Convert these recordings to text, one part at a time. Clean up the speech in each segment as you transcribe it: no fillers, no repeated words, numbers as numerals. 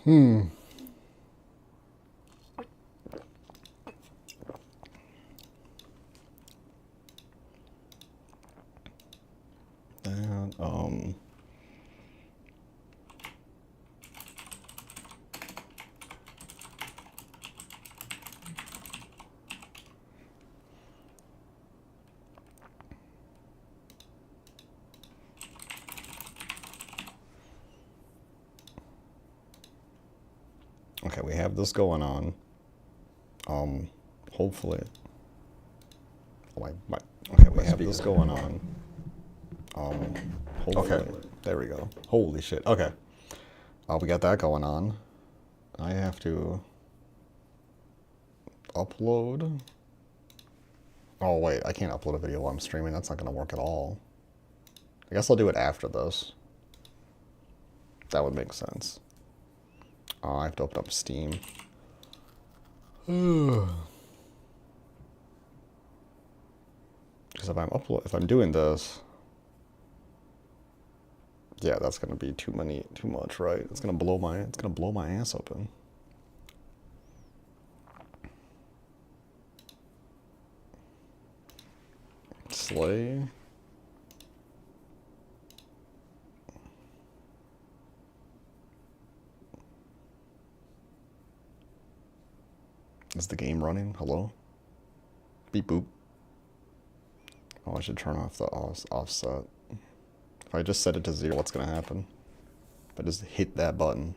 Hmm. And, okay, we have this going on. Hopefully. Oh, okay, we have this going on. Hopefully. Okay, there we go. Holy shit. Okay. We got that going on. I have to upload. Oh, wait, I can't upload a video while I'm streaming. That's not going to work at all. I guess I'll do it after this. That would make sense. I have to open up Steam. Because if I'm doing this, yeah, that's gonna be too much, right? It's gonna blow my ass open. Slay. Is the game running? Hello? Beep boop. Oh, I should turn off the offset. If I just set it to 0, what's gonna happen? If I just hit that button.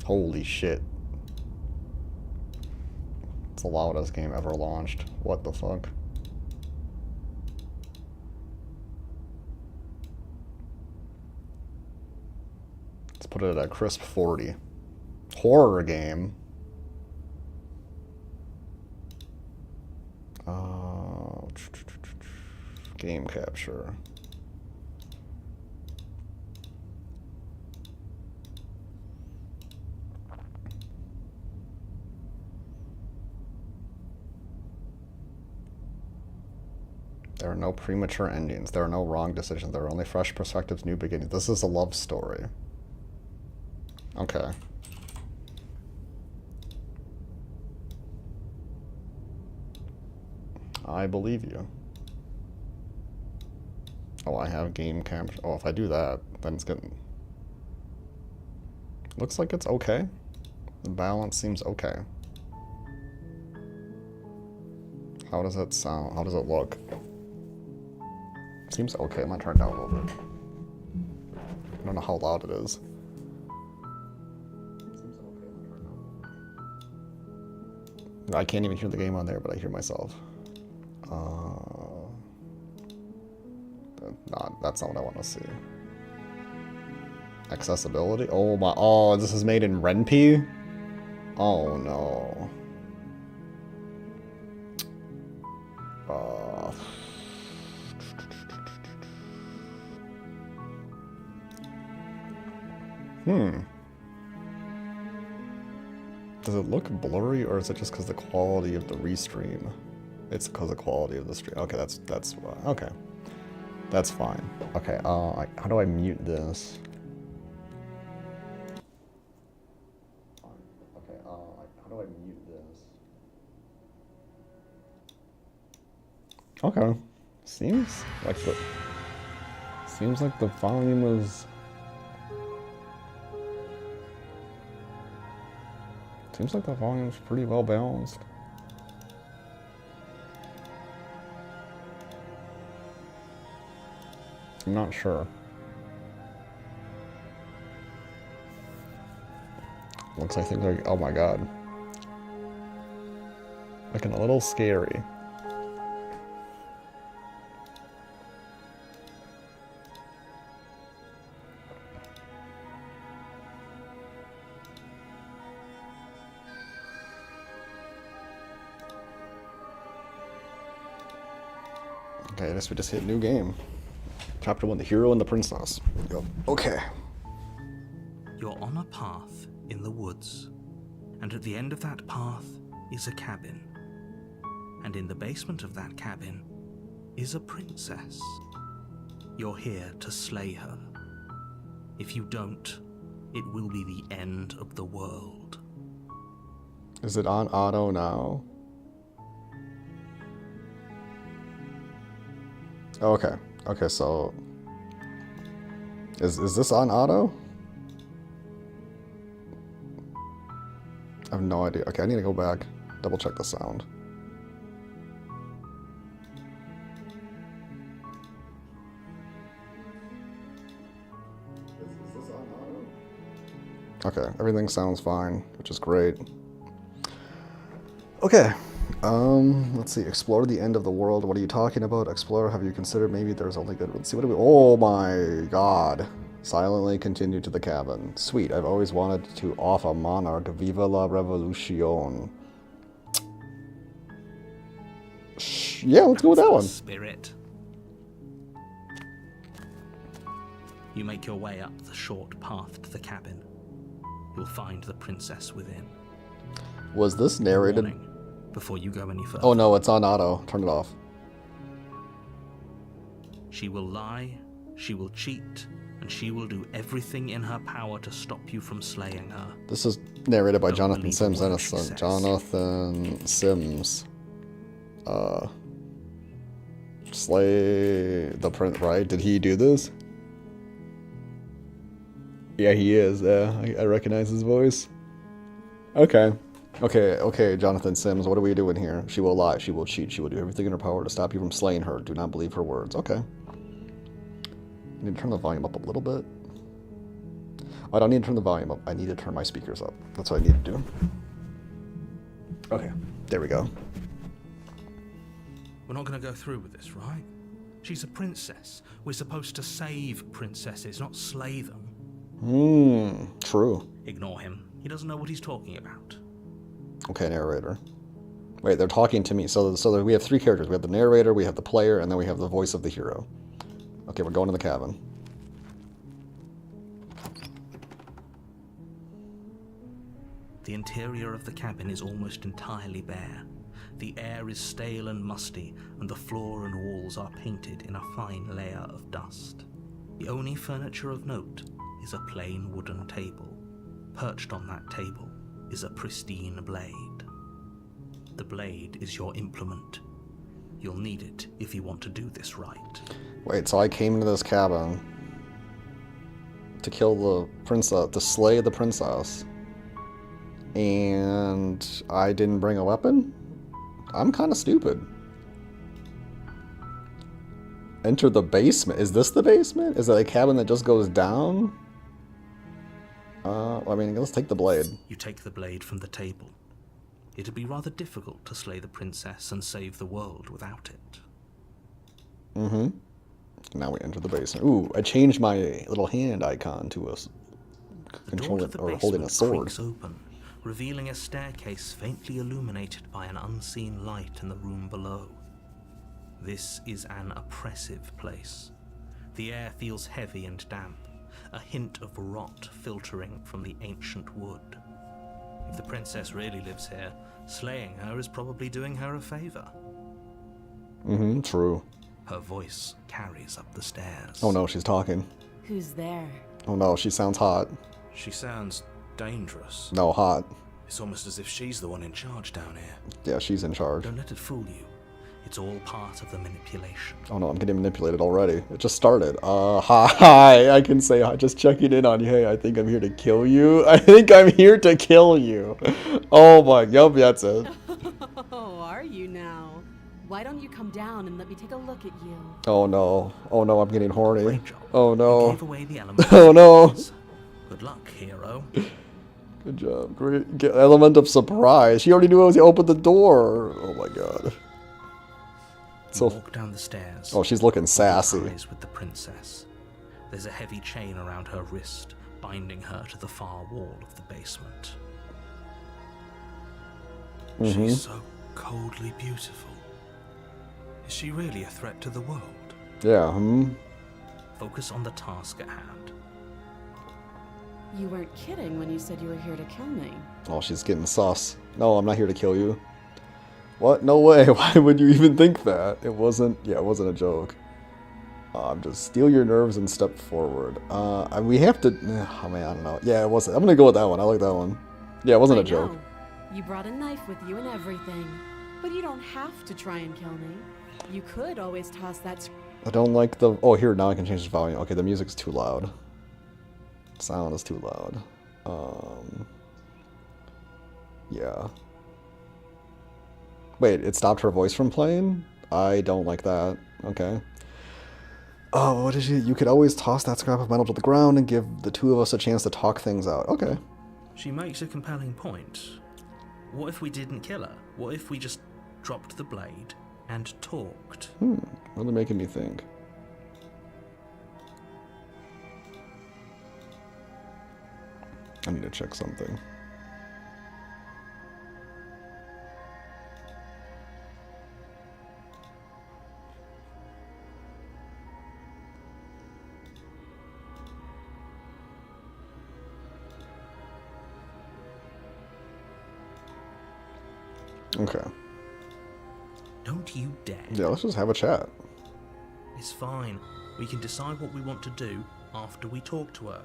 Holy shit. It's the loudest game ever launched. What the fuck? Let's put it at a crisp 40. Horror game. Game capture. There are no premature endings. There are no wrong decisions. There are only fresh perspectives, new beginnings. This is a love story. Okay. I believe you. Oh, I have game capture. Oh, if I do that, then it's getting... Looks like it's okay. The balance seems okay. How does it sound? How does it look? Seems okay. I'm gonna turn it down a little bit. I don't know how loud it is. I can't even hear the game on there, but I hear myself. That's not what I want to see. Accessibility? Oh my, oh, this is made in Ren'Py? Oh no. Does it look blurry, or is it just because the quality of the restream? It's because of the quality of the stream. Okay, that's okay. That's fine. Okay, how do I mute this? Okay, how do I mute this? Okay. Seems like the volume is... Seems like the volume's pretty well balanced. I'm not sure. Looks like things are, oh my god. Looking a little scary. Okay, I guess we just hit new game. Chapter 1, The Hero and the Princess. Go. Okay. You're on a path in the woods, and at the end of that path is a cabin. And in the basement of that cabin is a princess. You're here to slay her. If you don't, it will be the end of the world. Is it on auto now? Okay. Okay, so... Is this on auto? I have no idea. Okay, I need to go back. Double check the sound. Is this on auto? Okay, everything sounds fine, which is great. Okay. Let's see. Explore the end of the world. What are you talking about? Explore. Have you considered maybe there's only good? Let's see. What do we? Oh my God. Silently continue to the cabin. Sweet. I've always wanted to off a monarch. Viva la revolution. Yeah, let's go with that one. Spirit. You make your way up the short path to the cabin. You'll find the princess within. Was this narrated? Warning, before you go any further. Oh no, it's on auto. Turn it off. She will lie, she will cheat, and she will do everything in her power to stop you from slaying her. This is narrated by Don't Jonathan believe Sims, a word innocent. she says. Jonathan Sims. Slay the prince, right? Did he do this? Yeah, he is. I recognize his voice. Okay. Okay, Jonathan Sims, what are we doing here? She will lie, she will cheat, she will do everything in her power to stop you from slaying her. Do not believe her words. Okay. I need to turn the volume up a little bit. I don't need to turn the volume up. I need to turn my speakers up. That's what I need to do. Okay, there we go. We're not going to go through with this, right? She's a princess. We're supposed to save princesses, not slay them. True. Ignore him. He doesn't know what he's talking about. Okay, narrator. Wait, they're talking to me. So we have three characters. We have the narrator, we have the player, and then we have the voice of the hero. Okay, we're going to the cabin. The interior of the cabin is almost entirely bare. The air is stale and musty, and the floor and walls are painted in a fine layer of dust. The only furniture of note is a plain wooden table. Perched on that table is a pristine blade. The blade is your implement. You'll need it if you want to do this right. Wait, so I came into this cabin to kill the princess, to slay the princess, and I didn't bring a weapon? I'm kind of stupid. Enter the basement. Is this the basement? Is it a cabin that just goes down? I mean, let's take the blade. You take the blade from the table. It'd be rather difficult to slay the princess and save the world without it. Now we enter the basement. Ooh, I changed my little hand icon to a controlling or holding a sword. Creaks open, revealing a staircase faintly illuminated by an unseen light in the room below. This is an oppressive place. The air feels heavy and damp, a hint of rot filtering from the ancient wood. If the princess really lives here, slaying her is probably doing her a favor. True. Her voice carries up the stairs. Oh no, she's talking. Who's there? Oh no, she sounds hot. She sounds dangerous. No, hot. It's almost as if she's the one in charge down here. Yeah, she's in charge. Don't let it fool you. It's all part of the manipulation. Oh no, I'm getting manipulated already. It just started. Hi, I can say hi, just checking in on you. Hey, I think I'm here to kill you. I think I'm here to kill you. Oh my, yup, that's it. Oh, are you now? Why don't you come down and let me take a look at you? Oh no, I'm getting horny. Great job. Oh You no. gave away the element. Oh no. Good luck, hero. Good job. Great element of surprise. She already knew I was gonna open the door. Oh my god. You So, walk down the stairs. oh, she's looking sassy. Eyes with the princess. There's a heavy chain around her wrist, binding her to the far wall of the basement. She's so coldly beautiful. Is she really a threat to the world? Yeah, Focus on the task at hand. You weren't kidding when you said you were here to kill me. Oh, she's getting sus. No, I'm not here to kill you. What? No way. Why would you even think that? It wasn't a joke. Just steal your nerves and step forward. We have to. Oh man, I don't know. Yeah, it wasn't. I'm gonna go with that one. I like that one. Yeah, it wasn't I a joke. know. You brought a knife with you and everything. But you don't have to try and kill me. You could always toss that. I don't like the. Oh, here now I can change the volume. Okay, the music's too loud. Sound is too loud. Yeah. Wait, it stopped her voice from playing? I don't like that. Okay. Oh, what is it? You could always toss that scrap of metal to the ground and give the two of us a chance to talk things out. Okay. She makes a compelling point. What if we didn't kill her? What if we just dropped the blade and talked? Really making me think. I need to check something. Okay. Don't you dare. Yeah, let's just have a chat. It's fine. We can decide what we want to do after we talk to her.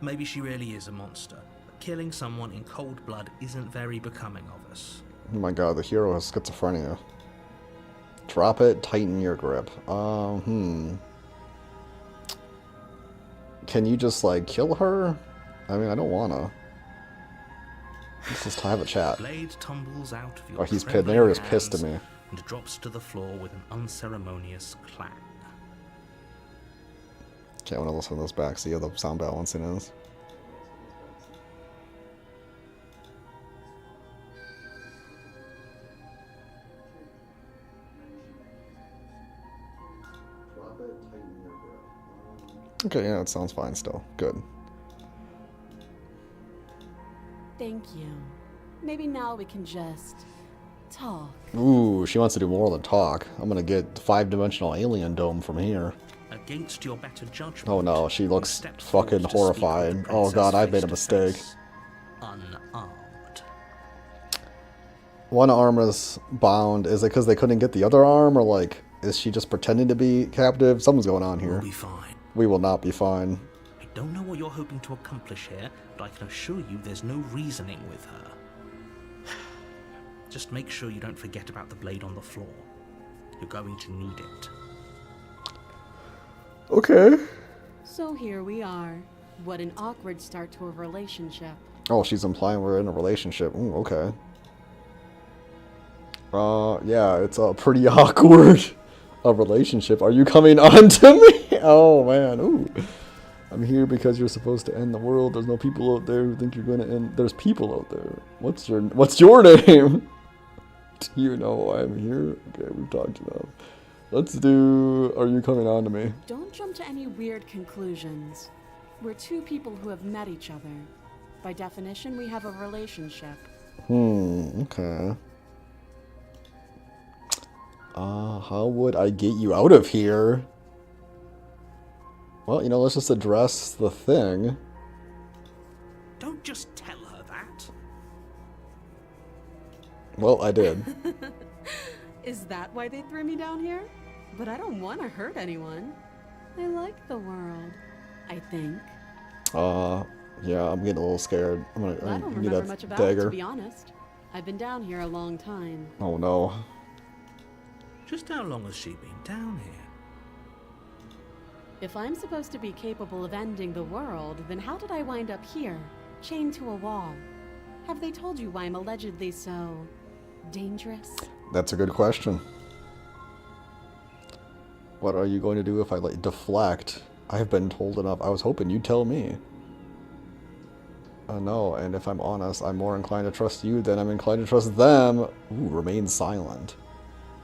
Maybe she really is a monster, but killing someone in cold blood isn't very becoming of us. Oh my god, the hero has schizophrenia. Drop it, tighten your grip. Can you just, like, kill her? I mean, I don't wanna. Let's just have a chat. Blade tumbles out of your Oh, he's trembling there is pissed at hands me. and drops to the floor with an unceremonious clang. Okay, I want to listen to this back, see how the sound balancing is. Okay, yeah, it sounds fine still. Good. Thank you. Maybe now we can just talk. Ooh, she wants to do more than talk. I'm gonna get 5-dimensional alien dome from here. Against your better judgment. Oh no, she you looks stepped fucking forward to speak with the horrified. Oh princess god, I've made a face to mistake. face, unarmed. One arm is bound. Is it because they couldn't get the other arm, or like, is she just pretending to be captive? Something's going on here. We'll be fine. We will not be fine. I don't know what you're hoping to accomplish here, but I can assure you there's no reasoning with her. Just make sure you don't forget about the blade on the floor. You're going to need it. Okay. So here we are. What an awkward start to a relationship. Oh, she's implying we're in a relationship. Ooh, okay. Yeah, it's a pretty awkward a relationship. Are you coming on to me? Oh man, ooh. I'm here because you're supposed to end the world. There's no people out there who think you're gonna end. There's people out there. What's your name? Do you know why I'm here? Okay, we've talked enough. Let's do. Are you coming on to me? Don't jump to any weird conclusions. We're two people who have met each other. By definition, we have a relationship. Okay. How would I get you out of here? Well, you know, let's just address the thing. Don't just tell her that. Well, I did. Is that why they threw me down here? But I don't want to hurt anyone. I like the world, I think. Yeah, I'm getting a little scared. I'm I gonna don't get remember that much about it, dagger. to be honest. I've been down here a long time. Oh no. Just how long has she been down here? If I'm supposed to be capable of ending the world, then how did I wind up here, chained to a wall? Have they told you why I'm allegedly so dangerous? That's a good question. What are you going to do if I let you deflect? I've been told enough. I was hoping you'd tell me. No, and if I'm honest, I'm more inclined to trust you than I'm inclined to trust them. Ooh, remain silent.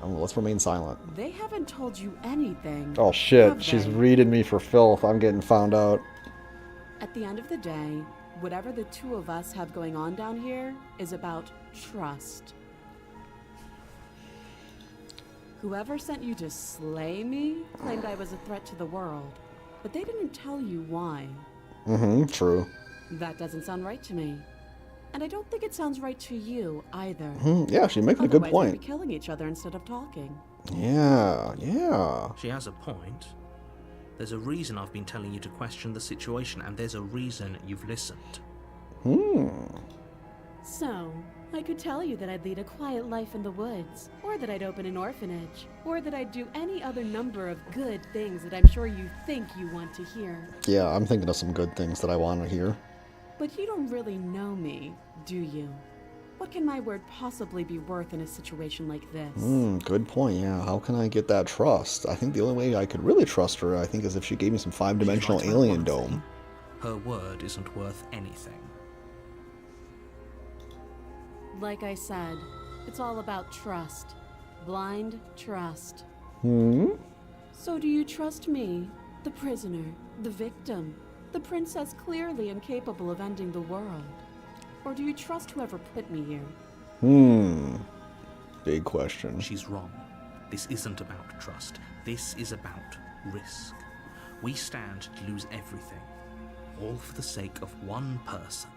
Let's remain silent. They haven't told you anything. Oh shit, have she's they? reading me for filth. I'm getting found out. At the end of the day, whatever the two of us have going on down here is about trust. Whoever sent you to slay me claimed I was a threat to the world, but they didn't tell you why. True. That doesn't sound right to me. And I don't think it sounds right to you either. Yeah, she's making a good Otherwise, we'd point. be killing each other instead of talking. Yeah. She has a point. There's a reason I've been telling you to question the situation, and there's a reason you've listened. So, I could tell you that I'd lead a quiet life in the woods, or that I'd open an orphanage, or that I'd do any other number of good things that I'm sure you think you want to hear. Yeah, I'm thinking of some good things that I want to hear. But you don't really know me, do you? What can my word possibly be worth in a situation like this? Good point, yeah. How can I get that trust? I think the only way I could really trust her, I think, is if she gave me some five-dimensional She's right about alien one dome. thing. Her word isn't worth anything. Like I said, it's all about trust. Blind trust. So do you trust me, the prisoner, the victim, the princess clearly incapable of ending the world? Or do you trust whoever put me here? Big question. She's wrong. This isn't about trust. This is about risk. We stand to lose everything, all for the sake of one person,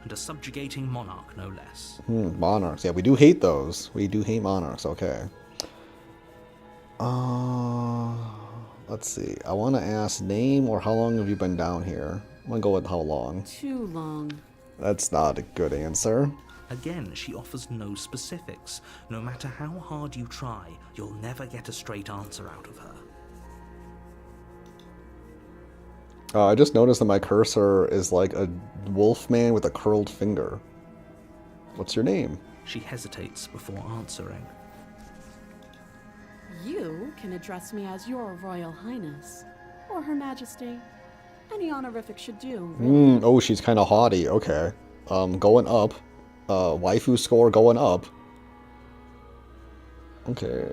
and a subjugating monarch no less. Monarchs. Yeah, we do hate those. We do hate monarchs, okay. Let's see. I want to ask name or how long have you been down here? I'm going to go with how long. Too long. That's not a good answer. Again, she offers no specifics. No matter how hard you try, you'll never get a straight answer out of her. I just noticed that my cursor is like a wolf man with a curled finger. What's your name? She hesitates before answering. You can address me as your Royal Highness, or Her Majesty. Any honorific should do, really. Oh, she's kind of haughty. Okay. Going up. Waifu score going up. Okay,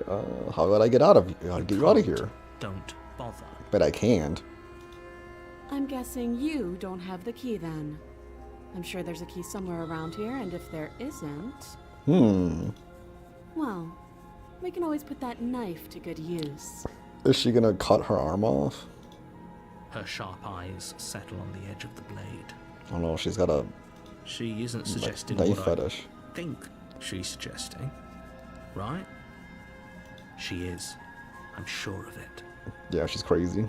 how would I get out of how to get you out of here? Don't bother. But I can't. I'm guessing you don't have the key then. I'm sure there's a key somewhere around here, and if there isn't... Well, we can always put that knife to good use. Is she gonna cut her arm off? Her sharp eyes settle on the edge of the blade. Oh no, she's got a She isn't suggesting knife what fetish. I think she's suggesting, right? She is. I'm sure of it. Yeah, she's crazy.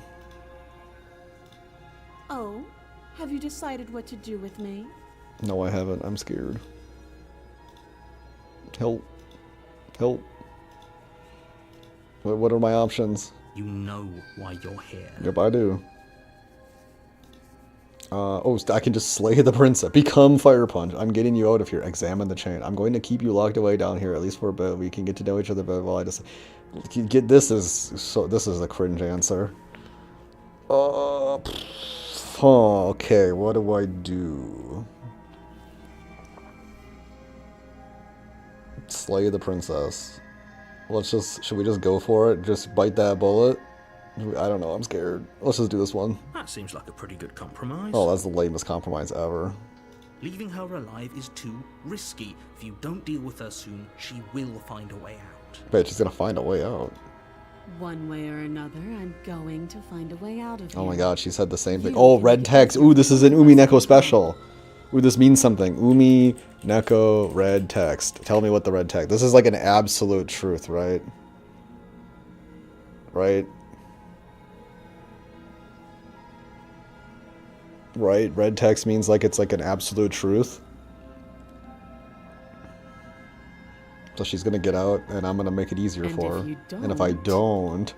Oh, have you decided what to do with me? No, I haven't. I'm scared. Help. Help. What are my options? You know why you're here. Yep, I do. I can just slay the princess. Become Fire Punch. I'm getting you out of here. Examine the chain. I'm going to keep you locked away down here, at least for a bit. We can get to know each other better while I just... This is a cringe answer. Okay, what do I do? Slay the princess. Should we just go for it? Just bite that bullet? I don't know, I'm scared. Let's just do this one. That seems like a pretty good compromise. Oh, that's the lamest compromise ever. Leaving her alive is too risky. If you don't deal with her soon, she will find a way out. Bet she's gonna find a way out. One way or another, I'm going to find a way out of here. Oh my god, she said the same thing. You Oh, can red make text. it Ooh, this is an Umi myself. Neko special. Ooh, this means something. Umi Neko red text. Tell me what the red text. This is like an absolute truth, right? Right? Right? Red text means like it's like an absolute truth. So she's gonna get out, and I'm gonna make it easier And for if her. you And if I don't...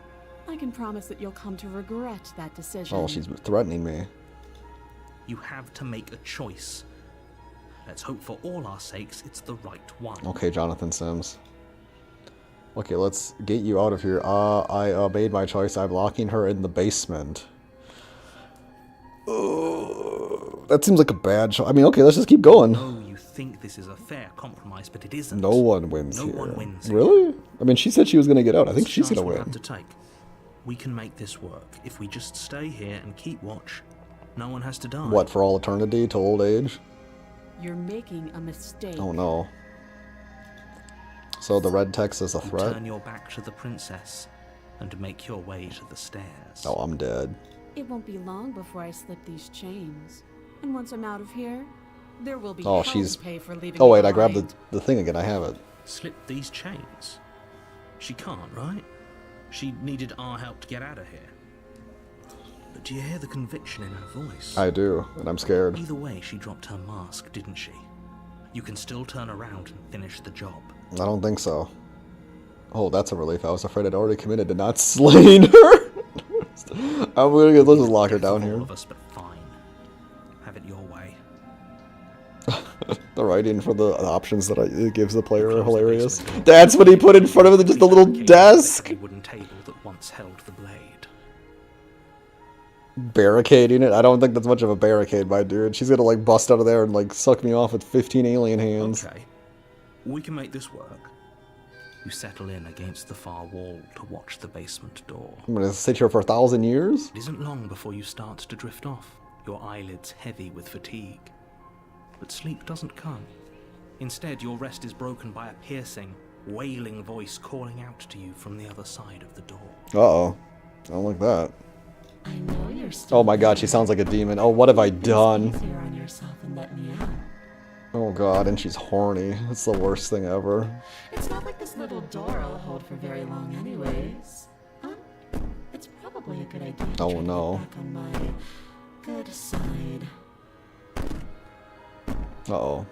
I can promise that you'll come to regret that decision. Oh, she's threatening me. You have to make a choice. Let's hope for all our sakes it's the right one. Okay, Jonathan Sims. Okay, let's get you out of here. I made my choice. I'm locking her in the basement. That seems like a bad choice. I mean, okay, let's just keep going. Oh, you think this is a fair compromise, but it isn't. No one wins No here. one wins here. Really? I mean, she said she was going to get out. I think It's a she's going chance to we win. have to take. We can make this work. If we just stay here and keep watch, no one has to die. What, for all eternity to old age? You're making a mistake. Oh no. So the red text is a You threat? turn your back to the princess and make your way to the stairs. Oh, I'm dead. It won't be long before I slip these chains. And once I'm out of here, there will be Oh, hell she's... to pay for leaving Oh me wait, I grabbed behind. the thing again. I have it. Slip these chains? She can't, right? She needed our help to get out of here. But do you hear the conviction in her voice? I do, and I'm scared. Either way, she dropped her mask, didn't she? You can still turn around and finish the job. I don't think so. Oh, that's a relief. I was afraid I'd already committed to not slaying her. I'm gonna get, let's just lock her down here. All of us, but fine. Have it your way. The writing for the options that it gives the player are hilarious. That's what he put in front of it, just a little desk. The wooden table that once held the blade. Barricading it? I don't think that's much of a barricade, my dude. She's gonna like bust out of there and like suck me off with 15 alien hands. Okay, we can make this work. You settle in against the far wall to watch the basement door. I'm gonna sit here for 1,000 years? It isn't long before you start to drift off, your eyelids heavy with fatigue. But sleep doesn't come. Instead, your rest is broken by a piercing, wailing voice calling out to you from the other side of the door. Uh-oh. I don't like that. I know you're still Oh my god, she sounds like a demon. Oh, what have I done? easier on yourself and let me out. Oh god, and she's horny. It's the worst thing ever. It's not like this little door I'll hold for very long anyways. It's probably a good idea to Oh, try to no. get back on my good side. Uh-oh.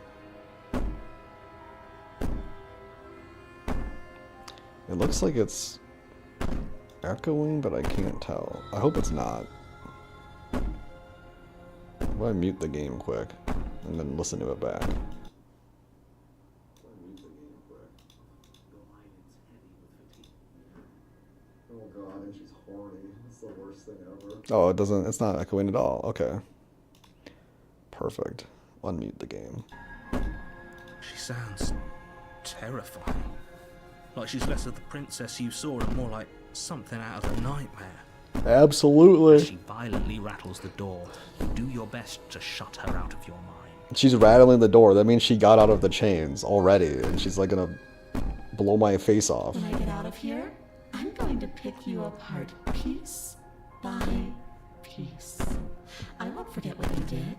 It looks like it's echoing, but I can't tell. I hope it's not. Why mute the game quick and then listen to it back? Oh god, and she's horny. It's the worst thing ever. Oh, it's not echoing at all. Okay. Perfect. Unmute the game. She sounds terrifying. Like she's less of the princess you saw and more like something out of a nightmare. Absolutely. She violently rattles the door. Do your best to shut her out of your mind. She's rattling the door. That means she got out of the chains already, and she's like gonna blow my face off. When I get out of here, I'm going to pick you apart piece by piece. I won't forget what you did,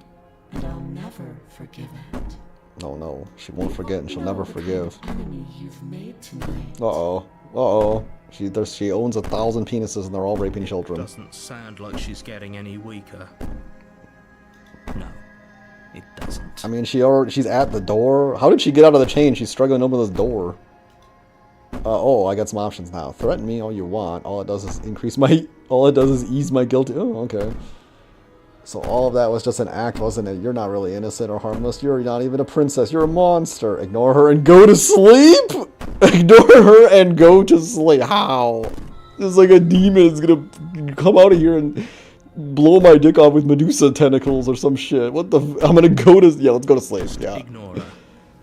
and I'll never forgive it. Oh no, she won't forget and she'll never forgive. Enemy you've made tonight. Uh-oh. Uh-oh. She owns 1,000 penises and they're all raping children. Doesn't sound like she's getting any weaker. No, it doesn't. I mean, she's at the door. How did she get out of the chain? She's struggling to open this door. Oh, I got some options now. Threaten me all you want. All it does is ease my guilt. Oh, okay. So all of that was just an act, wasn't it? You're not really innocent or harmless. You're not even a princess. You're a monster. Ignore her and go to sleep? Ignore her and go to sleep. How? It's like a demon is gonna come out of here and blow my dick off with Medusa tentacles or some shit. What the I'm gonna go to... Yeah, let's go to sleep. Yeah. Ignore her.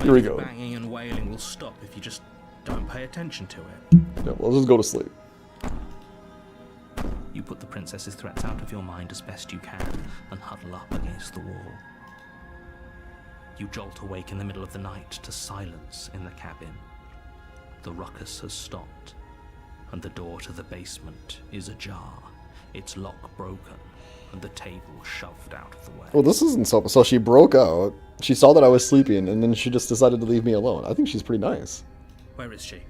Here we The go. banging and wailing will stop if you just don't pay attention to it. Yeah, let's just go to sleep. You put the princess's threats out of your mind as best you can and huddle up against the wall. You jolt awake in the middle of the night to silence in the cabin. The ruckus has stopped, and the door to the basement is ajar, its lock broken, and the table shoved out of the way. Well, this isn't so... So she broke out. She saw that I was sleeping, and then she just decided to leave me alone. I think she's pretty nice. Where is she?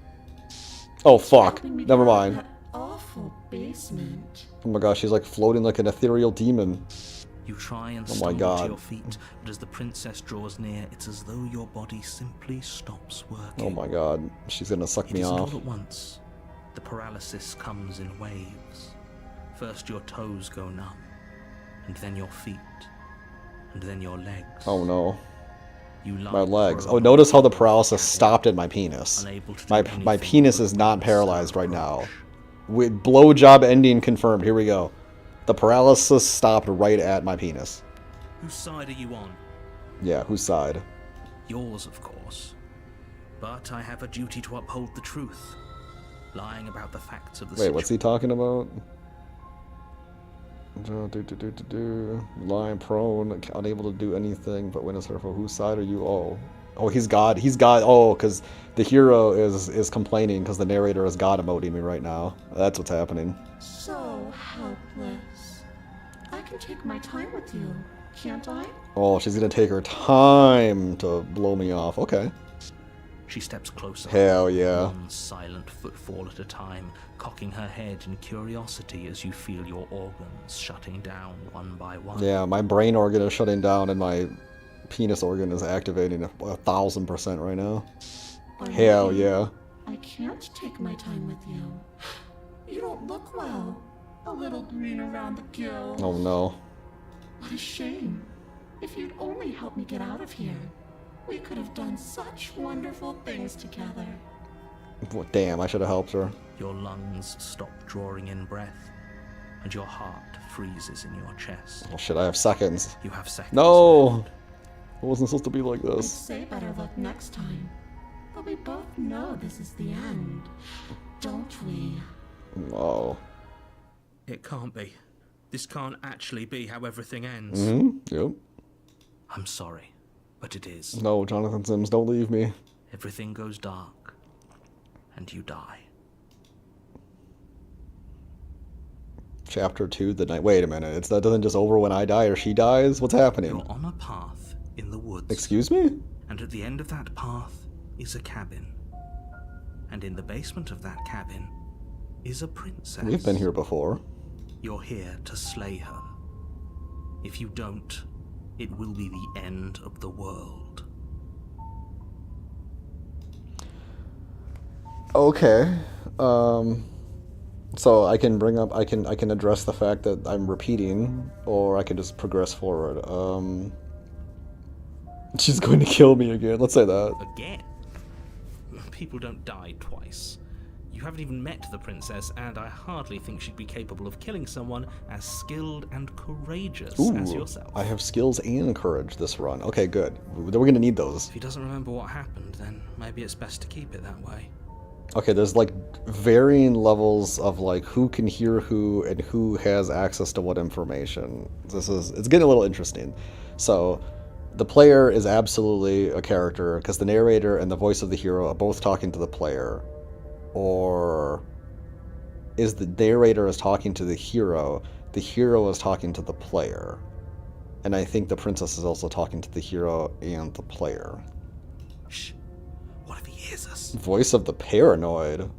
Oh, fuck. Helping me Never get out of mind. that awful basement. Oh my gosh, she's like floating like an ethereal demon. You try and Oh my stumble God. to your feet, but as the princess draws near, it's as though your body simply stops working. Oh my god, she's gonna suck It me isn't off. all at once. The paralysis comes in waves. First your toes go numb, and then your feet, and then your legs. Oh no, You lie my legs. prone Oh, notice how the on the paralysis cabin, stopped at my penis. unable to do My anything penis but is not wait paralyzed and right now. approach. With blowjob ending confirmed. Here we go. The paralysis stopped right at my penis. Whose side are you on? Yeah, whose side? Yours, of course. But I have a duty to uphold the truth. Lying about the facts of the Wait, what's he talking about? Lying prone, unable to do anything but witness her. For whose side are you? Oh, he's God. He's God. Oh, because the hero is complaining because the narrator is God emoting me right now. That's what's happening. So helpless. I can take my time with you, can't I? Oh, she's gonna take her time to blow me off. Okay. She steps closer. Hell yeah. One silent footfall at a time, cocking her head in curiosity as you feel your organs shutting down one by one. Yeah, my brain organ is shutting down and my penis organ is activating 1,000% right now. Hell yeah. I can't take my time with you. You don't look well. A little green around the gills. Oh no. What a shame. If you'd only help me get out of here, we could have done such wonderful things together. Well, damn, I should have helped her. Your lungs stop drawing in breath, and your heart freezes in your chest. Oh shit, I have seconds. You have seconds. No! It wasn't supposed to be like I'd this. say better luck next time. But we both know this is the end, don't we? Oh. It can't be. This can't actually be how everything ends. Yep. I'm sorry, but it is. No, Jonathan Sims, don't leave me. Everything goes dark, and you die. Chapter 2, the night. Wait a minute. That doesn't just over when I die or she dies? What's happening? You're on a path in the woods. Excuse me? And at the end of that path is a cabin. And in the basement of that cabin is a princess. We've been here before. You're here to slay her. If you don't, it will be the end of the world. Okay. So I can bring up, I can address the fact that I'm repeating, or I can just progress forward. She's going to kill me again. Let's say that. Again? People don't die twice. You haven't even met the princess, and I hardly think she'd be capable of killing someone as skilled and courageous as yourself. I have skills and courage this run. Okay, good. We're gonna need those. If he doesn't remember what happened, then maybe it's best to keep it that way. Okay, there's like varying levels of like who can hear who and who has access to what information. It's getting a little interesting. So the player is absolutely a character because the narrator and the voice of the hero are both talking to the player. Or is the narrator is talking to the hero is talking to the player. And I think the princess is also talking to the hero and the player. Shh. What if he hears us? Voice of the paranoid.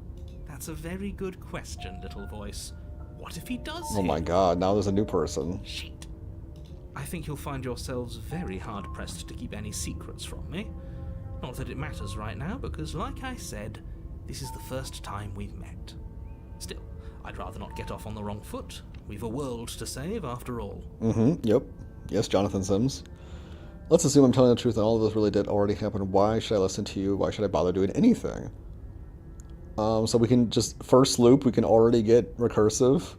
That's a very good question, little voice. What if he does Oh my god, now there's a new person. Shit. I think you'll find yourselves very hard-pressed to keep any secrets from me. Not that it matters right now, because like I said, this is the first time we've met. Still, I'd rather not get off on the wrong foot. We've a world to save, after all. Yep. Yes, Jonathan Sims. Let's assume I'm telling the truth and all of this really did already happen. Why should I listen to you? Why should I bother doing anything? So we can just, first loop, we can already get recursive.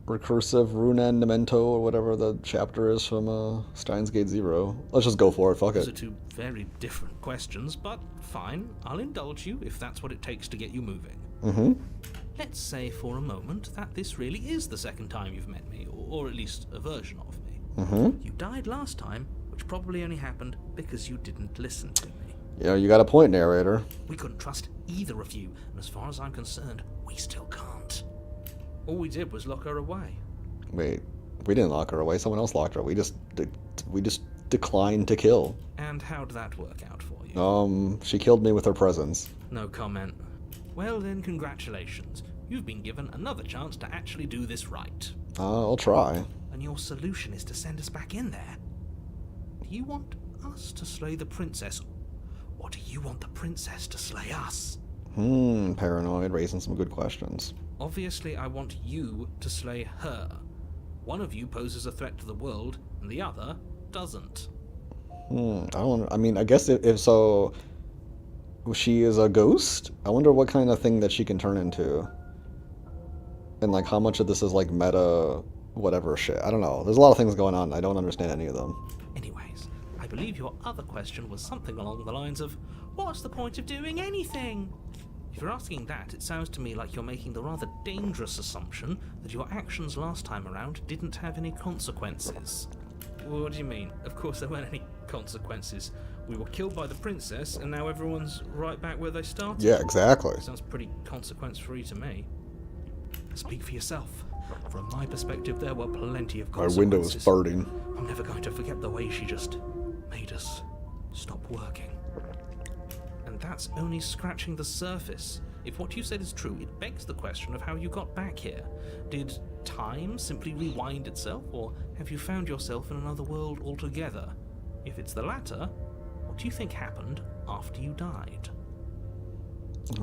Recursive Runen Memento, or whatever the chapter is from Steins Gate Zero. Let's just go for it, fuck Those it. are two very different questions, but fine. I'll indulge you if that's what it takes to get you moving. Let's say for a moment that this really is the second time you've met me, or at least a version of me. You died last time, which probably only happened because you didn't listen to me. Yeah, you got a point, narrator. We couldn't trust either of you, and as far as I'm concerned, we still can't. All we did was lock her away. Wait, we didn't lock her away. Someone else locked her. We just declined to kill. And how'd that work out for you? She killed me with her presence. No comment. Well then, congratulations. You've been given another chance to actually do this right. I'll try. And your solution is to send us back in there. Do you want us to slay the princess, or do you want the princess to slay us? Paranoid, raising some good questions. Obviously, I want you to slay her. One of you poses a threat to the world, and the other doesn't. I mean, I guess if so, she is a ghost? I wonder what kind of thing that she can turn into. And like how much of this is like meta, whatever shit. I don't know. There's a lot of things going on. I don't understand any of them. Anyways, I believe your other question was something along the lines of, what's the point of doing anything? If you're asking that, it sounds to me like you're making the rather dangerous assumption that your actions last time around didn't have any consequences. What do you mean? Of course there weren't any consequences. We were killed by the princess, and now everyone's right back where they started. Yeah, exactly. Sounds pretty consequence-free to me. Speak for yourself. From my perspective, there were plenty of My consequences. window is farting. I'm never going to forget the way she just made us stop working. that's only scratching the surface. If what you said is true, it begs the question of how you got back here. Did time simply rewind itself, or have you found yourself in another world altogether? If it's the latter, what do you think happened after you died?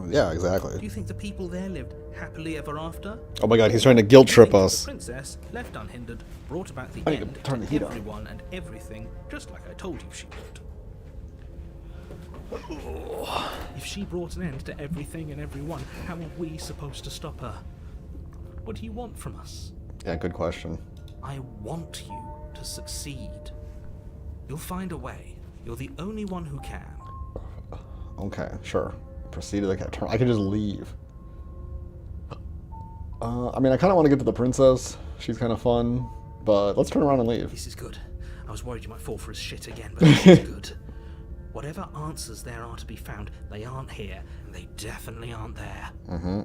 Yeah, exactly. Do you think the people there lived happily ever after? Oh my god, he's trying to guilt trip The us. princess, left unhindered, brought about the I need to end turn the to heat on. everyone and everything, just like I told you she would. If she brought an end to everything and everyone, how are we supposed to stop her? What do you want from us? Yeah, good question. I want you to succeed. You'll find a way. You're the only one who can. Okay, sure. Proceed to the turn. I can just leave. I mean, I kind of want to get to the princess. She's kind of fun, but let's turn around and leave. This is good. I was worried you might fall for his shit again, but this is good. Whatever answers there are to be found, they aren't here, and they definitely aren't there.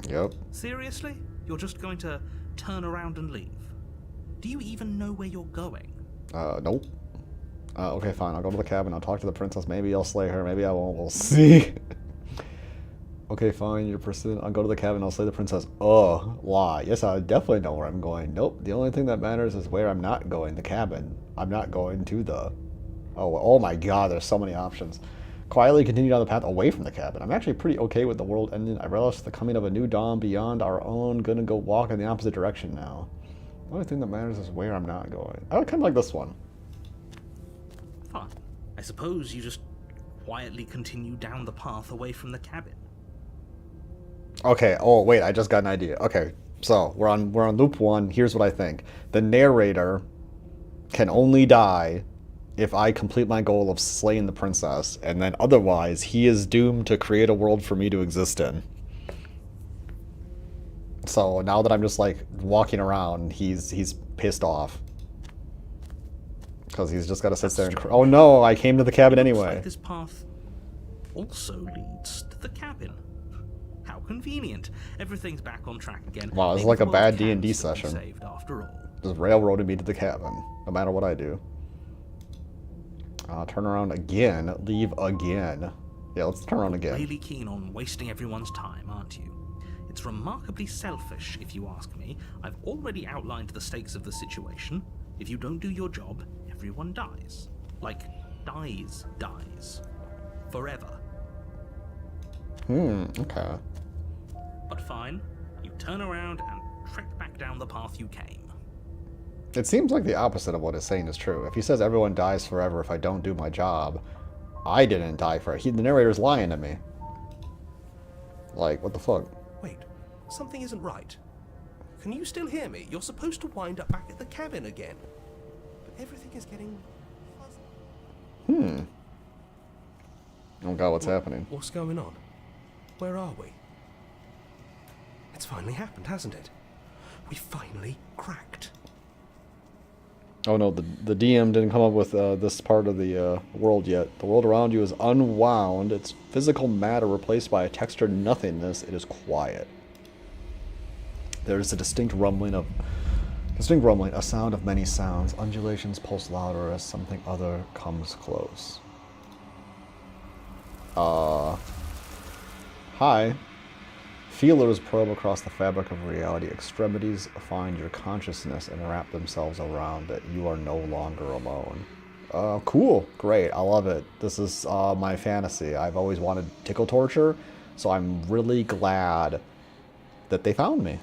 Yep. Seriously? You're just going to turn around and leave? Do you even know where you're going? Nope. Okay, fine. I'll go to the cabin. I'll talk to the princess. Maybe I'll slay her. Maybe I won't. We'll see. Okay, fine. You're persistent. I'll go to the cabin. I'll slay the princess. Lie. Yes, I definitely know where I'm going. Nope. The only thing that matters is where I'm not going. The cabin. I'm not going to the... Oh my god. There's so many options. Quietly continue down the path away from the cabin. I'm actually pretty okay with the world ending. I relish the coming of a new dawn beyond our own. Gonna go walk in the opposite direction now. The only thing that matters is where I'm not going. I kind of like this one. Fine. I suppose you just quietly continue down the path away from the cabin. Okay. Oh wait, I just got an idea. Okay, so we're on loop 1. Here's what I think: the narrator can only die if I complete my goal of slaying the princess, and then otherwise he is doomed to create a world for me to exist in. So now that I'm just like walking around, he's pissed off because he's just got to sit there and oh no, I came to the cabin Looks anyway. like this path also leads to the cabin. How convenient. Everything's back on track again. Wow, this is Maybe like the a world bad can D&D still be session. saved after all. Just railroading me to the cabin, no matter what I do. Turn around again. Leave again. Yeah, let's turn around again. Really keen on wasting everyone's time, aren't you? It's remarkably selfish, if you ask me. I've already outlined the stakes of the situation. If you don't do your job, everyone dies. Like, dies. Forever. Okay. But fine, you turn around and trek back down the path you came. It seems like the opposite of what it's saying is true. If he says everyone dies forever if I don't do my job, I didn't die for it. The narrator's lying to me. Like, what the fuck? Wait, something isn't right. Can you still hear me? You're supposed to wind up back at the cabin again. But everything is getting fuzzy. Oh god, what's happening? What's going on? Where are we? It's finally happened, hasn't it? We finally cracked. Oh no, the DM didn't come up with this part of the world yet. The world around you is unwound. It's physical matter replaced by a textured nothingness. It is quiet. There is a distinct rumbling, a sound of many sounds. Undulations pulse louder as something other comes close. Hi. Feelers probe across the fabric of reality. Extremities find your consciousness and wrap themselves around it. You are no longer alone. Cool. Great. I love it. This is my fantasy. I've always wanted tickle torture, so I'm really glad that they found me.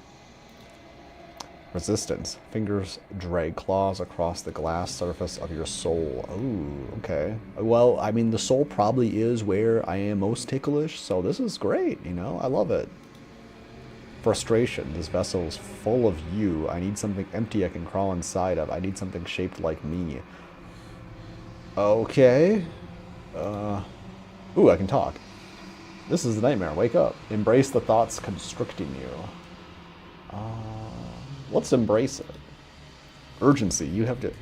Resistance. Fingers drag claws across the glass surface of your soul. Oh, okay. Well, I mean, the soul probably is where I am most ticklish, so this is great, you know? I love it. Frustration. This vessel is full of you. I need something empty I can crawl inside of. I need something shaped like me. Okay. Ooh, I can talk. This is the nightmare. Wake up. Embrace the thoughts constricting you. Let's embrace it. Urgency. You have to...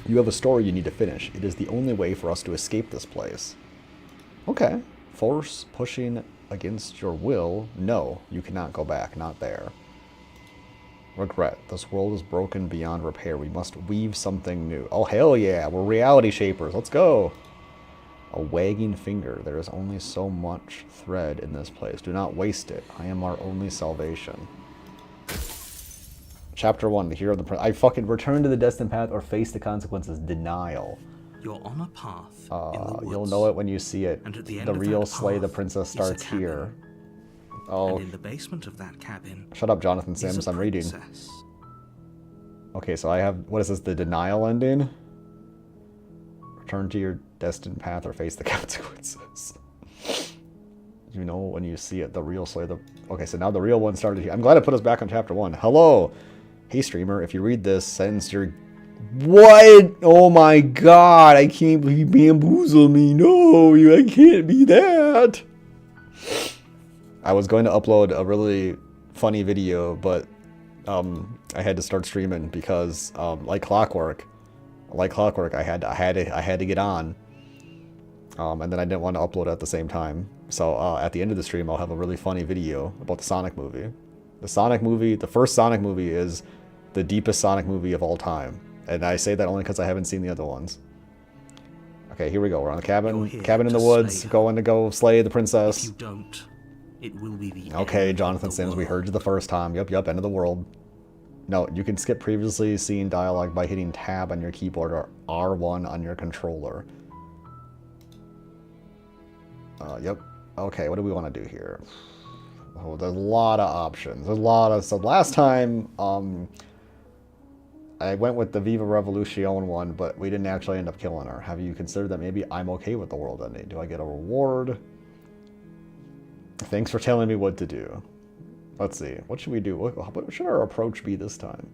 You have a story you need to finish. It is the only way for us to escape this place. Okay. Force pushing against your will. No, you cannot go back. Not there. Regret. This world is broken beyond repair. We must weave something new. Oh, hell yeah. We're reality shapers. Let's go. A wagging finger. There is only so much thread in this place. Do not waste it. I am our only salvation. Chapter 1, the hero of the prince. I fucking return to the destined path or face the consequences. Denial. You're on a path in the woods. You'll know it when you see it. And at the end The of real that slay the path princess is a starts cabin. here. Oh, And in the basement of that cabin shut up, Jonathan is Sims. a I'm reading. princess. Okay, so I have, what is this, the denial ending? Return to your destined path or face the consequences. You know when you see it, the real slay the... Okay, so now the real one started here. I'm glad it put us back on chapter 1. Hello! Hey, streamer, if you read this sentence, you're... What? Oh my god, I can't believe you bamboozled me. No, I can't be that. I was going to upload a really funny video, but I had to start streaming because, like clockwork, I had to get on, and then I didn't want to upload at the same time. So at the end of the stream, I'll have a really funny video about the Sonic movie. The first Sonic movie is the deepest Sonic movie of all time, and I say that only because I haven't seen the other ones. Okay, here we go. We're on the cabin in the woods, going to go slay the If princess. you don't, it will be the Okay, end Jonathan of the Sims, we world. heard you the first time. Yup, end of the world. No, you can skip previously seen dialogue by hitting tab on your keyboard or R1 on your controller. Yep. Okay, what do we want to do here? Oh, there's a lot of options. There's a lot of... So last time, I went with the Viva Revolution one, but we didn't actually end up killing her. Have you considered that maybe I'm okay with the world ending? Do I get a reward? Thanks for telling me what to do. Let's see. What should we do? What should our approach be this time?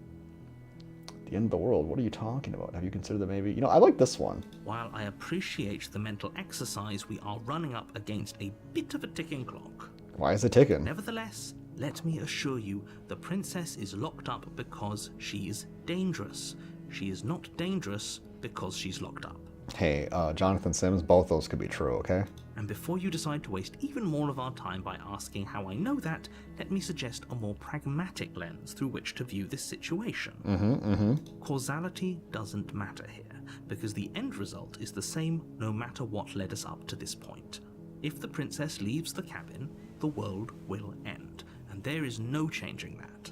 The end of the world. What are you talking about? Have you considered that maybe... You know, I like this one. While I appreciate the mental exercise, we are running up against a bit of a ticking clock. Why is it ticking? Nevertheless, let me assure you, the princess is locked up because she's dangerous. She is not dangerous because she's locked up. Hey, Jonathan Sims, both those could be true, okay? And before you decide to waste even more of our time by asking how I know that, let me suggest a more pragmatic lens through which to view this situation. Causality doesn't matter here, because the end result is the same no matter what led us up to this point. If the princess leaves the cabin, the world will end, and there is no changing that.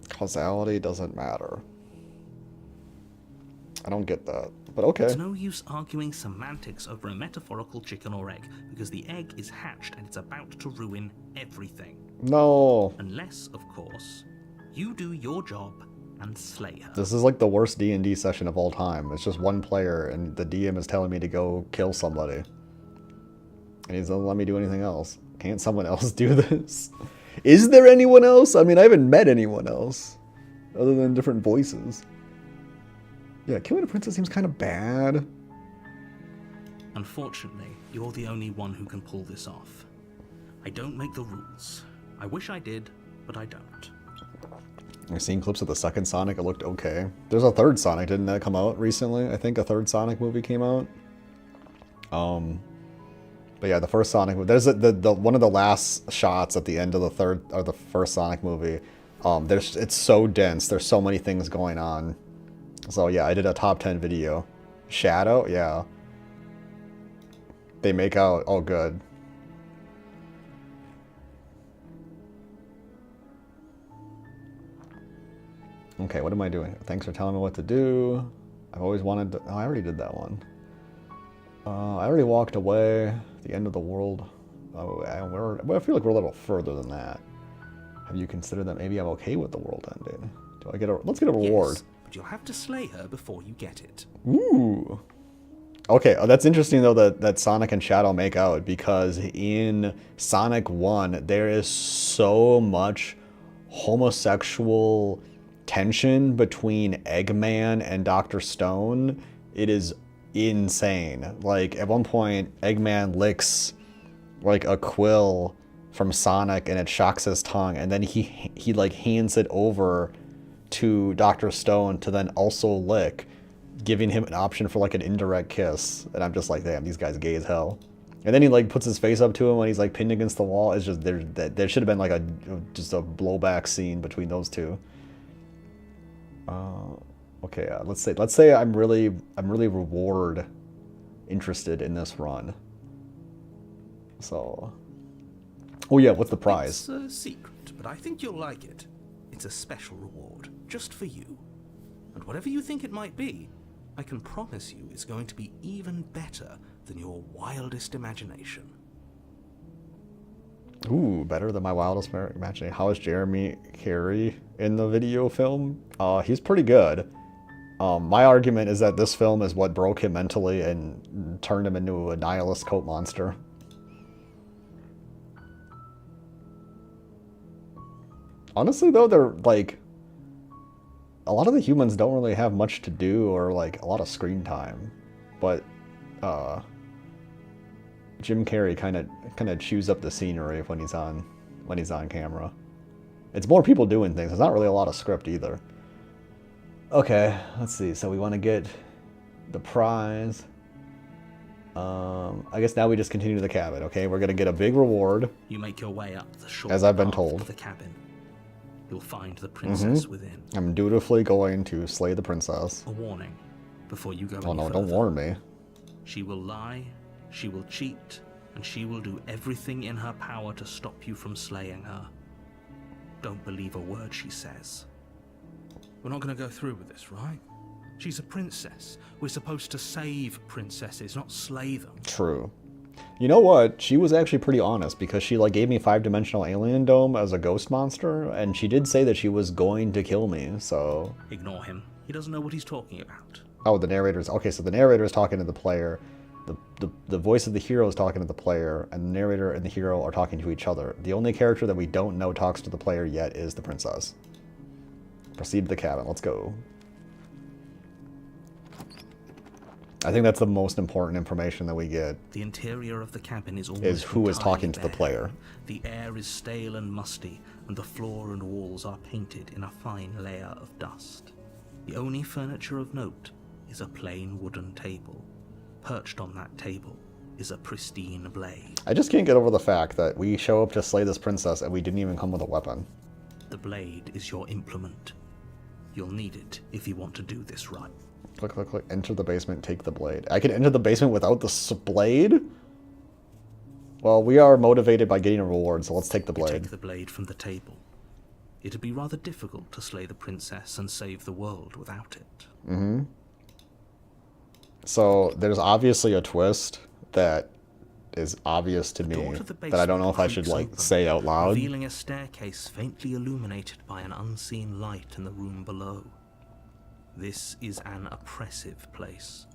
Causality doesn't matter. I don't get that, but okay. It's no use arguing semantics over a metaphorical chicken or egg, because the egg is hatched and it's about to ruin everything. No. Unless, of course, you do your job and slay her. This is like the worst D&D session of all time. It's just one player, and the DM is telling me to go kill somebody. And he doesn't let me do anything else. Can't someone else do this? Is there anyone else? I mean, I haven't met anyone else. Other than different voices. Yeah, killing a princess seems kind of bad. Unfortunately, you're the only one who can pull this off. I don't make the rules. I wish I did, but I don't. I've seen clips of the second Sonic. It looked okay. There's a third Sonic. Didn't that come out recently? I think a third Sonic movie came out. But yeah, the first Sonic movie. There's the one of the last shots at the end of the third or the first Sonic movie. It's so dense. There's so many things going on. So yeah, I did a top 10 video. Shadow, yeah. They make out. Oh, good. Okay, what am I doing? Thanks for telling me what to do. I've always wanted to... Oh, I already did that one. I already walked away. The end of the world. Oh, I feel like we're a little further than that. Have you considered that maybe I'm okay with the world ending? Do I get a... Let's get a reward. Yes, but you'll have to slay her before you get it. Ooh. Okay, that's interesting though that Sonic and Shadow make out, because in Sonic 1 there is so much homosexual tension between Eggman and Dr. Stone. It is insane. Like at one point Eggman licks like a quill from Sonic and it shocks his tongue, and then he like hands it over to Dr. Stone to then also lick, giving him an option for like an indirect kiss. And I'm just like, damn, these guys gay as hell. And then he like puts his face up to him when he's like pinned against the wall. It's just there should have been like just a blowback scene between those two. Okay, let's say I'm really reward interested in this run. So, oh yeah, what's the prize? It's a secret, but I think you'll like it. It's a special reward, just for you. And whatever you think it might be, I can promise you it's going to be even better than your wildest imagination. Ooh, better than my wildest imagination. How is Jeremy Carey in the video film? He's pretty good. My argument is that this film is what broke him mentally and turned him into a nihilist cult monster. Honestly, though, they're like... A lot of the humans don't really have much to do or like a lot of screen time. But, Jim Carrey kind of chews up the scenery when he's on camera. It's more people doing things. There's not really a lot of script either. Okay, let's see. So we want to get the prize. I guess now we just continue to the cabin. Okay, we're gonna get a big reward. You make your way up the short as I've been path told. to the cabin. You'll find the princess within. I'm dutifully going to slay the princess. A warning before you go Oh any no! further. Don't warn me. She will lie, she will cheat, and she will do everything in her power to stop you from slaying her. Don't believe a word she says. We're not going to go through with this, right? She's a princess. We're supposed to save princesses, not slay them. True. You know what? She was actually pretty honest because she like gave me 5-dimensional alien dome as a ghost monster, and she did say that she was going to kill me. So Ignore him. He doesn't know what he's talking about. oh, the narrator's okay. So the narrator is talking to the player. The voice of the hero is talking to the player, and the narrator and the hero are talking to each other. The only character that we don't know talks to the player yet is the princess. Proceed to the cabin. Let's go. I think that's the most important information that we get. The interior of the cabin is almost Is who is entirely talking to the bare. player. The air is stale and musty, and the floor and walls are painted in a fine layer of dust. The only furniture of note is a plain wooden table. Perched on that table is a pristine blade. I just can't get over the fact that we show up to slay this princess and we didn't even come with a weapon. The blade is your implement. You'll need it if you want to do this right. Click, click, click. Enter the basement, take the blade. I can enter the basement without the blade? Well, we are motivated by getting a reward, so let's take the You blade. take the blade from the table. It'd be rather difficult to slay the princess and save the world without it. Mm-hmm. So, there's obviously a twist that is obvious to The me door to the that I don't know if I should, basement like, creaks say out open, loud. revealing a staircase faintly illuminated by an unseen light in the room below. This is an oppressive place.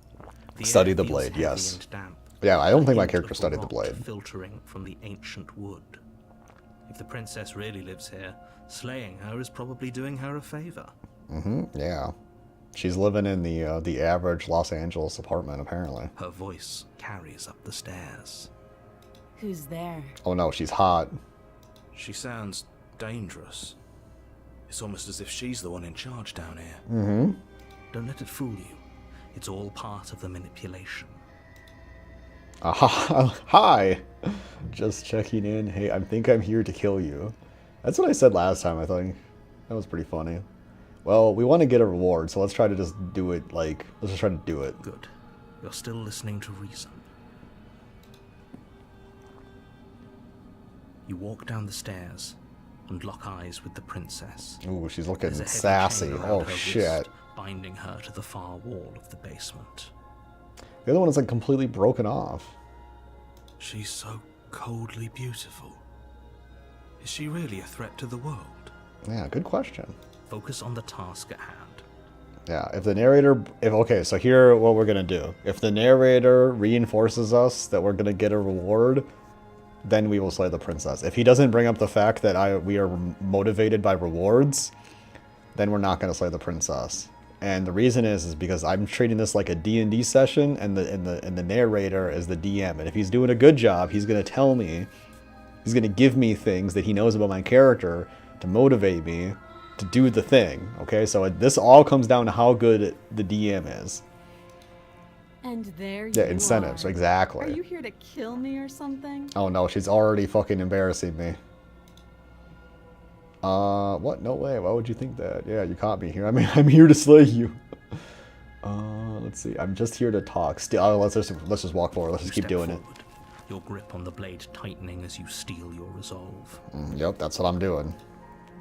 The Study air the feels blade, heavy yes. and damp. Yeah, I don't think my Hint character of studied the rot blade. filtering from the ancient wood. If the princess really lives here, slaying her is probably doing her a favor. Mm-hmm, yeah. She's living in the average Los Angeles apartment, apparently. Her voice carries up the stairs. Who's there? Oh no, she's hot. She sounds dangerous. It's almost as if she's the one in charge down here. Mm-hmm. Don't let it fool you. It's all part of the manipulation. Hi! Just checking in. Hey, I think I'm here to kill you. That's what I said last time, I think. That was pretty funny. Well, we want to get a reward, so let's try to just do it, like, let's just try to do it. Good. You're still listening to reason. You walk down the stairs and lock eyes with the princess. Ooh, she's looking There's a heavy sassy. chain around Oh, her shit. wrist, binding her to the far wall of the basement. The other one is, like, completely broken off. She's so coldly beautiful. Is she really a threat to the world? Yeah, good question. Focus on the task at hand. Yeah, if the narrator... Okay, so here what we're going to do. If the narrator reinforces us that we're going to get a reward, then we will slay the princess. If he doesn't bring up the fact that we are motivated by rewards, then we're not going to slay the princess. And the reason is because I'm treating this like a D&D session, and the narrator is the DM. And if he's doing a good job, he's going to tell me, he's going to give me things that he knows about my character to motivate me to do the thing. Okay, so this all comes down to how good the DM is. And there you Yeah, incentives, are. exactly. Are you here to kill me or something? Oh no, she's already fucking embarrassing me. What? No way. Why would you think that? Yeah, you caught me here. I mean, I'm here to slay you. Let's see. I'm just here to talk. Still, let's just walk forward. Let's just keep doing it. Your grip on the blade tightening as you steel your resolve. Yep, that's what I'm doing.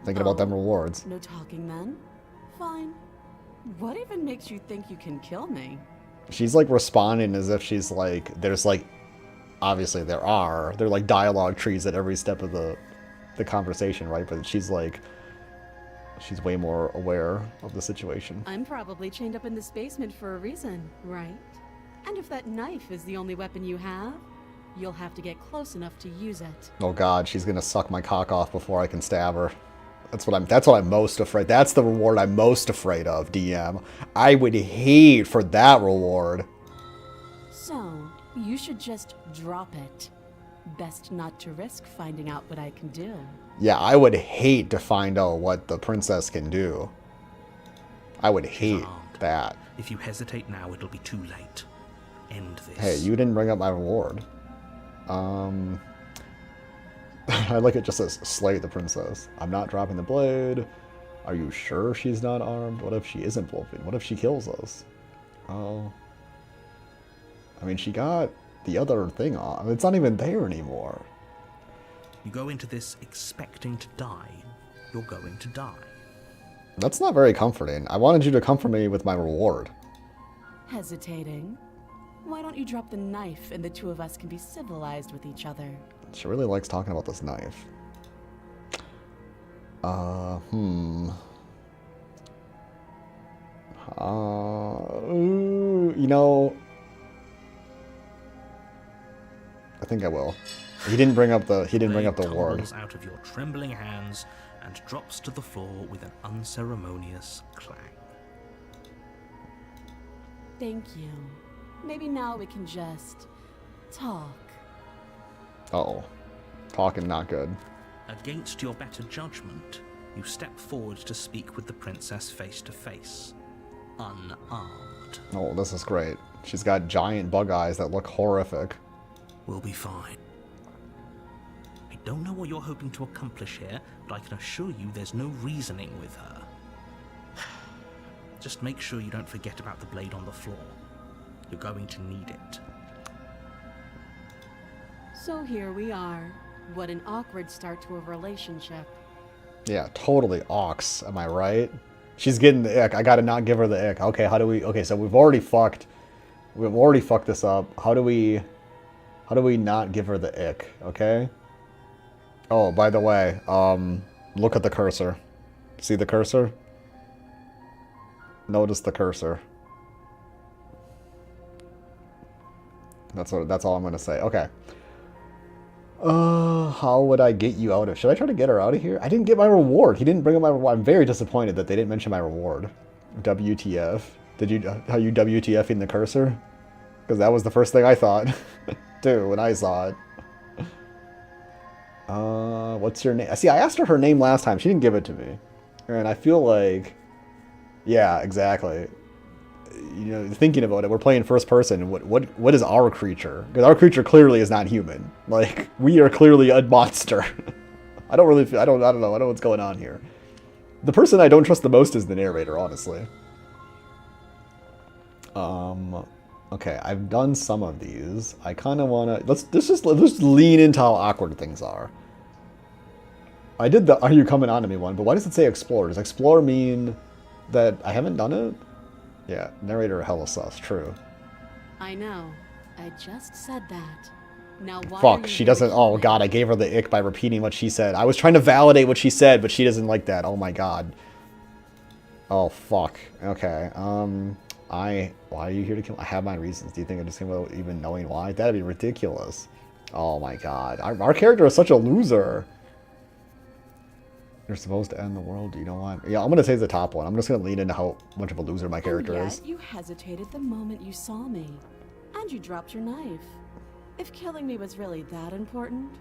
Thinking about them rewards. No talking then? Fine. What even makes you think you can kill me? She's like responding as if she's like, there's like, obviously they're like dialogue trees at every step of the conversation, right? But she's like, she's way more aware of the situation. I'm probably chained up in this basement for a reason, right? And if that knife is the only weapon you have, you'll have to get close enough to use it. Oh God, she's gonna suck my cock off before I can stab her. That's what I'm most afraid. That's the reward I'm most afraid of, DM. I would hate for that reward. So, you should just drop it. Best not to risk finding out what I can do. Yeah, I would hate to find out what the princess can do. I would hate that. If you hesitate now, it'll be too late. End this. Hey, you didn't bring up my reward. I like it just says, slay the princess. I'm not dropping the blade. Are you sure she's not armed? What if she isn't bluffing? What if she kills us? Oh. I mean, she got the other thing on. It's not even there anymore. You go into this expecting to die. You're going to die. That's not very comforting. I wanted you to comfort me with my reward. Hesitating? Why don't you drop the knife and the two of us can be civilized with each other? She really likes talking about this knife. You know, I think I will. He didn't bring up the word. Tumbles out of your trembling hands and drops to the floor with an unceremonious clang. Thank you. Maybe now we can just talk. Uh-oh. Talking not good. Against your better judgment, you step forward to speak with the princess face to face, unarmed. Oh, this is great. She's got giant bug eyes that look horrific. We'll be fine. I don't know what you're hoping to accomplish here, but I can assure you there's no reasoning with her. Just make sure you don't forget about the blade on the floor. You're going to need it. So here we are. What an awkward start to a relationship. Yeah, totally ox, am I right? She's getting the ick. I gotta not give her the ick. Okay, how do we... Okay, so we've already fucked this up. How do we not give her the ick, okay? Oh, by the way, look at the cursor. See the cursor? Notice the cursor. That's all I'm gonna say. Okay. How would I get you out of... Should I try to get her out of here? I didn't get my reward. He didn't bring up my reward. I'm very disappointed that they didn't mention my reward. WTF. Are you WTFing the cursor? Because that was the first thing I thought. Too, when I saw it. What's your name? See, I asked her name last time. She didn't give it to me. And I feel like... Yeah, exactly. You know, thinking about it, we're playing first person. What is our creature? Because our creature clearly is not human. Like, we are clearly a monster. I don't know. I don't know what's going on here. The person I don't trust the most is the narrator, honestly. Okay, I've done some of these. I kind of want to... Let's just lean into how awkward things are. I did the "Are you coming on to me" one, but why does it say explore? Does explore mean that I haven't done it? Yeah, narrator hella sus, true. I know. I just said that. Now why Fuck, she doesn't... Oh god, I gave her the ick by repeating what she said. I was trying to validate what she said, but she doesn't like that. Oh my god. Oh fuck. Okay, why are you here to kill? I have my reasons. Do you think I'm just gonna go even knowing why? That'd be ridiculous. Oh my god. Our character is such a loser. You're supposed to end the world. Do you know why? Yeah, I'm gonna say the top one. I'm just gonna lean into how much of a loser my character and yet, is. You hesitated the moment you saw me. And you dropped your knife. If killing me was really that important,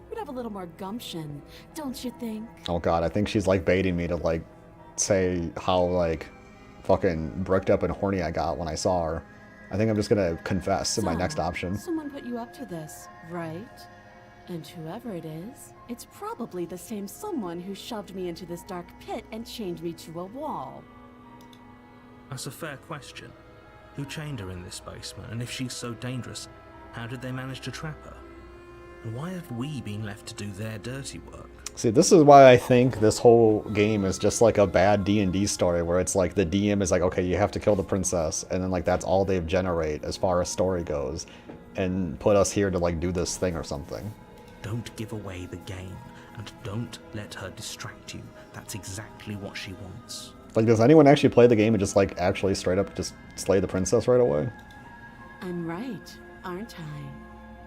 you'd have a little more gumption, don't you think? Oh god, I think she's like baiting me to like say how like fucking bricked up and horny I got when I saw her. I think I'm just gonna confess in my next option. Someone put you up to this, right? And whoever it is, it's probably the same someone who shoved me into this dark pit and chained me to a wall. That's a fair question. Who chained her in this basement? And if she's so dangerous, how did they manage to trap her? And why have we been left to do their dirty work? See, this is why I think this whole game is just like a bad D&D story where it's like the DM is like, okay, you have to kill the princess, and then like that's all they generate as far as story goes, and put us here to like do this thing or something. Don't give away the game, and don't let her distract you. That's exactly what she wants. Like, does anyone actually play the game and just like actually straight up just slay the princess right away? I'm right, aren't I?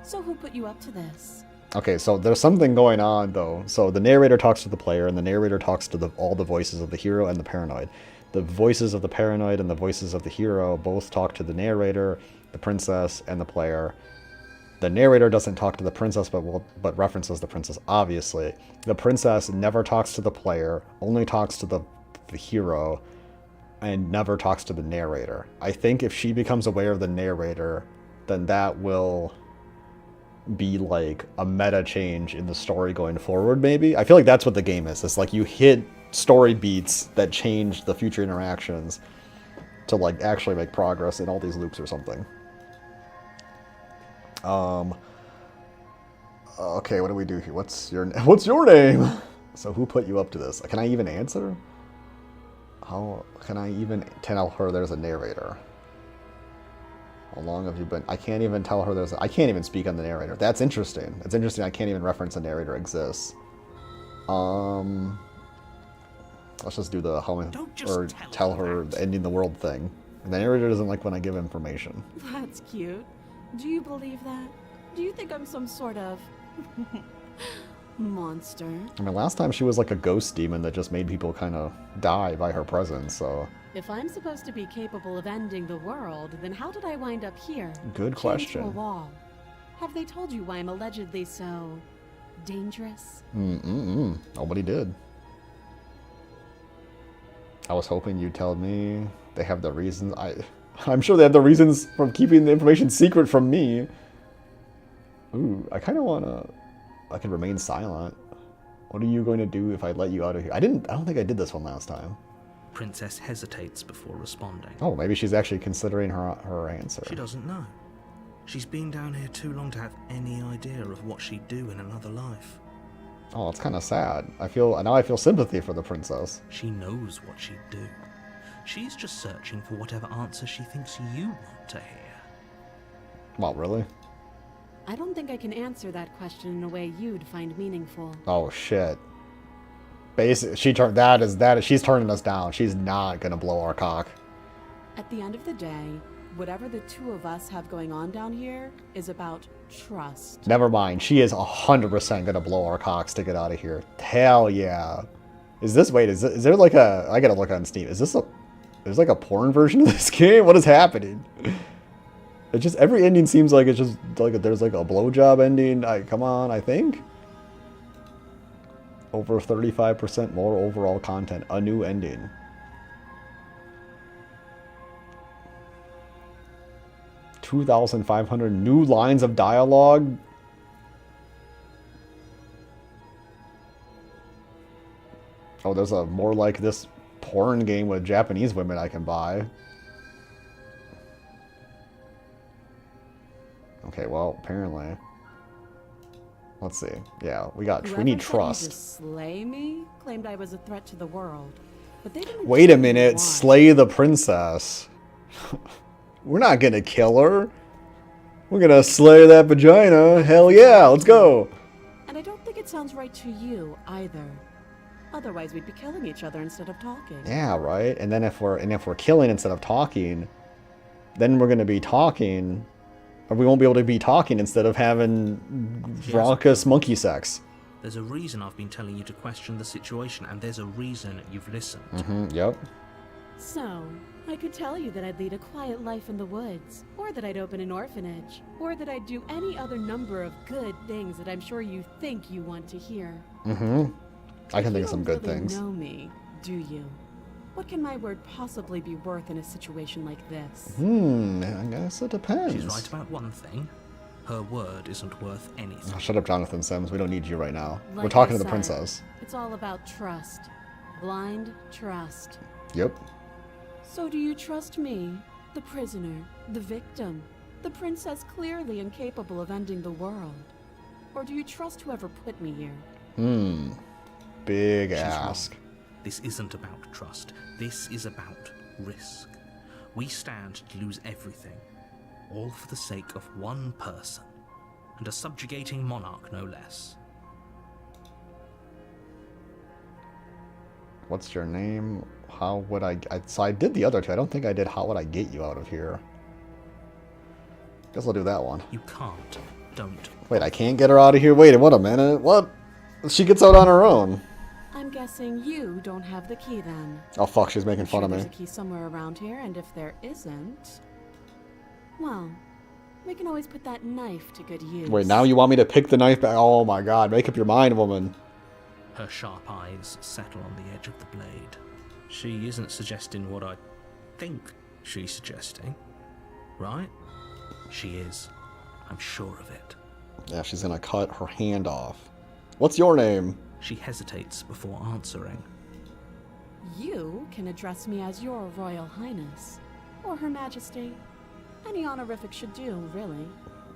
So who put you up to this? Okay, so there's something going on, though. So the narrator talks to the player, and the narrator talks to all the voices of the hero and the paranoid. The voices of the paranoid and the voices of the hero both talk to the narrator, the princess, and the player. The narrator doesn't talk to the princess, but references the princess, obviously. The princess never talks to the player, only talks to the hero, and never talks to the narrator. I think if she becomes aware of the narrator, then that will be like a meta change in the story going forward, maybe. I feel like that's what the game is. It's like you hit story beats that change the future interactions to like actually make progress in all these loops or something. Okay, what do we do here? What's your name? So who put you up to this? Can I even answer? How can I even tell her there's a narrator? How long have you been? I can't even tell her I can't even speak on the narrator. That's interesting. It's interesting I can't even reference a narrator exists. Let's just do the tell her the ending the world thing. And the narrator doesn't like when I give information. That's cute. Do you believe that? Do you think I'm some sort of monster? I mean, last time she was like a ghost demon that just made people kind of die by her presence, so... If I'm supposed to be capable of ending the world, then how did I wind up here? Good chained question. to a wall? Have they told you why I'm allegedly so dangerous? Nobody did. I was hoping you'd tell me they have the reasons. I'm sure they have the reasons from keeping the information secret from me. Ooh, I kind of want to... I can remain silent. What are you going to do if I let you out of here? I don't think I did this one last time. Princess hesitates before responding. Oh, maybe she's actually considering her answer. She doesn't know. She's been down here too long to have any idea of what she'd do in another life. Oh, it's kind of sad. I feel sympathy for the princess. She knows what she'd do. She's just searching for whatever answer she thinks you want to hear. Well, really? I don't think I can answer that question in a way you'd find meaningful. Oh shit. Basically, she's turning us down. She's not gonna blow our cock. At the end of the day, whatever the two of us have going on down here is about trust. Never mind. She is 100% gonna blow our cocks to get out of here. Hell yeah. Is there like a... I gotta look on Steam. There's like a porn version of this game? What is happening? It just... Every ending seems like it's just like there's like a blowjob ending. Come on, I think. Over 35% more overall content. A new ending. $2,500 new lines of dialogue. Oh, there's a more like this porn game with Japanese women I can buy. Okay, well, apparently. Let's see. Yeah, we need trust. To slay me claimed I was a threat to the world, but they didn't. Wait a minute, slay the princess. We're not gonna kill her. We're gonna slay that vagina. Hell yeah, let's go. And I don't think it sounds right to you either. Otherwise, we'd be killing each other instead of talking. Yeah, right. And then if we're killing instead of talking, then we're gonna be talking. Or we won't be able to be talking instead of having raucous monkey sex. There's a reason I've been telling you to question the situation, and there's a reason you've listened. Yep. So, I could tell you that I'd lead a quiet life in the woods, or that I'd open an orphanage, or that I'd do any other number of good things that I'm sure you think you want to hear. I can think of some good You don't things. really know me, do you? What can my word possibly be worth in a situation like this? I guess it depends. She's right about one thing. Her word isn't worth anything. Oh, shut up, Jonathan Sims. We don't need you right now. Like We're talking I to the said, princess. It's all about trust. Blind trust. Yep. So do you trust me, The prisoner, the victim, the princess clearly incapable of ending the world. Or do you trust whoever put me here? Big She's ask. wrong. This isn't about trust. This is about risk. We stand to lose everything, all for the sake of one person, and a subjugating monarch no less. What's your name? How would so I did the other two. I don't think I did how would I get you out of here. Guess I'll do that one. You can't. Don't. Wait, I can't get her out of here? Wait, what a minute. What? She gets out on her own. I'm guessing you don't have the key then. Oh fuck, she's making fun of me. There's a key somewhere around here, and if there isn't, well, we can always put that knife to good use. Wait, now you want me to pick the knife back? Oh my god, make up your mind, woman. Her sharp eyes settle on the edge of the blade. She isn't suggesting what I think she's suggesting, right? She is. I'm sure of it. Yeah, she's gonna cut her hand off. What's your name? She hesitates before answering. You can address me as your Royal Highness, or Her Majesty. Any honorific should do, really.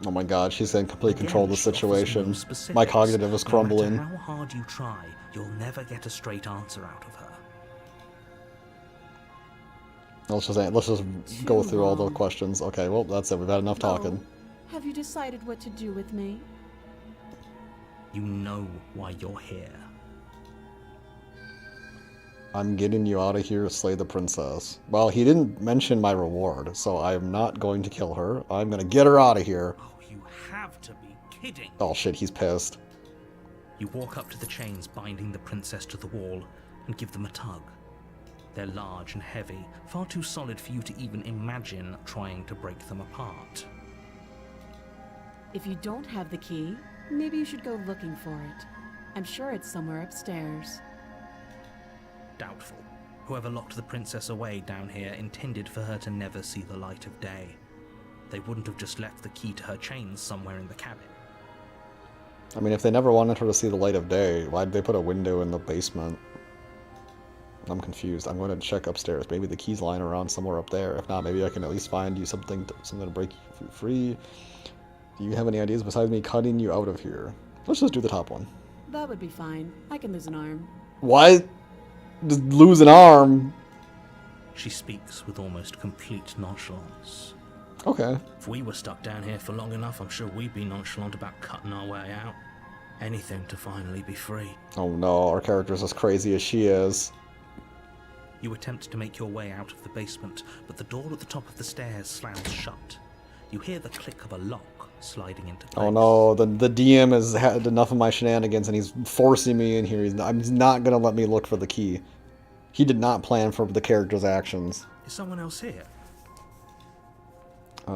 Oh my god, she's in complete control of the Again, she offers situation. no specifics. My cognitive is crumbling. No matter how hard you try, you'll never get a straight answer out of her. Let's just go through all the questions. Okay, well, that's it. We've had enough talking. Oh, have you decided what to do with me? You know why you're here. I'm getting you out of here to slay the princess. Well, he didn't mention my reward, so I'm not going to kill her. I'm gonna get her out of here. Oh, you have to be kidding. Oh shit, he's pissed. You walk up to the chains binding the princess to the wall and give them a tug. They're large and heavy, far too solid for you to even imagine trying to break them apart. If you don't have the key, maybe you should go looking for it. I'm sure it's somewhere upstairs. Doubtful. Whoever locked the princess away down here intended for her to never see the light of day. They wouldn't have just left the key to her chains somewhere in the cabin. I mean, if they never wanted her to see the light of day, why'd they put a window in the basement? I'm confused. I'm going to check upstairs. Maybe the key's lying around somewhere up there. If not, maybe I can at least find you something to break you free. Do you have any ideas besides me cutting you out of here? Let's just do the top one. That would be fine. I can lose an arm. What? Just lose an arm? She speaks with almost complete nonchalance. Okay. If we were stuck down here for long enough, I'm sure we'd be nonchalant about cutting our way out. Anything to finally be free. Oh no, our character's as crazy as she is. You attempt to make your way out of the basement, but the door at the top of the stairs slams shut. You hear the click of a lock sliding into place. Oh no, the DM has had enough of my shenanigans and he's forcing me in here. He's not gonna let me look for the key. He did not plan for the character's actions. Is someone else here?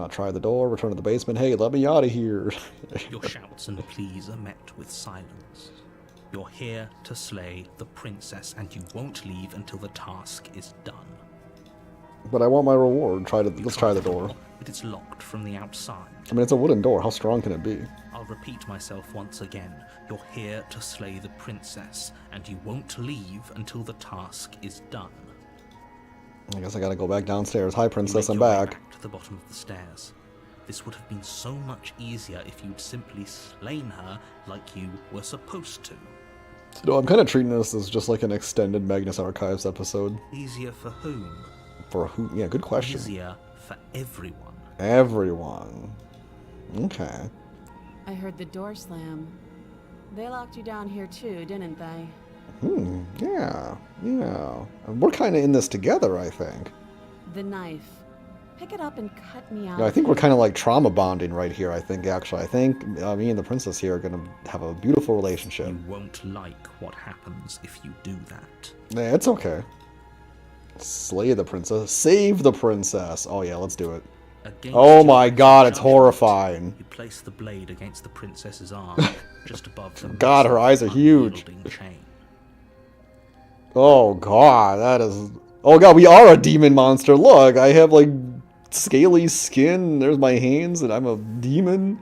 Try the door, return to the basement. Hey, let me out of here. Your shouts and pleas are met with silence. You're here to slay the princess, and you won't leave until the task is done. But I want my reward. Let's try the door. But it's locked from the outside. I mean, it's a wooden door. How strong can it be? I'll repeat myself once again. You're here to slay the princess, and you won't leave until the task is done. I guess I gotta go back downstairs. Hi, You princess, make I'm your way back. to the bottom of the stairs. This would have been so much easier if you'd simply slain her like you were supposed to. No, I'm kind of treating this as just like an extended Magnus Archives episode. Easier for whom? For who? Yeah, good question. Easier for everyone. Everyone. Okay. I heard the door slam. They locked you down here too, didn't they? Yeah. And we're kind of in this together, I think. The knife. Pick it up and cut me out. Yeah, I think we're kind of like trauma bonding right here, I think, actually. I think me and the princess here are going to have a beautiful relationship. You won't like what happens if you do that. Yeah, it's okay. Slay the princess. Save the princess. Oh, yeah, let's do it. Against Oh my your god, it's judgment, horrifying. You place the blade against the princess's arm, just above the God, her eyes are huge. unyielding chain. Oh god, that is... Oh god, we are a demon monster. Look, I have like scaly skin. There's my hands and I'm a demon.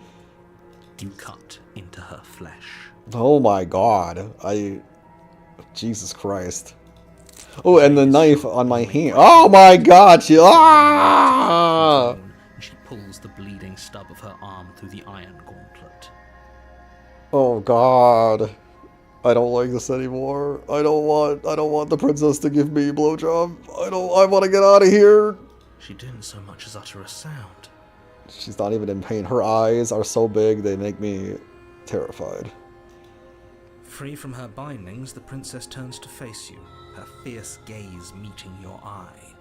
You cut into her flesh. Oh my god. Jesus Christ. Oh, and the knife on my hand. Oh my god, she... Ah! And she pulls the bleeding stub of her arm through the iron gauntlet. Oh god. I don't like this anymore. I don't want the princess to give me a blowjob. I want to get out of here. She didn't so much as utter a sound. She's not even in pain. Her eyes are so big, they make me terrified. Free from her bindings, the princess turns to face you, her fierce gaze meeting your eye.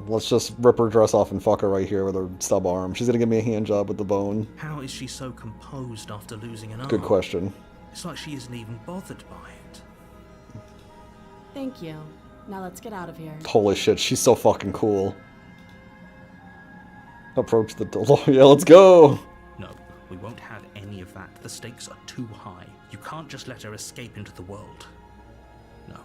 Let's just rip her dress off and fuck her right here with her stub arm. She's gonna give me a hand job with the bone. How is she so composed after losing an arm? Good question. It's like she isn't even bothered by it. Thank you. Now let's get out of here. Holy shit, she's so fucking cool. Approach the door. Yeah, let's go. No, we won't have any of that. The stakes are too high. You can't just let her escape into the world. No,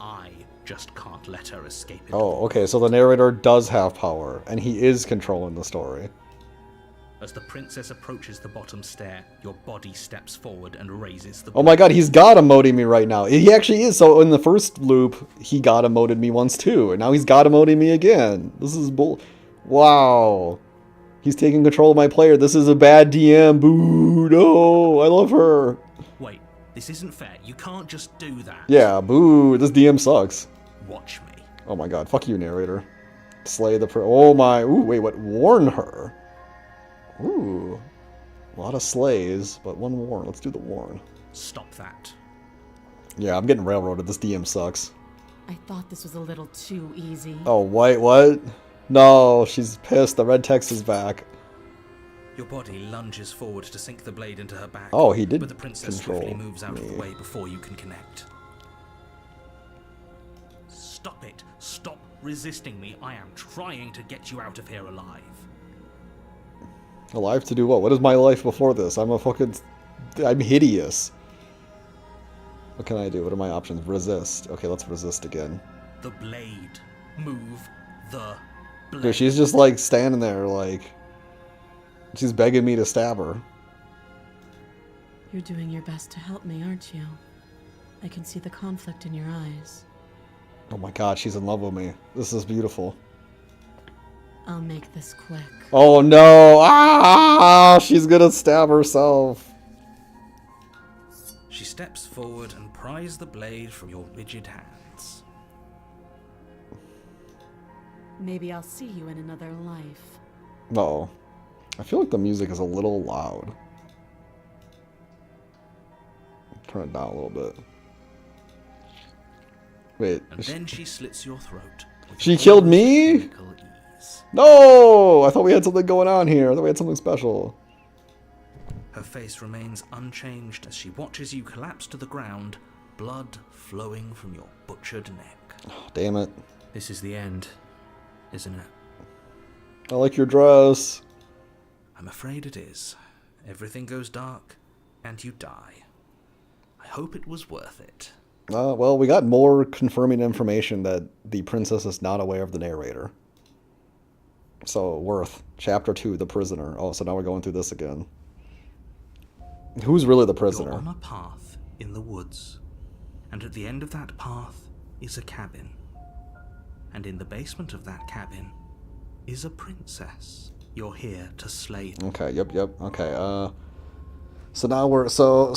I just can't let her escape into the world. Oh, okay, so the narrator does have power, and he is controlling the story. As the princess approaches the bottom stair, your body steps forward and raises the... Oh my god, he's god emoting me right now. He actually is. So in the first loop, he god emoted me once too, and now he's god emoting me again. This is bull... Wow. He's taking control of my player. This is a bad DM. Boo. No. I love her. Wait, this isn't fair. You can't just do that. Yeah, boo. This DM sucks. Watch me. Oh my god. Fuck you, narrator. Slay the Oh my... Ooh, wait, what? Warn her. Ooh. A lot of slays, but one warn. Let's do the warn. Stop that. Yeah, I'm getting railroaded. This DM sucks. I thought this was a little too easy. Oh, wait, what? No, she's pissed. The red text is back. Your body lunges forward to sink the blade into her back. Oh, he did But the princess control swiftly moves out of the me. way before you can connect. Stop it. Stop resisting me. I am trying to get you out of here alive. Alive to do what? What is my life before this? I'm hideous. What can I do? What are my options? Resist. Okay, let's resist again. The blade. Move the blade. Dude, she's just like standing there like... She's begging me to stab her. You're doing your best to help me, aren't you? I can see the conflict in your eyes. Oh my god, she's in love with me. This is beautiful. I'll make this quick. Oh no! Ah! She's gonna stab herself. She steps forward and pries the blade from your rigid hands. Maybe I'll see you in another life. Uh-oh. I feel like the music is a little loud. Turn it down a little bit. Wait. And then she slits your throat. with She killed me? clinical ease. No! I thought we had something going on here. I thought we had something special. Her face remains unchanged as she watches you collapse to the ground, blood flowing from your butchered neck. Oh, damn it. This is the end, isn't it? I like your dress. I'm afraid it is. Everything goes dark, and you die. I hope it was worth it. Well, we got more confirming information that the princess is not aware of the narrator. So, worth. Chapter 2, The Prisoner. Oh, so now we're going through this again. Who's really the You're prisoner? on a path in the woods, and at the end of that path is a cabin. And in the basement of that cabin is a princess. You're here to slay her. Okay, yep. Okay, so now we're... So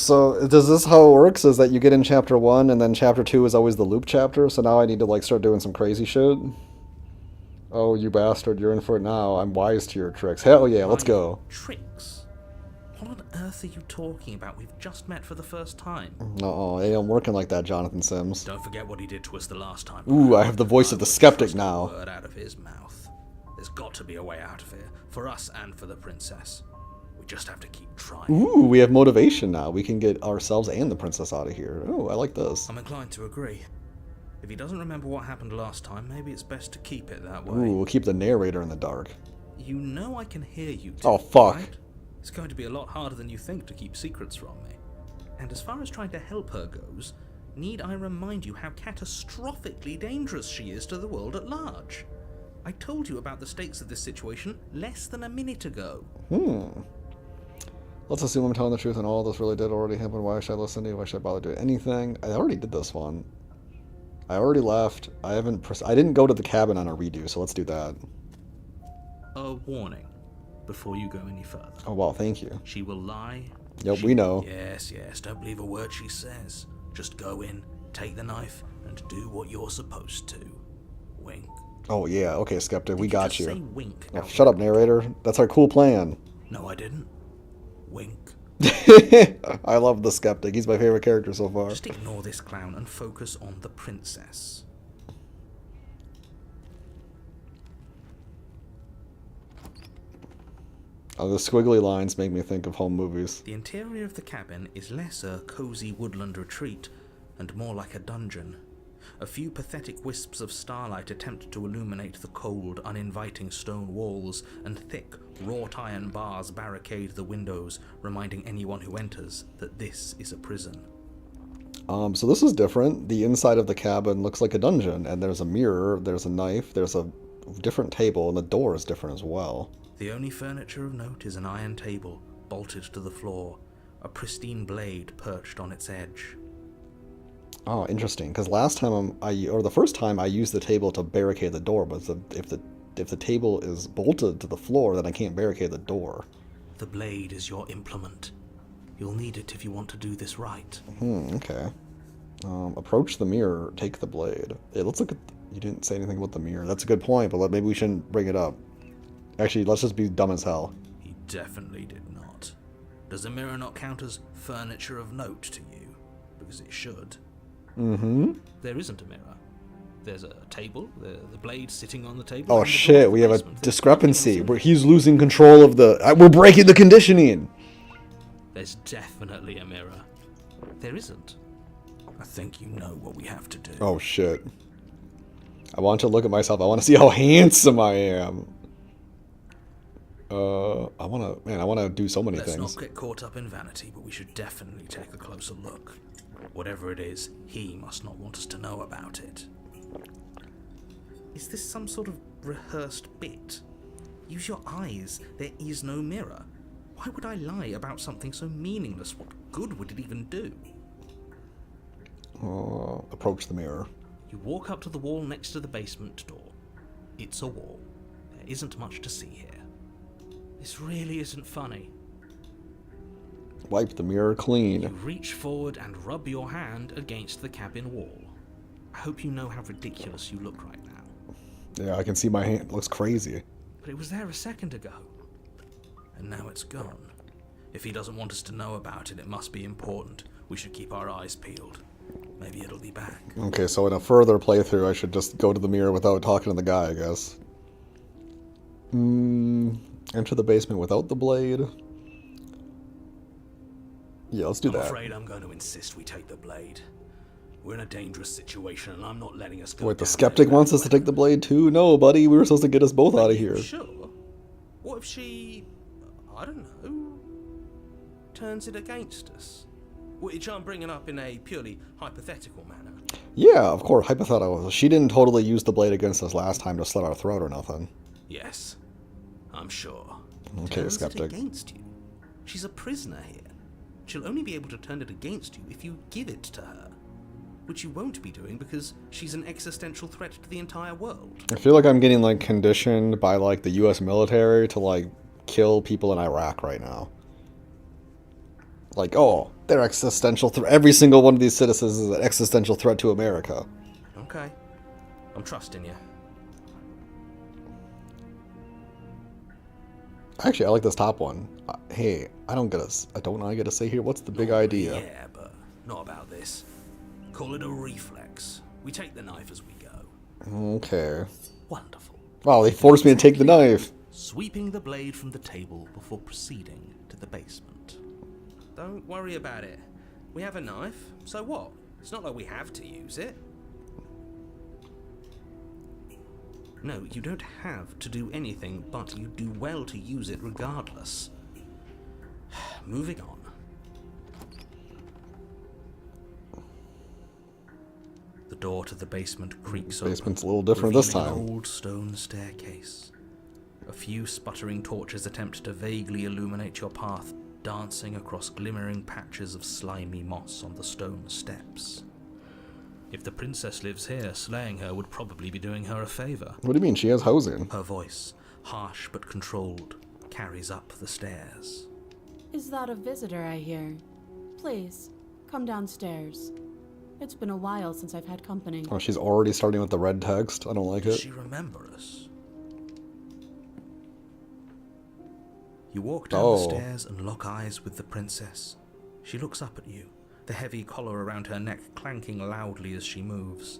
does this how it works? Is that you get in chapter 1, and then chapter 2 is always the loop chapter? So now I need to, like, start doing some crazy shit? Oh, you bastard, you're in for it now. I'm wise to your tricks. Hell yeah, let's go. Tricks? What on earth are you talking about? We've just met for the first time. Uh-oh, hey, I'm working like that, Jonathan Sims. Don't forget what he did to us the last time. Ooh, I have the voice of the wouldn't skeptic trust a now. word out of his mouth. There's got to be a way out of here, for us and for the princess. We just have to keep trying. Ooh, we have motivation now. We can get ourselves and the princess out of here. Ooh, I like this. I'm inclined to agree. If he doesn't remember what happened last time, maybe it's best to keep it that way. Ooh, we'll keep the narrator in the dark. You know I can hear you. Oh, fuck. Right? It's going to be a lot harder than you think to keep secrets from me. And as far as trying to help her goes, need I remind you how catastrophically dangerous she is to the world at large? I told you about the stakes of this situation less than a minute ago. Let's assume I'm telling the truth and all this really did already happen. Why should I listen to you? Why should I bother doing anything? I already did this one. I already left. I haven't. I didn't go to the cabin on a redo, so let's do that. A warning before you go any further. Oh wow, thank you. She will lie. Yep, we know. Yes, don't believe a word she says. Just go in, take the knife, and do what you're supposed to. Wink. Oh yeah, okay, Skeptic, we Did got just you. say wink Oh, out shut up, loud? narrator. That's our cool plan. No, I didn't. Wink. I love the Skeptic. He's my favorite character so far. Just ignore this clown and focus on the princess. Oh, the squiggly lines make me think of home movies. The interior of the cabin is less a cozy woodland retreat and more like a dungeon. A few pathetic wisps of starlight attempt to illuminate the cold, uninviting stone walls, and thick, wrought iron bars barricade the windows, reminding anyone who enters that this is a prison. So this is different. The inside of the cabin looks like a dungeon, and there's a mirror, there's a knife, there's a different table, and the door is different as well. The only furniture of note is an iron table, bolted to the floor, a pristine blade perched on its edge. Oh, interesting. Because last time or the first time, I used the table to barricade the door, but if the table is bolted to the floor, then I can't barricade the door. The blade is your implement. You'll need it if you want to do this right. Okay. Approach the mirror, take the blade. Hey, let's look at... You didn't say anything about the mirror. That's a good point, but maybe we shouldn't bring it up. Actually, let's just be dumb as hell. He definitely did not. Does a mirror not count as furniture of note to you? Because it should. Mm-hmm. There isn't a mirror. There's a table, the blade sitting on the table. Oh and the door to shit, the we have a basement. discrepancy. He's losing control of the... we're breaking the conditioning! There's definitely a mirror. There isn't. I think you know what we have to do. Oh shit. I want to look at myself. I want to see how handsome I am. I want to do so many Let's things. not get caught up in vanity, but we should definitely take a closer look. Whatever it is, he must not want us to know about it. Is this some sort of rehearsed bit? Use your eyes. There is no mirror. Why would I lie about something so meaningless? What good would it even do? Approach the mirror. You walk up to the wall next to the basement door. It's a wall. There isn't much to see here. This really isn't funny. Wipe the mirror You clean. reach forward and rub your hand against the cabin wall. I hope you know how ridiculous you look right now. Yeah, I can see my hand. It looks crazy. But it was there a second ago. And now it's gone. If he doesn't want us to know about it, it must be important. We should keep our eyes peeled. Maybe it'll be back. Okay, so in a further playthrough, I should just go to the mirror without talking to the guy, I guess. Enter the basement without the blade. Yeah, let's do I'm that. afraid I'm going to insist we take the blade. We're in a dangerous situation, and I'm not letting us go. Wait, the down skeptic there wants us to take the blade too? No, buddy, we were supposed to get us both out of here. Sure. What if she, I don't know, turns it against us? Which I'm bringing up in a purely hypothetical manner. Yeah, of course, hypothetical. She didn't totally use the blade against us last time to slit our throat or nothing. Yes, I'm sure. Okay, Turns skeptic. it against you. She's a prisoner here. She'll only be able to turn it against you if you give it to her. Which you won't be doing because she's an existential threat to the entire world. I feel like I'm getting, like, conditioned by, like, the U.S. military to, like, kill people in Iraq right now. Like, oh, they're existential threat. Every single one of these citizens is an existential threat to America. Okay. I'm trusting you. Actually, I like this top one. Hey, I don't know I get to say here. What's the big idea? Yeah, but not about this. Call it a reflex. We take the knife as we go. Okay. Wonderful. Wow, they forced me to take the knife. Sweeping the blade from the table before proceeding to the basement. Don't worry about it. We have a knife, so what? It's not like we have to use it. No, you don't have to do anything, but you do well to use it regardless. Moving on. The door to the basement creaks open. Basement's a little different this revealing time. An old stone staircase. A few sputtering torches attempt to vaguely illuminate your path, dancing across glimmering patches of slimy moss on the stone steps. If the princess lives here, slaying her would probably be doing her a favor. What do you mean? She has housing. Her voice, harsh but controlled, carries up the stairs. Is that a visitor I hear? Please, come downstairs. It's been a while since I've had company. Oh, she's already starting with the red text. I don't like Does it. she remember us? You walk down the stairs and lock eyes with the princess. She looks up at you, the heavy collar around her neck clanking loudly as she moves.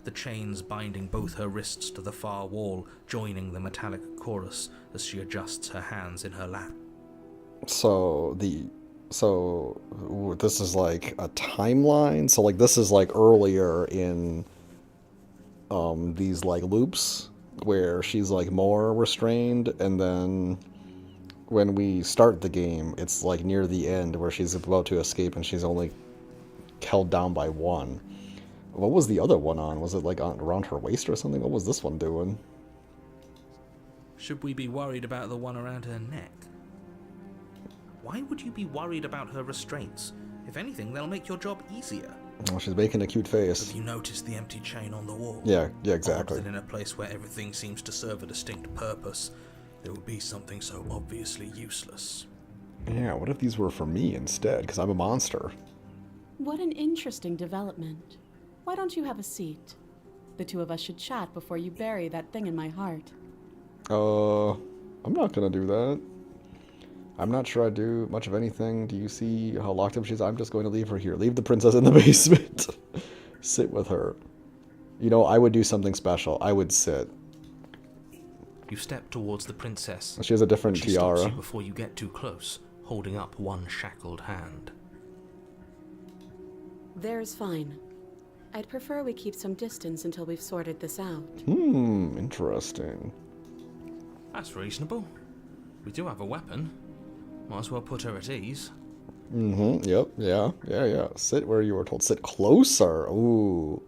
The chains binding both her wrists to the far wall, joining the metallic chorus as she adjusts her hands in her lap. So this is like a timeline. So like this is like earlier in these like loops where she's like more restrained, and then when we start the game, it's like near the end where she's about to escape and she's only held down by one. What was the other one on? Was it like around her waist or something? What was this one doing? Should we be worried about the one around her neck? Why would you be worried about her restraints? If anything, they'll make your job easier. Oh, she's making a cute face. Have you noticed the empty chain on the wall? Yeah, exactly. Odd that in a place where everything seems to serve a distinct purpose, there would be something so obviously useless. Yeah, what if these were for me instead? Because I'm a monster. What an interesting development. Why don't you have a seat? The two of us should chat before you bury that thing in my heart. I'm not gonna do that. I'm not sure I do much of anything. Do you see how locked up she is? I'm just going to leave her here. Leave the princess in the basement. Sit with her. You know, I would do something special. I would sit. You step towards the princess. She has a different She tiara. stops you before you get too close, holding up one shackled hand. There's fine. I'd prefer we keep some distance until we've sorted this out. Interesting. That's reasonable. We do have a weapon. Might as well put her at ease. Yep, yeah. Sit where you were told. Sit closer. Ooh.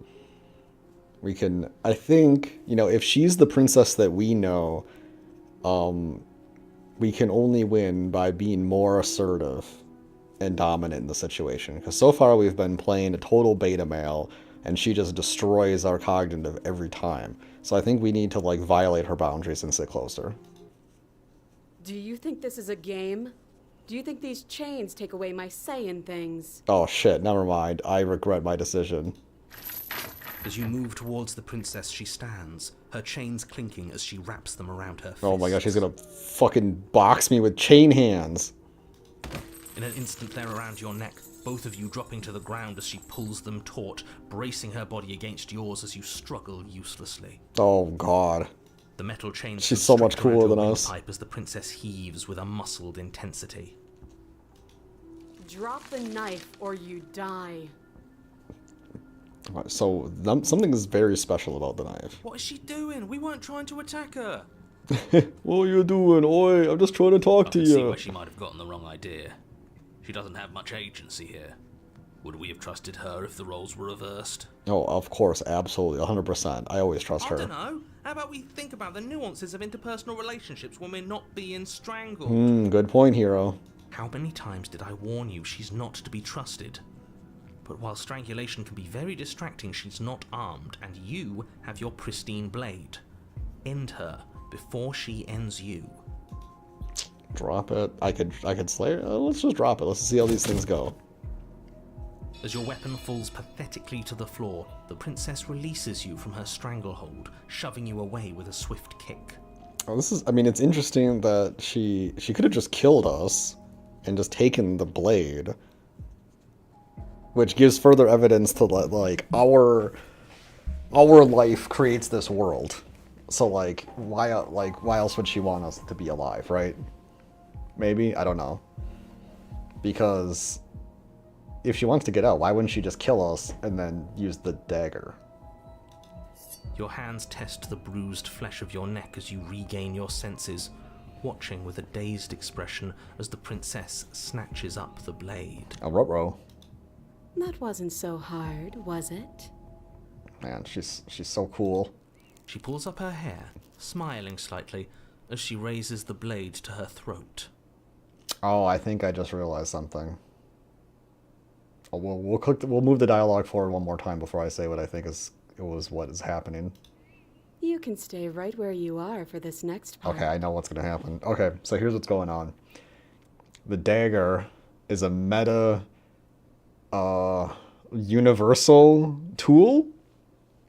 We can, I think, you know, if she's the princess that we know, we can only win by being more assertive and dominant in the situation. Because so far we've been playing a total beta male, and she just destroys our cognitive every time. So I think we need to, like, violate her boundaries and sit closer. Do you think this is a game? Do you think these chains take away my say in things? Oh shit, never mind. I regret my decision. As you move towards the princess, she stands, her chains clinking as she wraps them around her fists. Oh my gosh, she's gonna fucking box me with chain hands. In an instant, they're around your neck, both of you dropping to the ground as she pulls them taut, bracing her body against yours as you struggle uselessly. Oh god. The metal chains. She's so much cooler than us. Pipe as the princess heaves with a muscled intensity. Drop the knife or you die. So, something is very special about the knife. What is she doing? We weren't trying to attack her. What are you doing? Oi, I'm just trying to talk to I can see you. where she might have gotten the wrong idea. She doesn't have much agency here. Would we have trusted her if the roles were reversed? Oh, of course, absolutely, 100%. I always trust her. I don't know. How about we think about the nuances of interpersonal relationships when we're not being strangled? Good point, hero. How many times did I warn you she's not to be trusted? But while strangulation can be very distracting, she's not armed, and you have your pristine blade. End her before she ends you. Drop it. I could slay her. Let's just drop it. Let's see how these things go. As your weapon falls pathetically to the floor, the princess releases you from her stranglehold, shoving you away with a swift kick. Oh, I mean, it's interesting that she could have just killed us and just taken the blade, which gives further evidence to like our life creates this world. So like why else would she want us to be alive, right? Maybe, I don't know. Because if she wants to get out, why wouldn't she just kill us and then use the dagger? Your hands test the bruised flesh of your neck as you regain your senses, watching with a dazed expression as the princess snatches up the blade. A ruh-roh. That wasn't so hard, was it? Man, she's so cool. She pulls up her hair, smiling slightly, as she raises the blade to her throat. Oh, I think I just realized something. we'll move the dialogue forward one more time before I say what I think what is happening. You can stay right where you are for this next part. Okay, I know what's gonna happen. Okay, so here's what's going on. The dagger is a meta universal tool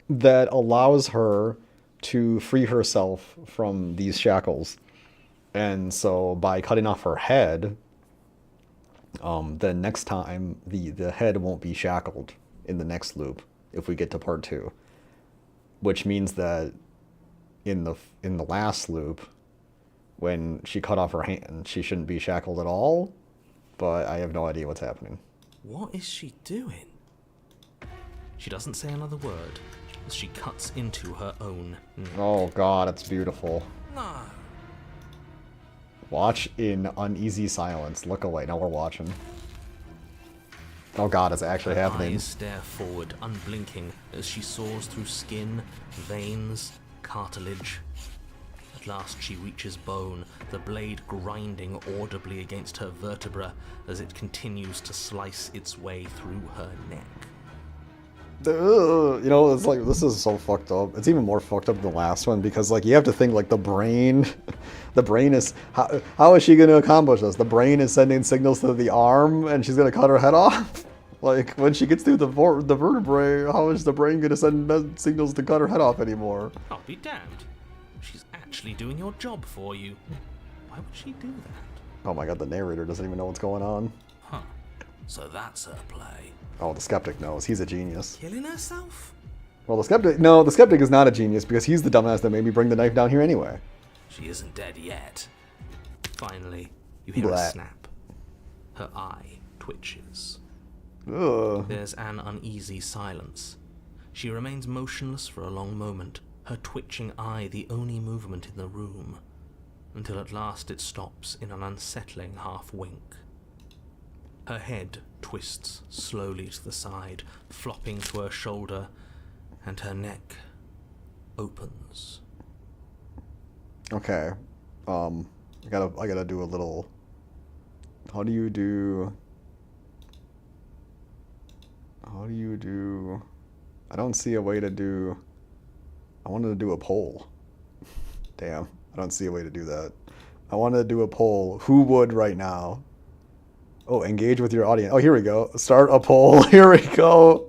that allows her to free herself from these shackles. And so by cutting off her head, then next time the head won't be shackled in the next loop if we get to part 2. Which means that in the last loop, when she cut off her hand, she shouldn't be shackled at all, but I have no idea what's happening. What is she doing? She doesn't say another word as she cuts into her own neck. Oh god, it's beautiful. No. Watch in uneasy silence. Look away. Now we're watching. Oh god, it's actually Her happening. eyes stare forward, unblinking, as she soars through skin, veins, cartilage. At last she reaches bone, the blade grinding audibly against her vertebra as it continues to slice its way through her neck. You know, it's like, this is so fucked up. It's even more fucked up than the last one because, like, you have to think, like, the brain is, how is she going to accomplish this? The brain is sending signals to the arm and she's going to cut her head off? Like, when she gets through the vertebrae, how is the brain going to send signals to cut her head off anymore? I'll be damned. She's actually doing your job for you. Why would she do that? Oh my god, the narrator doesn't even know what's going on. Huh. So that's her play. Oh, the skeptic knows. He's a genius. Killing herself? Well, the skeptic is not a genius because he's the dumbass that made me bring the knife down here anyway. She isn't dead yet. Finally, you hear a Blah. snap. Her eye twitches. Ugh. There's an uneasy silence. She remains motionless for a long moment, her twitching eye the only movement in the room, until at last it stops in an unsettling half-wink. Her head twists slowly to the side, flopping to her shoulder, and her neck opens. Okay. I gotta do a little. How do you do? I don't see a way to do. I wanted to do a poll. Damn, I don't see a way to do that. I wanted to do a poll. Who would right now? Oh, engage with your audience. Oh, here we go. Start a poll. Here we go.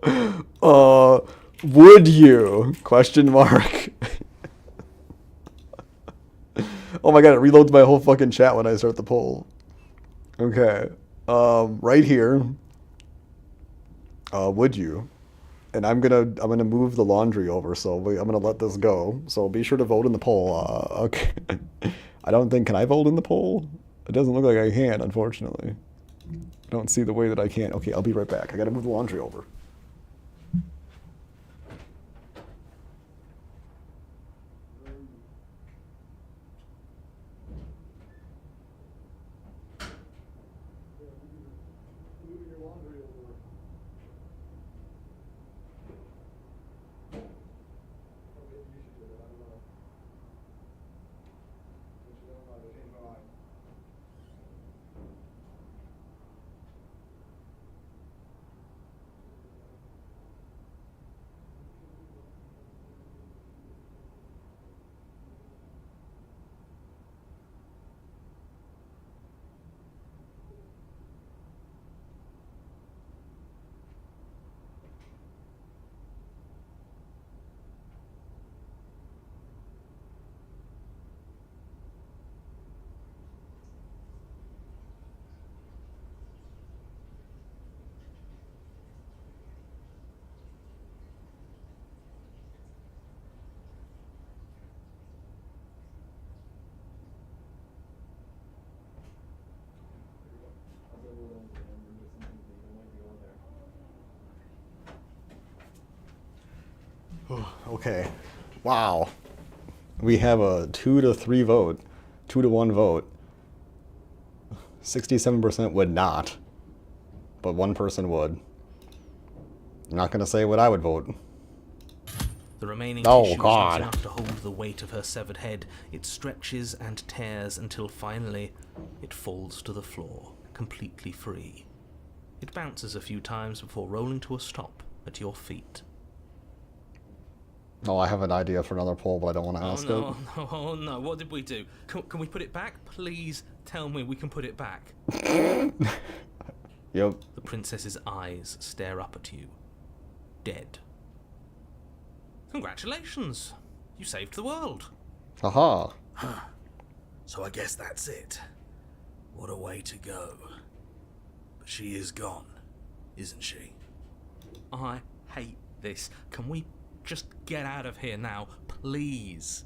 Would you? Question mark. Oh my god, it reloads my whole fucking chat when I start the poll. Okay. Right here. Would you? And I'm gonna move the laundry over, so I'm gonna let this go. So be sure to vote in the poll. Okay. I don't think, can I vote in the poll? It doesn't look like I can, unfortunately. I don't see the way that I can. Okay, I'll be right back. I gotta move the laundry over. Okay. Wow. We have a 2-3 vote. 2-1 vote. 67% would not. But one person would. I'm not going to say what I would vote. The remaining Oh, tissue God. is not enough to hold the weight of her severed head. It stretches and tears until finally it falls to the floor, completely free. It bounces a few times before rolling to a stop at your feet. Oh, I have an idea for another poll, but I don't want to ask it. Oh no, what did we do? Can we put it back? Please tell me we can put it back. Yep. The princess's eyes stare up at you. Dead. Congratulations! You saved the world. Haha. So I guess that's it. What a way to go. But she is gone, isn't she? I hate this. Can we just get out of here now, please?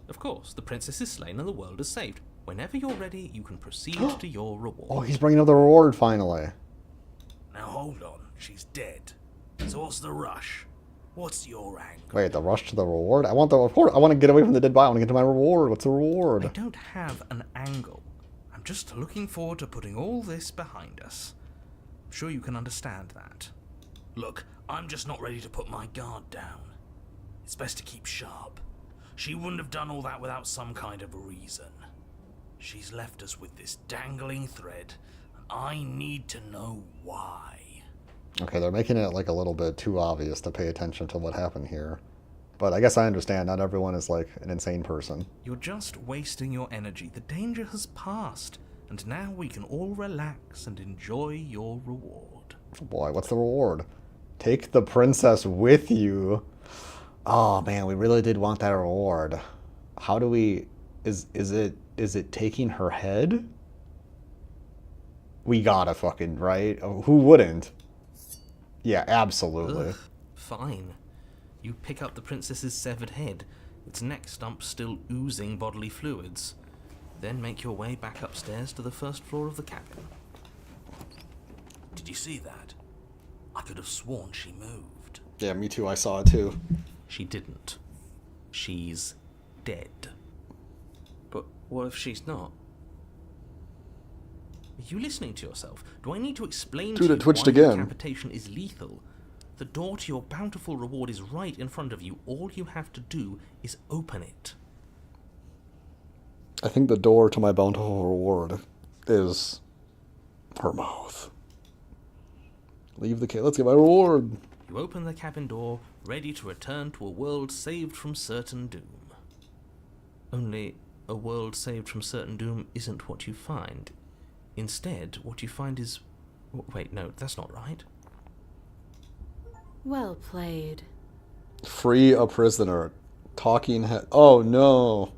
Of course, the princess is slain and the world is saved. Whenever you're ready, you can proceed to your reward. Oh, he's bringing up the reward finally. Now hold on, she's dead. So what's the rush? What's your angle? Wait, the rush to the reward? I want the reward. I want to get away from the dead body. I want to get to my reward. What's the reward? I don't have an angle. I'm just looking forward to putting all this behind us. I'm sure you can understand that. Look, I'm just not ready to put my guard down. It's best to keep sharp. She wouldn't have done all that without some kind of a reason. She's left us with this dangling thread, and I need to know why. Okay, they're making it like a little bit too obvious to pay attention to what happened here. But I guess I understand. Not everyone is like an insane person. You're just wasting your energy. The danger has passed, and now we can all relax and enjoy your reward. Oh boy, what's the reward? Take the princess with you. Oh man, we really did want that reward. How do we... Is it taking her head? We gotta fucking, right? Who wouldn't? Yeah, absolutely. Ugh, fine. You pick up the princess's severed head, its neck stump still oozing bodily fluids. Then make your way back upstairs to the first floor of the cabin. Did you see that? I could have sworn she moved. Yeah, me too. I saw it too. She didn't. She's dead. But what if she's not? Are you listening to yourself? Do I need to explain to you it twitched why again. decapitation is lethal? The door to your bountiful reward is right in front of you. All you have to do is open it. I think the door to my bountiful reward is her mouth. Leave the cave. Let's get my reward. You open the cabin door, ready to return to a world saved from certain doom. Only a world saved from certain doom isn't what you find. Instead, what you find is... Wait, no, that's not right. Well played. Free a prisoner. Talking head. Oh no.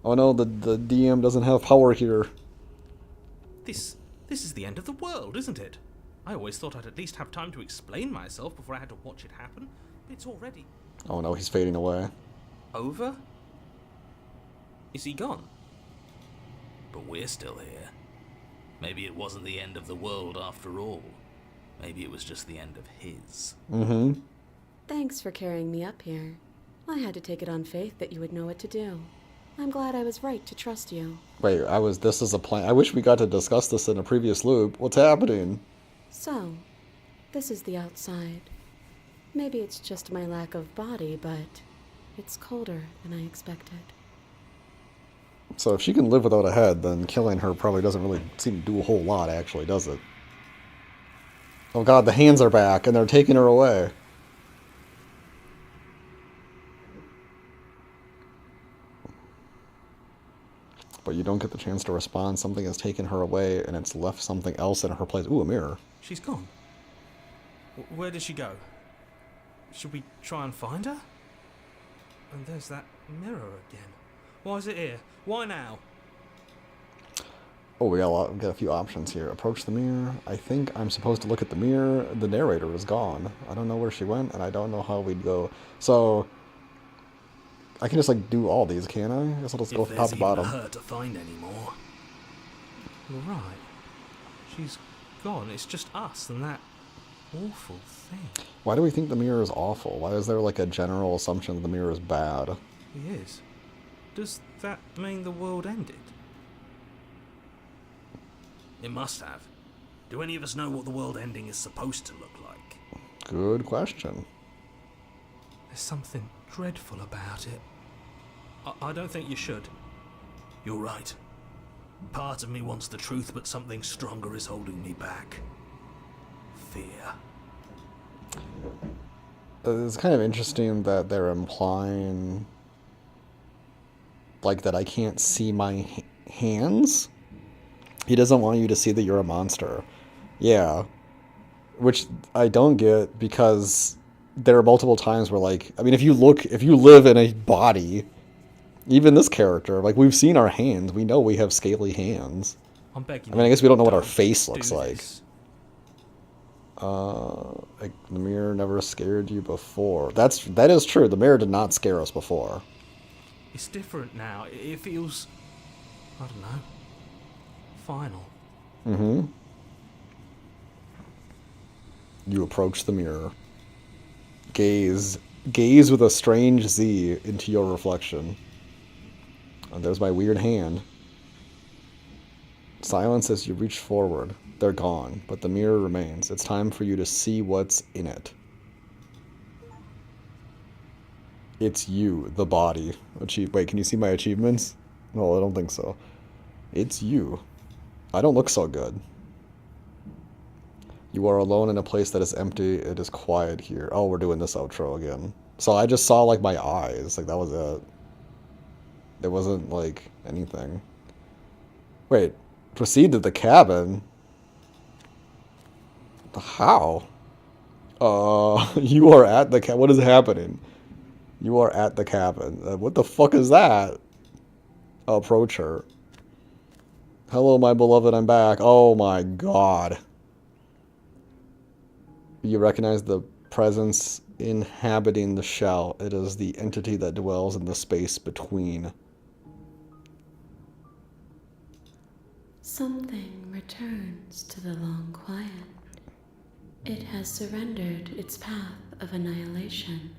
Oh no, the DM doesn't have power here. This is the end of the world, isn't it? I always thought I'd at least have time to explain myself before I had to watch it happen. But it's already... Oh no, he's fading away. Over? Is he gone? But we're still here. Maybe it wasn't the end of the world after all. Maybe it was just the end of his. Mm-hmm. Thanks for carrying me up here. I had to take it on faith that you would know what to do. I'm glad I was right to trust you. Wait, this is a plan. I wish we got to discuss this in a previous loop. What's happening? So, this is the outside. Maybe it's just my lack of body, but it's colder than I expected. So if she can live without a head, then killing her probably doesn't really seem to do a whole lot, actually, does it? Oh god, the hands are back, and they're taking her away. But you don't get the chance to respond. Something has taken her away, and it's left something else in her place. Ooh, a mirror. She's gone. Where did she go? Should we try and find her? And there's that mirror again. Why is it here? Why now? Oh, we got a few options here. Approach the mirror. I think I'm supposed to look at the mirror. The narrator is gone. I don't know where she went, and I don't know how we'd go. So I can just like do all these, can I? I guess I'll just go from top to bottom. Her to find anymore. You're right. She's gone. It's just us and that awful thing. Why do we think the mirror is awful? Why is there like a general assumption that the mirror is bad? He is. Does that mean the world ended? It must have. Do any of us know what the world ending is supposed to look like? Good question. There's something dreadful about it. I don't think you should. You're right. Part of me wants the truth, but something stronger is holding me back. fear. It's kind of interesting that they're implying, like, that I can't see my hands. He doesn't want you to see that you're a monster. Yeah. Which I don't get, because there are multiple times where, like, I mean, if you live in a body, even this character, like, we've seen our hands. We know we have scaly hands. I'm begging I mean, I you, guess we don't know what our don't face looks do like. this. Like, the mirror never scared you before. That is true. The mirror did not scare us before. It's different now. It feels, I don't know, final. Mm-hmm. You approach the mirror. Gaze with a strange Z into your reflection. And there's my weird hand. Silence as you reach forward. They're gone, but the mirror remains. It's time for you to see what's in it. It's you, the body. Wait, can you see my achievements? No, I don't think so. It's you. I don't look so good. You are alone in a place that is empty. It is quiet here. Oh, we're doing this outro again. So I just saw, like, my eyes. Like, that was it. There wasn't, like, anything. Wait. Proceed to the cabin? How? You are at the cabin. What is happening? You are at the cabin. What the fuck is that? Approach her. Hello, my beloved, I'm back. Oh my god. You recognize the presence inhabiting the shell. It is the entity that dwells in the space between. Something returns to the long quiet. It has surrendered its path of annihilation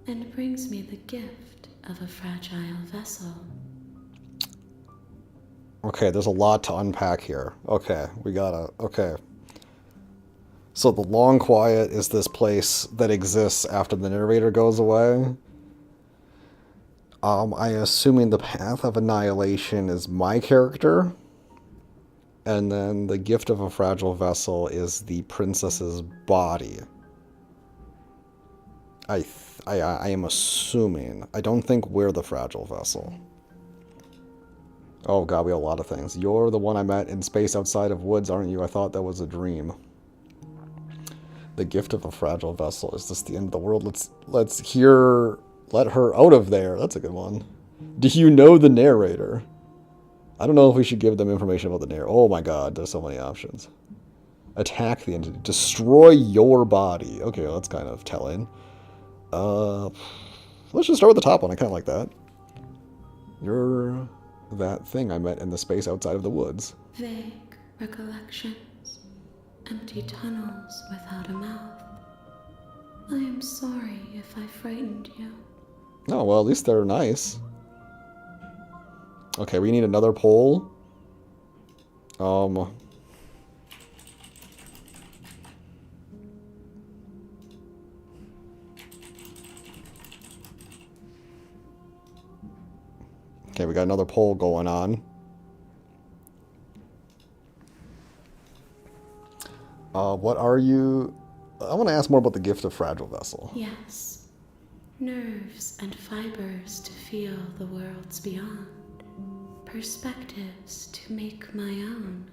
and brings me the gift of a fragile vessel. Okay, there's a lot to unpack here. Okay. So the long quiet is this place that exists after the narrator goes away. I assuming the path of annihilation is my character. And then the gift of a fragile vessel is the princess's body. I am assuming. I don't think we're the fragile vessel. Oh god, we have a lot of things. You're the one I met in space outside of woods, aren't you? I thought that was a dream. The gift of a fragile vessel. Is this the end of the world? Let her out of there. That's a good one. Do you know the narrator? I don't know if we should give them information about the narrator. Oh my god, there's so many options. Attack the entity. Destroy your body. Okay, well, that's kind of telling. Let's just start with the top one. I kind of like that. You're that thing I met in the space outside of the woods. Vague recollections. Empty tunnels without a mouth. I am sorry if I frightened you. Oh, well, at least they're nice. Okay, we need another pole. Okay, we got another poll going on. What are you... I want to ask more about the gift of fragile vessel. Yes. Nerves and fibers to feel the worlds beyond. Perspectives to make my own.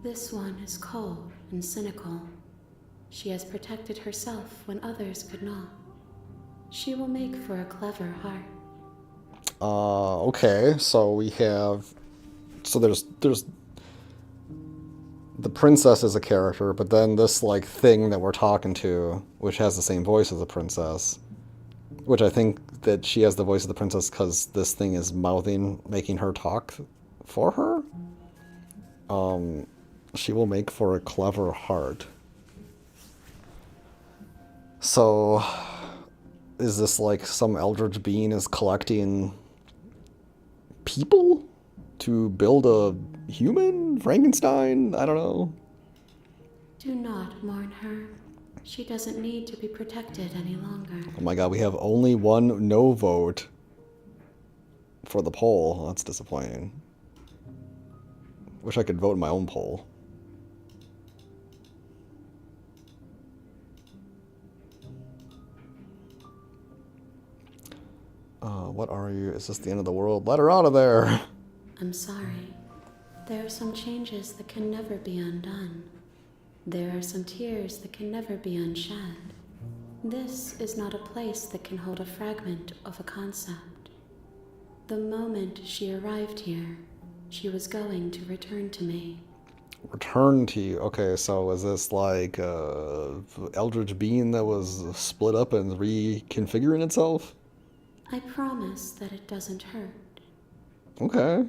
This one is cold and cynical. She has protected herself when others could not. She will make for a clever heart. Okay, so we have... So there's the princess is a character, but then this, like, thing that we're talking to, which has the same voice as the princess, which I think that she has the voice of the princess because this thing is making her talk for her. She will make for a clever heart. So, is this like some eldritch being is collecting people to build a human? Frankenstein? I don't know. Do not mourn her. She doesn't need to be protected any longer. Oh my god, we have only one no vote for the poll. That's disappointing. Wish I could vote in my own poll. What are you? Is this the end of the world? Let her out of there! I'm sorry. There are some changes that can never be undone. There are some tears that can never be unshed. This is not a place that can hold a fragment of a concept. The moment she arrived here, she was going to return to me. Return to you. Okay, so is this like Eldritch Being that was split up and reconfiguring itself? I promise that it doesn't hurt. Okay.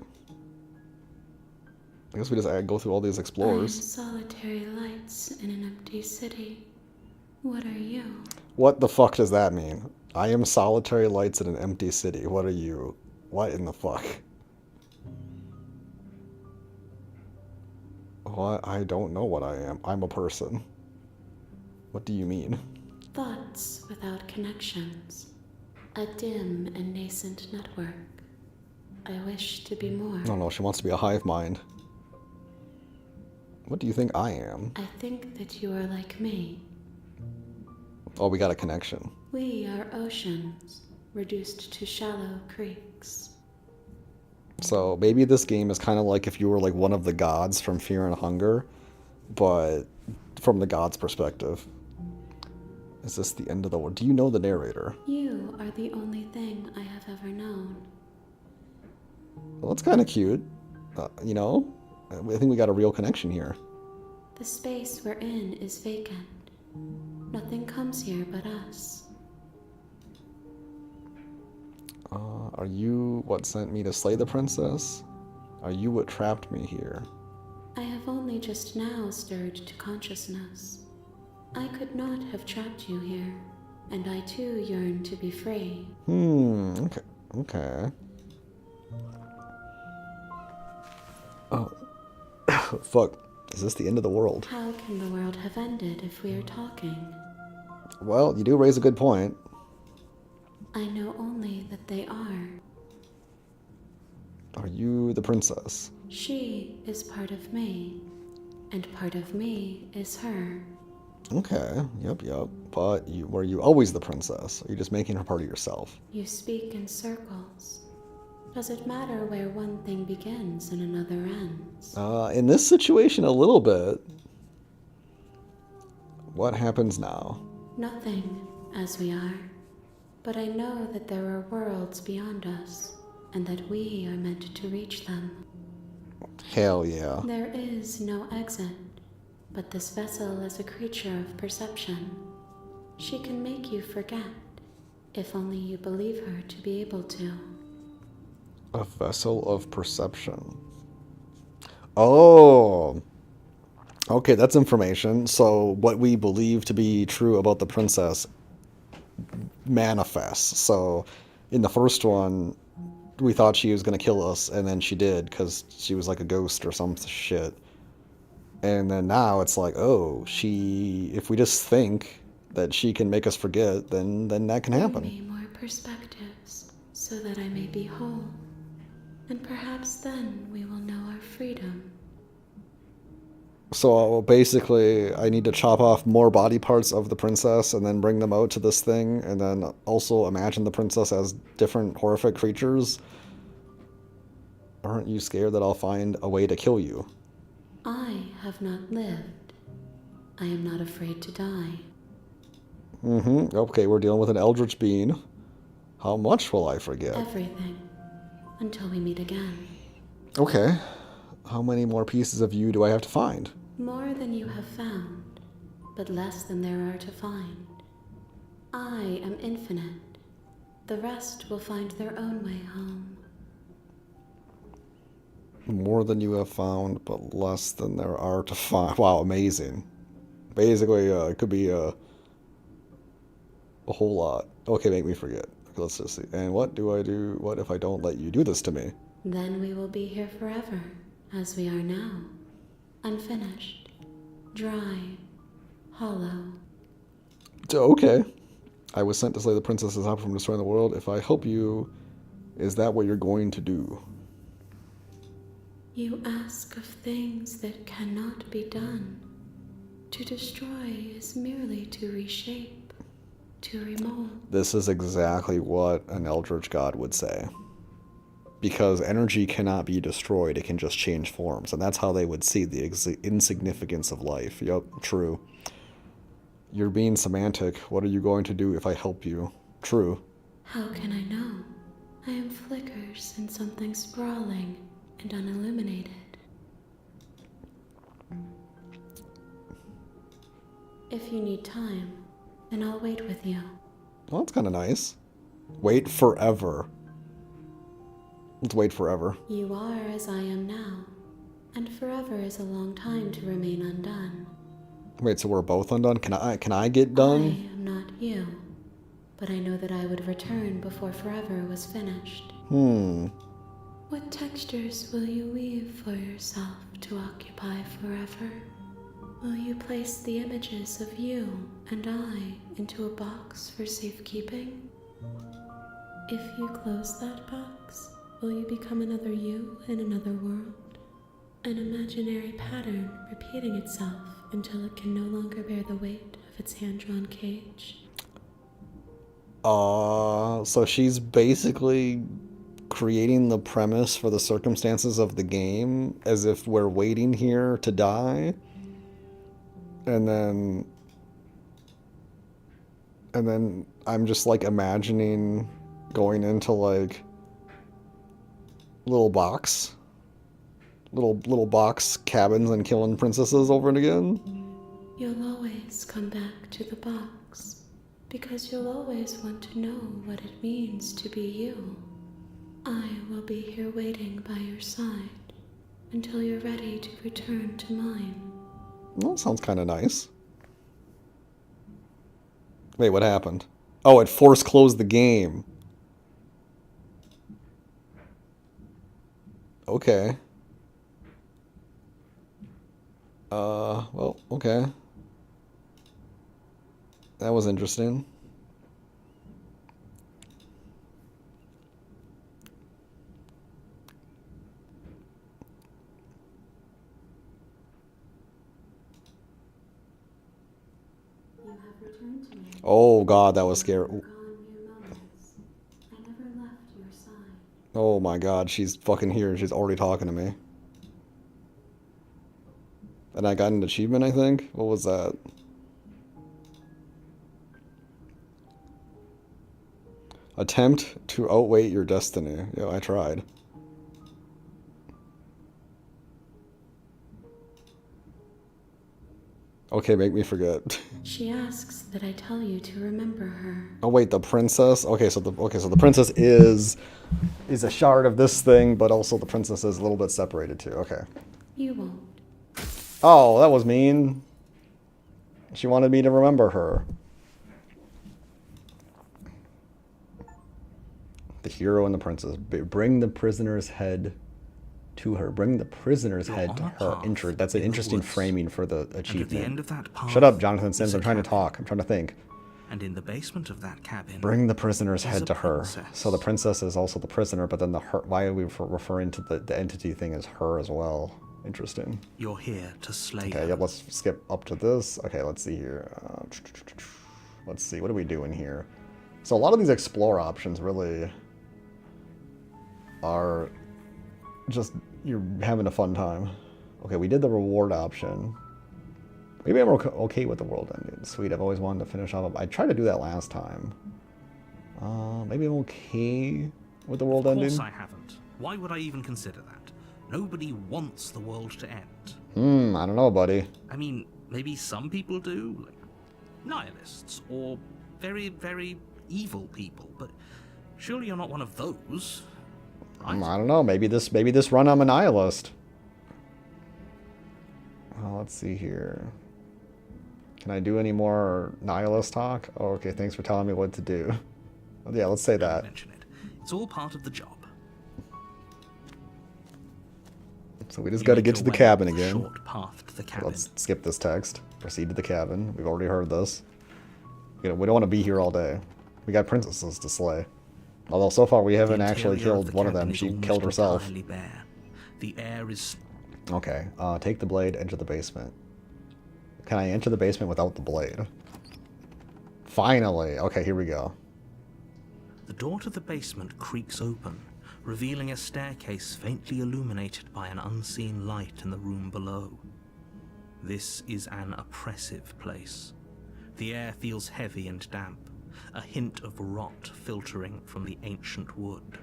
I guess we just go through all these I am explorers. solitary lights in an empty city. What are you? What the fuck does that mean? I am solitary lights in an empty city. What are you? What in the fuck? What? I don't know what I am. I'm a person. What do you mean? Thoughts without connections. A dim and nascent network. I wish to be more. Oh no, she wants to be a hive mind. What do you think I am? I think that you are like me. Oh, we got a connection. We are oceans, reduced to shallow creeks. So maybe this game is kind of like if you were like one of the gods from Fear and Hunger, but from the god's perspective. Is this the end of the world? Do you know the narrator? You are the only thing I have ever known. Well, that's kind of cute. You know? I think we got a real connection here. The space we're in is vacant. Nothing comes here but us. Are you what sent me to slay the princess? Are you what trapped me here? I have only just now stirred to consciousness. I could not have trapped you here, and I too yearn to be free. Okay. Okay. Oh. Fuck. Is this the end of the world? How can the world have ended if we are talking? Well, you do raise a good point. I know only that they are. Are you the princess? She is part of me, and part of me is her. Okay. Yep. But were you always the princess? Or are you just making her part of yourself? You speak in circles. Does it matter where one thing begins and another ends? In this situation, a little bit. What happens now? Nothing, as we are. But I know that there are worlds beyond us, and that we are meant to reach them. Hell yeah. There is no exit, but this vessel is a creature of perception. She can make you forget, if only you believe her to be able to. A vessel of perception. Oh. Okay, that's information. So what we believe to be true about the princess manifests. So in the first one, we thought she was going to kill us, and then she did because she was like a ghost or some shit. And then now it's like, oh, if we just think that she can make us forget, then that can happen. Bring me more perspectives, so that I may be whole. And perhaps then we will know our freedom. So basically, I need to chop off more body parts of the princess and then bring them out to this thing, and then also imagine the princess as different horrific creatures. Aren't you scared that I'll find a way to kill you? I have not lived. I am not afraid to die. Okay, we're dealing with an eldritch being. How much will I forget? Everything. Until we meet again. Okay. How many more pieces of you do I have to find? More than you have found, but less than there are to find. I am infinite. The rest will find their own way home. More than you have found, but less than there are to find. Wow, amazing. Basically, it could be a whole lot. Okay, make me forget. Okay, let's just see. And what do I do? What if I don't let you do this to me? Then we will be here forever, as we are now. Unfinished, dry, hollow. Okay. I was sent to slay the princess's help from destroying the world. If I help you, is that what you're going to do? You ask of things that cannot be done. To destroy is merely to reshape. to remold. This is exactly what an Eldritch God would say. Because energy cannot be destroyed, it can just change forms. And that's how they would see the insignificance of life. Yup, true. You're being semantic. What are you going to do if I help you? True. How can I know? I am flickers in something sprawling and unilluminated. If you need time, then I'll wait with you. Well, that's kind of nice. Wait forever. Let's wait forever. You are as I am now, and forever is a long time to remain undone. Wait, so we're both undone? Can I get done? I am not you, but I know that I would return before forever was finished. What textures will you weave for yourself to occupy forever? Will you place the images of you and I into a box for safekeeping? If you close that box, will you become another you in another world? An imaginary pattern repeating itself until it can no longer bear the weight of its hand-drawn cage? So she's basically creating the premise for the circumstances of the game as if we're waiting here to die. And then I'm just like imagining going into like little box cabins and killing princesses over and again. You'll always come back to the box, because you'll always want to know what it means to be you. I will be here waiting by your side until you're ready to return to mine. Well, that sounds kind of nice. Wait, what happened? Oh, it force closed the game. Okay. Well, okay. That was interesting. You have returned to me. Oh god, that was scary. Gone mere moments. I never left your side. Oh my god, she's fucking here. She's already talking to me. And I got an achievement, I think? What was that? Attempt to outweight your destiny. Yeah, I tried. Okay, make me forget. She asks that I tell you to remember her. Oh wait, the princess. Okay, so the princess is a shard of this thing, but also the princess is a little bit separated too. Okay. You won't. Oh, that was mean. She wanted me to remember her. The hero and the princess. Bring the prisoner's head to her. Bring the prisoner's head to her. That's an interesting framing for the achievement. At the end of that path, Shut up, Jonathan Sims. is a I'm trying to cabin. talk. I'm trying to think. And in the basement of that cabin, Bring the prisoner's is head a to her. princess. So the princess is also the prisoner, but then the her. Why are we referring to the entity thing as her as well? Interesting. You're here to slay Okay, her. yeah, let's skip up to this. Okay, let's see here. Let's see, what are we doing here? So a lot of these explore options really are just, you're having a fun time. Okay, we did the reward option. Maybe I'm okay with the world ending. Sweet, I've always wanted to finish off. I tried to do that last time. Maybe I'm okay with the world Of ending. course I haven't. Why would I even consider that? Nobody wants the world to end. I don't know, buddy. I mean, maybe some people do, like nihilists or very, very evil people, but surely you're not one of those, right? I don't know. Maybe this run I'm a nihilist. Let's see here. Can I do any more nihilist talk? Oh, okay. Thanks for telling me what to do. Yeah, let's say Don't that. mention it. It's all part of the job. So we just You got to make get to your the way cabin up the again. Short path to the cabin. Let's skip this text. Proceed to the cabin. We've already heard this. You know, we don't want to be here all day. We got princesses to slay. Although so far we haven't The actually interior killed the one of cabin them. is She almost killed herself. entirely bare. The air is Okay. Take the blade, enter the basement. Can I enter the basement without the blade? Finally. Okay, here we go. The door to the basement creaks open, revealing a staircase faintly illuminated by an unseen light in the room below. This is an oppressive place. The air feels heavy and damp, a hint of rot filtering from the ancient wood.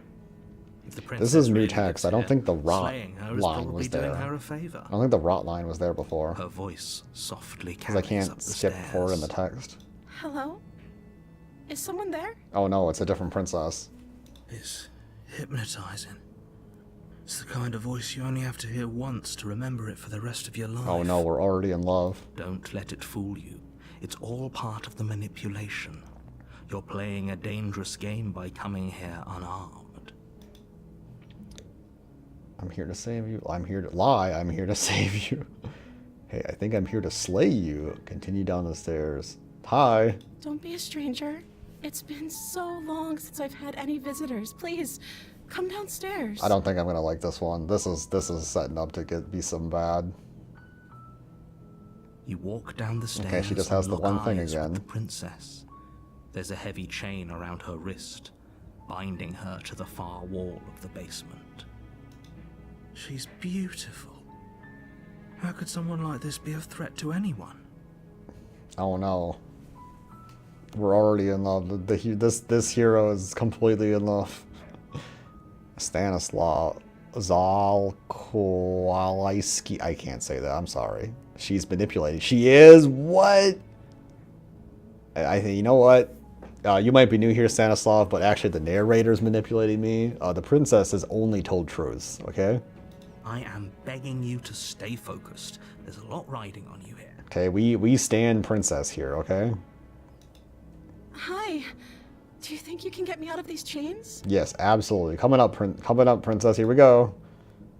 If the This is new really text. gets I don't here, think the rot slaying her is line probably was doing there. her a favor. I don't think the rot line was there before. Her voice softly Because I carries up can't the skip stairs. forward in the text. Hello? Is someone there? Oh no, it's a different princess. It's hypnotizing. It's the kind of voice you only have to hear once to remember it for the rest of your life. Oh no, we're already in love. Don't let it fool you. It's all part of the manipulation. You're playing a dangerous game by coming here unarmed. I'm here to save you. I'm here to lie. I'm here to save you. Hey, I think I'm here to slay you. Continue down the stairs. Hi. Don't be a stranger. It's been so long since I've had any visitors. Please, come downstairs. I don't think I'm gonna like this one. This is setting up to be some bad. You walk down the stairs. Okay, she just has and the lock one thing eyes with again. The princess. There's a heavy chain around her wrist, binding her to the far wall of the basement. She's beautiful. How could someone like this be a threat to anyone? Oh no. We're already in love. This hero is completely in love. Stanislaw Zalkowalski. I can't say that. I'm sorry. She's manipulating. She is what? I think, you know what? You might be new here, Stanislav, but actually the narrator's manipulating me. The princess has only told truths, okay? I am begging you to stay focused. There's a lot riding on you here. Okay, we stand princess here, okay? Hi. Do you think you can get me out of these chains? Yes, absolutely. Coming up, princess. Here we go.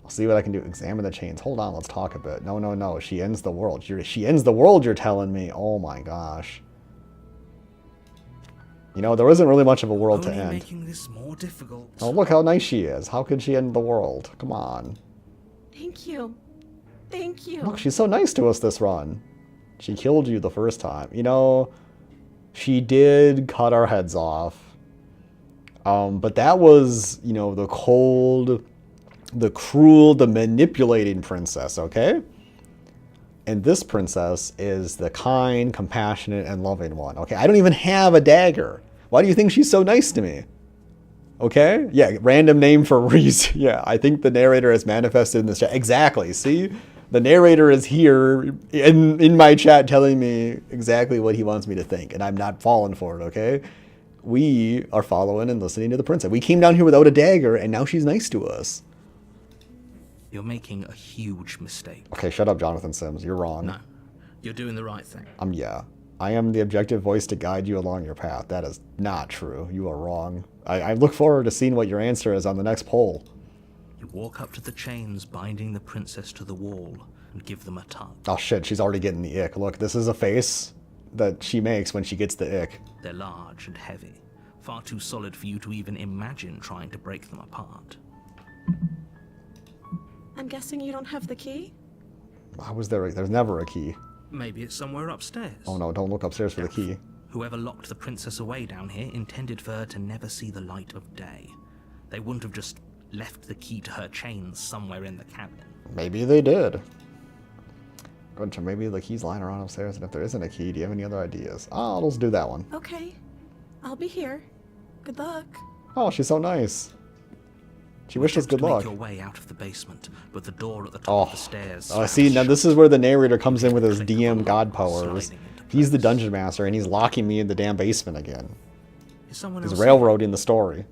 I'll see what I can do. Examine the chains. Hold on, let's talk a bit. No, no, no. She ends the world. She ends the world, you're telling me. Oh my gosh. You know, there isn't really much of a world to Only end. making this more difficult. Oh, look how nice she is. How could she end the world? Come on. Thank you. Thank you. Look, she's so nice to us this run. She killed you the first time. You know, she did cut our heads off. But that was, you know, the cold, the cruel, the manipulating princess, okay? And this princess is the kind, compassionate, and loving one, okay? I don't even have a dagger. Why do you think she's so nice to me? Okay? Yeah, random name for a reason. Yeah, I think the narrator has manifested in this chat. Exactly, see? The narrator is here in my chat telling me exactly what he wants me to think, and I'm not falling for it, okay? We are following and listening to the princess. We came down here without a dagger, and now she's nice to us. You're making a huge mistake. Okay, shut up, Jonathan Sims. You're wrong. No, you're doing the right thing. Yeah. I am the objective voice to guide you along your path. That is not true. You are wrong. I look forward to seeing what your answer is on the next poll. You walk up to the chains binding the princess to the wall and give them a tug. Oh shit, she's already getting the ick. Look, this is a face that she makes when she gets the ick. They're large and heavy, far too solid for you to even imagine trying to break them apart. I'm guessing you don't have the key? How was there? There's never a key. Maybe it's somewhere upstairs. Oh no, don't look upstairs for the key. Whoever locked the princess away down here intended for her to never see the light of day. They wouldn't have just left the key to her chains somewhere in the cabin. Maybe they did. Good, so maybe the key's lying around upstairs, and if there isn't a key, do you have any other ideas? Oh, let's do that one. Okay. I'll be here. Good luck. Oh, she's so nice. She wished us good Attempt to luck. make your way out of the basement, but the door at the top of the stairs. Oh, see, now this is where the narrator comes in with his DM god powers. He's the dungeon master, and he's locking me in the damn basement again. Is someone He's else railroading the story.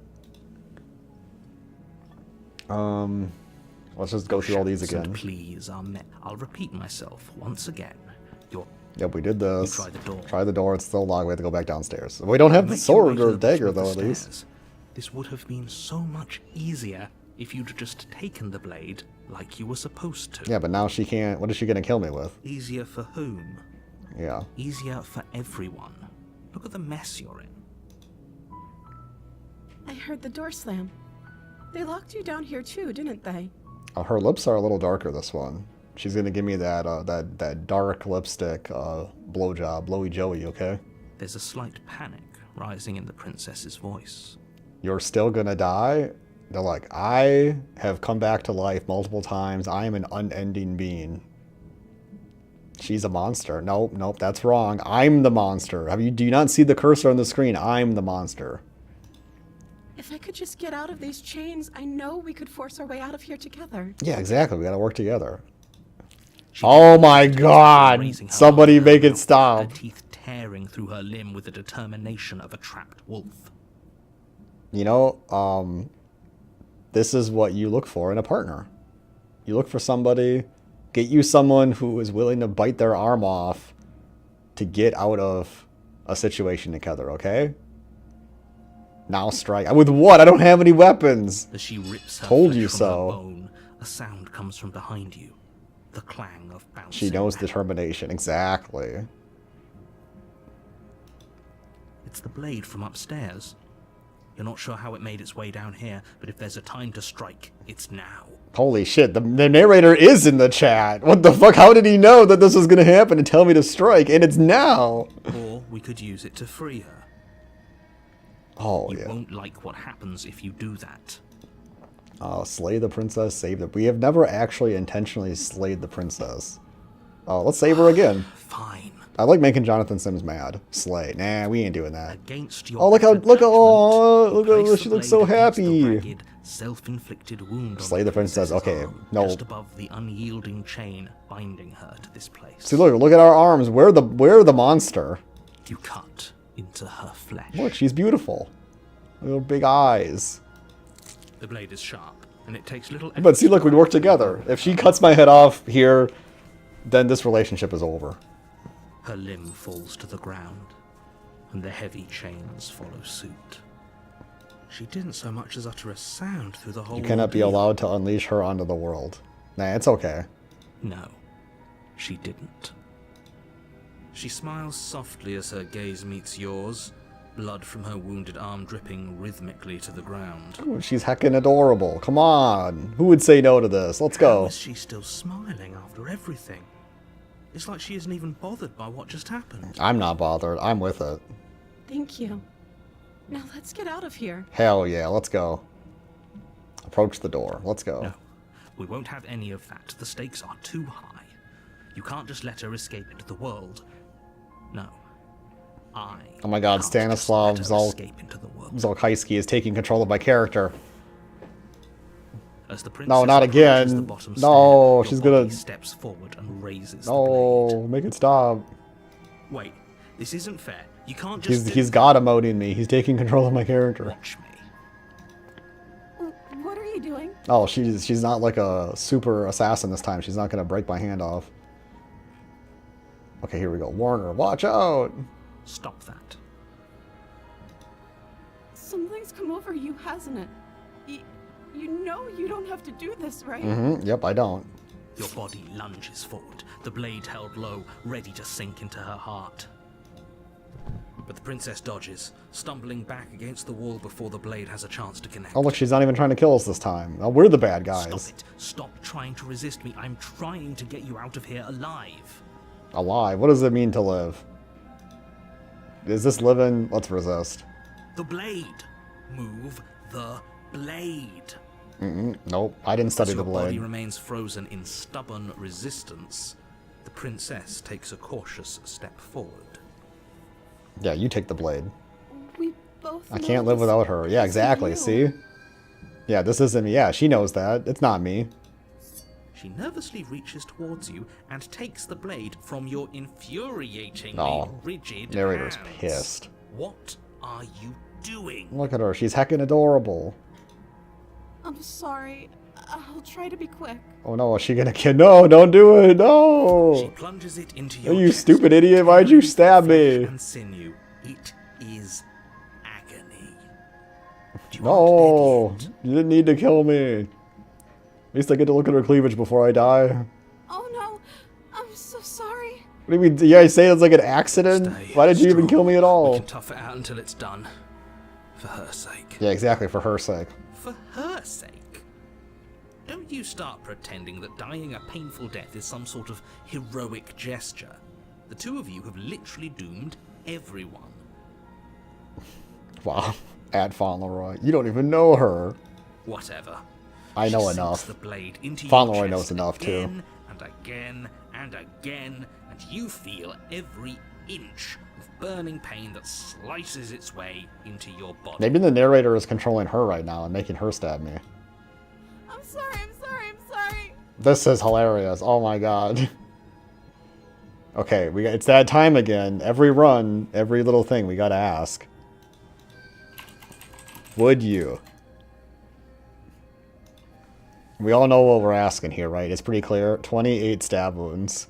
Let's just go through all these again. Please are met. I'll repeat myself once again. Yep, we did this. You try the door. Try the door, it's still locked, we have to go back downstairs. We don't have the Make your way sword to or the the dagger, bottom though, of at the least. stairs. This would have been so much easier if you'd just taken the blade like you were supposed to. Yeah, but now she can't. What is she gonna kill me with? Easier for whom? Yeah. Easier for everyone. Look at the mess you're in. I heard the door slam. They locked you down here too, didn't they? Her lips are a little darker, this one. She's gonna give me that dark lipstick blowjob, blowy joey, okay? There's a slight panic rising in the princess's voice. You're still gonna die? They're like, I have come back to life multiple times. I am an unending being. She's a monster. Nope, nope, that's wrong. I'm the monster. Do you not see the cursor on the screen? I'm the monster. If I could just get out of these chains, I know we could force our way out of here together. Yeah, exactly. We gotta work together. Oh my god! Somebody make it her stop. teeth tearing through her limb with the determination of a trapped wolf. You know, this is what you look for in a partner. You look for somebody, get you someone who is willing to bite their arm off to get out of a situation together, okay? Now strike. With what? I don't have any weapons. As she rips her Told flesh you from so. her bone, a sound comes from behind you. The clang of bouncing She knows metal. determination. Exactly. It's the blade from upstairs. You're not sure how it made its way down here, but if there's a time to strike, it's now. Holy shit, the narrator is in the chat. What the fuck? How did he know that this was going to happen and tell me to strike? And it's now. Or we could use it to free her. Oh, You yeah. won't like what happens if you do that. Slay the princess, save the... We have never actually intentionally slayed the princess. Let's save her again. Fine. I like making Jonathan Sims mad. Slay. Nah, we ain't doing that. Against your Oh, look how... Look, attachment, look place how... the She looks blade so against the happy. ragged, self-inflicted wound on Slay the princess. princess's Okay, arm, no. just above the unyielding chain binding her to this place. See, look at our arms. We're the monster. You cut into her flesh. Look, she's beautiful. Little big eyes. The blade is sharp, and it takes little effort. But see, look, we work together. If she cuts my head off here, then this relationship is over. Her limb falls to the ground, and the heavy chains follow suit. She didn't so much as utter a sound through the whole You cannot be ordeal. allowed to unleash her onto the world. Nah, it's okay. No, she didn't. She smiles softly as her gaze meets yours, blood from her wounded arm dripping rhythmically to the ground. Ooh, she's heckin' adorable. Come on. Who would say no to this? Let's How go. is she still smiling after everything? It's like she isn't even bothered by what just happened. I'm not bothered. I'm with it. Thank you. Now let's get out of here. Hell yeah, let's go. Approach the door. Let's go. No, we won't have any of that. The stakes are too high. You can't just let her escape into the world. No. Oh my god, can't Stanislav just let her escape into the world. Zolkowski is taking control of my character. As the No, not princess approaches again. the bottom No, stair, she's your body gonna- steps forward and raises the blade. No, make it stop. Wait, this isn't fair. You can't just He's god emoting me. He's taking control of my character. watch me. What are you doing? Oh, she's not like a super assassin this time. She's not gonna break my hand off. Okay, here we go. Warner, watch out! Stop that. Something's come over you, hasn't it? You know you don't have to do this, right? Yep, I don't. Your body lunges forward, the blade held low, ready to sink into her heart. But the princess dodges, stumbling back against the wall before the blade has a chance to connect. Oh, look, she's not even trying to kill us this time. Oh, we're the bad Stop guys. it. Stop trying to resist me. I'm trying to get you out of here alive. Alive. What does it mean to live? Is this living? Let's resist. The blade. Move the blade. Nope, I didn't study As the your body blade. remains frozen in stubborn resistance, the princess takes a cautious step forward. Yeah, you take the blade. We both. I know can't live this without her. Yeah, isn't exactly. you. See? Yeah, this isn't me. Yeah, she knows that. It's not me. She nervously reaches towards you and takes the blade from your infuriatingly Aw, rigid narrator's hands. pissed. What are you doing? Look at her. She's heckin' adorable. I'm sorry. I'll try to be quick. Oh no, is she gonna kill? No, don't do it. She No. plunges it into Oh, your you chest, stupid idiot. Why'd you tearing stab flesh me? and sinew. It is agony. Do you No, want idiot? you didn't need to kill me. At least I get to look at her cleavage before I die. Oh no. I'm so sorry. What do you mean? Yeah, I say it's like an accident? Stay Why did you even strong. kill me at We all? can tough it out until it's done. For her sake. Yeah, exactly, for her sake. For her sake. Don't you start pretending that dying a painful death is some sort of heroic gesture. The two of you have literally doomed everyone. Wow. At Fauntleroy. You don't even know her. Whatever. I know She sinks enough. the blade into your Fauntleroy chest knows enough, too. again and again and again, and you feel every inch of burning pain that slices its way into your body. Maybe the narrator is controlling her right now and making her stab me. I'm sorry, I'm sorry, I'm sorry. This is hilarious. Oh my god. Okay, it's that time again. Every run, every little thing we gotta ask. Would you? We all know what we're asking here, right? It's pretty clear. 28 stab wounds.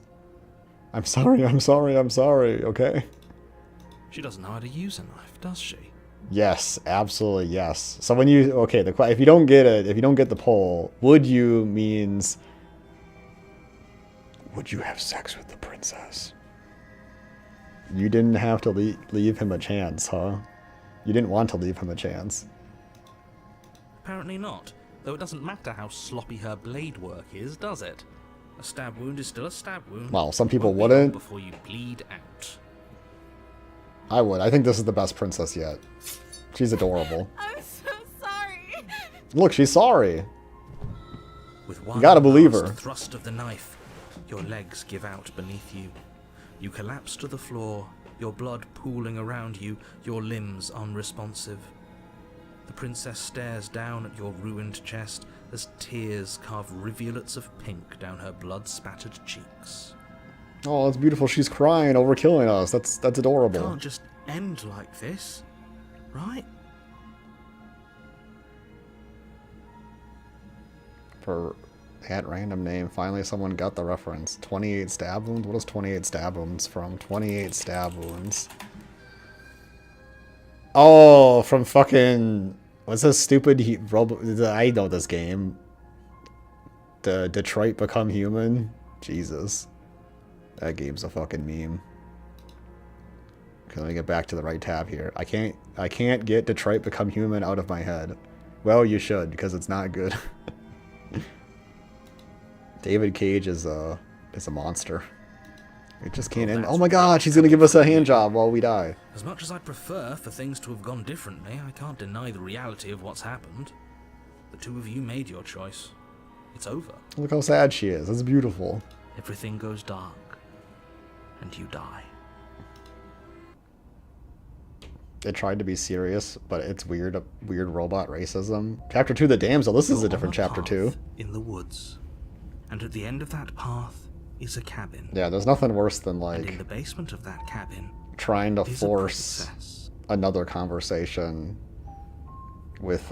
I'm sorry, I'm sorry, I'm sorry, okay? She doesn't know how to use a knife, does she? Yes, absolutely yes. So when you, okay, if you don't get it, if you don't get the poll, would you means, would you have sex with the princess? You didn't have to leave him a chance, huh? You didn't want to leave him a chance. Apparently not. Though it doesn't matter how sloppy her blade work is, does it? A stab wound is still a stab wound. Well, some people Won't be long wouldn't. before you bleed out. I would. I think this is the best princess yet. She's adorable. I'm so sorry. Look, she's sorry. With one gotta believe last her. thrust of the knife, your legs give out beneath you. You collapse to the floor, your blood pooling around you, your limbs unresponsive. The princess stares down at your ruined chest as tears carve rivulets of pink down her blood-spattered cheeks. Oh, that's beautiful. She's crying over killing us. That's adorable. Can't just end like this, right? For that random name, finally someone got the reference. 28 stab wounds? What is 28 stab wounds from? 28 stab wounds. Oh, from fucking... What's this stupid... I know this game. The Detroit Become Human? Jesus. That game's a fucking meme. Okay, let me get back to the right tab here. I can't get Detroit Become Human out of my head. Well, you should, because it's not good. David Cage is a monster. It just can't end. Oh my god, she's gonna give us a hand job while we die. As much as I'd prefer for things to have gone differently, I can't deny the reality of what's happened. The two of you made your choice. It's over. Look how sad she is. That's beautiful. Everything goes dark, and you die. It tried to be serious, but it's weird robot racism. Chapter 2, the damsel. This is a You're different on chapter path 2. in the woods, and at the end of that path is a cabin. Yeah, there's nothing worse than And in like the basement of that cabin trying to is a force princess. another conversation with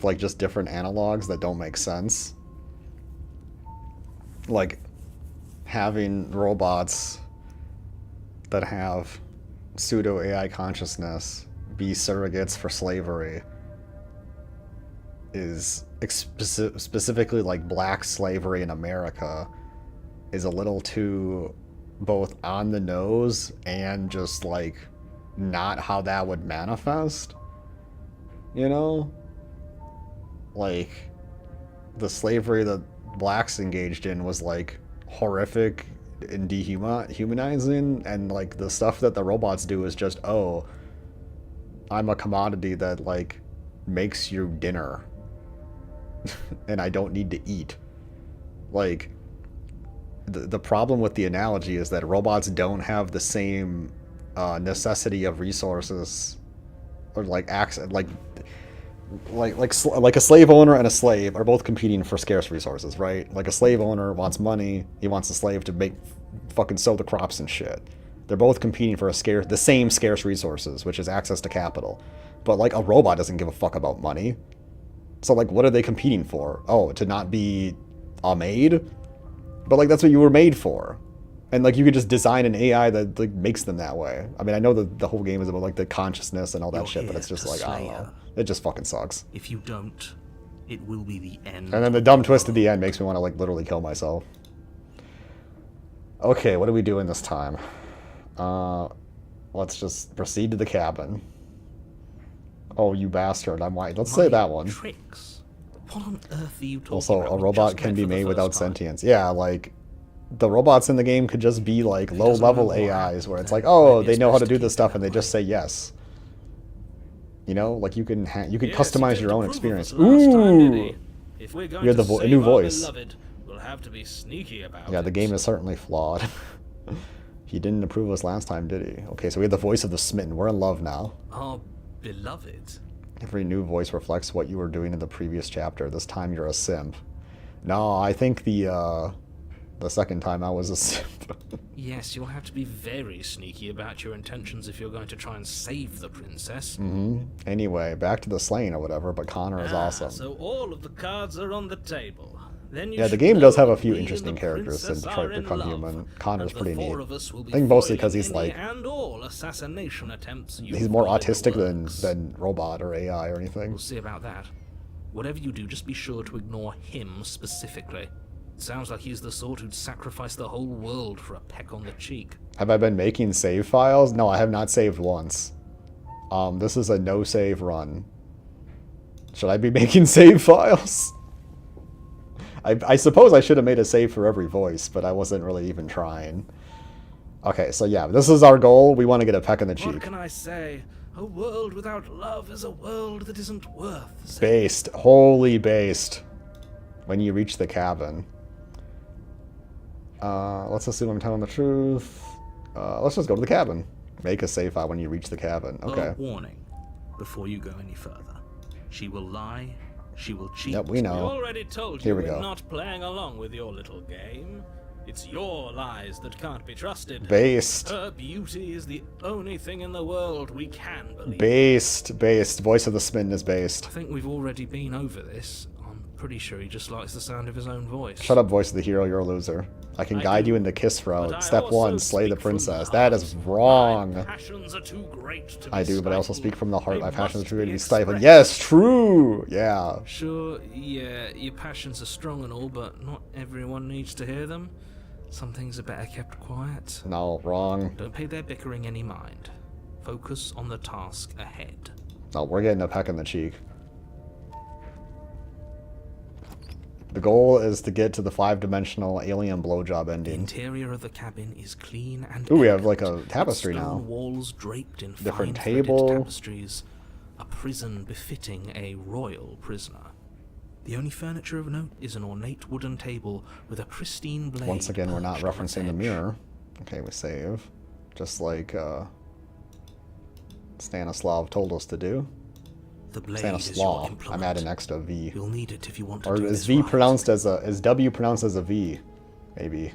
like just different analogs that don't make sense. Like having robots that have pseudo AI consciousness be surrogates for slavery is specifically like black slavery in America is a little too both on the nose and just like not how that would manifest, you know? Like the slavery that blacks engaged in was like horrific and dehumanizing, and like the stuff that the robots do is just, oh, I'm a commodity that like makes you dinner and I don't need to eat. Like the problem with the analogy is that robots don't have the same necessity of resources or like access, like a slave owner and a slave are both competing for scarce resources, right? Like a slave owner wants money, he wants the slave to make fucking sow the crops and shit. They're both competing for the same scarce resources, which is access to capital. But like a robot doesn't give a fuck about money. So like what are they competing for? Oh, to not be a maid? But like that's what you were made for. And like you could just design an AI that like makes them that way. I mean, I know the whole game is about like the consciousness and all that You're shit, but here it's just to like, I don't slay know. her. It just fucking sucks. If you don't, it will be the end. And then the dumb twist at the end makes me want to like literally kill myself. Okay, what are we doing this time? Let's just proceed to the cabin. Oh, you bastard! I'm white. Let's say that one. Tricks. What on earth are you talking Also, about? a We robot just can met be for the made first without time. sentience. Yeah, like the robots in the game could just be like If he low doesn't level know why, AIs where it's then like, oh, maybe they it's know how best to to do keep this it stuff that and they just way. say yes. You know, like you can you can Yes, customize he your did own approve of experience. us last time, did Ooh. he? If we're going We have to a save new our voice. beloved, we'll have to be sneaky about Yeah, it. the game is certainly flawed. He didn't approve us last time, did he? Okay, so we have the voice of the smitten. We're in love now. Our beloved. Every new voice reflects what you were doing in the previous chapter. This time you're a simp. No, I think the second time I was a simp. Yes, you'll have to be very sneaky about your intentions if you're going to try and save the princess. Anyway, back to the slaying or whatever, but Connor is awesome. So all of the cards are on the table. Then you Yeah, the should game know does have a that few we and interesting the characters in princess Detroit are in Become love, Human. Connor's and pretty the neat. four of us will be I think mostly 'cause foiling he's, any like- and all assassination attempts you He's more find in the autistic works. than robot or AI or anything. We'll see about that. Whatever you do, just be sure to ignore him specifically. It sounds like he's the sort who'd sacrifice the whole world for a peck on the cheek. Have I been making save files? No, I have not saved once. This is a no save run. Should I be making save files? I suppose I should have made a save for every voice, but I wasn't really even trying. Okay, so yeah, this is our goal. We want to get a peck in the What cheek. can I say? A world without love is a world that isn't worth saving. Based. Holy based. When you reach the cabin. Let's assume I'm telling the truth. Let's just go to the cabin. Make a save file when you reach the cabin. Okay. A warning before you go any further. She will lie, she will cheat. Yep, we We know. already told Here you we we're go. not playing along with your little game. It's your lies that can't be trusted. Based. Her beauty is the only thing in the world we can believe. Based. Based. Voice of the smitten is based. I think we've already been over this. I'm pretty sure he just likes the sound of his own voice. Shut up, voice of the hero. You're a loser. I can I guide do, you in the kiss but I route. Step also 1, slay the speak from princess. the That heart. is wrong. My passions are too great to be I do, but I also stifled. speak from the heart. They My passion is must true to be expressed. stifled. Yes, true. Yeah. Sure, yeah, your passions are strong and all, but not everyone needs to hear them. Some things are better kept quiet. No, wrong. Don't pay their bickering any mind. Focus on the task ahead. No, we're getting a peck in the cheek. The goal is to get to the 5-dimensional alien blowjob The ending. interior of the cabin is clean and Ooh, we have like elegant, a tapestry with stone now. walls draped in Different fine-threaded table. tapestries. A prison befitting a royal prisoner. The only furniture of note is an ornate wooden table with a pristine blade. Once again, we're not perched on its referencing the edge. mirror. Okay, we save. Just like Stanislav told us to do. The blade is your Stanislav. implement. I'm adding next to V. You'll need it if you want to Or do is this V right. pronounced as a is W pronounced as a V? Maybe.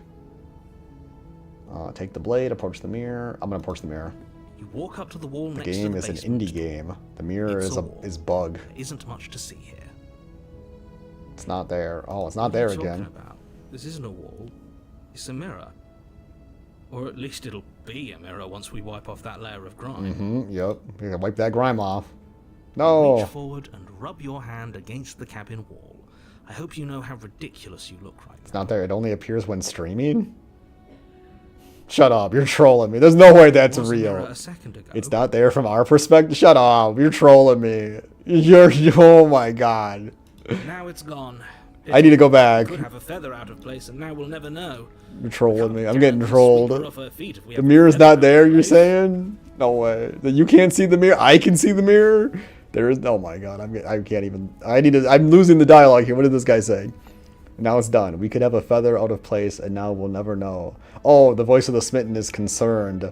Take the blade, approach the mirror. I'm gonna approach the mirror. You walk up to the wall The next to game the is an basement indie door. game. The mirror It's is a a wall. is bug. There isn't much to see here. It's not there. Oh, it's not What are there you talking again. about? This isn't a wall. It's a mirror. Or at least it'll be a mirror once we wipe off that layer of grime. Yep. You gotta wipe that grime off. Reach No. forward and rub your hand against the cabin wall. I hope you know how ridiculous you look right It's now. not there. It only appears when streaming. Shut up. You're trolling me. There's no way that's There was a mirror real. a second ago. It's not there from our perspective. Shut up. You're trolling me. You're oh my god. Now it's gone. I need to go back. Could have a feather out of place, and now we'll never know. You're trolling me. I'm Damn, getting we'll trolled. sweep her off her feet if we The have a mirror's feather not out of there, you're place. saying? No way. That you can't see the mirror? I can see the mirror? There is. Oh my god. I can't even. I'm losing the dialogue here. What did this guy say? Now it's done. We could have a feather out of place, and now we'll never know. Oh, the voice of the smitten is concerned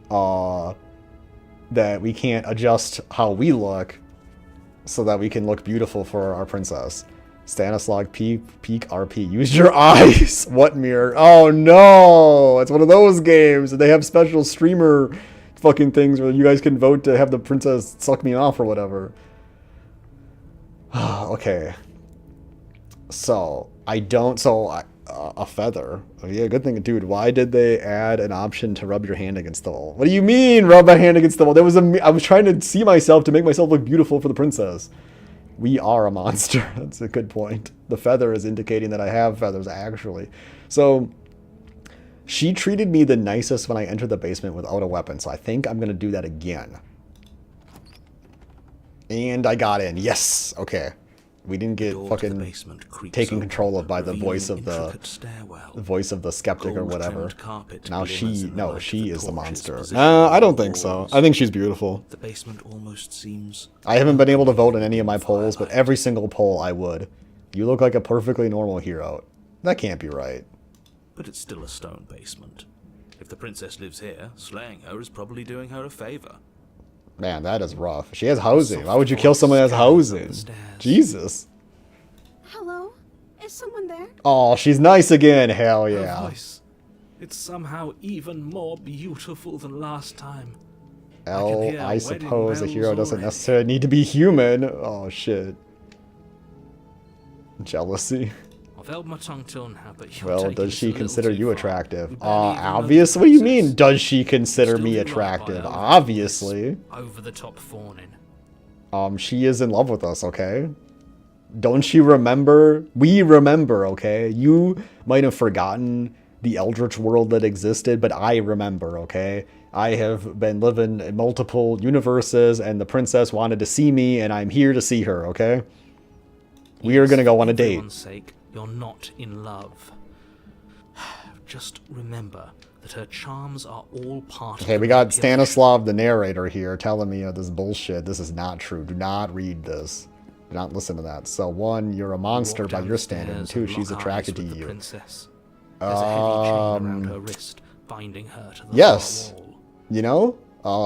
that we can't adjust how we look so that we can look beautiful for our princess. Stanislav peak RP. Use your eyes. What mirror? Oh no! It's one of those games. They have special streamer fucking things where you guys can vote to have the princess suck me off or whatever. Okay. So I don't. A feather. Oh, yeah, good thing, dude. Why did they add an option to rub your hand against the wall? What do you mean, rub my hand against the wall? I was trying to see myself to make myself look beautiful for the princess. We are a monster. That's a good point. The feather is indicating that I have feathers, actually. So she treated me the nicest when I entered the basement without a weapon. So I think I'm gonna do that again. And I got in. Yes. Okay. We didn't The get door to the fucking basement creaks taken open, control of by the revealing voice of the intricate stairwell. skeptic or whatever. Gold-trimmed carpet Now glimmers she, in the no, light she of the is the torches monster. positioned Nah, I on don't the think so. walls. I think she's beautiful. The basement almost seems... I haven't been able to vote in any of my polls, but firelight. every single poll I would. You look like a perfectly normal hero. That can't be right. But it's still a stone basement. If the princess lives here, slaying her is probably doing her a favor. Man, that is rough. She has housing. Why would you kill someone that has housing? Jesus. Hello? Is someone there? Oh, she's nice again. Hell Her yeah. voice. It's somehow even more beautiful than last time. L, hear I wedding suppose a hero bells doesn't already. necessarily need to be human. Oh, shit. Jealousy. I've held my tongue till now, but you're Well, taking does this a she little consider too you far. attractive? We barely even know the Obvious? What do you mean, princess. does she consider Still me do right by attractive? her with Obviously. Over-the-top fawning. She is in love with us, okay? Don't you remember? We remember, okay? You might have forgotten the Eldritch world that existed, but I remember, okay? I have been living in multiple universes, and the princess wanted to see me, and I'm here to see her, okay? We are Yes, gonna go for on a date. everyone's sake, you're not in love. Just remember that her charms are all part of Okay, the we got manipulation. Stanislav, the narrator, here, telling me this bullshit. This is not true. Do not read this. Do not listen to that. So, one, you're a monster Walk by down your the standard, and stairs two, and she's lock attracted to eyes with the you. princess. There's a heavy chain around her wrist, binding her to the Yes. far wall. You know?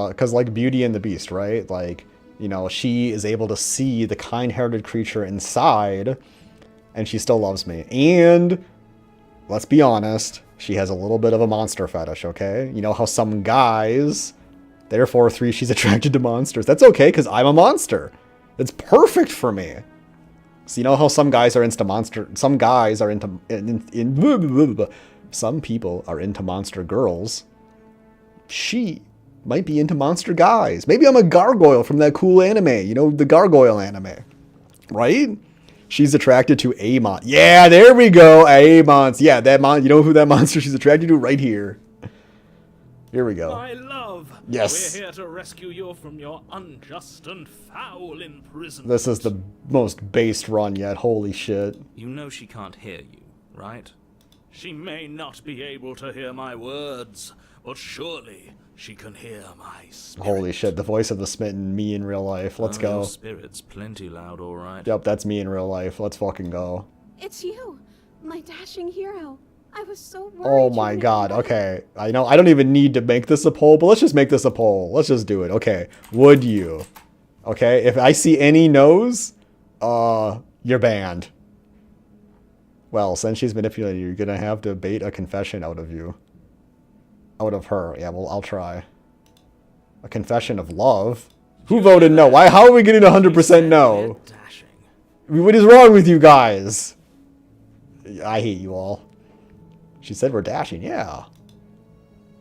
Because, like, Beauty and the Beast, right? Like, you know, she is able to see the kind-hearted creature inside, and she still loves me. And, let's be honest, she has a little bit of a monster fetish, okay? You know how some guys, therefore, three, she's attracted to monsters. That's okay, because I'm a monster. It's perfect for me. So you know how some guys are into monster, some guys are into, some people are into monster girls. She might be into monster guys. Maybe I'm a gargoyle from that cool anime, you know, the gargoyle anime, right? She's attracted to a Yeah, there we go, a monster. Yeah, that you know who that monster she's attracted to? Right here. Here we go. My love, Yes. we're here to rescue you from your unjust and foul imprisonment. This is the most based run yet. Holy shit. You know she can't hear you, right? She may not be able to hear my words, but surely she can hear my spirit. Holy shit, the voice of the smitten, me in real life. Let's go. Your spirit's plenty loud, all right. Yep, that's me in real life. Let's fucking go. It's you, my dashing hero. I was so worried. Oh you my wouldn't god, let it. okay. I know I don't even need to make this a poll, but let's just make this a poll. Let's just do it. Okay. Would you? Okay, if I see any no's, you're banned. Well, since she's manipulated you, you're gonna have to bait a confession out of you. Out of her. Yeah, well, I'll try. A confession of love? Who voted no? Why? How are we getting 100% no? We're dashing. What is wrong with you guys? I hate you all. She said we're dashing, yeah.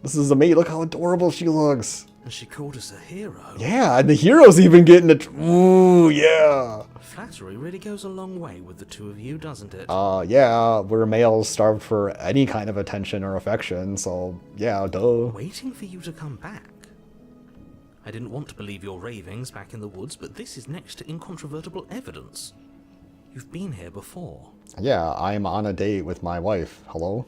This is amazing. Look how adorable she looks. And she called us a hero. Yeah, and the hero's even getting it. Ooh, yeah. Flattery really goes a long way with the two of you, doesn't it? Yeah, we're males starved for any kind of attention or affection, so yeah, duh. Waiting for you to come back. I didn't want to believe your ravings back in the woods, but this is next to incontrovertible evidence. You've been here before. Yeah, I'm on a date with my wife. Hello?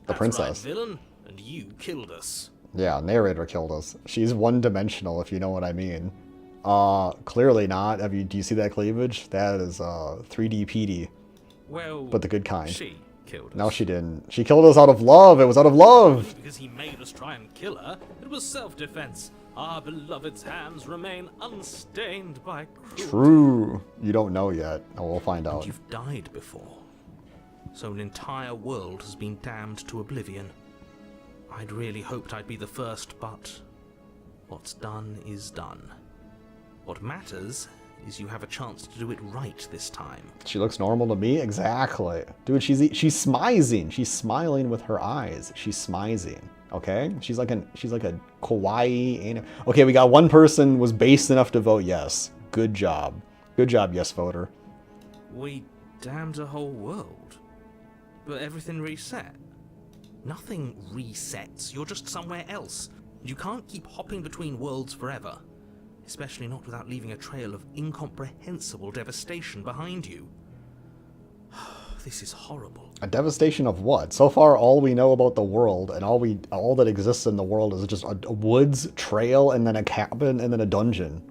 The That's princess. right, villain, and you killed us. Yeah, narrator killed us. She's one-dimensional, if you know what I mean. Clearly not. Do you see that cleavage? That is 3D PD, Well, but the good kind. she killed us. No, she didn't. She killed us out of love. It was out of love. Because he made us try and kill her, it was self-defense. Our beloved's hands remain unstained by cruelty. True. You don't know yet. Oh, we'll find And out. you've died before. So an entire world has been damned to oblivion. I'd really hoped I'd be the first, but what's done is done. What matters is you have a chance to do it right this time. She looks normal to me? Exactly. Dude, she's smizing. She's smiling with her eyes. She's smizing. Okay? She's like a kawaii anime. Okay, we got one person was base enough to vote yes. Good job. Good job, yes voter. We damned a whole world. But everything reset. Nothing resets. You're just somewhere else. You can't keep hopping between worlds forever. especially not without leaving a trail of incomprehensible devastation behind you. This is horrible. A devastation of what? So far, all we know about the world and all that exists in the world is just a woods, trail, and then a cabin, and then a dungeon.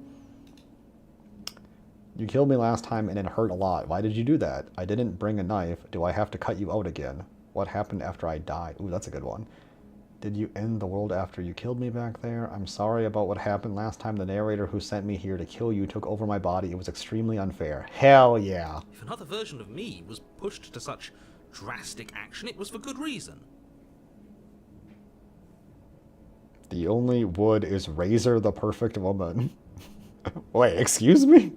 You killed me last time and it hurt a lot. Why did you do that? I didn't bring a knife. Do I have to cut you out again? What happened after I died? Ooh, that's a good one. Did you end the world after you killed me back there? I'm sorry about what happened last time. The narrator who sent me here to kill you took over my body. It was extremely unfair. Hell yeah. If another version of me was pushed to such drastic action, it was for good reason. The only wood is Razor the perfect woman. Wait, excuse me?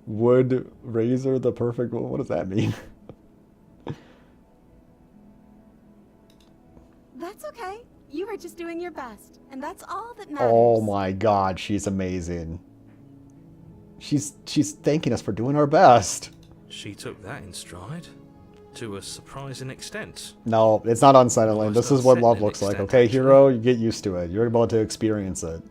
Would Razor the perfect woman? What does that mean? That's okay. You were just doing your best, and that's all that matters. Oh my god, she's amazing. She's thanking us for doing our best. She took that in stride. To a surprising extent. No, it's not unsettling. This is what love Unsettling looks like. extent, Okay, actually. hero, you get used to it. You're about to experience it.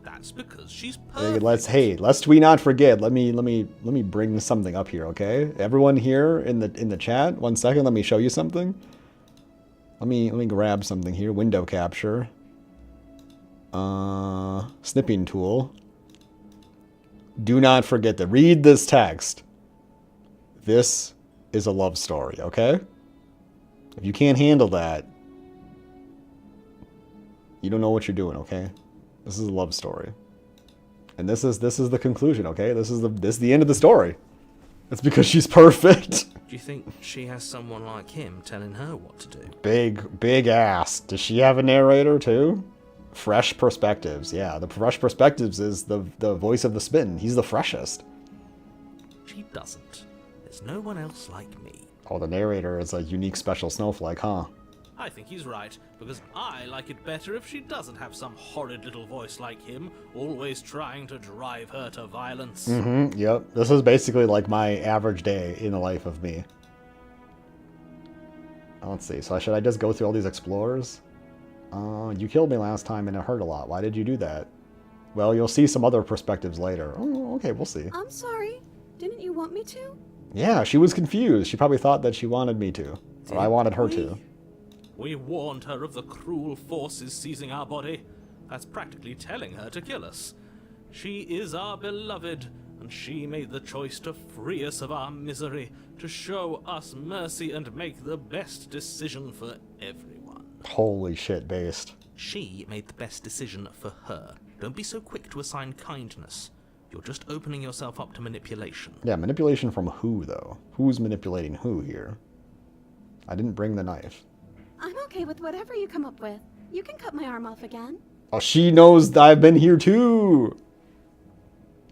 That's because she's Hey, perfect. lest we not forget. Let me bring something up here, okay? Everyone here in the chat, 1 second, let me show you something. Let me grab something here. Window capture. Snipping tool. Do not forget to read this text. This is a love story, okay? If you can't handle that, you don't know what you're doing, okay? This is a love story. And this is the conclusion, okay? This is the end of the story. It's because she's perfect. Do you think she has someone like him telling her what to do? Big ass. Does she have a narrator too? Fresh perspectives. Yeah, the fresh perspectives is the voice of the Smitten. He's the freshest. She doesn't. There's no one else like me. Oh, the narrator is a unique special snowflake, huh? I think he's right, because I like it better if she doesn't have some horrid little voice like him, always trying to drive her to violence. Yep. This is basically like my average day in the life of me. Let's see. So should I just go through all these explorers? You killed me last time and it hurt a lot. Why did you do that? Well, you'll see some other perspectives later. Oh, okay, we'll see. I'm sorry. Didn't you want me to? Yeah, she was confused. She probably thought that she wanted me to. Or I wanted her to. We warned her of the cruel forces seizing our body. That's practically telling her to kill us. She is our beloved, and she made the choice to free us of our misery, to show us mercy and make the best decision for everyone. Holy shit, based. She made the best decision for her. Don't be so quick to assign kindness. You're just opening yourself up to manipulation. Yeah, manipulation from who, though? Who's manipulating who here? I didn't bring the knife. I'm okay with whatever you come up with. You can cut my arm off again. Oh, she knows that I've been here too!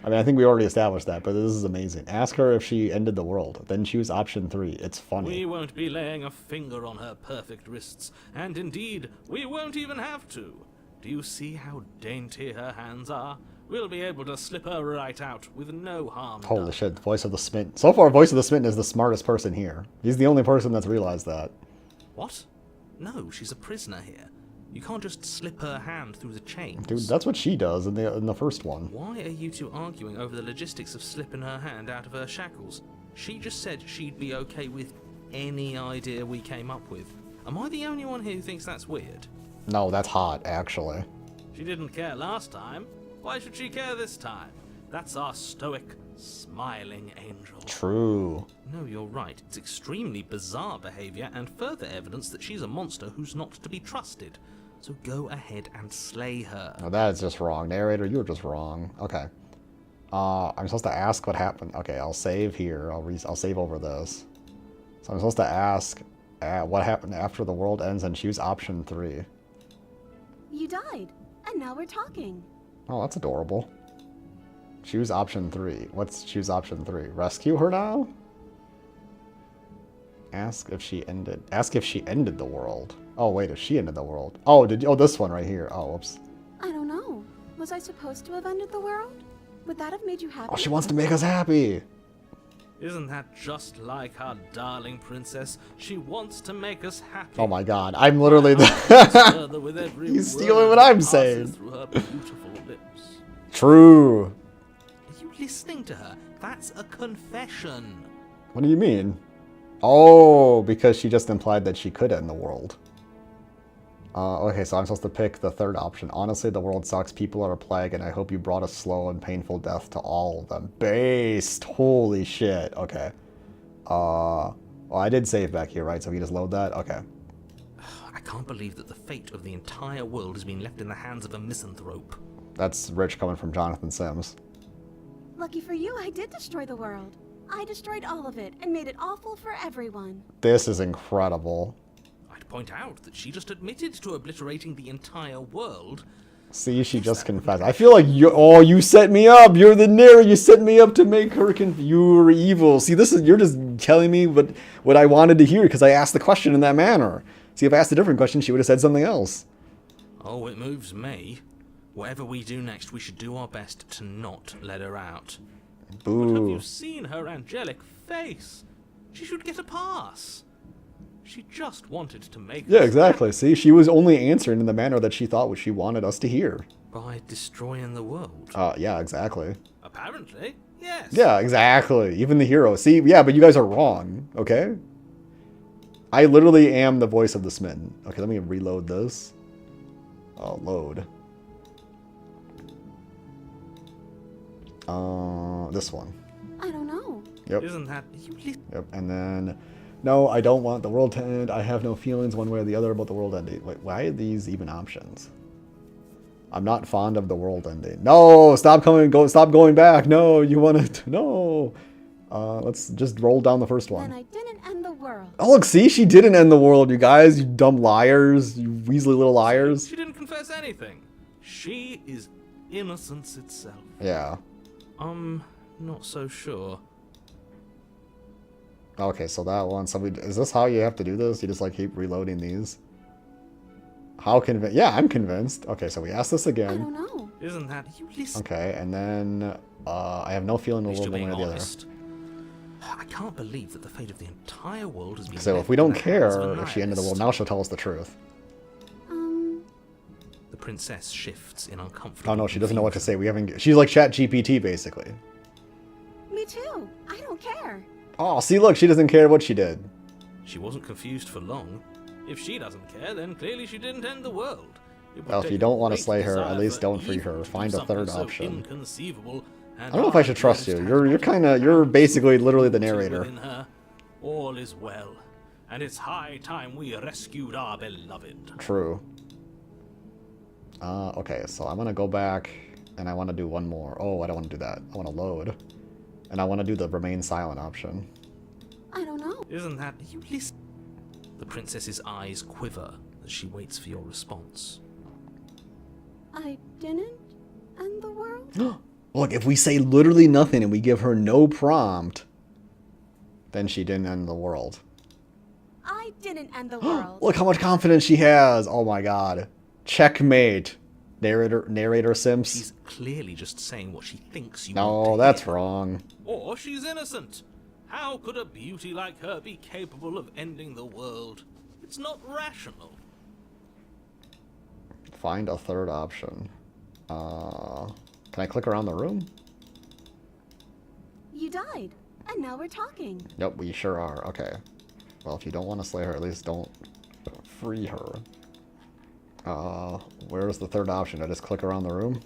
I mean, I think we already established that, but this is amazing. Ask her if she ended the world. Then choose option 3. It's funny. We won't be laying a finger on her perfect wrists, and indeed, we won't even have to. Do you see how dainty her hands are? We'll be able to slip her right out with no harm Holy done. shit, Voice of the Smitten. So far, Voice of the Smitten is the smartest person here. He's the only person that's realized that. What? No, she's a prisoner here. You can't just slip her hand through the chains. Dude, that's what she does in the first one. Why are you two arguing over the logistics of slipping her hand out of her shackles? She just said she'd be okay with any idea we came up with. Am I the only one here who thinks that's weird? No, that's hot, actually. She didn't care last time. Why should she care this time? That's our stoic, smiling angel. True. No, you're right. It's extremely bizarre behavior and further evidence that she's a monster who's not to be trusted. So go ahead and slay her. Oh, that is just wrong. Narrator, you were just wrong. Okay. I'm supposed to ask what happened. Okay, I'll save here. I'll save over this. So I'm supposed to ask what happened after the world ends and choose option 3. You died, and now we're talking. Oh, that's adorable. Choose option 3. Let's choose option 3. Rescue her now? Ask if she ended the world. Oh, wait, if she ended the world. Oh, this one right here. Oh, whoops. I don't know. Was I supposed to have ended the world? Would that have made you happy? Oh, she wants to make us happy. Isn't that just like our darling princess? She wants to make us happy. Oh my god, I'm literally Further with every He's word stealing what that I'm passes saying. through her beautiful lips. True. Are you listening to her? That's a confession. What do you mean? Oh, because she just implied that she could end the world. Okay, so I'm supposed to pick the third option. Honestly, the world sucks. People are a plague, and I hope you brought a slow and painful death to all of them. Based. Holy shit. Okay. Well, I did save back here, right? So we just load that? Okay. I can't believe that the fate of the entire world has been left in the hands of a misanthrope. That's rich coming from Jonathan Sims. Lucky for you, I did destroy the world. I destroyed all of it and made it awful for everyone. This is incredible. I'd point out that she just admitted to obliterating the entire world. See, she just confessed. I feel like you set me up. You're the narrator. You set me up to make her you were evil. See, you're just telling me what I wanted to hear because I asked the question in that manner. See, if I asked a different question, she would have said something else. Oh, it moves me. Whatever we do next, we should do our best to not let her out. Boo. But have you seen her angelic face? She should get a pass. She just wanted to make Yeah, us exactly. See, she was only answering in the manner that she thought what she wanted us to hear. by destroying the world. Yeah, exactly. Apparently, yes. Yeah, exactly. Even the hero. See, yeah, but you guys are wrong, okay? I literally am the voice of the smitten. Okay, let me reload this. Oh, load. This one. I don't know. Yep. Isn't that Yep. And then, no, I don't want the world to end. I have no feelings one way or the other about the world ending. Wait, why are these even options? I'm not fond of the world ending. No, stop going back. No, you want to, no. Let's just roll down the first one. Then I didn't end the world. Oh, look, see, she didn't end the world, you guys, you dumb liars, you weaselly little liars. She didn't confess anything. She is innocence itself. Yeah. Not so sure. Okay, so that one, is this how you have to do this? You just like keep reloading these? How convinced? Yeah, I'm convinced. Okay, so we ask this I again. don't know. Isn't that you listen? Okay, and then I have no feeling At the least world you're one way being or the other. honest. I can't believe that the fate of the entire world has been. So left if we in don't the hands of care a if she ended the world, nihilist. now she'll tell us the truth. The princess shifts in uncomfortable. Oh no, she doesn't know what to confusion. say. We haven't. She's like Chat GPT basically. Me too. I don't care. Oh, see, look, she doesn't care what she did. She wasn't confused for long. If she doesn't care, then clearly she didn't end the world. It would Well, if take you a don't want to great slay her, desire at least for don't free evil her. to do Find a something third so option. inconceivable, and I don't know if I should trust you. dearest You're has kind of wanted you're to basically literally the cruelty narrator. within her. All is well, and it's high time we rescued our beloved. True. Okay, so I'm gonna go back and I want to do one more. Oh, I don't want to do that. I want to load, and I want to do the remain silent option. I don't know. Isn't that you listen? The princess's eyes quiver as she waits for your response. I didn't end the world? Look, if we say literally nothing and we give her no prompt, then she didn't end the world. I didn't end the world. Look how much confidence she has. Oh my god. Checkmate. Narrator Sims. She's clearly just saying what she thinks you want No, to that's hear. wrong. Or she's innocent. How could a beauty like her be capable of ending the world? It's not rational. Find a third option. Can I click around the room? You died, and now we're talking. Yep, we sure are. Okay. Well, if you don't want to slay her, at least don't free her. Where's the third option? I just click around the room?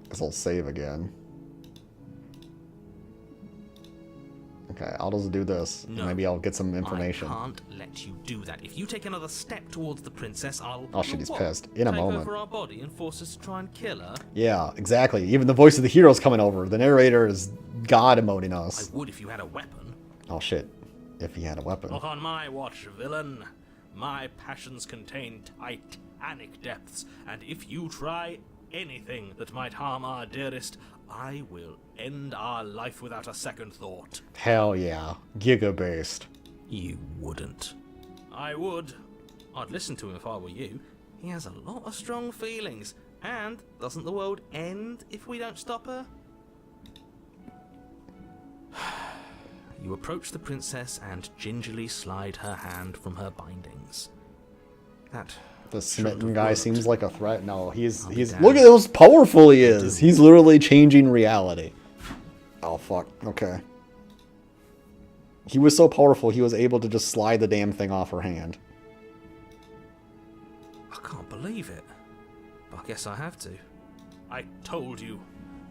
Guess I'll save again. Okay, I'll just do this. No, Maybe I'll get some information. I can't let you do that. If you take another step towards the princess, I'll... Oh shit, you'll he's what? pissed. In a Take moment. over our body and force us to try and kill her? Yeah, exactly. Even the voice of the hero's coming over. The narrator is God emoting I us. would if you had a weapon. Oh shit. If he had a weapon. Not on my watch, villain. My passions contain titanic depths, and if you try anything that might harm our dearest, I will end our life without a second thought. Hell yeah. Giga-based. You wouldn't. I would. I'd listen to him if I were you. He has a lot of strong feelings. And doesn't the world end if we don't stop her? You approach the princess and gingerly slide her hand from her bindings. That The shouldn't smitten have guy worked. see's like a threat. No, he's I'll be damned. look at how powerful he is. do. He's literally changing reality. Oh fuck. Okay. He was so powerful he was able to just slide the damn thing off her hand. I can't believe it. But I guess I have to. I told you,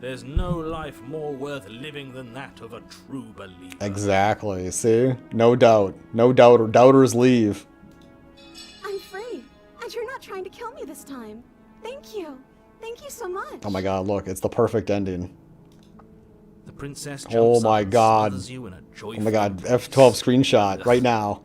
there's no life more worth living than that of a true believer. Exactly. See? No doubt. No doubter. Doubters leave. I'm free, and you're not trying to kill me this time. Thank you. Thank you so much. Oh my god, look, it's the perfect ending. The princess jumps Oh up my and god. smothers you in a joyful Oh my god, embrace. F12 screenshot right now.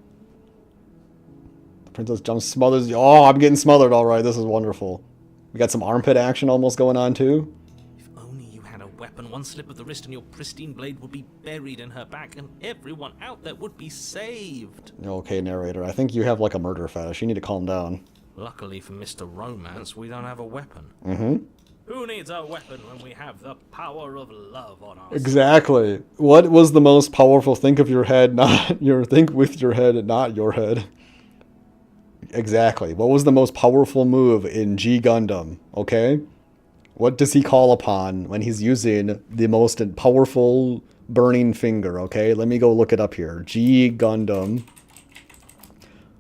The princess jumps, smothers you. Oh, I'm getting smothered alright. This is wonderful. We got some armpit action almost going on too. If only you had a weapon, one slip of the wrist and your pristine blade would be buried in her back and everyone out there would be saved. Okay, narrator, I think you have like a murder fetish. You need to calm down. Luckily for Mr. Romance, we don't have a weapon. Mm-hmm. Who needs a weapon when we have the power of love on our side? Exactly. What was the most powerful? Think of your head, not your think with your head, not your head. Exactly. What was the most powerful move in G Gundam? Okay? What does he call upon when he's using the most powerful burning finger? Okay? Let me go look it up here. G Gundam.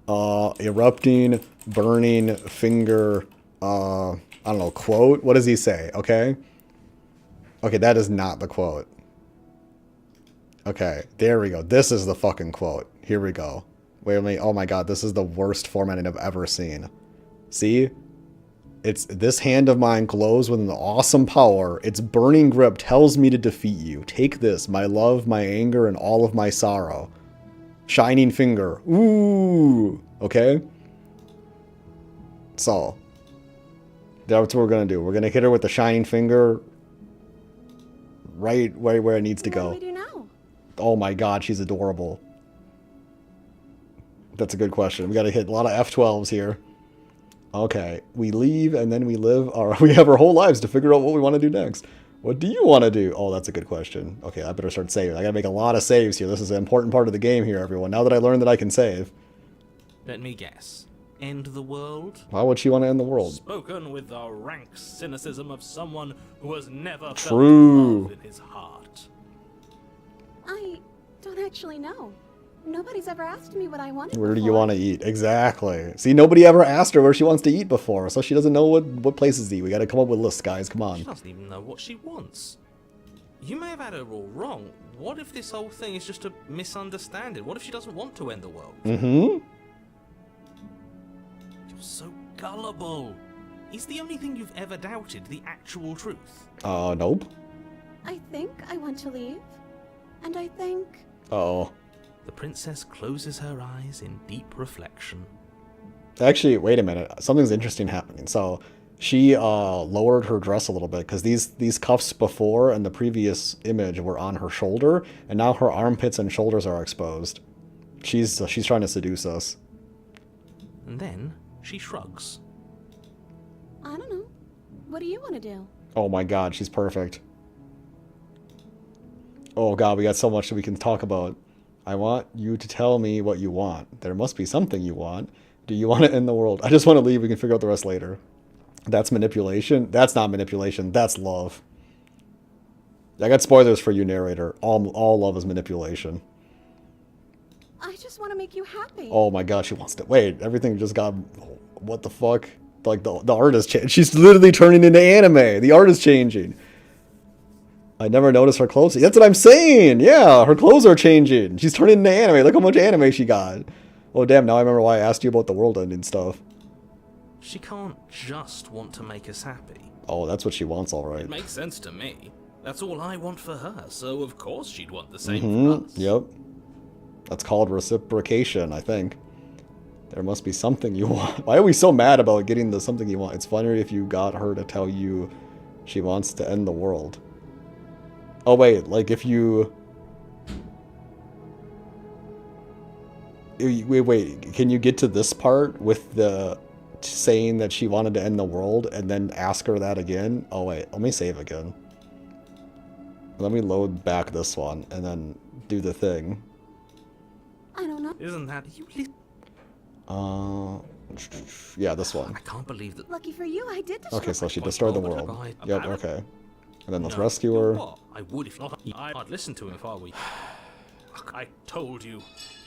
Erupting burning finger. I don't know, quote? What does he say? Okay? Okay, that is not the quote. Okay, there we go. This is the fucking quote. Here we go. Wait a minute. Oh my god, this is the worst formatting I've ever seen. See? It's this hand of mine glows with an awesome power. Its burning grip tells me to defeat you. Take this, my love, my anger, and all of my sorrow. Shining finger. Ooh. Okay? So, that's what we're gonna do. We're gonna hit her with the shining finger right where it needs to What do go. we do now? Oh my god, she's adorable. That's a good question. We gotta hit a lot of F12s here. Okay, we leave and then we live our we have our whole lives to figure out what we want to do next. What do you want to do? Oh, that's a good question. Okay, I better start saving. I gotta make a lot of saves here. This is an important part of the game here, everyone. Now that I learned that I can save. Let me guess. End the world? Why would she want to end the world? Spoken with the rank cynicism of someone who has never True. felt love in his heart. I don't actually know. Nobody's ever asked me what I wanted. Where do you before. want to eat? Exactly. See, nobody ever asked her where she wants to eat before, so she doesn't know what places to eat. We gotta come up with lists, guys. Come She on. doesn't even know what she wants. You may have had her all wrong. What if this whole thing is just a misunderstanding? What if she doesn't want to end the world? Mm-hmm. You're so gullible. Is the only thing you've ever doubted the actual truth? Nope. I think I want to leave. And I think... Uh-oh. The princess closes her eyes in deep reflection. Actually, wait a minute. Something's interesting happening. So, she lowered her dress a little bit because these cuffs before in the previous image were on her shoulder, and now her armpits and shoulders are exposed. She's trying to seduce us. And then she shrugs. I don't know. What do you want to do? Oh my god, she's perfect. Oh god, we got so much that we can talk about. I want you to tell me what you want. There must be something you want. Do you want to end the world? I just want to leave. We can figure out the rest later. That's manipulation. That's not manipulation. That's love. I got spoilers for you, narrator. All love is manipulation. I just want to make you happy. Oh my god, she wants to... Wait, everything just got... What the fuck? Like, the art is changing. She's literally turning into anime. The art is changing. I never noticed her clothes. That's what I'm saying. Yeah, her clothes are changing. She's turning into anime. Look how much anime she got. Oh, damn. Now I remember why I asked you about the world ending stuff. She can't just want to make us happy. Oh, that's what she wants, all right. It makes sense to me. That's all I want for her, so of course she'd want the same for us. Yep. That's called reciprocation, I think. There must be something you want. Why are we so mad about getting the something you want? It's funnier if you got her to tell you she wants to end the world. Oh, wait, like if you... Wait, can you get to this part with the saying that she wanted to end the world and then ask her that again? Oh, wait, let me save again. Let me load back this one and then do the thing. I don't know. Isn't that you? Yeah, this one. I can't believe that. Lucky for you, I did destroy. Okay, so she destroyed the world. Right. Yep, Apparently. okay. And then let's No, rescue you her. what? I would if not. I'd listen to him if I were you. I told you.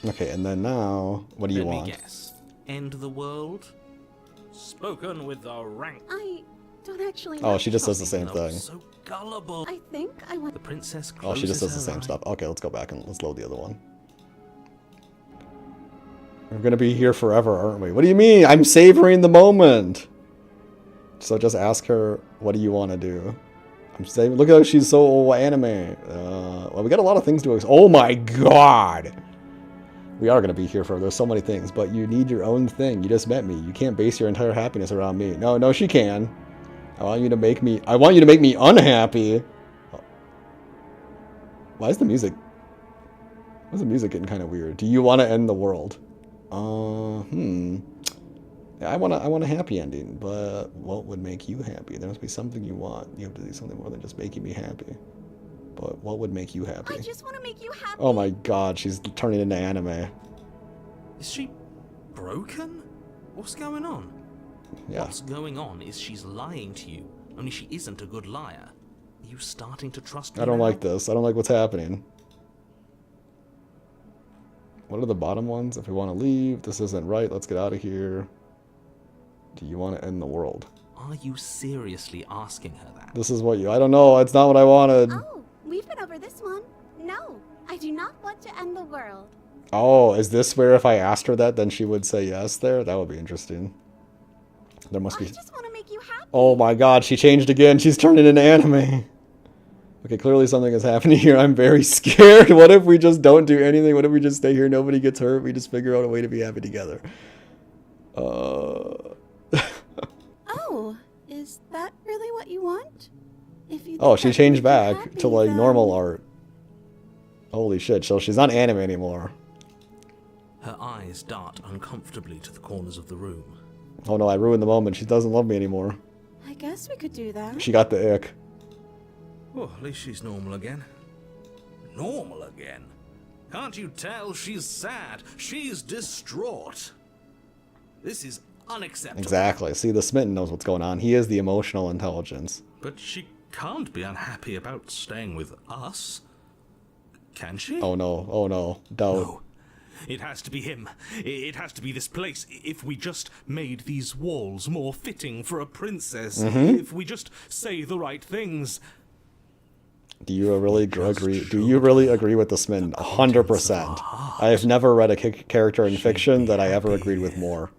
Okay, and then now, what do you Let want? me guess. End the world? Spoken with the rank. I don't actually Oh, know. she just does the same No, thing. So gullible. I think I want. The princess Oh, she just closes does the her same eyes. stuff. Okay, let's go back and let's load the other one. We're gonna be here forever, aren't we? What do you mean? I'm savoring the moment. So just ask her, what do you want to do? I'm saying, look at how she's so anime. Well, we got a lot of things to. Oh my god! We are gonna be here for. There's so many things, but you need your own thing. You just met me. You can't base your entire happiness around me. No, no, she can. I want you to make me. I want you to make me unhappy. Why is the music? Why is the music getting kind of weird? Do you want to end the world? Yeah, I want a happy ending, but what would make you happy? There must be something you want. You have to do something more than just making me happy. But what would make you happy? I just want to make you happy. Oh my god, she's turning into anime. Is she broken? What's going on? Yeah. What's going on is she's lying to you, only she isn't a good liar. Are you starting to trust me I don't now? like this. I don't like what's happening. What are the bottom ones? If we want to leave, this isn't right. Let's get out of here. Do you want to end the world? Are you seriously asking her that? This is what you... I don't know. It's not what I wanted. Oh, we've been over this one. No, I do not want to end the world. Oh, is this where if I asked her that, then she would say yes there? That would be interesting. There must I be... just want to make you happy. Oh my god, she changed again. She's turning into anime. Okay, clearly something is happening here. I'm very scared. What if we just don't do anything? What if we just stay here? Nobody gets hurt. We just figure out a way to be happy together. Oh, is that really what you want? If you Oh, think she that changed would make you back happy, to like then- normal art. Holy shit, so she's not anime anymore. Her eyes dart uncomfortably to the corners of the room. Oh no, I ruined the moment. She doesn't love me anymore. I guess we could do that. She got the ick. Oh, at least she's normal again. Normal again? Can't you tell she's sad? She's distraught. This is unacceptable. Exactly. See, the Smitten knows what's going on. He is the emotional intelligence. But she can't be unhappy about staying with us. Can she? Oh no, oh no. Doubt. No. It has to be him. It has to be this place. If we just made these walls more fitting for a princess. If we just say the right things. Do you really agree? Do you really agree with the Smitten? 100%. I have never read a character in fiction that I ever agreed with more.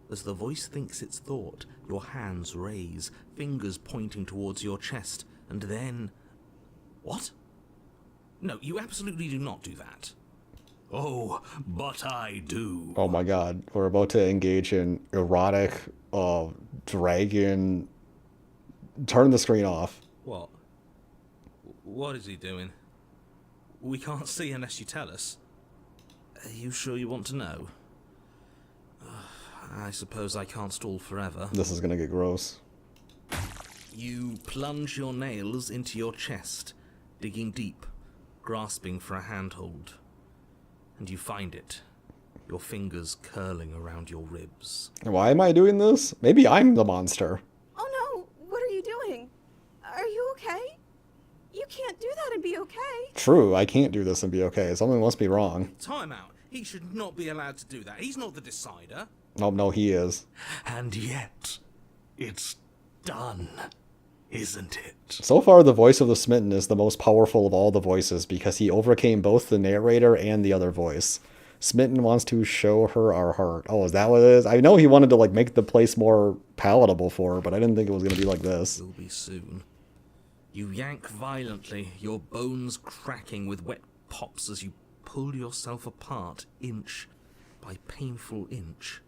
As the voice thinks its thought, your hands raise, fingers pointing towards your chest, and then... What? No, you absolutely do not do that. Oh, but I do. Oh my god, we're about to engage in erotic, dragon... Turn the screen off. What? What is he doing? We can't see unless you tell us. Are you sure you want to know? I suppose I can't stall forever. This is gonna get gross. You plunge your nails into your chest, digging deep, grasping for a handhold. And you find it, your fingers curling around your ribs. Why am I doing this? Maybe I'm the monster. Oh no, what are you doing? Are you okay? You can't do that and be okay. True, I can't do this and be okay. Something must be wrong. Time out. He should not be allowed to do that. He's not the decider. Oh, no, he is. And yet, it's done, isn't it? So far, the voice of the Smitten is the most powerful of all the voices because he overcame both the narrator and the other voice. Smitten wants to show her our heart. Oh, is that what it is? I know he wanted to like make the place more palatable for her, but I didn't think it was going to be like this. Will be soon. You yank violently, your bones cracking with wet pops as you pull yourself apart inch by painful inch.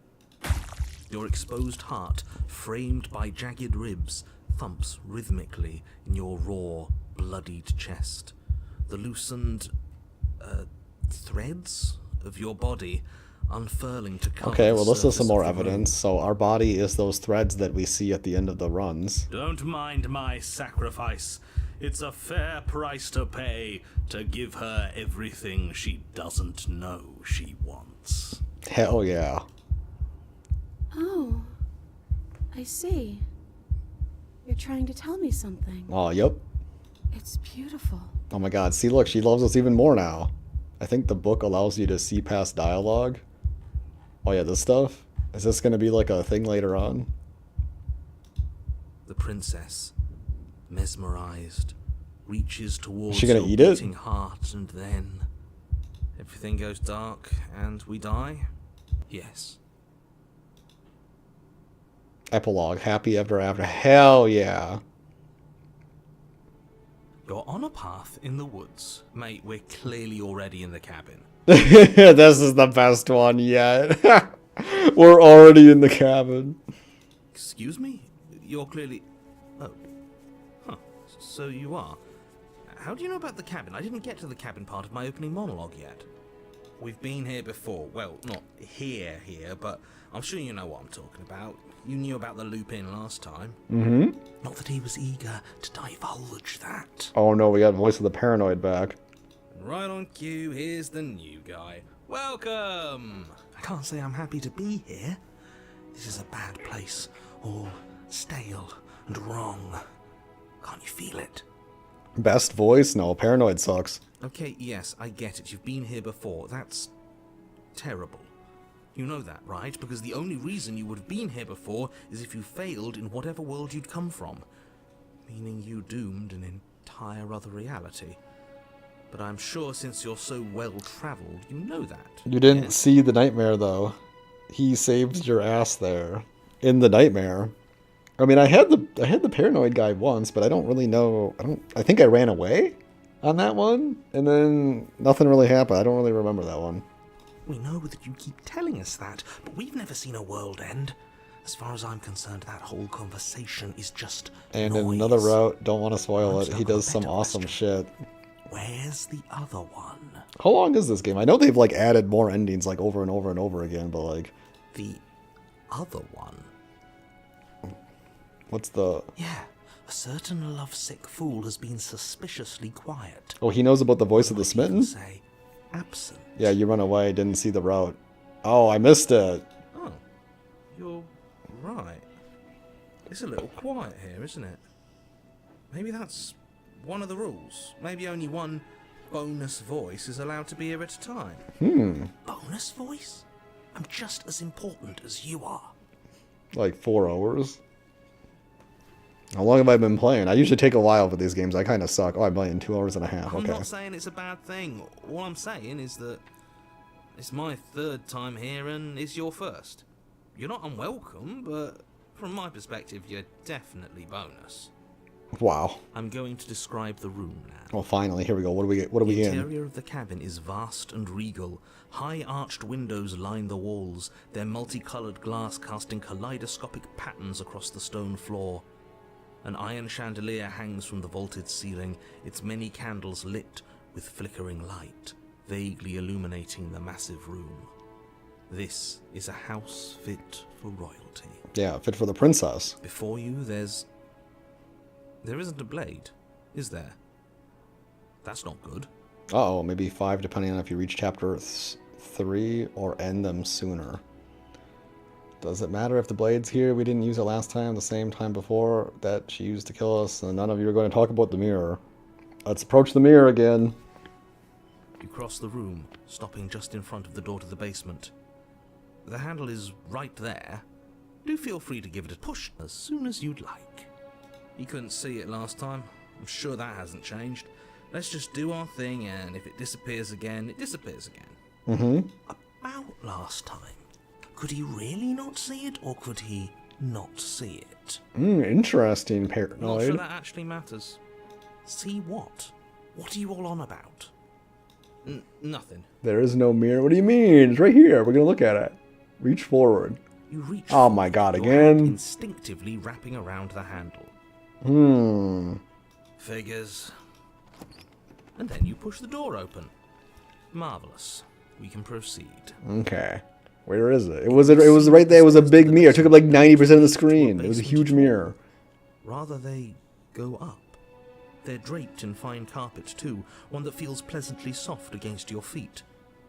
Your exposed heart, framed by jagged ribs, thumps rhythmically in your raw, bloodied chest. The loosened threads of your body unfurling to cover Okay, the well, this is surface some more of the room. evidence. So our body is those threads that we see at the end of the runs. Don't mind my sacrifice. It's a fair price to pay to give her everything she doesn't know she wants. Hell yeah. Oh, I see. You're trying to tell me something. Oh, yep. It's beautiful. Oh my god, see, look, she loves us even more now. I think the book allows you to see past dialogue. Oh yeah, this stuff? Is this gonna be like a thing later on? The princess, mesmerized, reaches towards she gonna your eat it? beating heart, and then everything goes dark and we die? Yes. Epilogue, happy ever after. Hell yeah. You're on a path in the woods. Mate, we're clearly already in the cabin. This is the best one yet. We're already in the cabin. Excuse me? You're clearly... Oh. Huh. So you are. How do you know about the cabin? I didn't get to the cabin part of my opening monologue yet. We've been here before. Well, not here, but I'm sure you know what I'm talking about. You knew about the loop-in last time. Mm-hmm. Not that he was eager to divulge that. Oh no, we got Voice of the Paranoid back. Right on cue, here's the new guy. Welcome! I can't say I'm happy to be here. This is a bad place. All stale and wrong. Can't you feel it? Best voice? No, Paranoid sucks. Okay, yes, I get it. You've been here before. That's terrible. You know that, right? Because the only reason you would have been here before is if you failed in whatever world you'd come from. Meaning you doomed an entire other reality. But I'm sure since you're so well-traveled, you know that. You didn't yes? see the nightmare, though. He saved your ass there. In the nightmare. I mean, I had the Paranoid guy once, but I don't really know... I think I ran away on that one, and then nothing really happened. I don't really remember that one. We know that you keep telling us that, but we've never seen a world end. As far as I'm concerned, that whole conversation is just And noise. another route, don't want to spoil I'm it, stuck he on a does some better awesome question. shit. Where's the other one? How long is this game? I know they've like added more endings like over and over and over again, but like... The other one? What's the... Yeah, a certain lovesick fool has been suspiciously quiet. Oh, he knows about the voice of the Might even smitten? say absent. Yeah, you run away, didn't see the route. Oh, I missed it. Oh, you're right. It's a little quiet here, isn't it? Maybe that's one of the rules. Maybe only one bonus voice is allowed to be here at a time. Bonus voice? I'm just as important as you are. Like 4 hours. How long have I been playing? I usually take a while for these games. I kind of suck. Oh, I'm playing 2 hours and a half. I'm Okay. not saying it's a bad thing. All I'm saying is that it's my third time here and it's your first. You're not unwelcome, but from my perspective, you're definitely bonus. Wow. I'm going to describe the room now. Well, finally, here we go. What are we The in? interior of the cabin is vast and regal. High arched windows line the walls, their multicolored glass casting kaleidoscopic patterns across the stone floor. An iron chandelier hangs from the vaulted ceiling, its many candles lit with flickering light, vaguely illuminating the massive room. This is a house fit for royalty. Yeah, fit for the princess. Before you, there isn't a blade, is there? That's not good. Uh-oh, maybe 5 depending on if you reach chapter 3 or end them sooner. Does it matter if the blade's here? We didn't use it last time, the same time before that she used to kill us, and none of you are going to talk about the mirror. Let's approach the mirror again. You cross the room, stopping just in front of the door to the basement. The handle is right there. Do feel free to give it a push as soon as you'd like. You couldn't see it last time. I'm sure that hasn't changed. Let's just do our thing, and if it disappears again, it disappears again. Mm-hmm. About last time. Could he really not see it, or could he not see it? Interesting, Not Paranoid. sure that actually matters. See what? What are you all on about? Nothing. There is no mirror. What do you mean? It's right here. We're going to look at it. Reach forward. You reach Oh my god, your hand again? instinctively wrapping around the handle. Figures. And then you push the door open. Marvelous. We can proceed. Okay. Where is it? It was right there. It was a big mirror. It took up like 90% of the screen. It was a huge mirror. Rather, they go up. They're draped in fine carpet, too, one that feels pleasantly soft against your feet.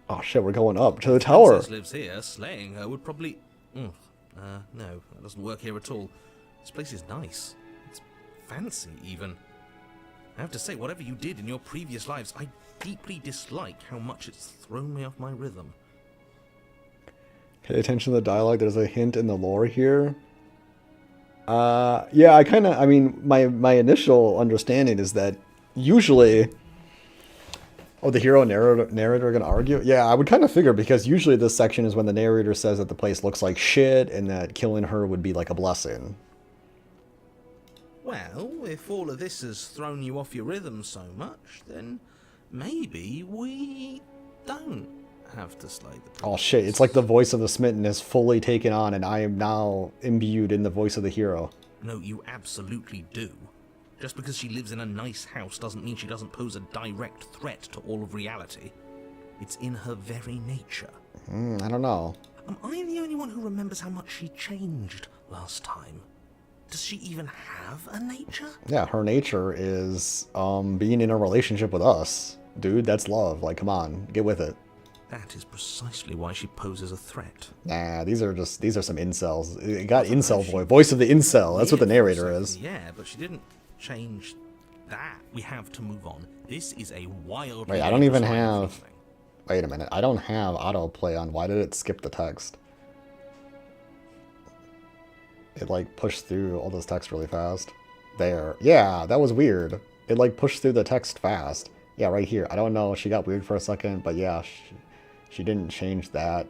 Oh shit, we're going up to the tower. Princess lives here. Slaying her would probably... no, that doesn't work here at all. This place is nice. It's fancy, even. I have to say, whatever you did in your previous lives, I deeply dislike how much it's thrown me off my rhythm. Pay attention to the dialogue. There's a hint in the lore here. Yeah, I mean, my initial understanding is that usually... Oh, the hero and narrator are going to argue? Yeah, I would kind of figure, because usually this section is when the narrator says that the place looks like shit and that killing her would be like a blessing. Well, if all of this has thrown you off your rhythm so much, then maybe we don't have to slay the princess. Oh shit, it's like the voice of the smitten is fully taken on and I am now imbued in the voice of the hero. No, you absolutely do. Just because she lives in a nice house doesn't mean she doesn't pose a direct threat to all of reality. It's in her very nature. I don't know. Am I the only one who remembers how much she changed last time? Does she even have a nature? Yeah, her nature is being in a relationship with us. Dude, that's love. Like, come on, get with it. That is precisely why she poses a threat. Nah, these are some incels. It got incel voice of the incel. That's what the narrator is. Yeah, but she didn't change that. We have to move on. This is a wild... Wait, I don't even have... Wait a minute. I don't have autoplay on. Why did it skip the text? It, like, pushed through all this text really fast. There. Yeah, that was weird. It, like, pushed through the text fast. Yeah, right here. I don't know. She got weird for a second, but yeah, she didn't change that.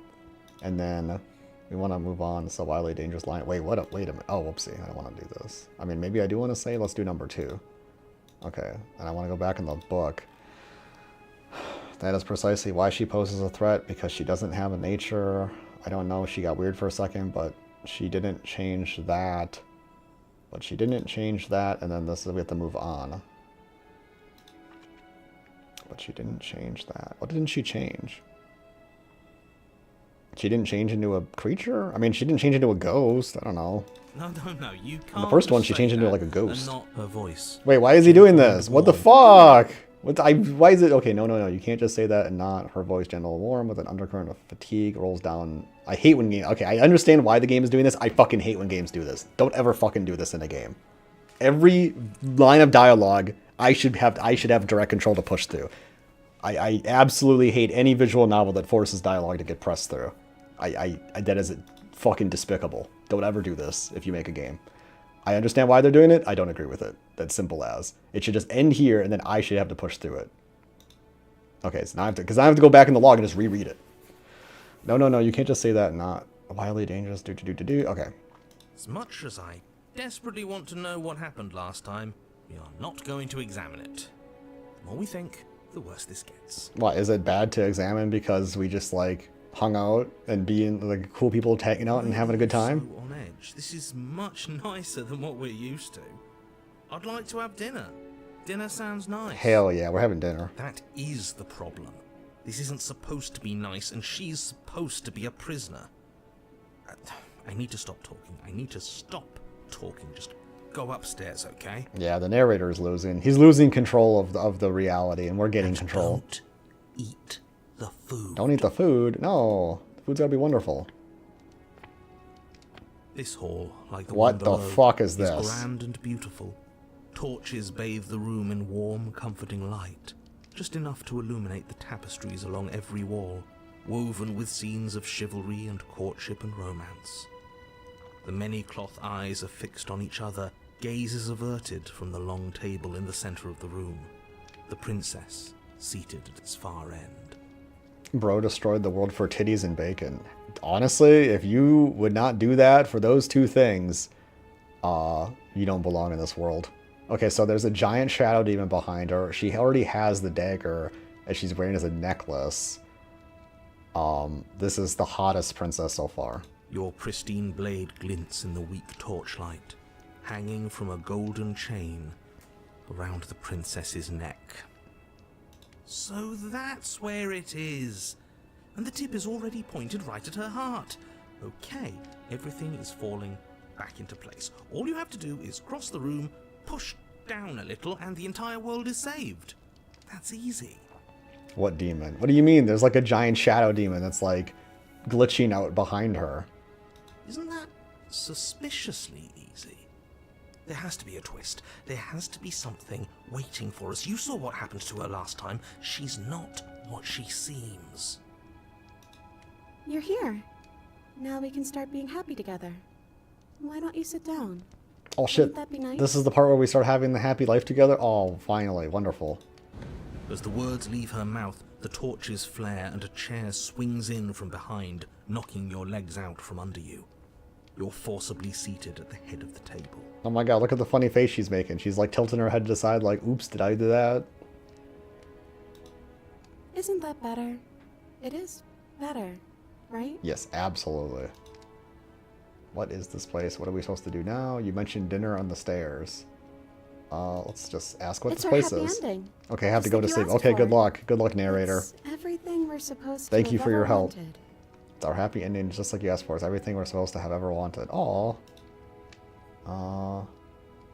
And then we want to move on. So wildly dangerous line. Wait, what? Wait a minute. Oh, whoopsie. I don't want to do this. I mean, maybe I do want to say, let's do number 2. Okay. And I want to go back in the book. That is precisely why she poses a threat, because she doesn't have a nature. I don't know. She got weird for a second, but she didn't change that. But she didn't change that. And then this is, we have to move on. But she didn't change that. What didn't she change? She didn't change into a creature? I mean, she didn't change into a ghost. I don't know. No, you can't. In the first one, she changed into like a ghost. And not her voice. Wait, why is he doing this? What the fuck? Why is it? Okay, no. You can't just say that and not her voice, gentle and warm, with an undercurrent of fatigue, rolls down. I hate when game. Okay, I understand why the game is doing this. I fucking hate when games do this. Don't ever fucking do this in a game. Every line of dialogue, I should have direct control to push through. I absolutely hate any visual novel that forces dialogue to get pressed through. That is fucking despicable. Don't ever do this if you make a game. I understand why they're doing it. I don't agree with it. That's simple as. It should just end here, and then I should have to push through it. Okay, so now I have to go back in the log and just reread it. No, you can't just say that and not wildly dangerous. Okay. As much as I desperately want to know what happened last time, we are not going to examine it. The more we think, the worse this gets. What, is it bad to examine because we just, like, hung out and being like cool people hanging out and having a good time? So on edge. This is much nicer than what we're used to. I'd like to have dinner. Dinner sounds nice. Hell yeah, we're having dinner. That is the problem. This isn't supposed to be nice, and she's supposed to be a prisoner. I need to stop talking. I need to stop talking. Just go upstairs, okay? Yeah, the narrator is losing. He's losing control of the reality, and we're getting control. Don't eat the food. Don't eat the food? No. The food's gotta be wonderful. This hall, like the what the fuck is this? Grand and beautiful. Torches bathe the room in warm, comforting light, just enough to illuminate the tapestries along every wall, woven with scenes of chivalry and courtship and romance. The many cloth eyes are fixed on each other, gazes averted from the long table in the center of the room, the princess seated at its far end. Bro destroyed the world for titties and bacon. Honestly, if you would not do that for those two things, you don't belong in this world. Okay, so there's a giant shadow demon behind her. She already has the dagger that she's wearing as a necklace. This is the hottest princess so far. Your pristine blade glints in the weak torchlight, hanging from a golden chain around the princess's neck. So that's where it is. and the tip is already pointed right at her heart. Okay, everything is falling back into place. All you have to do is cross the room, push down a little, and the entire world is saved. That's easy. What demon? What do you mean? There's like a giant shadow demon that's like glitching out behind her. Isn't that suspiciously easy? There has to be a twist. There has to be something waiting for us. You saw what happened to her last time. She's not what she seems. You're here. Now we can start being happy together. Why don't you sit down? Oh shit. Wouldn't that be nice? This is the part where we start having the happy life together? Oh, finally. Wonderful. As the words leave her mouth, the torches flare and a chair swings in from behind, knocking your legs out from under you. You're forcibly seated at the head of the table. Oh my god, look at the funny face she's making. She's like tilting her head to the side like, oops, did I do that? Isn't that better? It is better, right? Yes, absolutely. What is this place? What are we supposed to do now? You mentioned dinner on the stairs. Let's just ask what It's this our place happy is. ending. Okay, I have to Just go like to you sleep. asked Okay, good for. luck. Good luck, narrator. It's everything we're supposed to Thank you have for your ever help. wanted. It's our happy ending, just like you asked for. It's everything we're supposed to have ever wanted. Aw.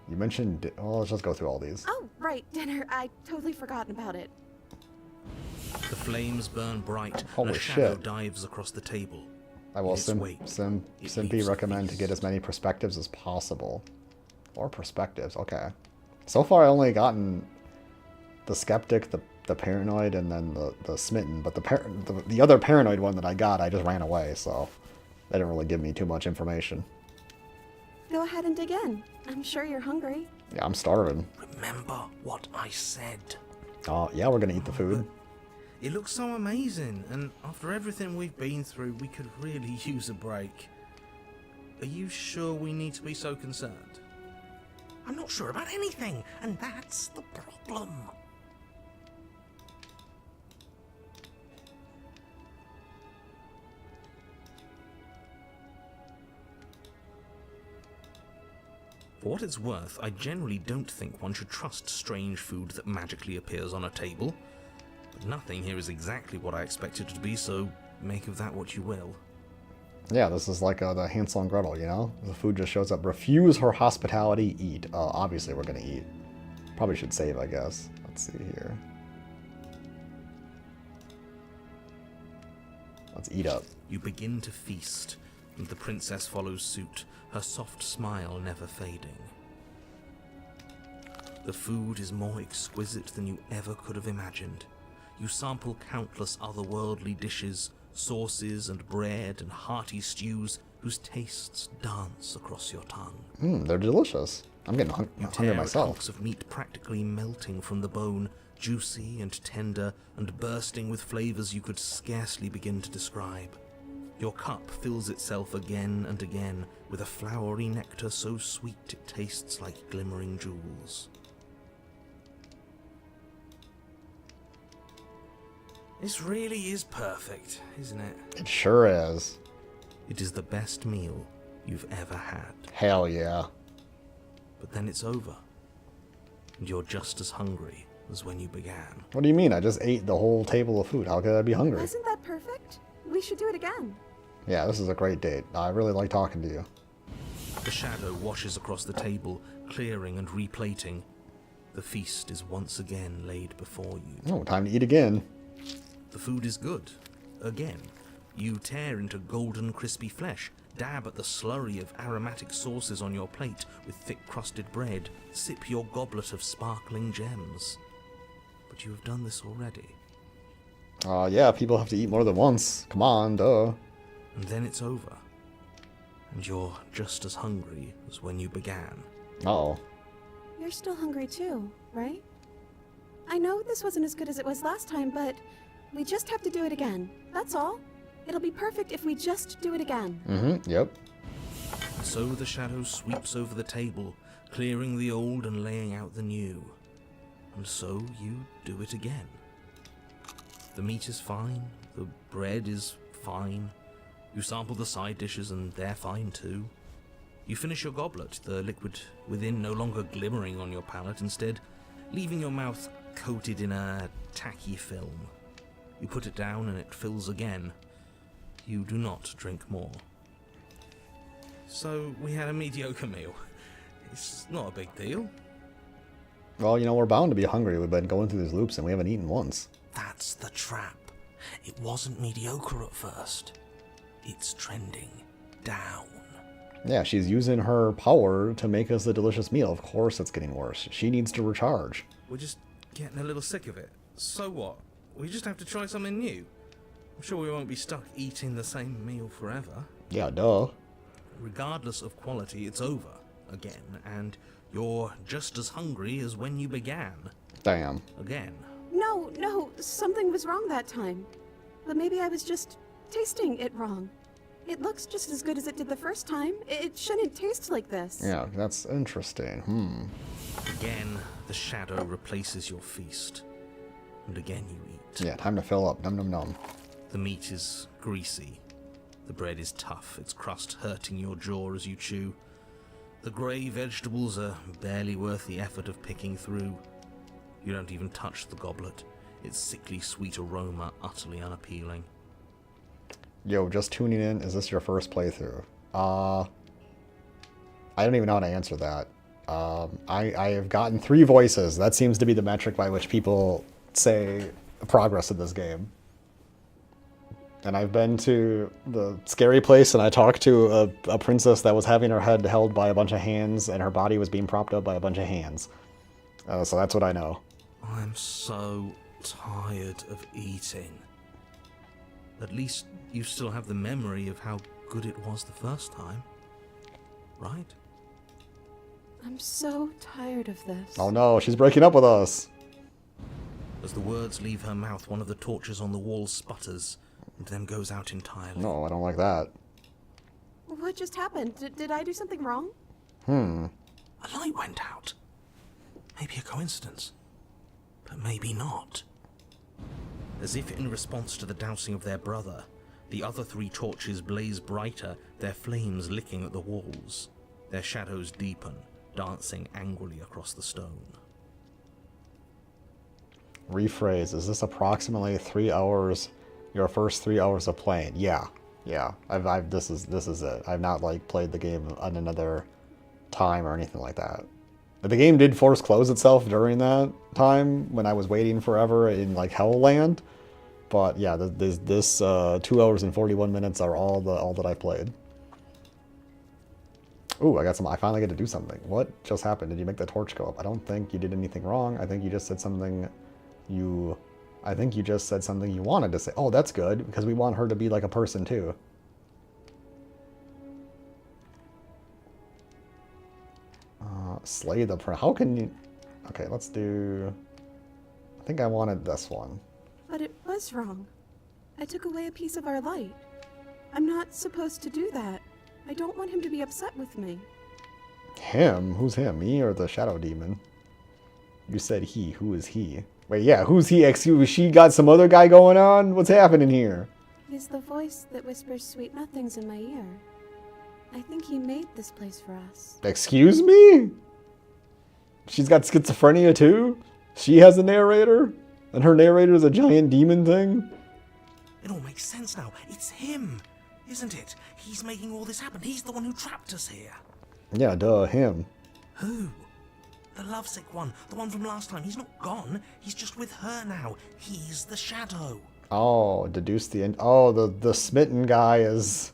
You mentioned... Well, let's just go through all these. Oh, right, dinner. I totally forgotten about it. The flames burn bright, Holy and a shadow shit. dives across the table. I will In its wake, it Simpy leaves the recommend to feast. get as many perspectives as possible. Or perspectives, okay. So far I only gotten the skeptic, the paranoid, and then the smitten. But the other paranoid one that I got, I just ran away, so they didn't really give me too much information. Go ahead and dig in. I'm sure you're hungry. Yeah, I'm starving. Remember what I said. Oh, yeah, we're gonna eat the food. It looks so amazing, and after everything we've been through, we could really use a break. Are you sure we need to be so concerned? I'm not sure about anything, and that's the problem. For what it's worth, I generally don't think one should trust strange food that magically appears on a table. But nothing here is exactly what I expected it to be, so make of that what you will. Yeah, this is like the Hansel and Gretel, you know? The food just shows up. Refuse her hospitality, eat. Obviously we're gonna eat. Probably should save, I guess. Let's see here. Let's eat up. You begin to feast, and the princess follows suit, her soft smile never fading. The food is more exquisite than you ever could have imagined. You sample countless otherworldly dishes, sauces and bread and hearty stews whose tastes dance across your tongue. They're delicious. I'm getting You hungry tear at myself. hunks of meat practically melting from the bone, juicy and tender and bursting with flavors you could scarcely begin to describe. Your cup fills itself again and again with a flowery nectar so sweet it tastes like glimmering jewels. This really is perfect, isn't it? It sure is. It is the best meal you've ever had. Hell yeah. But then it's over, and you're just as hungry as when you began. What do you mean? I just ate the whole table of food. How could I be hungry? Wasn't that perfect? We should do it again. Yeah, this is a great date. I really like talking to you. The shadow washes across the table, clearing and replating. The feast is once again laid before you. Oh, time to eat again. The food is good. Again. You tear into golden crispy flesh, dab at the slurry of aromatic sauces on your plate with thick crusted bread, sip your goblet of sparkling gems. But you have done this already. Yeah, people have to eat more than once. Come on, duh. And then it's over. And you're just as hungry as when you began. Uh-oh. You're still hungry too, right? I know this wasn't as good as it was last time, but we just have to do it again. That's all. It'll be perfect if we just do it again. Yep. So the shadow sweeps over the table, clearing the old and laying out the new. And so you do it again. The meat is fine, the bread is fine. You sample the side dishes and they're fine too. You finish your goblet, the liquid within no longer glimmering on your palate, instead leaving your mouth coated in a tacky film. You put it down and it fills again. You do not drink more. So we had a mediocre meal. It's not a big deal. Well, you know, we're bound to be hungry. We've been going through these loops and we haven't eaten once. That's the trap. It wasn't mediocre at first. It's trending down. Yeah, she's using her power to make us a delicious meal. Of course it's getting worse. She needs to recharge. We're just getting a little sick of it. So what? We just have to try something new. I'm sure we won't be stuck eating the same meal forever. Yeah, duh. Regardless of quality, it's over again, and you're just as hungry as when you began. Damn. Again. No, something was wrong that time. But maybe I was just tasting it wrong. It looks just as good as it did the first time. It shouldn't taste like this. Yeah, that's interesting. Again, the shadow replaces your feast. And again you eat. Yeah, time to fill up. Num num num. The meat is greasy. The bread is tough, its crust hurting your jaw as you chew. The grey vegetables are barely worth the effort of picking through. You don't even touch the goblet, its sickly sweet aroma utterly unappealing. Yo, just tuning in, is this your first playthrough? I don't even know how to answer that. I have gotten 3 voices. That seems to be the metric by which people say progress in this game. And I've been to the scary place and I talked to a princess that was having her head held by a bunch of hands and her body was being propped up by a bunch of hands. So that's what I know. I'm so tired of eating. At least you still have the memory of how good it was the first time, right? I'm so tired of this. Oh no, she's breaking up with us. As the words leave her mouth, one of the torches on the wall sputters and then goes out entirely. No, I don't like that. What just happened? Did I do something wrong? A light went out. Maybe a coincidence, but maybe not. As if in response to the dousing of their brother, the other 3 torches blaze brighter, their flames licking at the walls. Their shadows deepen, dancing angrily across the stone. Rephrase, is this approximately 3 hours, your first 3 hours of playing? Yeah. This is it. I've not like played the game on another time or anything like that. But the game did force close itself during that time when I was waiting forever in like Hell Land. But yeah, this 2 hours and 41 minutes are all that I played. Ooh, I finally get to do something. What just happened? Did you make the torch go up? I don't think you did anything wrong. I think you just said something you wanted to say. Oh, that's good, because we want her to be like a person too. Slay the how can you... Okay, let's do... I think I wanted this one. But it was wrong. I took away a piece of our light. I'm not supposed to do that. I don't want him to be upset with me. Him? Who's him? Me or the shadow demon? You said he. Who is he? Wait, yeah, who's he? Excuse, she got some other guy going on? What's happening here? He's the voice that whispers sweet nothings in my ear. I think he made this place for us. Excuse me? She's got schizophrenia too? She has a narrator? And her narrator is a giant demon thing? It all makes sense now. It's him, isn't it? He's making all this happen. He's the one who trapped us here. Yeah, duh, him. Who? The lovesick one. The one from last time. He's not gone. He's just with her now. He's the shadow. Oh, deduce the end. Oh, the smitten guy is...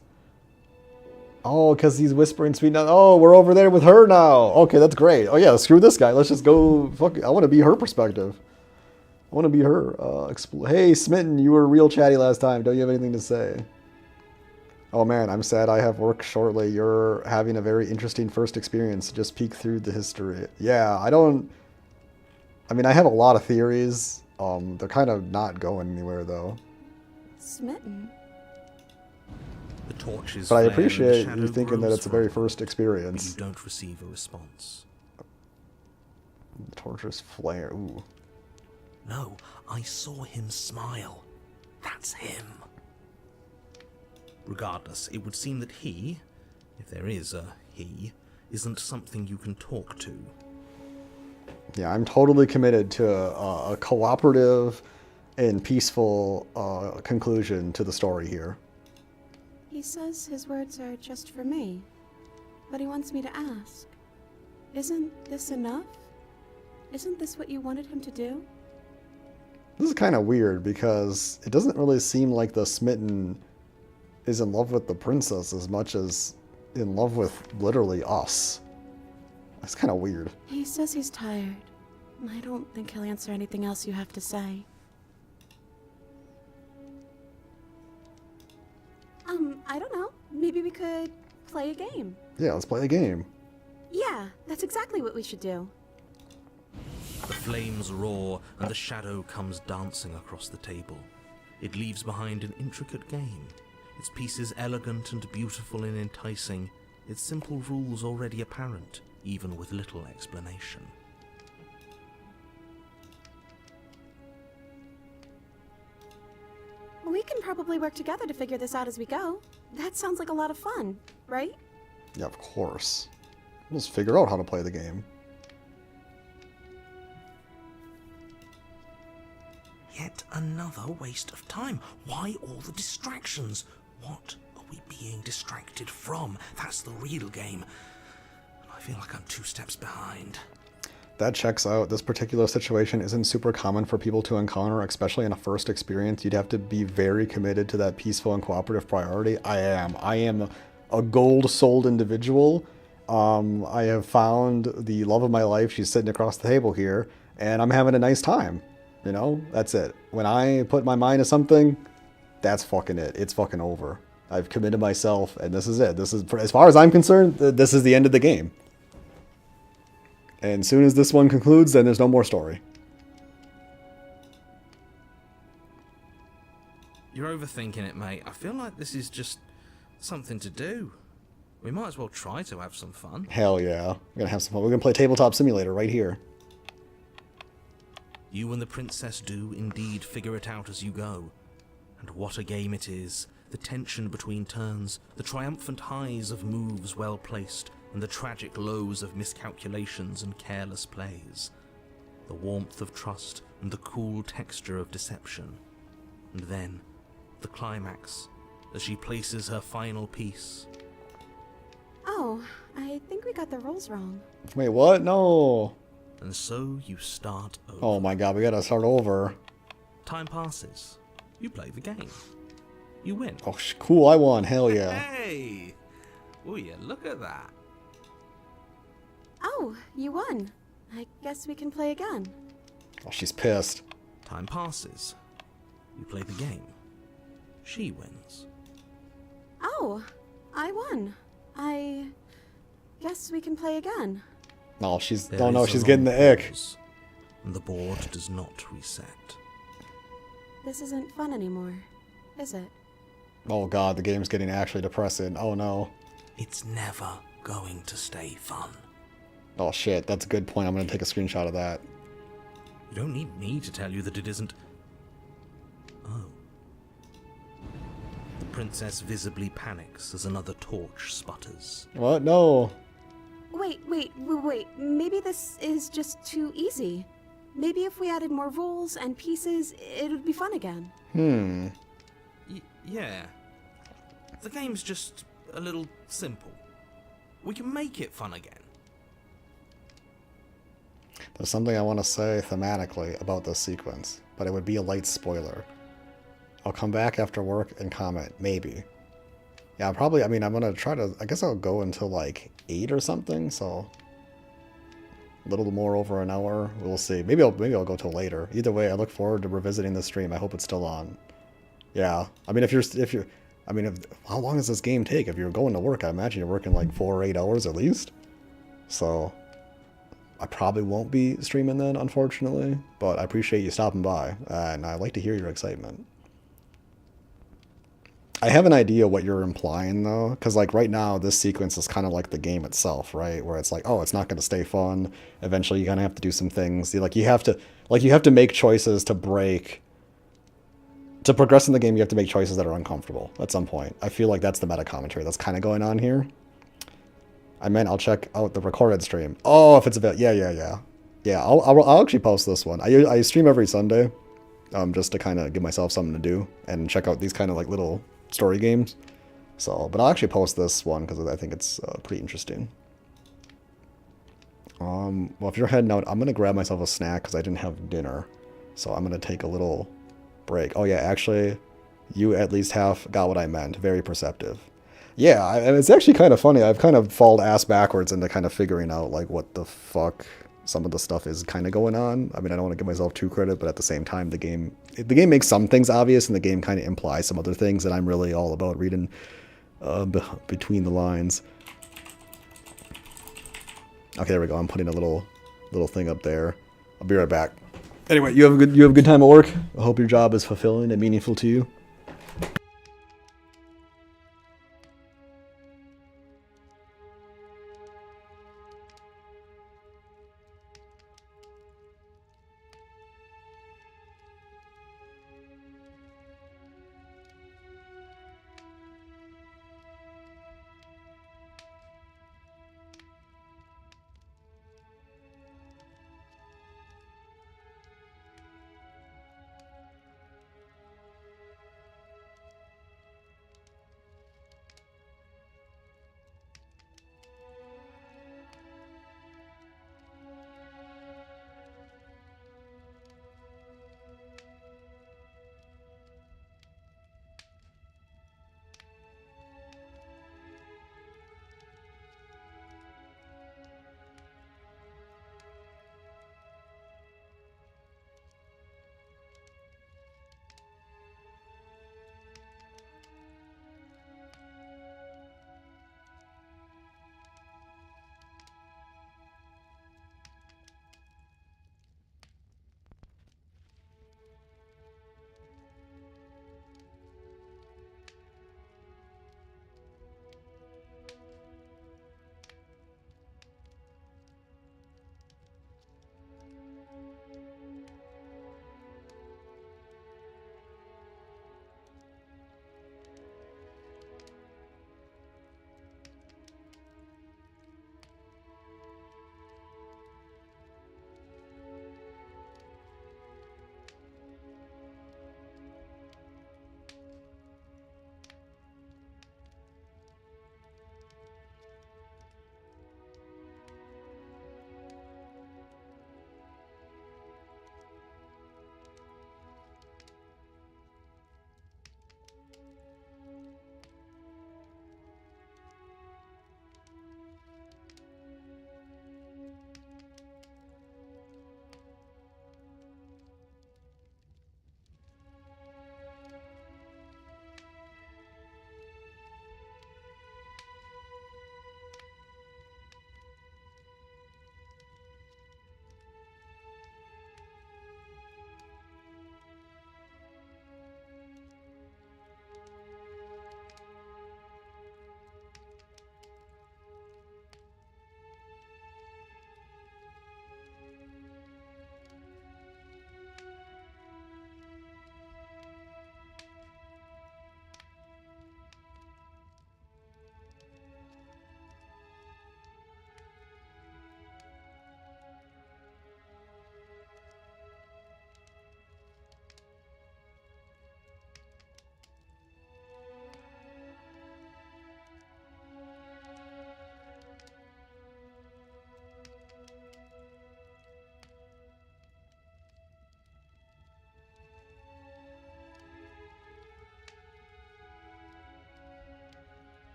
Oh, because he's whispering sweet nothing. Oh, we're over there with her now. Okay, that's great. Oh yeah, screw this guy. Let's just go... Fuck, I want to be her perspective. I want to be her. Hey, Smitten, you were real chatty last time. Don't you have anything to say? Oh man, I'm sad I have work shortly. You're having a very interesting first experience. Just peek through the history. Yeah, I mean, I have a lot of theories. They're kind of not going anywhere though. Smitten? The torches but I flare and the appreciate shadow you thinking that grows it's a very stronger, first experience. but you don't receive a response. The torches flare. Ooh. No, I saw him smile. That's him. Regardless, it would seem that he, if there is a he, isn't something you can talk to. Yeah, I'm totally committed to a cooperative, and peaceful conclusion to the story here. He says his words are just for me, but he wants me to ask. Isn't this enough? Isn't this what you wanted him to do? This is kind of weird because it doesn't really seem like the smitten is in love with the princess as much as in love with literally us. That's kind of weird. He says he's tired. I don't think he'll answer anything else you have to say. I don't know. Maybe we could play a game. Yeah, let's play a game. Yeah, that's exactly what we should do. The flames roar, and the shadow comes dancing across the table. It leaves behind an intricate game, its pieces elegant and beautiful and enticing, its simple rules already apparent, even with little explanation. We can probably work together to figure this out as we go. That sounds like a lot of fun, right? Yeah, of course. We'll just figure out how to play the game. Yet another waste of time. Why all the distractions? What are we being distracted from? That's the real game. I feel like I'm 2 steps behind. That checks out. This particular situation isn't super common for people to encounter, especially in a first experience. You'd have to be very committed to that peaceful and cooperative priority. I am a gold-souled individual. I have found the love of my life. She's sitting across the table here, and I'm having a nice time. You know, that's it. When I put my mind to something, that's fucking it. It's fucking over. I've committed myself, and this is it. This is, as far as I'm concerned, this is the end of the game. And as soon as this one concludes, then there's no more story. You're overthinking it, mate. I feel like this is just something to do. We might as well try to have some fun. Hell yeah. We're gonna have some fun. We're gonna play Tabletop Simulator right here. You and the princess do indeed figure it out as you go. And what a game it is. The tension between turns, the triumphant highs of moves well placed, and the tragic lows of miscalculations and careless plays. The warmth of trust and the cool texture of deception. And then, the climax, as she places her final piece. Oh, I think we got the rules wrong. Wait, what? No. And so you start over. Oh my god, we gotta start over. Time passes. You play the game. You win. Oh, cool, I won. Hell yeah. Hey! Oh yeah, look at that. Oh, you won. I guess we can play again. Oh, she's pissed. Time passes. You play the game. She wins. Oh, I won. I guess we can play again. No, she's... There Oh no, is a she's getting long the ick. pause, and the board does not reset. This isn't fun anymore, is it? Oh god, the game's getting actually depressing. Oh no. It's never going to stay fun. Oh shit, that's a good point. I'm gonna take a screenshot of that. You don't need me to tell you that it isn't. Oh. The princess visibly panics as another torch sputters. What? No. Wait. Maybe this is just too easy. Maybe if we added more rules and pieces, it would be fun again. Yeah. The game's just a little simple. We can make it fun again. There's something I want to say thematically about this sequence, but it would be a light spoiler. I'll come back after work and comment, maybe. Yeah, I'm gonna try to, I guess I'll go until like 8 or something, so a little more over an hour. We'll see. Maybe I'll go till later. Either way, I look forward to revisiting the stream. I hope it's still on. Yeah. I mean, how long does this game take? If you're going to work, I imagine you're working like 4 or 8 hours at least. So I probably won't be streaming then, unfortunately, but I appreciate you stopping by, and I like to hear your excitement. I have an idea what you're implying, though, because like right now, this sequence is kind of like the game itself, right? Where it's like, oh, it's not going to stay fun. Eventually, you're going to have to do some things. You have to make choices to break. To progress in the game, you have to make choices that are uncomfortable at some point. I feel like that's the meta commentary that's kind of going on here. I'll check out the recorded stream. Oh, if it's available. Yeah. Yeah, I'll actually post this one. I stream every Sunday. just to kind of give myself something to do and check out these kind of like little story games. So, but I'll actually post this one because I think it's pretty interesting. Well, if you're heading out, I'm gonna grab myself a snack because I didn't have dinner, so I'm gonna take a little break. Oh yeah, actually, you at least half got what I meant. Very perceptive. Yeah, and it's actually kind of funny. I've kind of fallen ass backwards into kind of figuring out like what the fuck some of the stuff is kind of going on. I mean, I don't want to give myself too credit, but at the same time, the game makes some things obvious, and the game kind of implies some other things that I'm really all about reading between the lines. Okay, there we go. I'm putting a little thing up there. I'll be right back. Anyway, you have a good time at work. I hope your job is fulfilling and meaningful to you.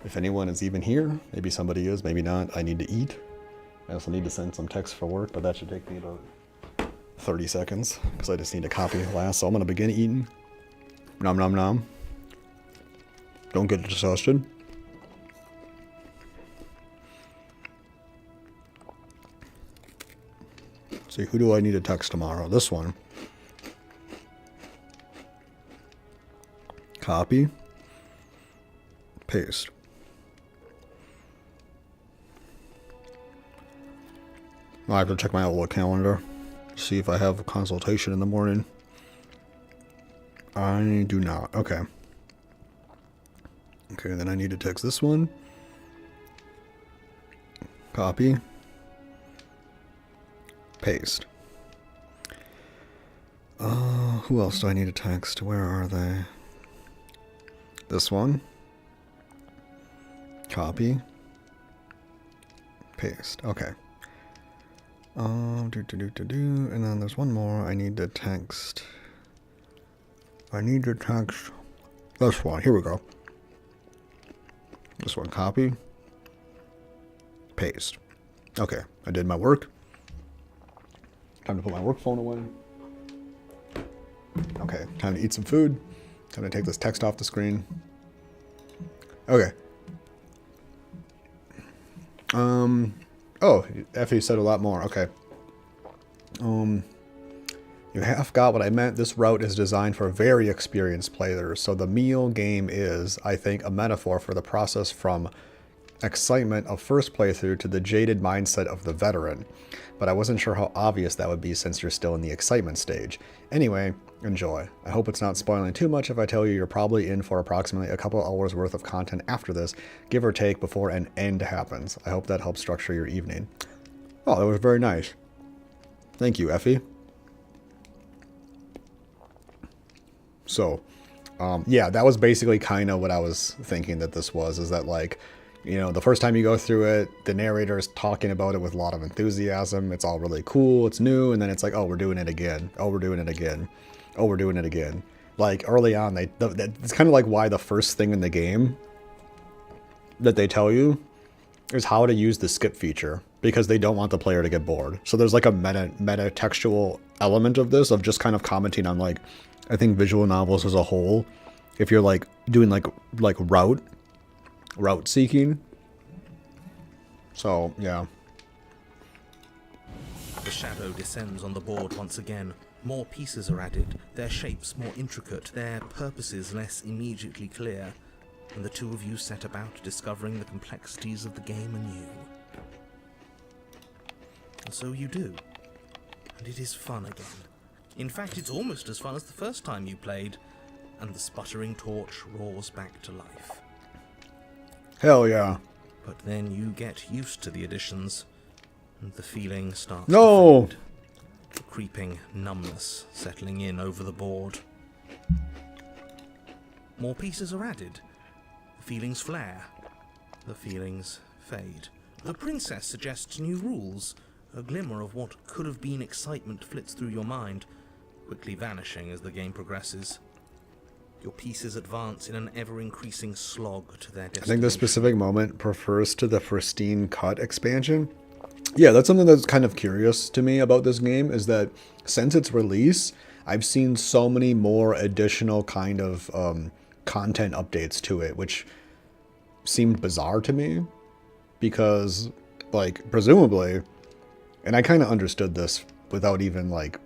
if anyone is even here. Maybe somebody is, maybe not. I need to eat. I also need to send some text for work, but that should take me about 30 seconds because I just need to copy the last. So I'm going to begin eating. Nom nom nom. Don't get disgusted. See, who do I need to text tomorrow? This one. Copy. Paste. I have to check my Outlook calendar. See if I have a consultation in the morning. I do not. Okay. Okay, then I need to text this one. Copy. Paste. Who else do I need to text? Where are they? This one. Copy. Paste. Okay. And then there's one more. I need to text this one. Here we go. This one. Copy. Paste. Okay. I did my work. Time to put my work phone away. Okay, time to eat some food. Time to take this text off the screen. Okay. Oh, Effie said a lot more. Okay. You half got what I meant. This route is designed for very experienced players. So the meal game is, I think, a metaphor for the process from excitement of first playthrough to the jaded mindset of the veteran. But I wasn't sure how obvious that would be since you're still in the excitement stage. Anyway, enjoy. I hope it's not spoiling too much if I tell you you're probably in for approximately a couple hours worth of content after this, give or take, before an end happens. I hope that helps structure your evening. Oh, that was very nice. Thank you, Effie. So, yeah, that was basically kind of what I was thinking that this was, is that, like, you know, the first time you go through it, the narrator is talking about it with a lot of enthusiasm. It's all really cool. It's new. And then it's like, oh, we're doing it again. Oh, we're doing it again. Oh, we're doing it again. Like, early on, it's kind of like why the first thing in the game that they tell you is how to use the skip feature, because they don't want the player to get bored. So there's like a meta textual element of this, of just kind of commenting on, like, I think visual novels as a whole, if you're like doing like route seeking. So, yeah. The shadow descends on the board once again. More pieces are added, their shapes more intricate, their purposes less immediately clear, and the two of you set about discovering the complexities of the game anew. And so you do. And it is fun again. In fact, it's almost as fun as the first time you played, and the sputtering torch roars back to life. Hell yeah. But then you get used to the additions, and the feeling starts to fade. The creeping numbness settling in over the board. More pieces are added. The feelings flare. The feelings fade. The princess suggests new rules. A glimmer of what could have been excitement flits through your mind, quickly vanishing as the game progresses. Your pieces advance in an ever-increasing slog to their destination. I think this specific moment refers to the Pristine Cut expansion. Yeah, that's something that's kind of curious to me about this game, is that since its release, I've seen so many more additional kind of content updates to it, which seemed bizarre to me, because, like, presumably, and I kind of understood this without even, like,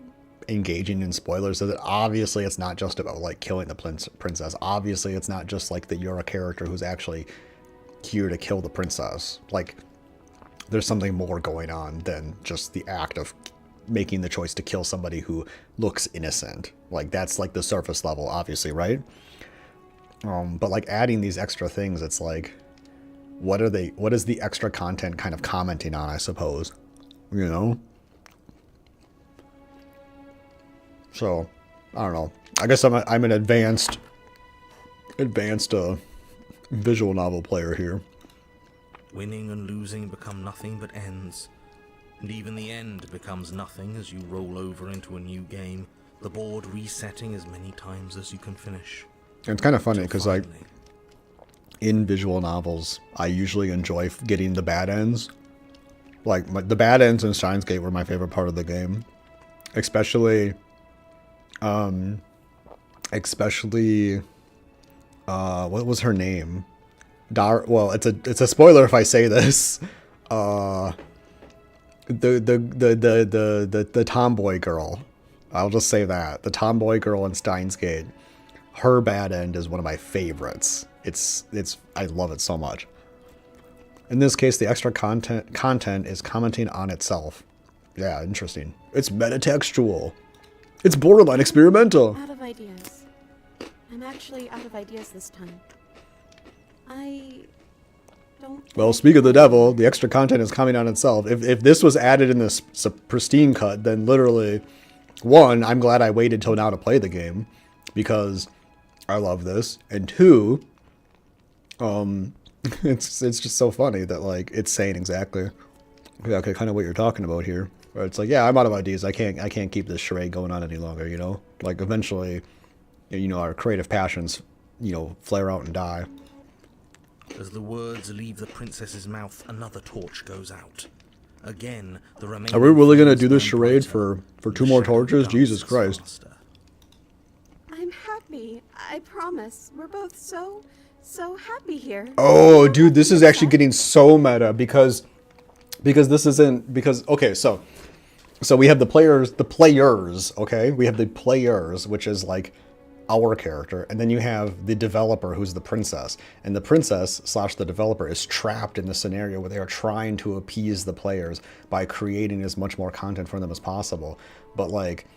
engaging in spoilers, so that obviously it's not just about, like, killing the princess. Obviously it's not just like that you're a character who's actually here to kill the princess. Like, there's something more going on than just the act of making the choice to kill somebody who looks innocent. Like, that's like the surface level, obviously, right? But like adding these extra things, it's like, what is the extra content kind of commenting on, I suppose, you know? So, I don't know. I guess I'm an advanced visual novel player here. Winning and losing become nothing but ends. And even the end becomes nothing as you roll over into a new game, the board resetting as many times as you can finish. And it's kind of funny because, like, in visual novels, I usually enjoy getting the bad ends. Like, the bad ends in Steins Gate were my favorite part of the game. Especially, what was her name? Well, it's a spoiler if I say this. The tomboy girl. I'll just say that. The tomboy girl in Steins Gate. Her bad end is one of my favorites. I love it so much. In this case, the extra content is commenting on itself. Yeah, interesting. It's metatextual. It's borderline experimental. Out of ideas. I'm actually out of ideas this time. I don't... Well, speak of the devil, the extra content is commenting on itself. If this was added in this pristine cut, then literally, one, I'm glad I waited till now to play the game, because I love this, and two, it's just so funny that, like, it's saying exactly, okay, kind of what you're talking about here. Where it's like, yeah, I'm out of ideas. I can't keep this charade going on any longer, you know? Like, eventually, you know, our creative passions, you know, flare out and die. As the words leave the princess's mouth, another torch goes out. Again, the remaining... Are we really gonna do this burn charade brighter, for and 2 more shadow torches? Jesus dances Christ. faster. I'm happy. I promise. We're both so happy here. Oh, dude, this is actually getting so meta because this isn't, because, okay, so we have the players, okay? We have the players, which is like our character, and then you have the developer, who's the princess, and the princess / the developer is trapped in the scenario where they are trying to appease the players by creating as much more content for them as possible. But, like,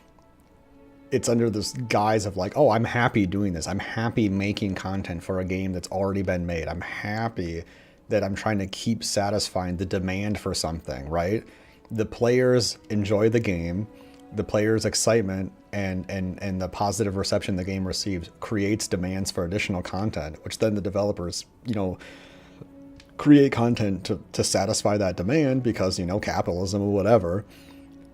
it's under this guise of, like, oh, I'm happy doing this. I'm happy making content for a game that's already been made. I'm happy that I'm trying to keep satisfying the demand for something, right? The players enjoy the game. The players' excitement and the positive reception the game receives creates demands for additional content, which then the developers, you know, create content to satisfy that demand because, you know, capitalism or whatever.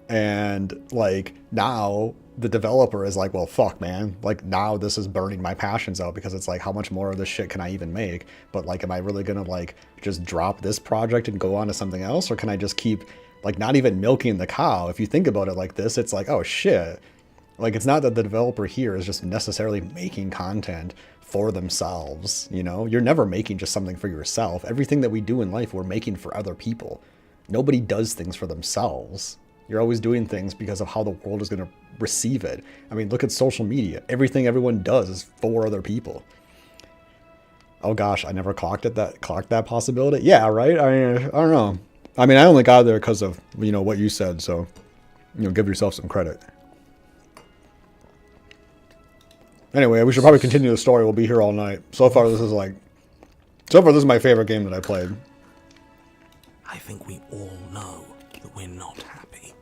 And, like, now the developer is like, well, fuck, man. Like, now this is burning my passions out because it's like, how much more of this shit can I even make? But, like, am I really gonna, like, just drop this project and go on to something else? Or can I just keep, like, not even milking the cow? If you think about it like this, it's like, oh, shit. Like, it's not that the developer here is just necessarily making content for themselves, you know? You're never making just something for yourself. Everything that we do in life, we're making for other people. Nobody does things for themselves. You're always doing things because of how the world is going to receive it. I mean, look at social media. Everything everyone does is for other people. Oh gosh, I never clocked that possibility. Yeah, right? I mean, I don't know. I mean, I only got there because of, you know, what you said, so, you know, give yourself some credit. Anyway, we should probably continue the story. We'll be here all night. So far, this is my favorite game that I played. I think we all know that we're not happy.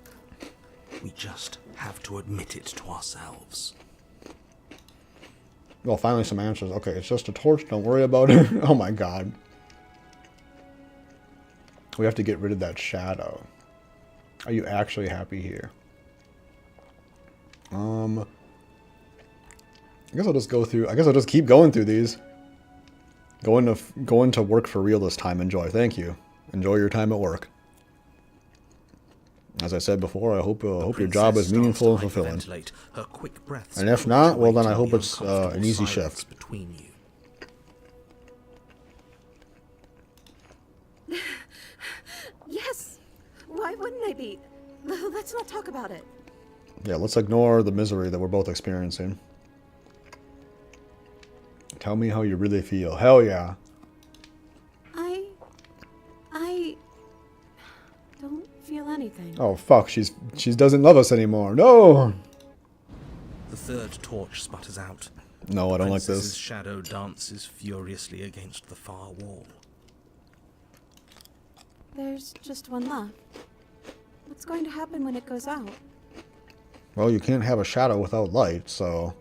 We just have to admit it to ourselves. Well, finally some answers. Okay, it's just a torch. Don't worry about it. Oh my god. We have to get rid of that shadow. Are you actually happy here? I guess I'll just go through. I guess I'll just keep going through these. Going to work for real this time. Enjoy. Thank you. Enjoy your time at work. As I said before, I hope your job is meaningful and fulfilling. Her quick breaths, and if not, well then I hope it's an easy shift. Between you. Yes. Why wouldn't I be? Let's not talk about it. Yeah, let's ignore the misery that we're both experiencing. Tell me how you really feel. Hell yeah. I don't feel anything. Oh fuck, she doesn't love us anymore. No. The third torch sputters out. No, I don't like Princess's this. shadow dances furiously against the far wall. There's just one left. What's going to happen when it goes out? Well, you can't have a shadow without light, so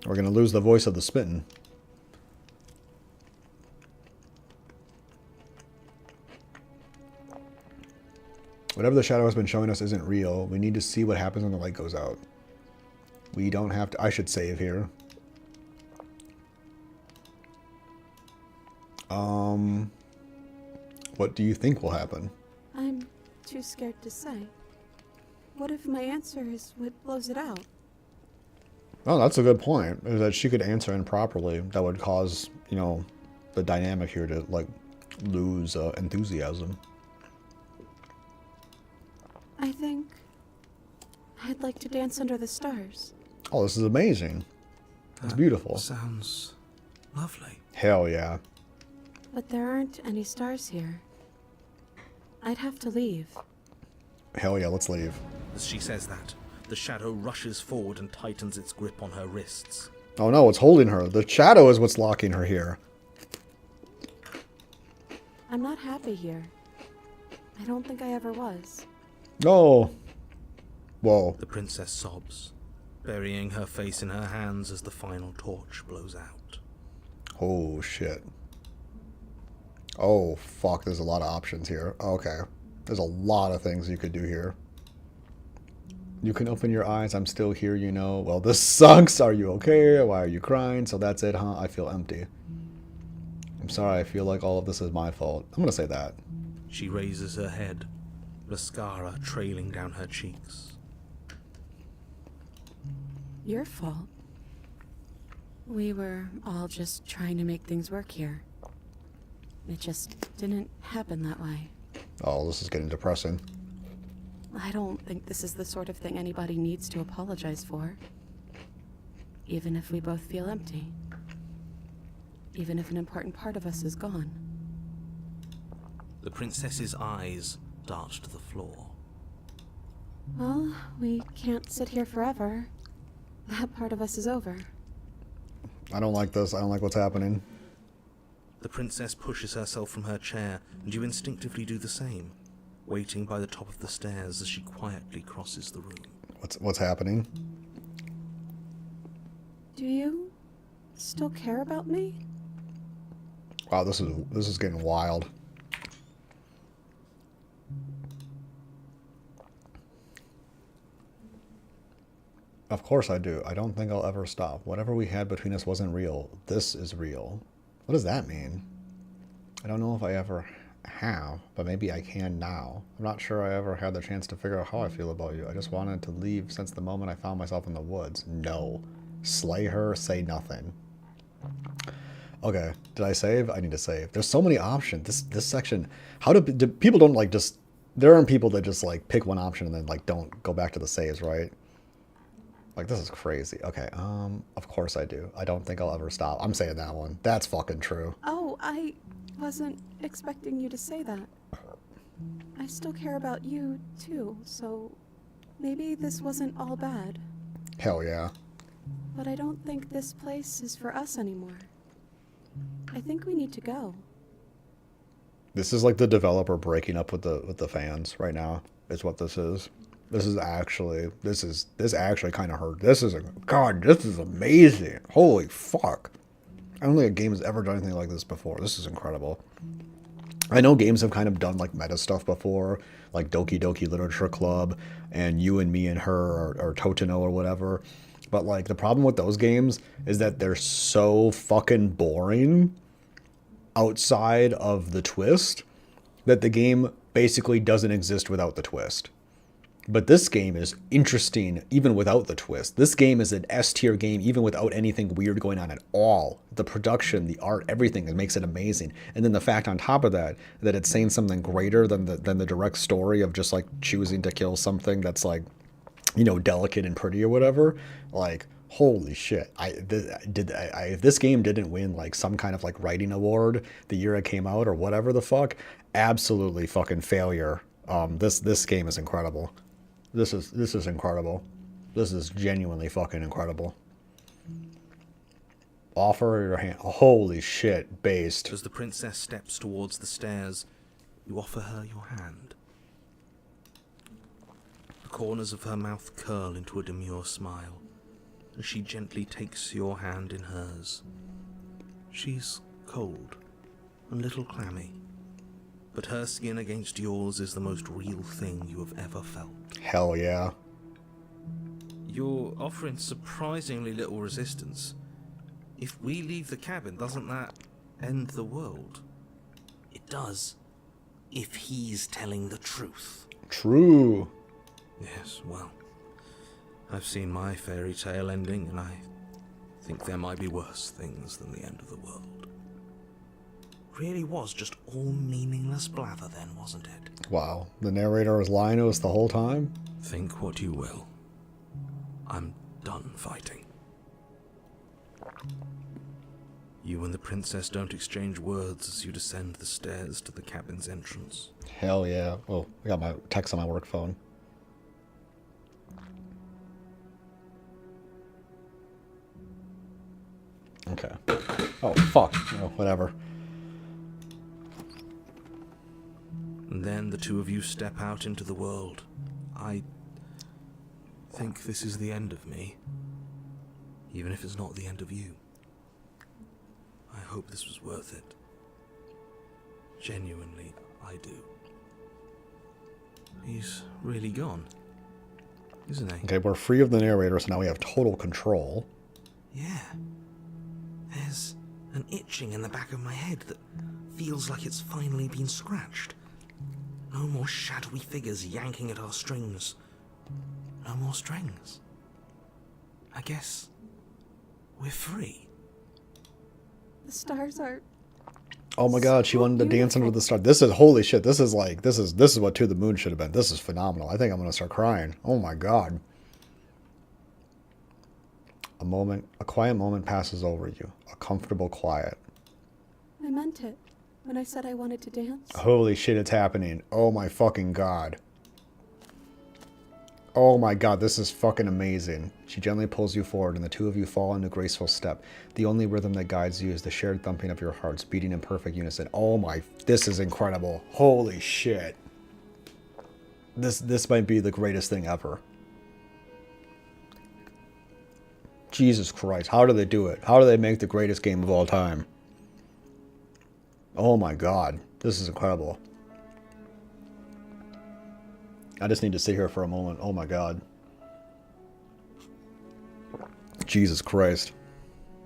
we're gonna lose the voice of the spitting. Whatever the shadow has been showing us isn't real. We need to see what happens when the light goes out. We don't have to... I should save here. What do you think will happen? I'm too scared to say. What if my answer is what blows it out? Oh, that's a good point. Is that she could answer improperly. That would cause, you know, the dynamic here to, like, lose enthusiasm. I think I'd like to dance under the stars. Oh, this is amazing. It's beautiful. Sounds lovely. Hell yeah. But there aren't any stars here. I'd have to leave. Hell yeah, let's leave. As she says that, the shadow rushes forward and tightens its grip on her wrists. Oh no, it's holding her. The shadow is what's locking her here. I'm not happy here. I don't think I ever was. No. Whoa. The princess sobs, burying her face in her hands as the final torch blows out. Oh shit. Oh fuck, there's a lot of options here. Okay. There's a lot of things you could do here. You can open your eyes, I'm still here, you know. Well, this sucks. Are you okay? Why are you crying? So that's it, huh? I feel empty. I'm sorry, I feel like all of this is my fault. I'm gonna say that. She raises her head, mascara trailing down her cheeks. Your fault. We were all just trying to make things work here. It just didn't happen that way. Oh, this is getting depressing. I don't think this is the sort of thing anybody needs to apologize for. Even if we both feel empty. Even if an important part of us is gone. The princess's eyes dart to the floor. Well, we can't sit here forever. That part of us is over. I don't like this. I don't like what's happening. The princess pushes herself from her chair, and you instinctively do the same, waiting by the top of the stairs as she quietly crosses the room. What's happening? Do you still care about me? Wow, this is getting wild. Of course I do. I don't think I'll ever stop. Whatever we had between us wasn't real. This is real. What does that mean? I don't know if I ever have, but maybe I can now. I'm not sure I ever had the chance to figure out how I feel about you. I just wanted to leave since the moment I found myself in the woods. No. Slay her, say nothing. Okay, did I save? I need to save. There's so many options. This section, how do people don't like just, there aren't people that just like pick one option and then like don't go back to the saves, right? Like, this is crazy. Okay, of course I do. I don't think I'll ever stop. I'm saying that one. That's fucking true. Oh, I wasn't expecting you to say that. I still care about you, too, so maybe this wasn't all bad. Hell yeah. But I don't think this place is for us anymore. I think we need to go. This is like the developer breaking up with the fans right now, is what this is. This actually kind of hurt. This is amazing. Holy fuck. I don't think a game has ever done anything like this before. This is incredible. I know games have kind of done like meta stuff before, like Doki Doki Literature Club and You and Me and Her or Totino or whatever. But like the problem with those games is that they're so fucking boring outside of the twist that the game basically doesn't exist without the twist. But this game is interesting even without the twist. This game is an S-tier game even without anything weird going on at all. The production, the art, everything that makes it amazing. And then the fact on top of that, that it's saying something greater than the direct story of just like choosing to kill something that's like, you know, delicate and pretty or whatever. Like, holy shit. If this game didn't win like some kind of like writing award the year it came out or whatever the fuck, absolutely fucking failure. This game is incredible. This is incredible. This is genuinely fucking incredible. Offer your hand. Holy shit, based. As the princess steps towards the stairs, you offer her your hand. The corners of her mouth curl into a demure smile, as she gently takes your hand in hers. She's cold, a little clammy, but her skin against yours is the most real thing you have ever felt. Hell yeah. You're offering surprisingly little resistance. If we leave the cabin, doesn't that end the world. It does, if he's telling the truth. True. Yes, well, I've seen my fairy tale ending, and I think there might be worse things than the end of the world. Really was just all meaningless blather then, wasn't it? Wow. The narrator was lying to us the whole time? Think what you will. I'm done fighting. You and the princess don't exchange words as you descend the stairs to the cabin's entrance. Hell yeah. Oh, I got my text on my work phone. Okay. Oh, fuck. Oh, whatever. And then the two of you step out into the world. I think this is the end of me, even if it's not the end of you. I hope this was worth it. Genuinely, I do. He's really gone, isn't he? Okay, we're free of the narrator, so now we have total control. Yeah. There's an itching in the back of my head that feels like it's finally been scratched. No more shadowy figures yanking at our strings. No more strings. I guess we're free. The stars are... Oh my god, she wanted to dance under the stars. This is, holy shit, this is like, this is what To the Moon should have been. This is phenomenal. I think I'm gonna start crying. Oh my god. A quiet moment passes over you. A comfortable quiet. I meant it when I said I wanted to dance. Holy shit, it's happening. Oh my fucking god. Oh my god, this is fucking amazing. She gently pulls you forward and the two of you fall into graceful step. The only rhythm that guides you is the shared thumping of your hearts, beating in perfect unison. Oh my, this is incredible. Holy shit. This might be the greatest thing ever. Jesus Christ, how do they do it? How do they make the greatest game of all time? Oh my god, this is incredible. I just need to sit here for a moment. Oh my god. Jesus Christ.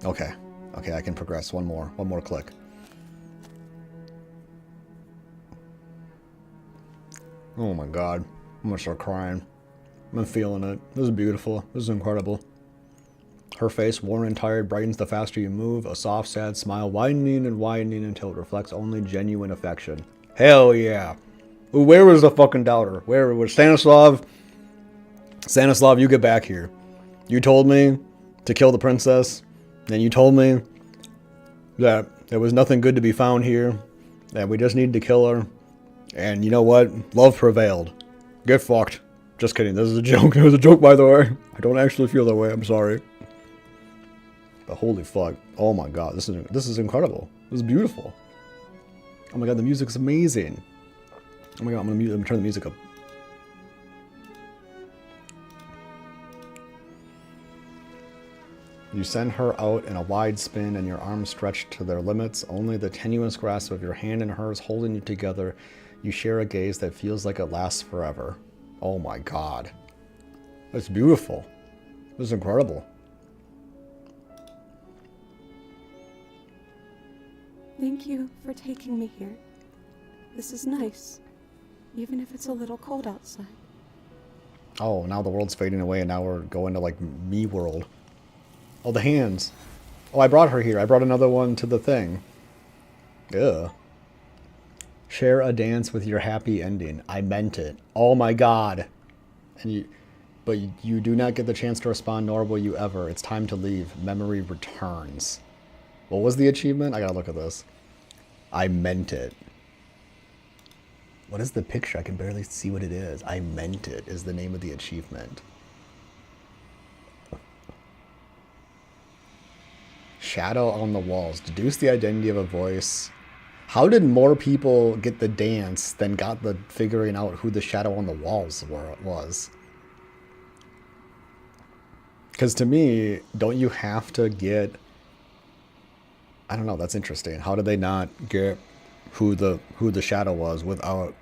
Okay. Okay, I can progress. One more click. Oh my god. I'm gonna start crying. I'm feeling it. This is beautiful. This is incredible. Her face, worn and tired, brightens the faster you move, a soft, sad smile widening and widening until it reflects only genuine affection. Hell yeah. Where was the fucking doubter? Where was Stanislav? Stanislav, you get back here. You told me to kill the princess, and you told me that there was nothing good to be found here, that we just needed to kill her, and you know what? Love prevailed. Get fucked. Just kidding, this is a joke. It was a joke, by the way. I don't actually feel that way, I'm sorry. But holy fuck. Oh my god, this is incredible. This is beautiful. Oh my god, the music's amazing. Oh my god, I'm gonna turn the music up. You send her out in a wide spin and your arms stretched to their limits. Only the tenuous grasp of your hand in hers holding you together. You share a gaze that feels like it lasts forever. Oh my god. That's beautiful. This is incredible. Thank you for taking me here. This is nice, even if it's a little cold outside. Oh, now the world's fading away and now we're going to like me world. Oh, the hands. Oh, I brought her here. I brought another one to the thing. Ugh. Share a dance with your happy ending. I meant it. Oh my god. But you do not get the chance to respond, nor will you ever. It's time to leave. Memory returns. What was the achievement? I gotta look at this. I meant it. What is the picture? I can barely see what it is. I meant it is the name of the achievement. Shadow on the walls. Deduce the identity of a voice. How did more people get the dance than got the figuring out who the shadow on the walls was? Because to me, don't you have to get... I don't know, that's interesting. How did they not get who the shadow was without...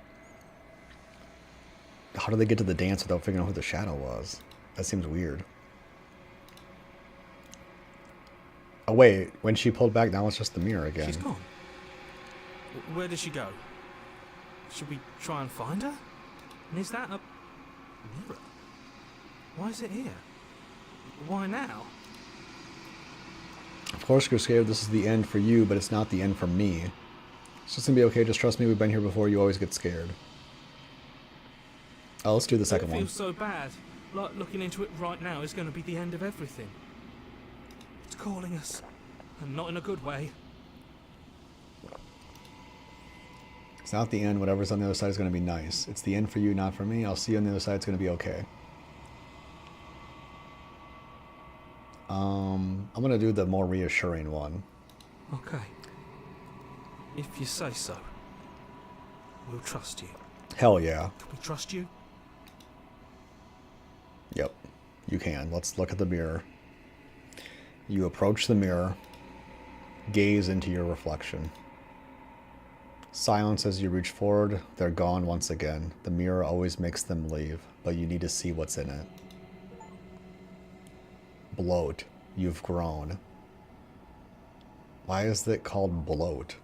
How did they get to the dance without figuring out who the shadow was? That seems weird. Oh wait, when she pulled back, now it's just the mirror again. She's gone. Where did she go? Should we try and find her? And is that a mirror? Why is it here? Why now? Of course you're scared this is the end for you, but it's not the end for me. It's just gonna be okay, just trust me, we've been here before, you always get scared. Oh, let's do the second It one. feels so bad. Like looking into it right now is going to be the end of everything. It's calling us. And not in a good way. It's not the end, whatever's on the other side is gonna be nice. It's the end for you, not for me. I'll see you on the other side, it's gonna be okay. I'm gonna do the more reassuring one. Okay. If you say so. We'll trust you. Hell yeah. Can we trust you? Yep, you can. Let's look at the mirror. You approach the mirror, gaze into your reflection. Silence as you reach forward, they're gone once again. The mirror always makes them leave, but you need to see what's in it. Bloat, you've grown. Why is it called bloat?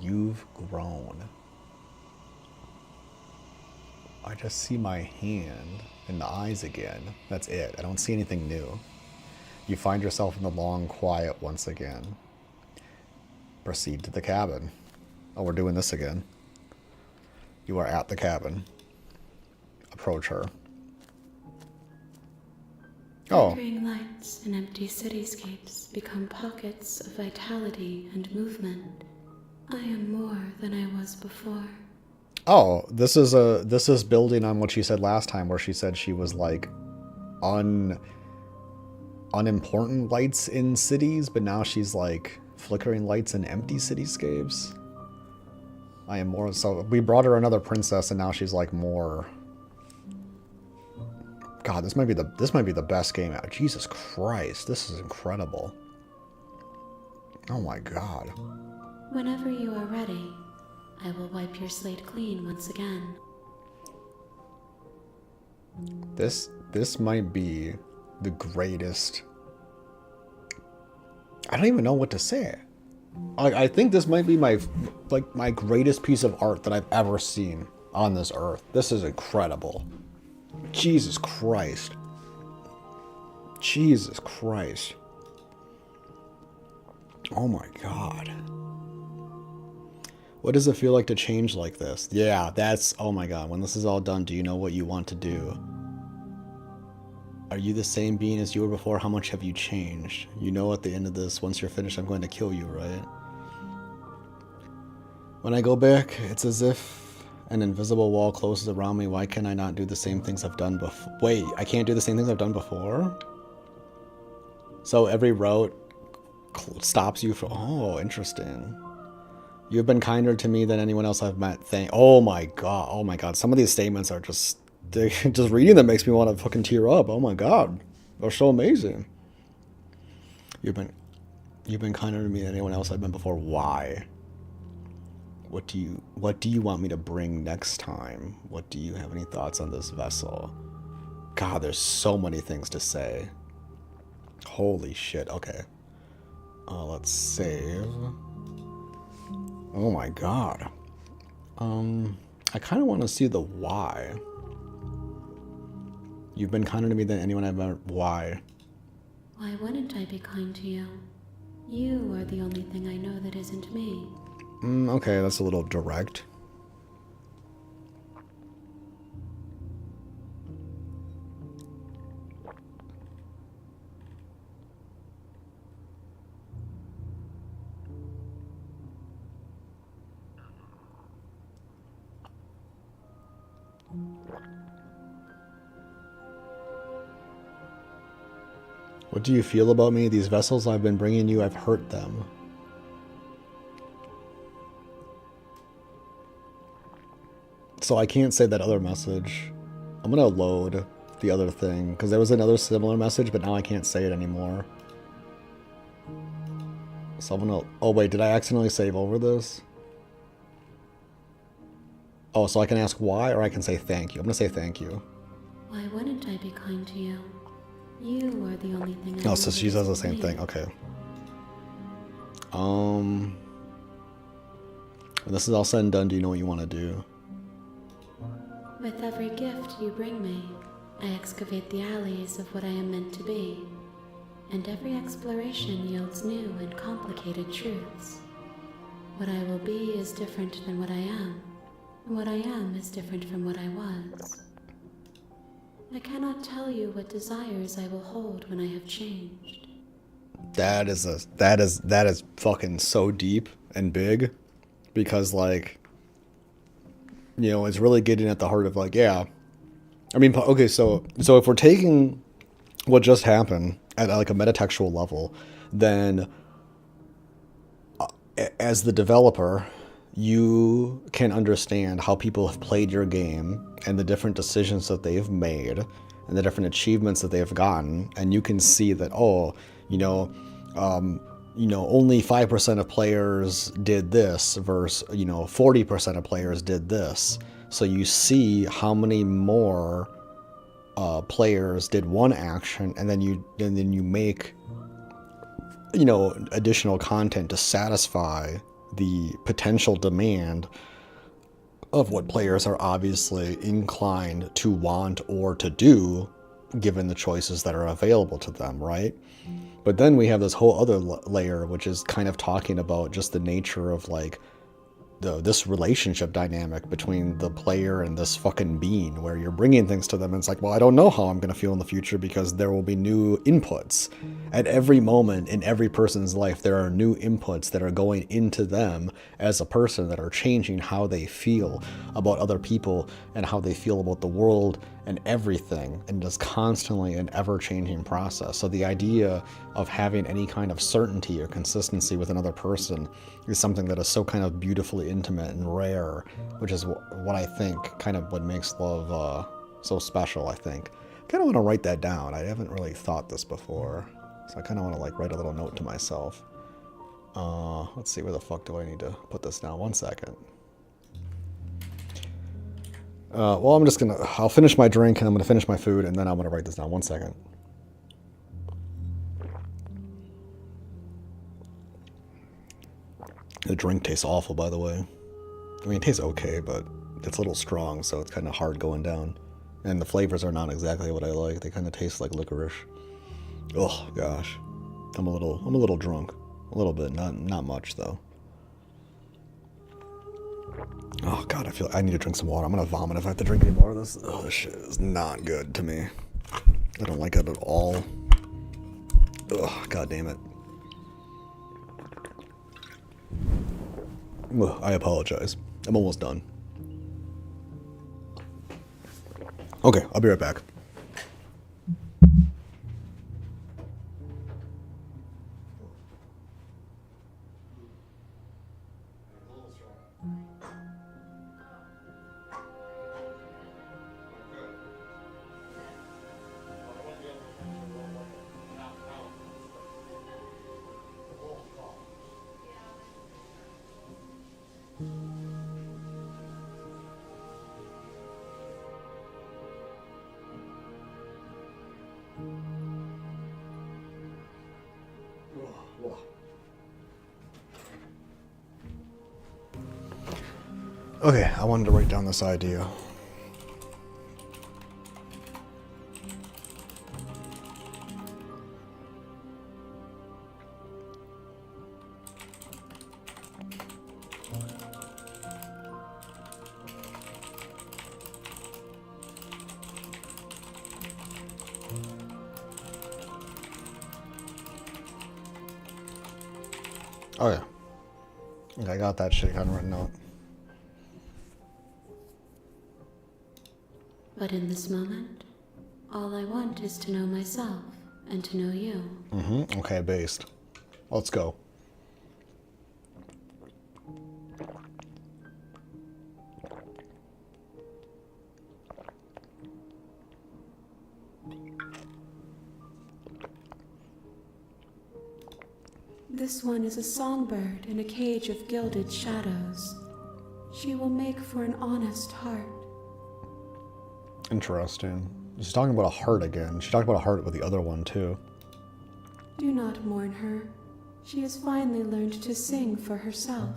You've grown. I just see my hand and the eyes again. That's it. I don't see anything new. You find yourself in the long quiet once again. Proceed to the cabin. Oh, we're doing this again. You are at the cabin. Approach her. Oh. Flickering lights and empty cityscapes become pockets of vitality and movement. I am more than I was before. Oh, this is building on what she said last time, where she said she was like unimportant lights in cities, but now she's like flickering lights in empty cityscapes. I am more, so we brought her another princess and now she's like more. God, this might be the best game out. Jesus Christ, this is incredible. Oh my God. Whenever you are ready, I will wipe your slate clean once again. This might be the greatest. I don't even know what to say. I think this might be my greatest piece of art that I've ever seen on this earth. This is incredible. Jesus Christ. Jesus Christ. Oh my God. What does it feel like to change like this? Yeah, that's, oh my God. When this is all done, do you know what you want to do? Are you the same being as you were before? How much have you changed? You know at the end of this, once you're finished, I'm going to kill you, right? When I go back, it's as if an invisible wall closes around me. Why can I not do the same things I've done before? Wait, I can't do the same things I've done before? So every route stops you from... Oh, interesting. You've been kinder to me than anyone else I've met. Oh my God. Oh my God. Some of these statements are just... Just reading them makes me want to fucking tear up. Oh my God. They're so amazing. You've been kinder to me than anyone else I've been before. Why? What do you want me to bring next time? What do you have any thoughts on this vessel? God, there's so many things to say. Holy shit. Okay. Let's save. Oh my God. I kind of want to see the why. You've been kinder to me than anyone I've ever... Why? Why wouldn't I be kind to you? You are the only thing I know that isn't me. Okay, that's a little direct. What do you feel about me? These vessels I've been bringing you, I've hurt them. So I can't say that other message. I'm gonna load the other thing, because there was another similar message, but now I can't say it anymore. So I'm gonna... Oh wait, did I accidentally save over this? Oh, so I can ask why, or I can say thank you. I'm gonna say thank you. Why wouldn't I be kind to you? You are the only thing I know. Oh, so she that says the isn't same me. thing. Okay. When this is all said and done, do you know what you want to do? With every gift you bring me, I excavate the alleys of what I am meant to be, and every exploration yields new and complicated truths. What I will be is different than what I am, and what I am is different from what I was. I cannot tell you what desires I will hold when I have changed. That is fucking so deep and big, because like, you know, it's really getting at the heart of like, yeah. I mean, okay, so if we're taking what just happened at like a metatextual level, then as the developer, you can understand how people have played your game and the different decisions that they've made and the different achievements that they've gotten, and you can see that, oh, only 5% of players did this versus 40% of players did this. So you see how many more players did one action, and then you make additional content to satisfy the potential demand of what players are obviously inclined to want or to do given the choices that are available to them, right? But then we have this whole other layer, which is kind of talking about just the nature of like this relationship dynamic between the player and this fucking being, where you're bringing things to them and it's like, well, I don't know how I'm going to feel in the future because there will be new inputs. At every moment in every person's life, there are new inputs that are going into them as a person that are changing how they feel about other people and how they feel about the world and everything, and just constantly an ever-changing process. So the idea of having any kind of certainty or consistency with another person is something that is so kind of beautifully intimate and rare, which is what I think kind of what makes love so special, I think. I kind of want to write that down. I haven't really thought this before, so I kind of want to like write a little note to myself. Let's see, where the fuck do I need to put this down? 1 second. Well, I'll finish my drink and I'm gonna finish my food and then I'm gonna write this down. 1 second. The drink tastes awful, by the way. I mean, it tastes okay, but it's a little strong, so it's kind of hard going down. And the flavors are not exactly what I like. They kind of taste like licorice. Oh gosh, I'm a little drunk, a little bit, not much though. Oh god, I need to drink some water. I'm gonna vomit if I have to drink any more of this. Oh, this shit is not good to me. I don't like it at all. Ugh, god damn it. Ugh, I apologize. I'm almost done. Okay, I'll be right back. Okay, I wanted to write down this idea. Oh yeah. Okay, I got that shit kind of written out. But in this moment, all I want is to know myself and to know you. Okay, based. Let's go. This one is a songbird in a cage of gilded shadows. She will make for an honest heart. Interesting. She's talking about a heart again. She talked about a heart with the other one too. Do not mourn her. She has finally learned to sing for herself.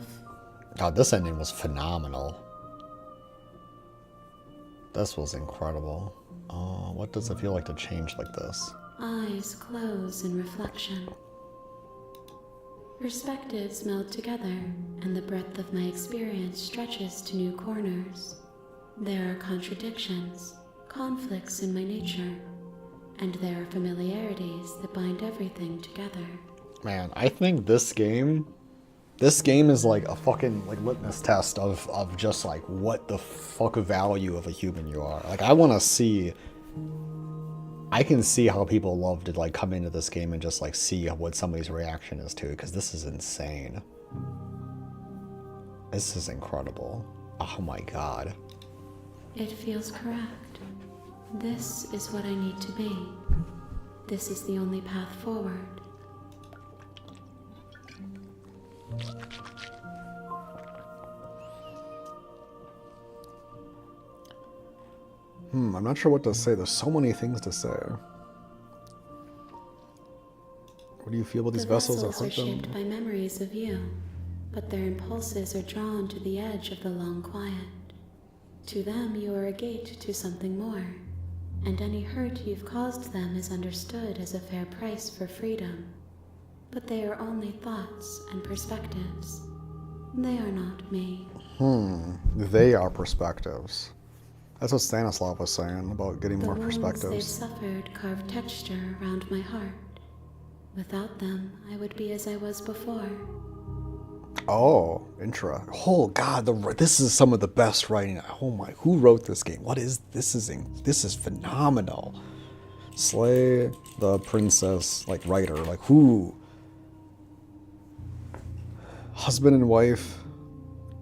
God, this ending was phenomenal. This was incredible. Oh, what does it feel like to change like this? Eyes close in reflection. Perspectives meld together, and the breadth of my experience stretches to new corners. There are contradictions, conflicts in my nature, and there are familiarities that bind everything together. Man, I think this game is like a fucking like litmus test of just like what the fuck value of a human you are. Like I can see how people love to like come into this game and just like see what somebody's reaction is to it, because this is insane. This is incredible. Oh my god. It feels correct. This is what I need to be. This is the only path forward. I'm not sure what to say. There's so many things to say. What do you feel about these vessels that hurt them? are shaped by memories of you, but their impulses are drawn to the edge of the long quiet. To them, you are a gate to something more, and any hurt you've caused them is understood as a fair price for freedom. But they are only thoughts and perspectives. They are not me. They are perspectives. That's what Stanislav was saying about getting more The wounds perspectives. they've suffered carve texture around my heart. Without them, I would be as I was before. Oh, oh god, this is some of the best writing. Oh my, who wrote this game? This is phenomenal. Slay the princess, like writer, like who? Husband and wife,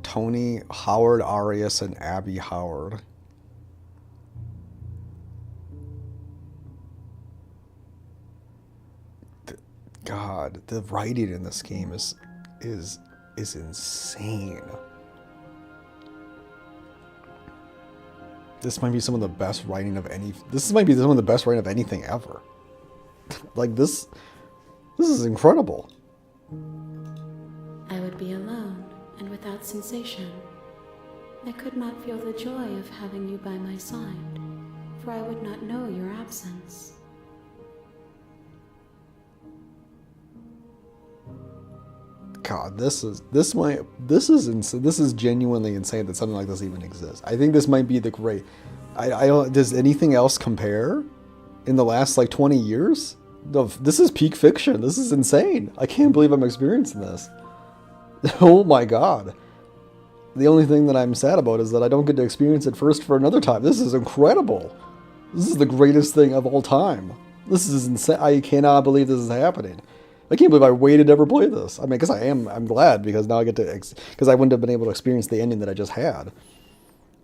Tony Howard Arias and Abby Howard. God, the writing in this game is insane. This might be some of the best writing of any. This might be some of the best writing of anything ever. Like this is incredible. I would be alone and without sensation. I could not feel the joy of having you by my side, for I would not know your absence. God, this is genuinely insane that something like this even exists. I think this might be the great. I don't. Does anything else compare in the last like 20 years? This is peak fiction. This is insane. I can't believe I'm experiencing this. Oh my god. The only thing that I'm sad about is that I don't get to experience it first for another time. This is incredible. This is the greatest thing of all time. This is insane. I cannot believe this is happening. I can't believe I waited to ever play this. I mean, because I'm glad, because now I get to, because I wouldn't have been able to experience the ending that I just had.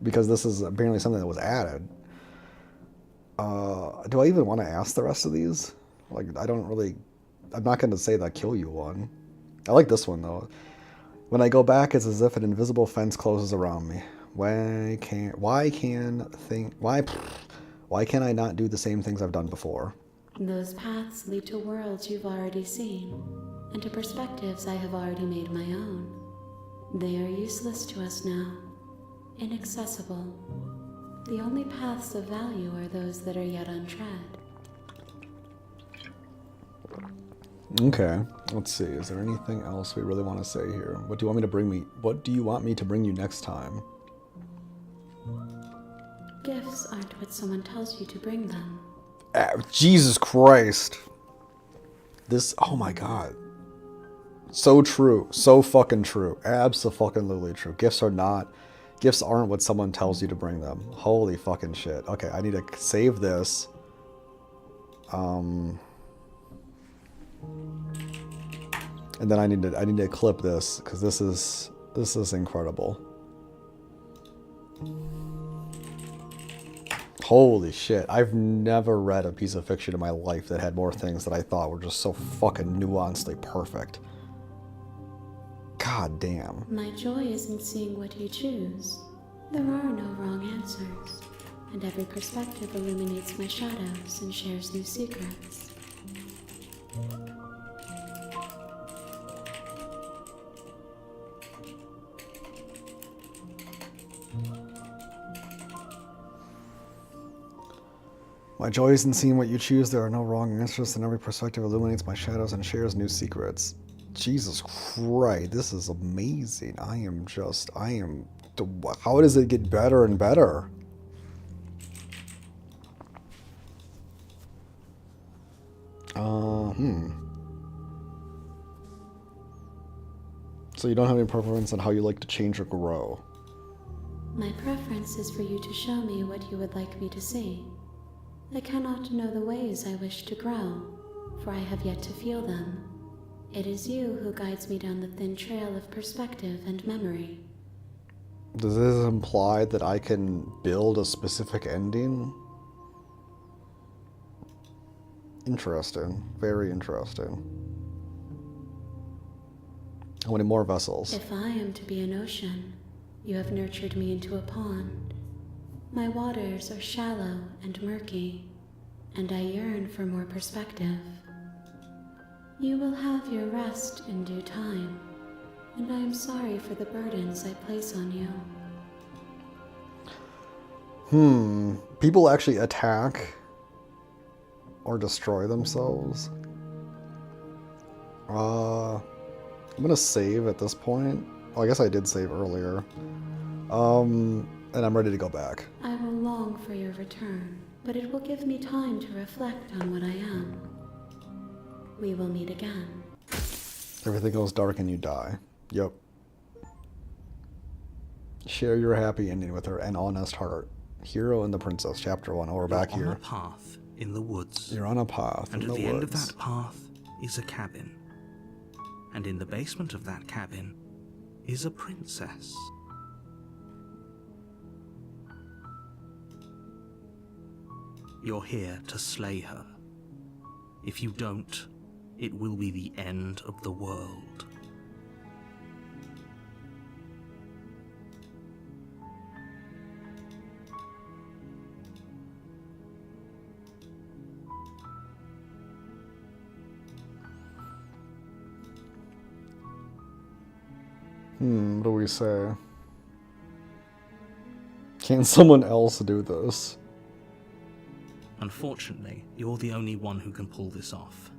Because this is apparently something that was added. Do I even want to ask the rest of these? Like, I'm not going to say the kill you one. I like this one, though. When I go back, it's as if an invisible fence closes around me. Why can't I not do the same things I've done before? Those paths lead to worlds you've already seen, and to perspectives I have already made my own. They are useless to us now, inaccessible. The only paths of value are those that are yet untread. Okay, let's see. Is there anything else we really want to say here? What do you want me to bring you next time? Gifts aren't what someone tells you to bring them. Jesus Christ. Oh my god. So true. So fucking true. Abso-fucking-lutely true. Gifts aren't what someone tells you to bring them. Holy fucking shit. Okay, I need to save this. And then I need to clip this, because this is incredible. Holy shit. I've never read a piece of fiction in my life that had more things that I thought were just so fucking nuancedly perfect. God damn. My joy is in seeing what you choose. There are no wrong answers, and every perspective illuminates my shadows and shares new secrets. My joy is in seeing what you choose. There are no wrong answers, and every perspective illuminates my shadows and shares new secrets. Jesus Christ, this is amazing. How does it get better and better? So you don't have any preference on how you like to change or grow? My preference is for you to show me what you would like me to see. I cannot know the ways I wish to grow, for I have yet to feel them. It is you who guides me down the thin trail of perspective and memory. Does this imply that I can build a specific ending? Interesting. Very interesting. How many more vessels? If I am to be an ocean, you have nurtured me into a pond. My waters are shallow and murky, and I yearn for more perspective. You will have your rest in due time, and I am sorry for the burdens I place on you. People actually attack or destroy themselves. I'm gonna save at this point. Well, I guess I did save earlier. And I'm ready to go back. I will long for your return, but it will give me time to reflect on what I am. We will meet again. Everything goes dark and you die. Yep. Share your happy ending with her, an honest heart. Hero and the Princess, Chapter 1. Oh, we're back here. You're on a path in the woods. You're on a path and in at the the end of woods. that path is a cabin. And in the basement of that cabin is a princess. You're here to slay her. If you don't, it will be the end of the world. What do we say? Can someone else do this? Unfortunately, you're the only one who can pull this off.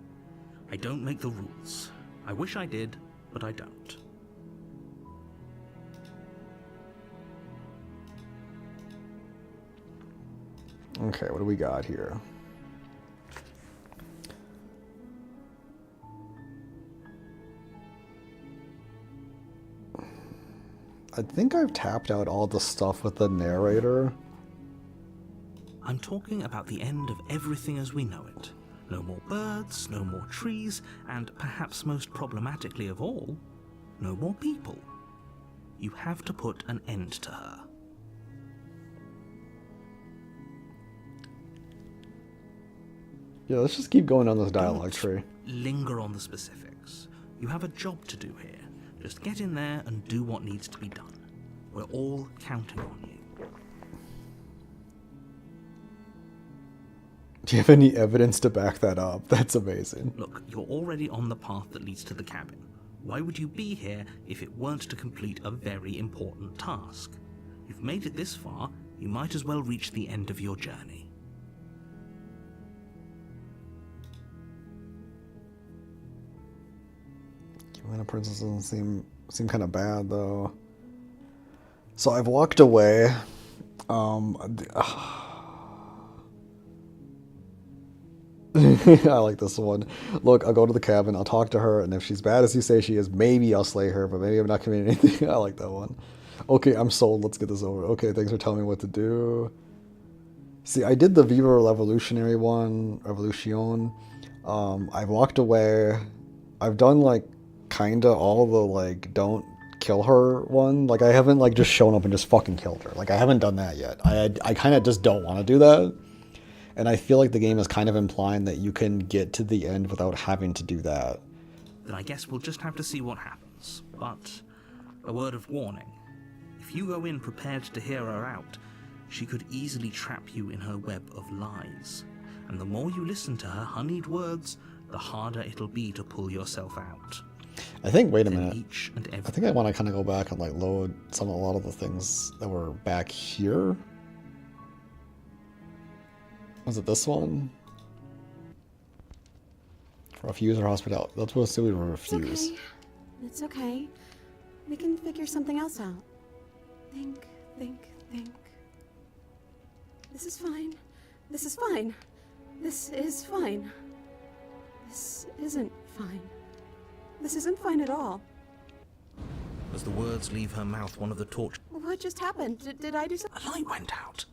I don't make the rules. I wish I did, but I don't. Okay, what do we got here? I think I've tapped out all the stuff with the narrator. I'm talking about the end of everything as we know it. No more birds, no more trees, and perhaps most problematically of all, no more people. You have to put an end to her. Yeah, let's just keep going on this dialogue Don't tree. linger on the specifics. You have a job to do here. Just get in there and do what needs to be done. We're all counting on you. Do you have any evidence to back that up? That's amazing. Look, you're already on the path that leads to the cabin. Why would you be here if it weren't to complete a very important task? You've made it this far, you might as well reach the end of your journey. Killing a princess doesn't seem kind of bad though. So I've walked away. I like this one. Look, I'll go to the cabin, I'll talk to her, and if she's bad as you say she is, maybe I'll slay her, but maybe I'm not committing anything. I like that one. Okay, I'm sold. Let's get this over. Okay, thanks for telling me what to do. See, I did the Viva Revolutionary one, Revolution. I've walked away. I've done, like, kinda all the, like, don't kill her one. Like, I haven't, like, just shown up and just fucking killed her. Like, I haven't done that yet. I kind of just don't want to do that. And I feel like the game is kind of implying that you can get to the end without having to do that. Then I guess we'll just have to see what happens. But a word of warning. If you go in prepared to hear her out, she could easily trap you in her web of lies. And the more you listen to her honeyed words, the harder it'll be to pull yourself out. I think, wait a Then minute. each and every I think I want to kind of go back and like load a lot of the things that were back here. Was it this one? Refuse or hospitality? That's what we refuse. It's okay. It's okay. We can figure something else out. Think, think, think. This is fine. This is fine. This is fine. This isn't fine. This isn't fine at all. As the words leave her mouth, one of the torch... What just happened? Did I do something? A light went out.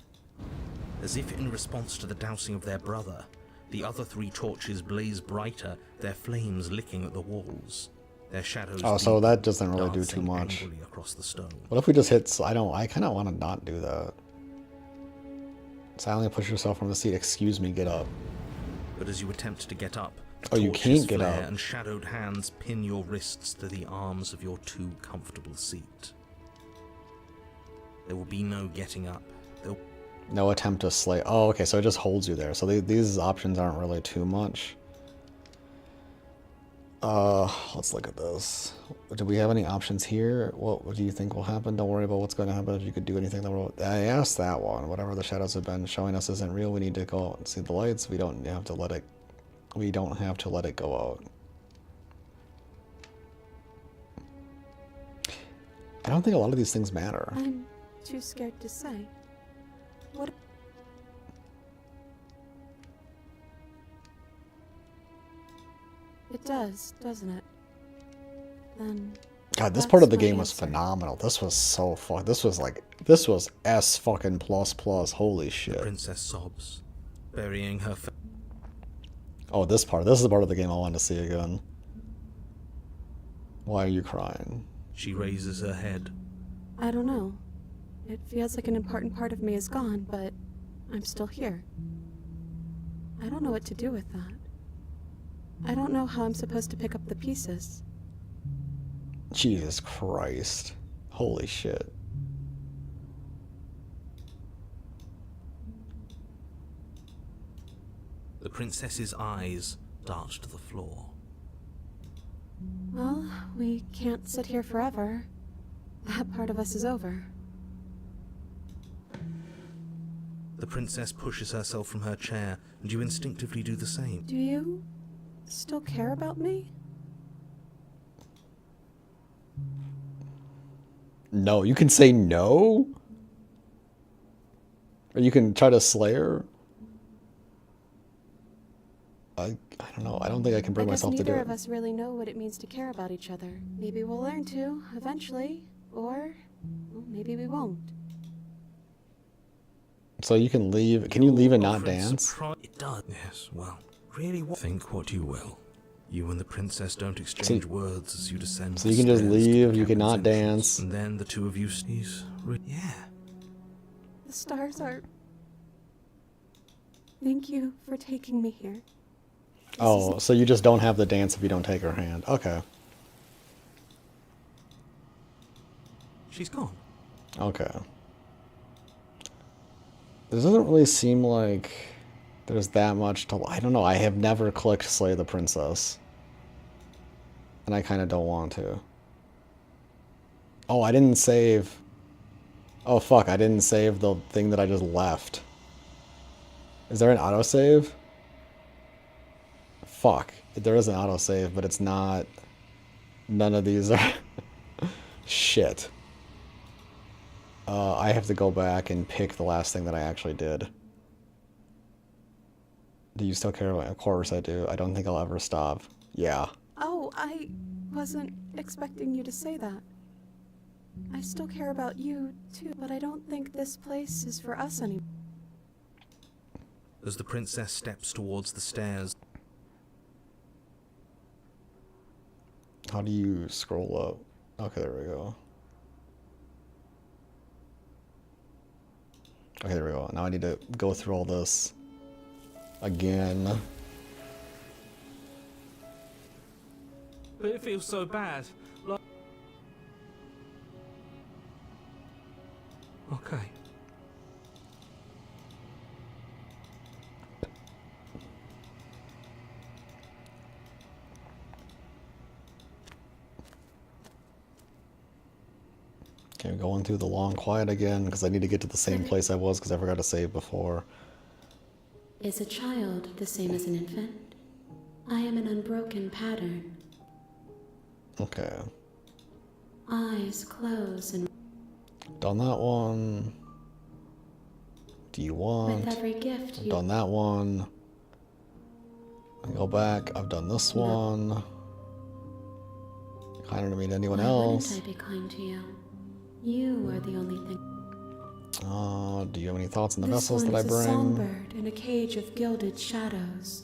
As if in response to the dousing of their brother, the other 3 torches blaze brighter, their flames licking at the walls. Their shadows... Oh, so that doesn't really do dancing too much. angrily across the stone. What if we just hit... I kind of want to not do that. Silently push yourself from the seat. Excuse me, get up. But as you attempt to get up, Oh, you torches can't get flare up. and shadowed hands pin your wrists to the arms of your too comfortable seat. There will be no getting up. No attempt to slay. Oh, okay, so it just holds you there. So these options aren't really too much. Let's look at this. Do we have any options here? What do you think will happen? Don't worry about what's going to happen. If you could do anything that will... I asked that one. Whatever the shadows have been showing us isn't real. We need to go out and see the lights. We don't have to let it... We don't have to let it go out. I don't think a lot of these things matter. I'm too scared to say. What? It does, doesn't it? Then... God, this that's part of the my game was answer. phenomenal. This was so fun. This was S fucking plus plus. Holy The shit. princess sobs, burying her face. Oh, this part. This is the part of the game I wanted to see again. Why are you crying? She raises her head. I don't know. It feels like an important part of me is gone, but I'm still here. I don't know what to do with that. I don't know how I'm supposed to pick up the pieces. Jesus Christ. Holy shit. The princess's eyes dart to the floor. Well, we can't sit here forever. That part of us is over. The princess pushes herself from her chair, and you instinctively do the same. Do you still care about me? No, you can say no? Or you can try to slay her? I don't know. I don't think I can bring I guess myself to do neither it. of us really know what it means to care about each other. Maybe we'll learn to, eventually. Or, well, maybe we won't. So you can leave. Can you leave and not Offering dance? It does. Yes, well, really think what you will. You and the princess don't exchange words as you descend. So the you can just stairs to the leave, you cabin's cannot entrance, dance. And then the two of you sneeze. Yeah. The stars are... Thank you for taking me here. Oh, so you just don't have the dance if you don't take her hand. Okay. She's gone. Okay. This doesn't really seem like there's that much to... I don't know. I have never clicked Slay the Princess. And I kind of don't want to. Oh, I didn't save... Oh, fuck. I didn't save the thing that I just left. Is there an autosave? Fuck. There is an autosave, but it's not... None of these are... Shit. I have to go back and pick the last thing that I actually did. Do you still care about it? Of course I do. I don't think I'll ever stop. Yeah. Oh, I wasn't expecting you to say that. I still care about you, too, but I don't think this place is for us anymore. As the princess steps towards the stairs, How do you scroll up? Okay, there we go. Okay, there we go. Now I need to go through all this again. But it feels so bad. Like... okay. Okay, going through the long quiet again because I need to get to the same place I was because I forgot to save before. Is a child the same as an infant? I am an unbroken pattern. Okay. Eyes close and Done that one. Do you want? with every gift I've you done that one. I go back. I've done this one. Kinder to me than anyone Why else. wouldn't I be kind to you? You are the only thing. Do you have any thoughts on the This vessels one that I is a bring? songbird in a cage of gilded shadows.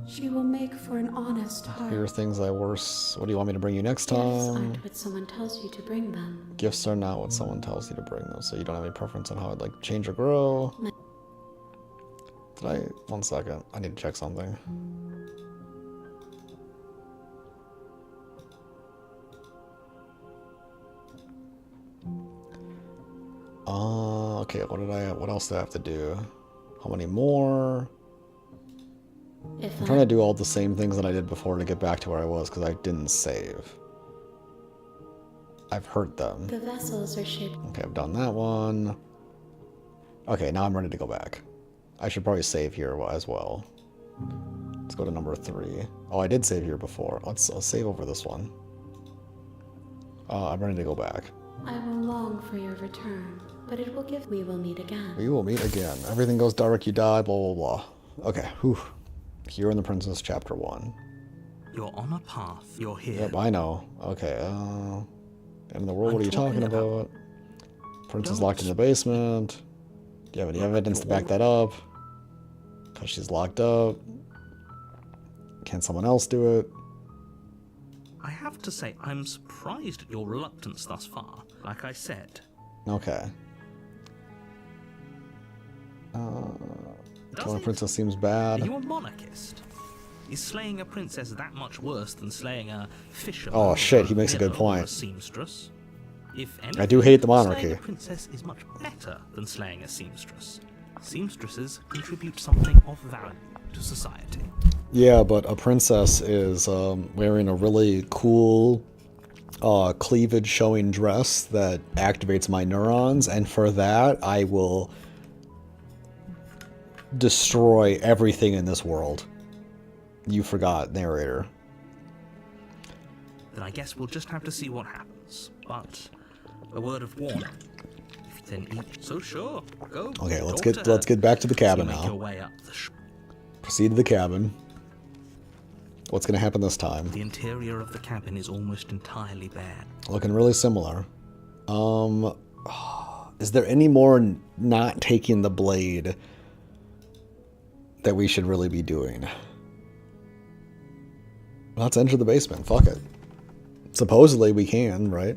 She will make for an honest heart. Here are things I worse. What do you want me to bring you next Gifts time? aren't what someone tells you to bring them. Gifts are not what someone tells you to bring them, so you don't have any preference on how I'd like to change or grow. Did I? 1 second. I need to check something. Okay, what else do I have to do? How many more? If I'm trying to do all the same things that I did before to get back to where I was because I didn't save. I've heard them. the vessels are shaped. Okay, I've done that one. Okay, now I'm ready to go back. I should probably save here as well. Let's go to number 3. Oh, I did save here before. I'll save over this one. I'm ready to go back. I will long for your return, but it will give. We will meet again. We will meet again. Everything goes dark, you die, blah, blah, blah. Okay, whew. Hero and the Princess, Chapter 1. You're on a path. You're here. Yep, I know. Okay, in the world, what are you talking about? Princess locked in the basement. Do you have any evidence to back that up? Because she's locked up. Can someone else do it? I have to say, I'm surprised at your reluctance thus far. Like I said, Okay. does Killing a it? princess seems Are bad. you a monarchist? Is slaying a princess that much worse than slaying a fisherman? Oh, shit, he or makes a good miller or point. A seamstress? If I do hate the anything, monarchy. Slaying a princess is much better than slaying a seamstress. Seamstresses contribute something of value to society. Yeah, but a princess is wearing a really cool cleavage showing dress that activates my neurons, and for that I will destroy everything in this world. You forgot, narrator. Then I guess we'll just have to see what happens. But a word of warning. If then eat, so sure, go. Okay, let's talk to get her. back to the cabin So you make your now. way up the Proceed to the cabin. What's gonna happen this time? The interior of the cabin is almost entirely bare. Looking really similar. Is there any more not taking the blade that we should really be doing? Let's enter the basement. Fuck it. Supposedly we can, right?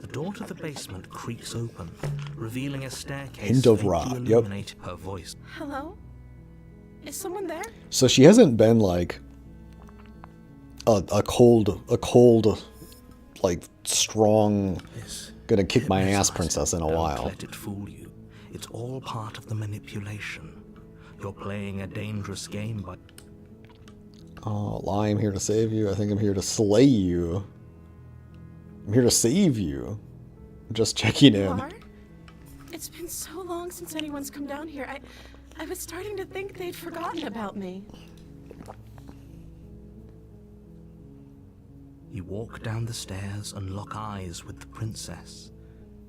The door to the basement creaks open, revealing a staircase Hint of faintly rot, yep. illuminated. Her voice. Hello? Is someone there? So she hasn't been like a cold, like strong, gonna kick my ass princess in a Don't while. let it fool you. It's all part of the manipulation. You're playing a dangerous game, but Oh, lie, I'm here to save you. I think I'm here to slay you. I'm here to save you. Just checking in. Are? It's been so long since anyone's come down here. I was starting to think they'd forgotten about me. you walk down the stairs and lock eyes with the princess.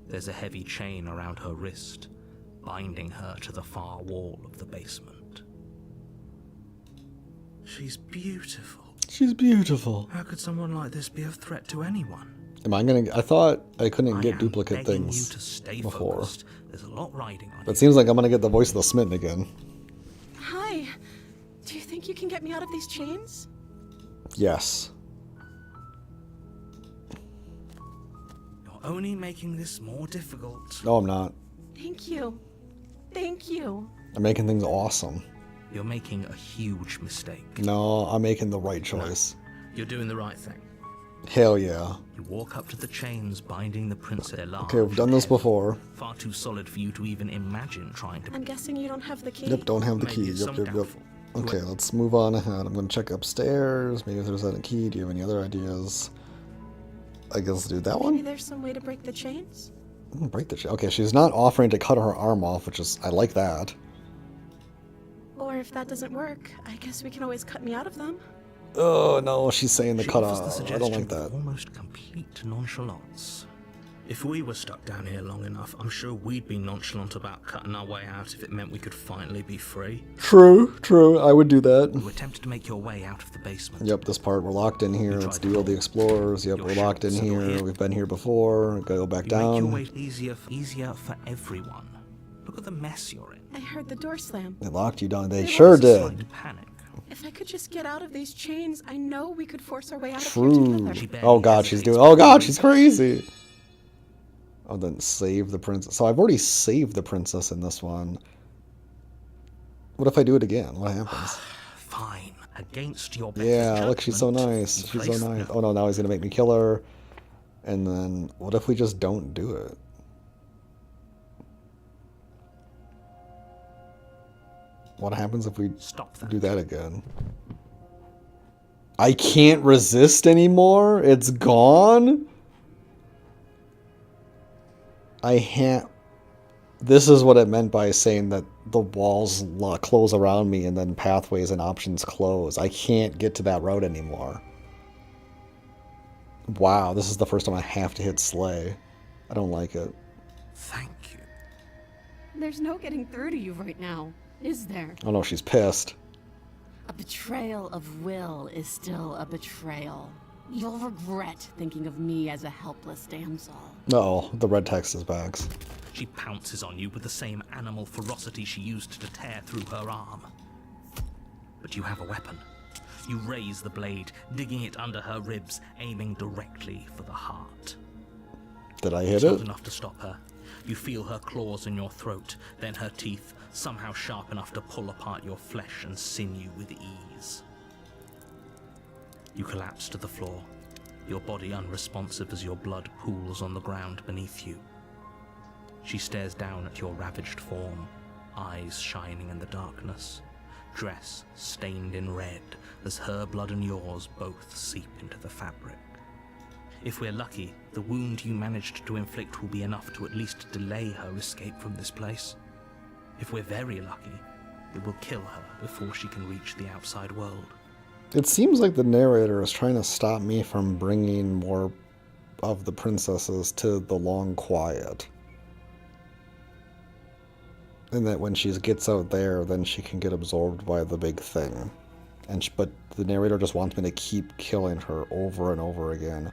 There's a heavy chain around her wrist, binding her to the far wall of the basement. She's beautiful. She's beautiful. How could someone like this be a threat to anyone? I thought I couldn't I get am duplicate begging things you to stay before. focused. There's a lot riding on But it you. seems like I'm gonna get the voice of the smitten again. Hi. Do you think you can get me out of these chains? Yes. You're only making this more difficult. No, I'm not. Thank you. Thank you. I'm making things awesome. You're making a huge mistake. No, I'm making the right choice. You're doing the right thing. Hell yeah. You walk up to the chains binding the princess. Okay, we've done this before. Far too solid for you to even imagine trying to. I'm guessing you don't have the key. Yep, don't have the Maybe key. it's Yep, some yep, yep. doubtful. Okay, let's move on ahead. I'm gonna check upstairs. Maybe if there's a key. Do you have any other ideas? I guess let's do that Maybe one. there's some way to break the chains? Break the chain. Okay, she's not offering to cut her arm off, which is I like that. Or if that doesn't work, I guess we can always cut me out of them. Oh no, she's saying the She cut offers the off. I suggestion don't like with that. almost complete nonchalance. If we were stuck down here long enough, I'm sure we'd be nonchalant about cutting our way out if it meant we could finally be free. True, true. I would do that. You attempt to make your way out of the basement. Yep, this part, we're locked in here. You Let's tried do all the before. explorers. Yep, Your we're locked in shouts, you're here. here. We've been here before. Go back You make your down. way easier for everyone. Look at the mess you're in. I heard the door slam. They locked you down. They There sure was There's a did. slight panic. If I could just get out of these chains, I know we could force our way out of True. here together. She barely Oh god, she's hesitates doing. Oh god, before she's you. crazy. Oh, then save the princess. So I've already saved the princess in this one. What if I do it again? What happens? Fine. Against your better Yeah, look, she's so judgment, nice. you She's place so nice. the- Oh no, now he's gonna make me kill her. And then what if we just don't do it? What happens if we Stop that. do that again? I can't resist anymore? It's gone? I can't. This is what it meant by saying that the walls close around me and then pathways and options close. I can't get to that route anymore. Wow, this is the first time I have to hit Slay. I don't like it. Thank you. There's no getting through to you right now, is there? Oh no, she's pissed. A betrayal of will is still a betrayal. You'll regret thinking of me as a helpless damsel. Uh-oh, the red text is back. She pounces on you with the same animal ferocity she used to tear through her arm. But you have a weapon. You raise the blade, digging it under her ribs, aiming directly for the heart. Did I hit It's it? not enough to stop her. You feel her claws in your throat, then her teeth, somehow sharp enough to pull apart your flesh and sinew with ease. You collapse to the floor, your body unresponsive as your blood pools on the ground beneath you. She stares down at your ravaged form, eyes shining in the darkness, dress stained in red as her blood and yours both seep into the fabric. If we're lucky, the wound you managed to inflict will be enough to at least delay her escape from this place. If we're very lucky, it will kill her before she can reach the outside world. It seems like the narrator is trying to stop me from bringing more of the princesses to the long quiet. And that when she gets out there, then she can get absorbed by the big thing. But the narrator just wants me to keep killing her over and over again.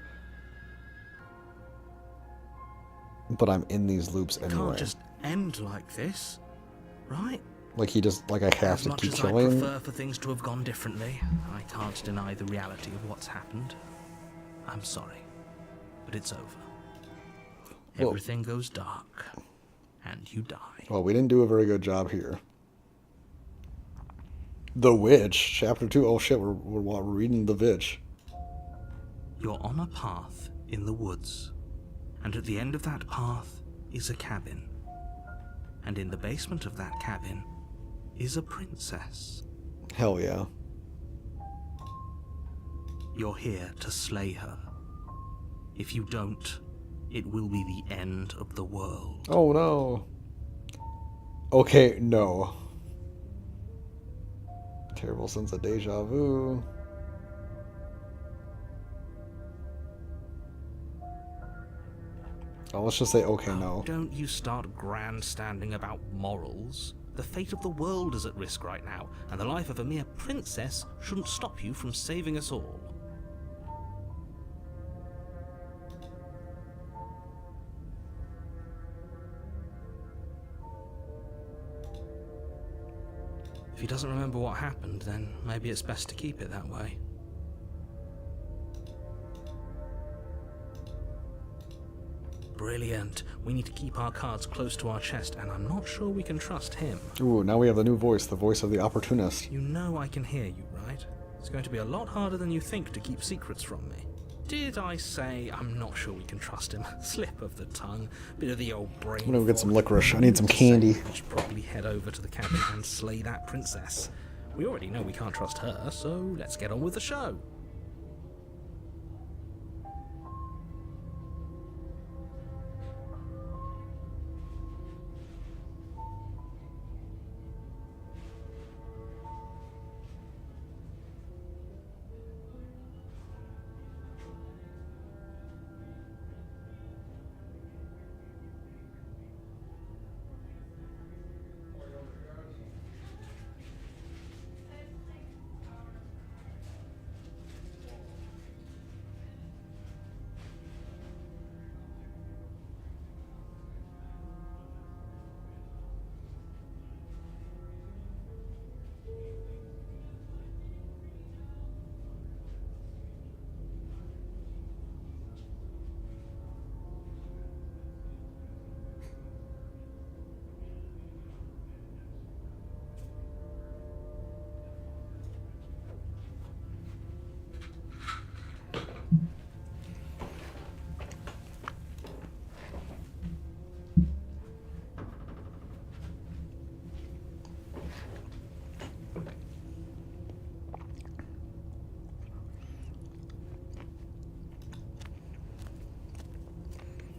But I'm in these loops It anyway. can't just end like this, right? Like I have As to much keep as I killing. prefer for things to have gone differently, I can't deny the reality of what's happened. I'm sorry, but it's over. Well- Everything goes dark, and you die. Well, we didn't do a very good job here. The Witch, Chapter 2. Oh shit, we're reading The Witch. You're on a path in the woods, and at the end of that path is a cabin. And in the basement of that cabin is a princess. Hell yeah. You're here to slay her. If you don't, it will be the end of the world. Oh no. Okay, no. Terrible sense of deja vu. Oh, let's just say okay, no. Don't you start grandstanding about morals. The fate of the world is at risk right now, and the life of a mere princess shouldn't stop you from saving us all. If he doesn't remember what happened, then maybe it's best to keep it that way. Brilliant. We need to keep our cards close to our chest, and I'm not sure we can trust him. Ooh, now we have the new voice, the voice of the opportunist. You know I can hear you, right? It's going to be a lot harder than you think to keep secrets from me. Did I say I'm not sure we can trust him? Slip of the tongue, bit of the old brain. I'm gonna go get some fog. licorice. I need some candy. We should probably head over to the cabin and slay that princess. We already know we can't trust her, so let's get on with the show.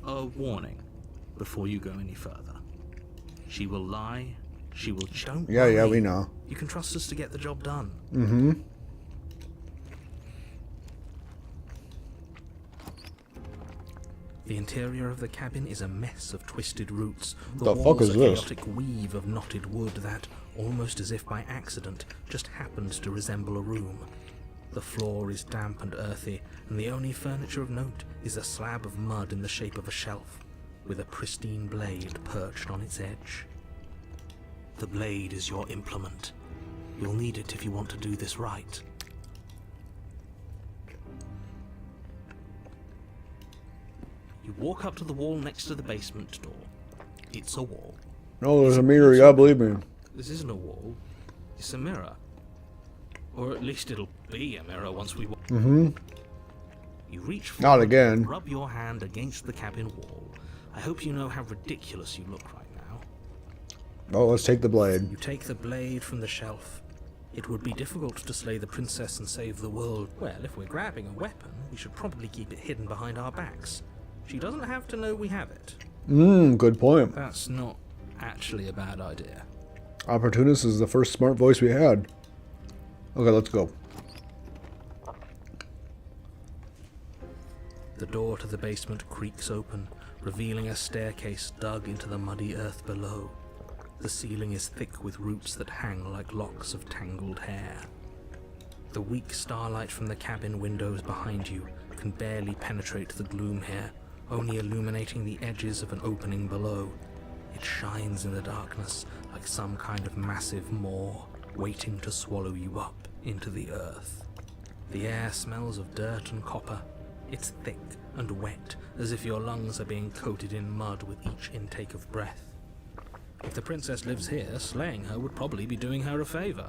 A warning before you go any further. She will lie. She will don't Yeah, yeah, worry. we know. You can trust us to get the job done. Mm-hmm. The interior of the cabin is a mess of twisted roots. The fuck walls is a this? chaotic weave of knotted wood that, almost as if by accident, just happens to resemble a room. The floor is damp and earthy, and the only furniture of note is a slab of mud in the shape of a shelf, with a pristine blade perched on its edge. The blade is your implement. You'll need it if you want to do this right. You walk up to the wall next to the basement door. It's a wall. No, there's a mirror. You gotta believe me. This isn't a wall. It's a mirror. Or at least it'll be a mirror once we... Mm-hmm. You reach Not forward again. and rub your hand against the cabin wall. I hope you know how ridiculous you look right now. Oh, let's take the blade. You take the blade from the shelf. It would be difficult to slay the princess and save the world. Well, if we're grabbing a weapon, we should probably keep it hidden behind our backs. She doesn't have to know we have it. Good point. That's not actually a bad idea. Opportunist is the first smart voice we had. Okay, let's go. The door to the basement creaks open, revealing a staircase dug into the muddy earth below. The ceiling is thick with roots that hang like locks of tangled hair. The weak starlight from the cabin windows behind you can barely penetrate the gloom here, only illuminating the edges of an opening below. It shines in the darkness like some kind of massive maw, waiting to swallow you up into the earth. The air smells of dirt and copper. It's thick and wet, as if your lungs are being coated in mud with each intake of breath. If the princess lives here, slaying her would probably be doing her a favor.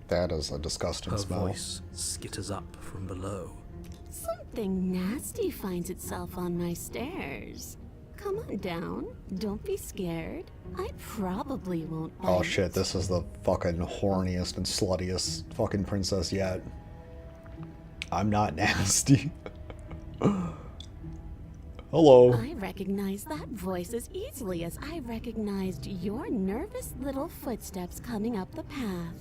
That is a disgusting Her smell. voice skitters up from below. Something nasty finds itself on my stairs. Come on down. Don't be scared. I probably won't bite. Oh shit, this is the fucking horniest and sluttiest fucking princess yet. I'm not nasty. Hello. I recognize that voice as easily as I recognized your nervous little footsteps coming up the path.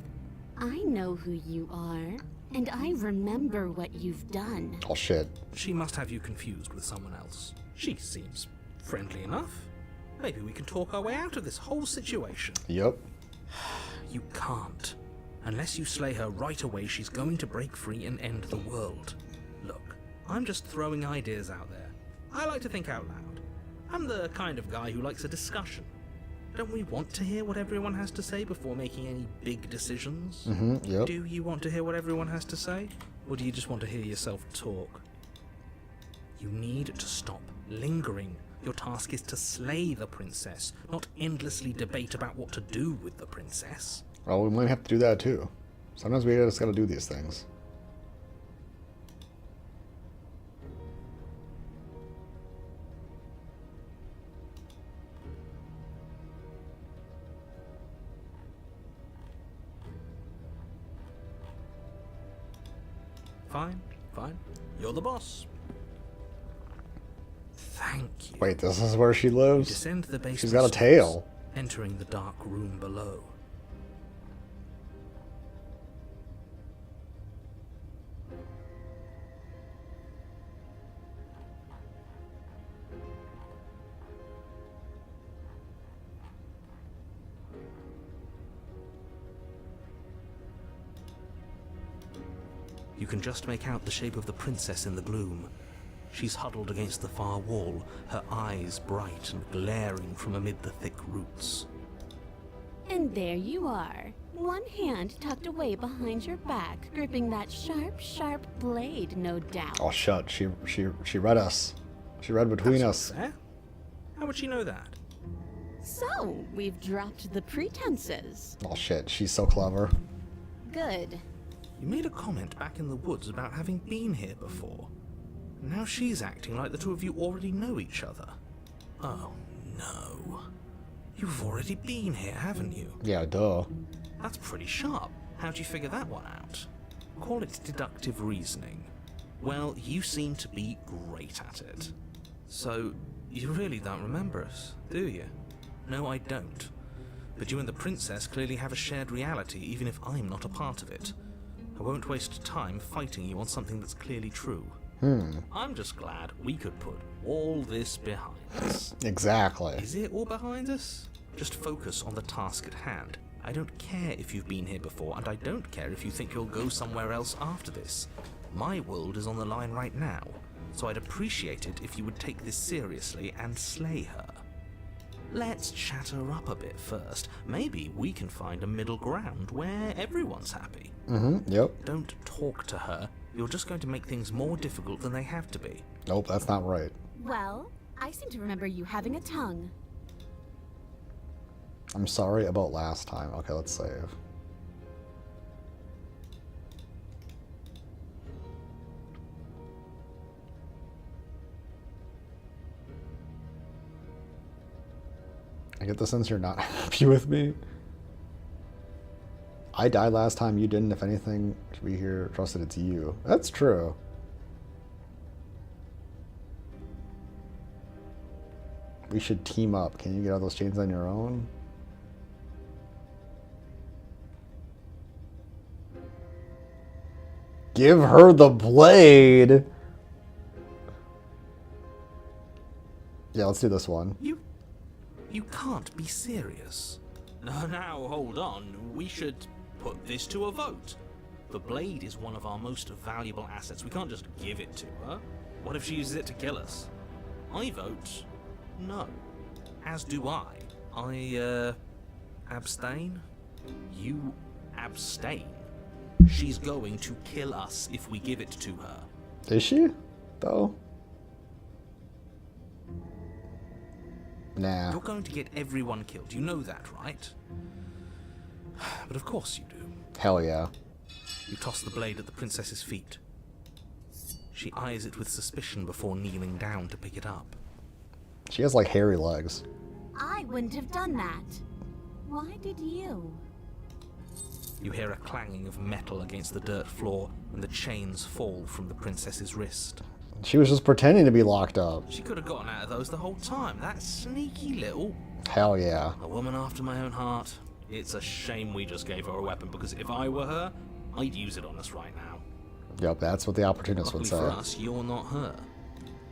I know who you are, and I remember what you've done. Oh shit. She must have you confused with someone else. She seems friendly enough. Maybe we can talk our way out of this whole situation. Yep. You can't. Unless you slay her right away, she's going to break free and end the world. Look, I'm just throwing ideas out there. I like to think out loud. I'm the kind of guy who likes a discussion. Don't we want to hear what everyone has to say before making any big decisions? Yep. Do you want to hear what everyone has to say? Or do you just want to hear yourself talk? You need to stop lingering. Your task is to slay the princess, not endlessly debate about what to do with the princess. Well, we might have to do that too. Sometimes we just gotta do these things. Fine, fine. You're the boss. Thank you. Wait, this is where she You lives? descend the basement She's got a steps, tail. entering the dark room below. You can just make out the shape of the princess in the gloom. She's huddled against the far wall, her eyes bright and glaring from amid the thick roots. And there you are. One hand tucked away behind your back, gripping that sharp, sharp blade, no doubt. Oh shut. She read us. She read between That's us. not fair. How would she know that? So, we've dropped the pretenses. Oh shit, she's so clever. Good. You made a comment back in the woods about having been here before. Now she's acting like the two of you already know each other. Oh, no. You've already been here, haven't you? Yeah, duh. That's pretty sharp. How'd you figure that one out? Call it deductive reasoning. Well, you seem to be great at it. So, you really don't remember us, do you? No, I don't. But you and the princess clearly have a shared reality, even if I'm not a part of it. I won't waste time fighting you on something that's clearly true. I'm just glad we could put all this behind us. Exactly. Is it all behind us? Just focus on the task at hand. I don't care if you've been here before, and I don't care if you think you'll go somewhere else after this. My world is on the line right now, so I'd appreciate it if you would take this seriously and slay her. Let's chat her up a bit first. Maybe we can find a middle ground where everyone's happy. Yep. Don't talk to her. You're just going to make things more difficult than they have to be. Nope, that's not right. Well, I seem to remember you having a tongue. I'm sorry about last time. Okay, let's save. I get the sense you're not happy with me. I died last time, you didn't. If anything, to be here, trusted it's you. That's true. We should team up. Can you get all those chains on your own? Give her the blade. Yeah, let's do this one. You can't be serious. Now, hold on. We should put this to a vote. The blade is one of our most valuable assets. We can't just give it to her. What if she uses it to kill us? I vote no. As do I. Abstain? You abstain. She's going to kill us if we give it to her. Is she? Though? Nah. You're going to get everyone killed. You know that, right? But of course you do. Hell yeah. You toss the blade at the princess's feet. She eyes it with suspicion before kneeling down to pick it up. She has like hairy legs. I wouldn't have done that. Why did you? You hear a clanging of metal against the dirt floor, and the chains fall from the princess's wrist. She was just pretending to be locked up. She could have gotten out of those the whole time. That sneaky little... Hell yeah. A woman after my own heart. It's a shame we just gave her a weapon, because if I were her, I'd use it on us right now. Yep, that's what the opportunist would Luckily say. for us, you're not her.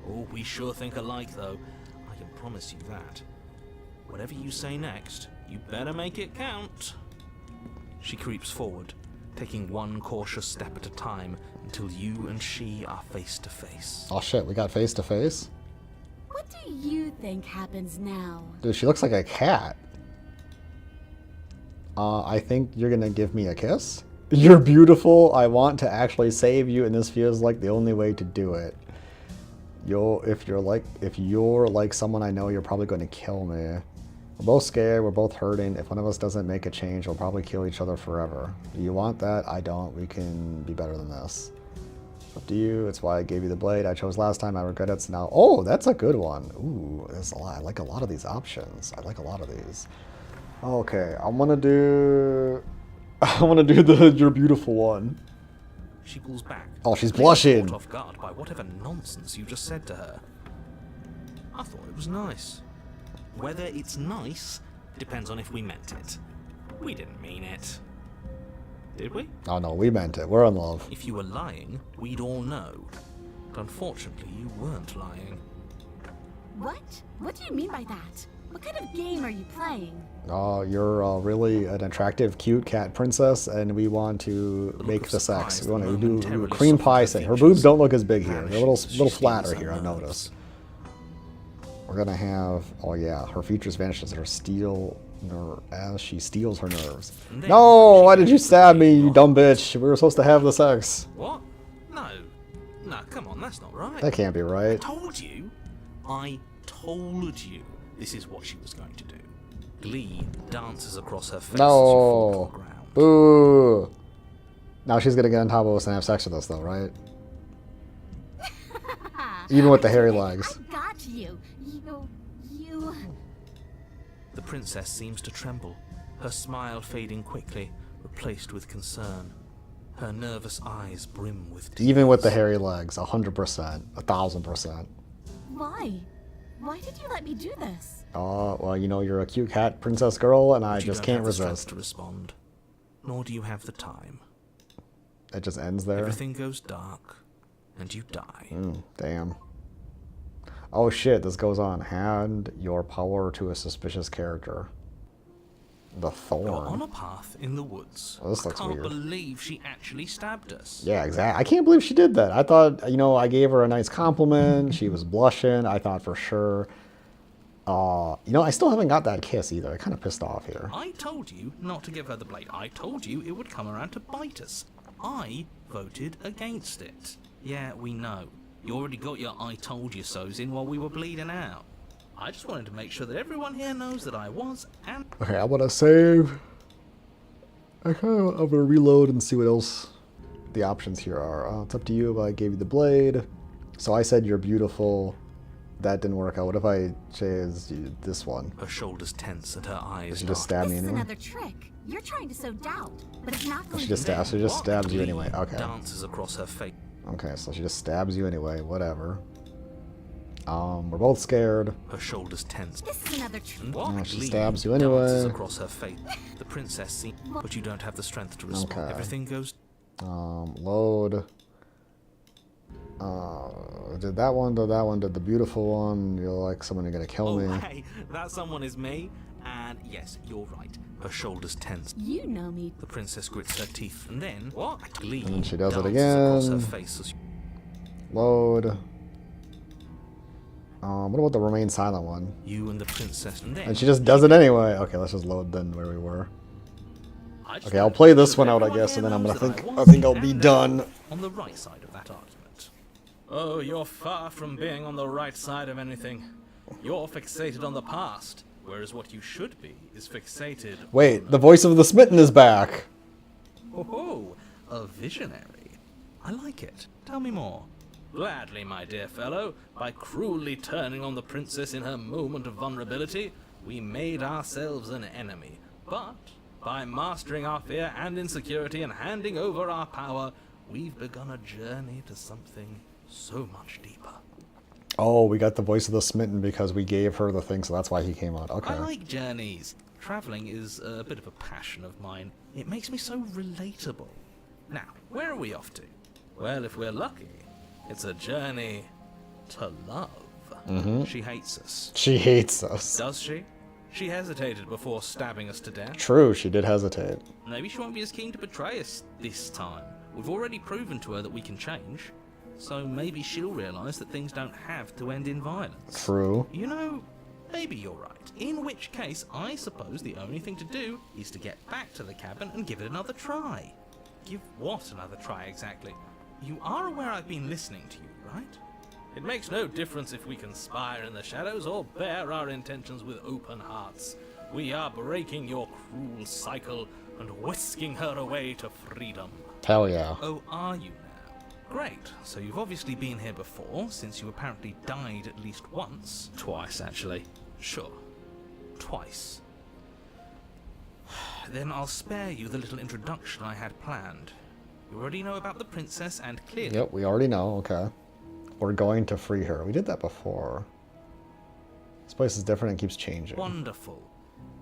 Oh, we sure think alike, though. I can promise you that. Whatever you say next, you better make it count. She creeps forward, taking one cautious step at a time until you and she are face to face. Oh shit, we got face to face? What do you think happens now? Dude, she looks like a cat. I think you're gonna give me a kiss? You're beautiful. I want to actually save you, and this feels like the only way to do it. If you're like someone I know, you're probably going to kill me. We're both scared. We're both hurting. If one of us doesn't make a change, we'll probably kill each other forever. Do you want that? I don't. We can be better than this. It's up to you. It's why I gave you the blade I chose last time. I regret it. So now, oh, that's a good one. Ooh, there's a lot. I like a lot of these options. I like a lot of these. Okay, I want to do the you're beautiful one. She pulls back. Oh, she's blushing. Caught off guard by whatever nonsense you just said to her. I thought it was nice. Whether it's nice depends on if we meant it. We didn't mean it. Did we? Oh no, we meant it. We're in love. If you were lying, we'd all know. But unfortunately, you weren't lying. What? What do you mean by that? What kind of game are you playing? Oh, you're really an attractive, cute cat princess, and we want to make the sex. We want to do a cream pie thing. Her boobs don't look as big here. They're a little flatter here, I've noticed. We're gonna have, oh yeah, her features vanish as she steals her nerves. No, why did you stab me, you dumb bitch? We were supposed to have the sex. What? No. No, come on, that's not right. That can't be right. I told you. This is what she was going to do. Glee dances across her face as you No. fall to the ground. Boo. Now she's gonna get on top of us and have sex with us though, right? Even with the hairy legs. I got you. You... The princess seems to tremble, her smile fading quickly, replaced with concern. Her nervous eyes brim with tears. Even with the hairy legs, 100%, 1000%. Why? Why did you let me do this? Oh, well, you know, you're a cute cat princess girl, and I But you just don't can't have the strength resist. to respond, nor do you have the time. It just ends there. Everything goes dark, and you die. Damn. Oh shit, this goes on. Hand your power to a suspicious character. The You're on Thorn. a path in the woods. Oh, this I looks can't weird. believe she actually stabbed us. Yeah, exactly. I can't believe she did that. I thought, you know, I gave her a nice compliment. She was blushing. I thought for sure. You know, I still haven't got that kiss either. I'm kind of pissed off here. I told you not to give her the blade. I told you it would come around to bite us. I voted against it. Yeah, we know. You already got your I told you so's in while we were bleeding out. I just wanted to make sure that everyone here knows that I was and... Okay, I want to save. I'm going to reload and see what else the options here are. It's up to you if I gave you the blade. So I said you're beautiful. That didn't work out. What if I chose this one? Her shoulders tense and her eyes She just dark. stabbed me This is anyway. another trick. You're trying to sow doubt, but it's not going She to just stabs. She just What stabs you glee anyway. Okay. dances across her face. Okay, so she just stabs you anyway. Whatever. We're both scared. Her shoulders tense. This is another trick. And what Yeah, she glee stabs you dances anyway. across her face. The princess seems, but you don't have the strength to respond. Okay. Everything goes. Load. Did that one, did that one, did the beautiful one. You're like someone you're gonna kill Oh, me. hey, that someone is me. And yes, you're right. Her shoulders tense. You know me. The princess grits her teeth, and then what? Glee And then she does it dances across her again. face as Load. What about the remain silent one? you and the princess, and then And she just does it anyway. Okay, let's just load then where we were. I just Okay, I'll wanted to play make this sure one that out, I everyone guess, here and then I'm knows gonna that think. I I think was I'll be and done. on the right side of that argument. Oh, you're far from being on the right side of anything. You're fixated on the past, whereas what you should be is fixated. Wait, the voice of the smitten is back. Oh, a visionary. I like it. Tell me more. Gladly, my dear fellow. By cruelly turning on the princess in her moment of vulnerability, we made ourselves an enemy. But by mastering our fear and insecurity and handing over our power, we've begun a journey to something so much deeper. Oh, we got the voice of the smitten because we gave her the thing, so that's why he came out. Okay. I like journeys. Traveling is a bit of a passion of mine. It makes me so relatable. Now, where are we off to? Well, if we're lucky, it's a journey to love. She hates us. She hates us. Does she? She hesitated before stabbing us to death. True, she did hesitate. Maybe she won't be as keen to betray us this time. We've already proven to her that we can change. So maybe she'll realise that things don't have to end in violence. True. You know, maybe you're right. In which case, I suppose the only thing to do is to get back to the cabin and give it another try. Give what another try exactly? You are aware I've been listening to you, right? It makes no difference if we conspire in the shadows or bear our intentions with open hearts. We are breaking your cruel cycle and whisking her away to freedom. Hell yeah. Oh, are you now? Great. So you've obviously been here before, since you apparently died at least once. Twice, actually. Sure. Twice. Then I'll spare you the little introduction I had planned. You already know about the princess, and clearly... Yep, we already know. Okay. We're going to free her. We did that before. This place is different and keeps changing. Wonderful.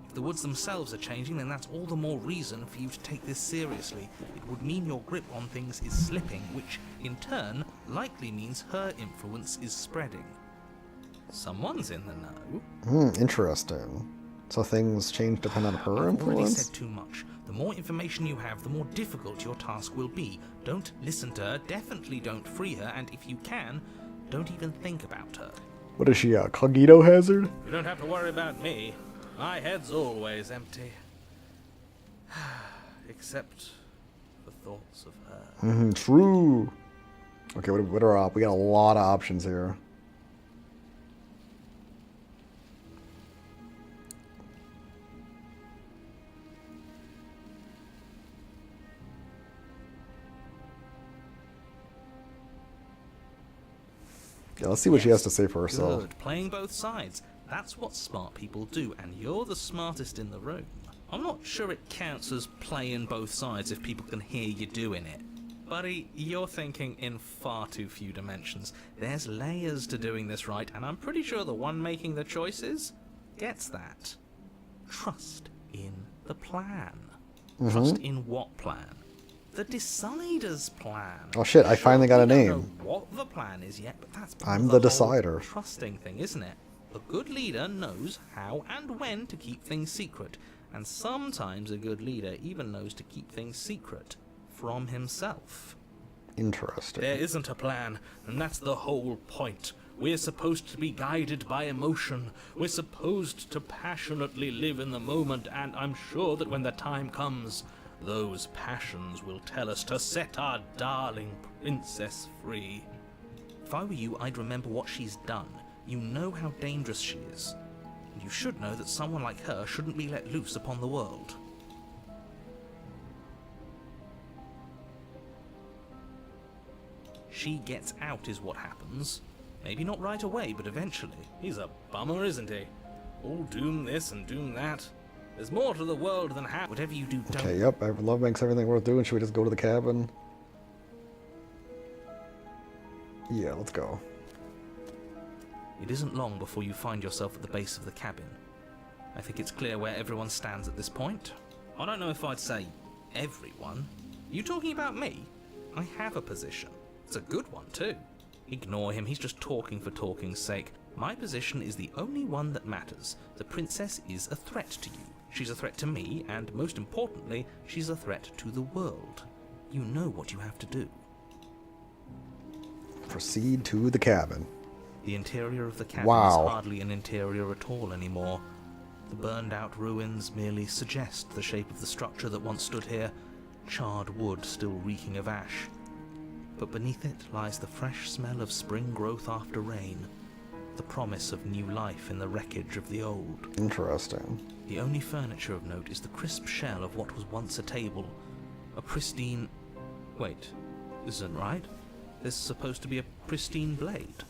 If the woods themselves are changing, then that's all the more reason for you to take this seriously. It would mean your grip on things is slipping, which, in turn, likely means her influence is spreading. Someone's in the know. Interesting. So things change depending on her I've already influence? said too much. The more information you have, the more difficult your task will be. Don't listen to her, definitely don't free her, and if you can, don't even think about her. What is she, a cognito hazard? You don't have to worry about me. My head's always empty. Except for thoughts of her. True. Okay, what are we got a lot of options here. Yeah, let's see what she has to say for herself. Good. Playing both sides. That's what smart people do, and you're the smartest in the room. I'm not sure it counts as playing both sides if people can hear you doing it. Buddy, you're thinking in far too few dimensions. There's layers to doing this right, and I'm pretty sure the one making the choices gets that. Trust in the plan. Trust in what plan? The Decider's plan. Oh shit, I finally got a We don't name. know what the plan is yet, but that's part I'm of the whole Decider. trusting thing, isn't it? A good leader knows how and when to keep things secret, and sometimes a good leader even knows to keep things secret from himself. Interesting. There isn't a plan, and that's the whole point. We're supposed to be guided by emotion. We're supposed to passionately live in the moment, and I'm sure that when the time comes, those passions will tell us to set our darling princess free. If I were you, I'd remember what she's done. You know how dangerous she is. And you should know that someone like her shouldn't be let loose upon the world. She gets out is what happens. Maybe not right away, but eventually. He's a bummer, isn't he? All doom this and doom that. There's more to the world than Whatever you do, don't. Okay, yep, love makes everything worth doing. Should we just go to the cabin? Yeah, let's go. It isn't long before you find yourself at the base of the cabin. I think it's clear where everyone stands at this point. I don't know if I'd say everyone. You talking about me? I have a position. It's a good one, too. Ignore him, he's just talking for talking's sake. My position is the only one that matters. The princess is a threat to you. She's a threat to me, and most importantly, she's a threat to the world. You know what you have to do. Proceed to the cabin. The interior of the cabin Wow. is hardly an interior at all anymore. The burned-out ruins merely suggest the shape of the structure that once stood here, charred wood still reeking of ash. But beneath it lies the fresh smell of spring growth after rain, the promise of new life in the wreckage of the old. Interesting. The only furniture of note is the crisp shell of what was once a table, a pristine... Wait, this isn't right. There's supposed to be a pristine blade.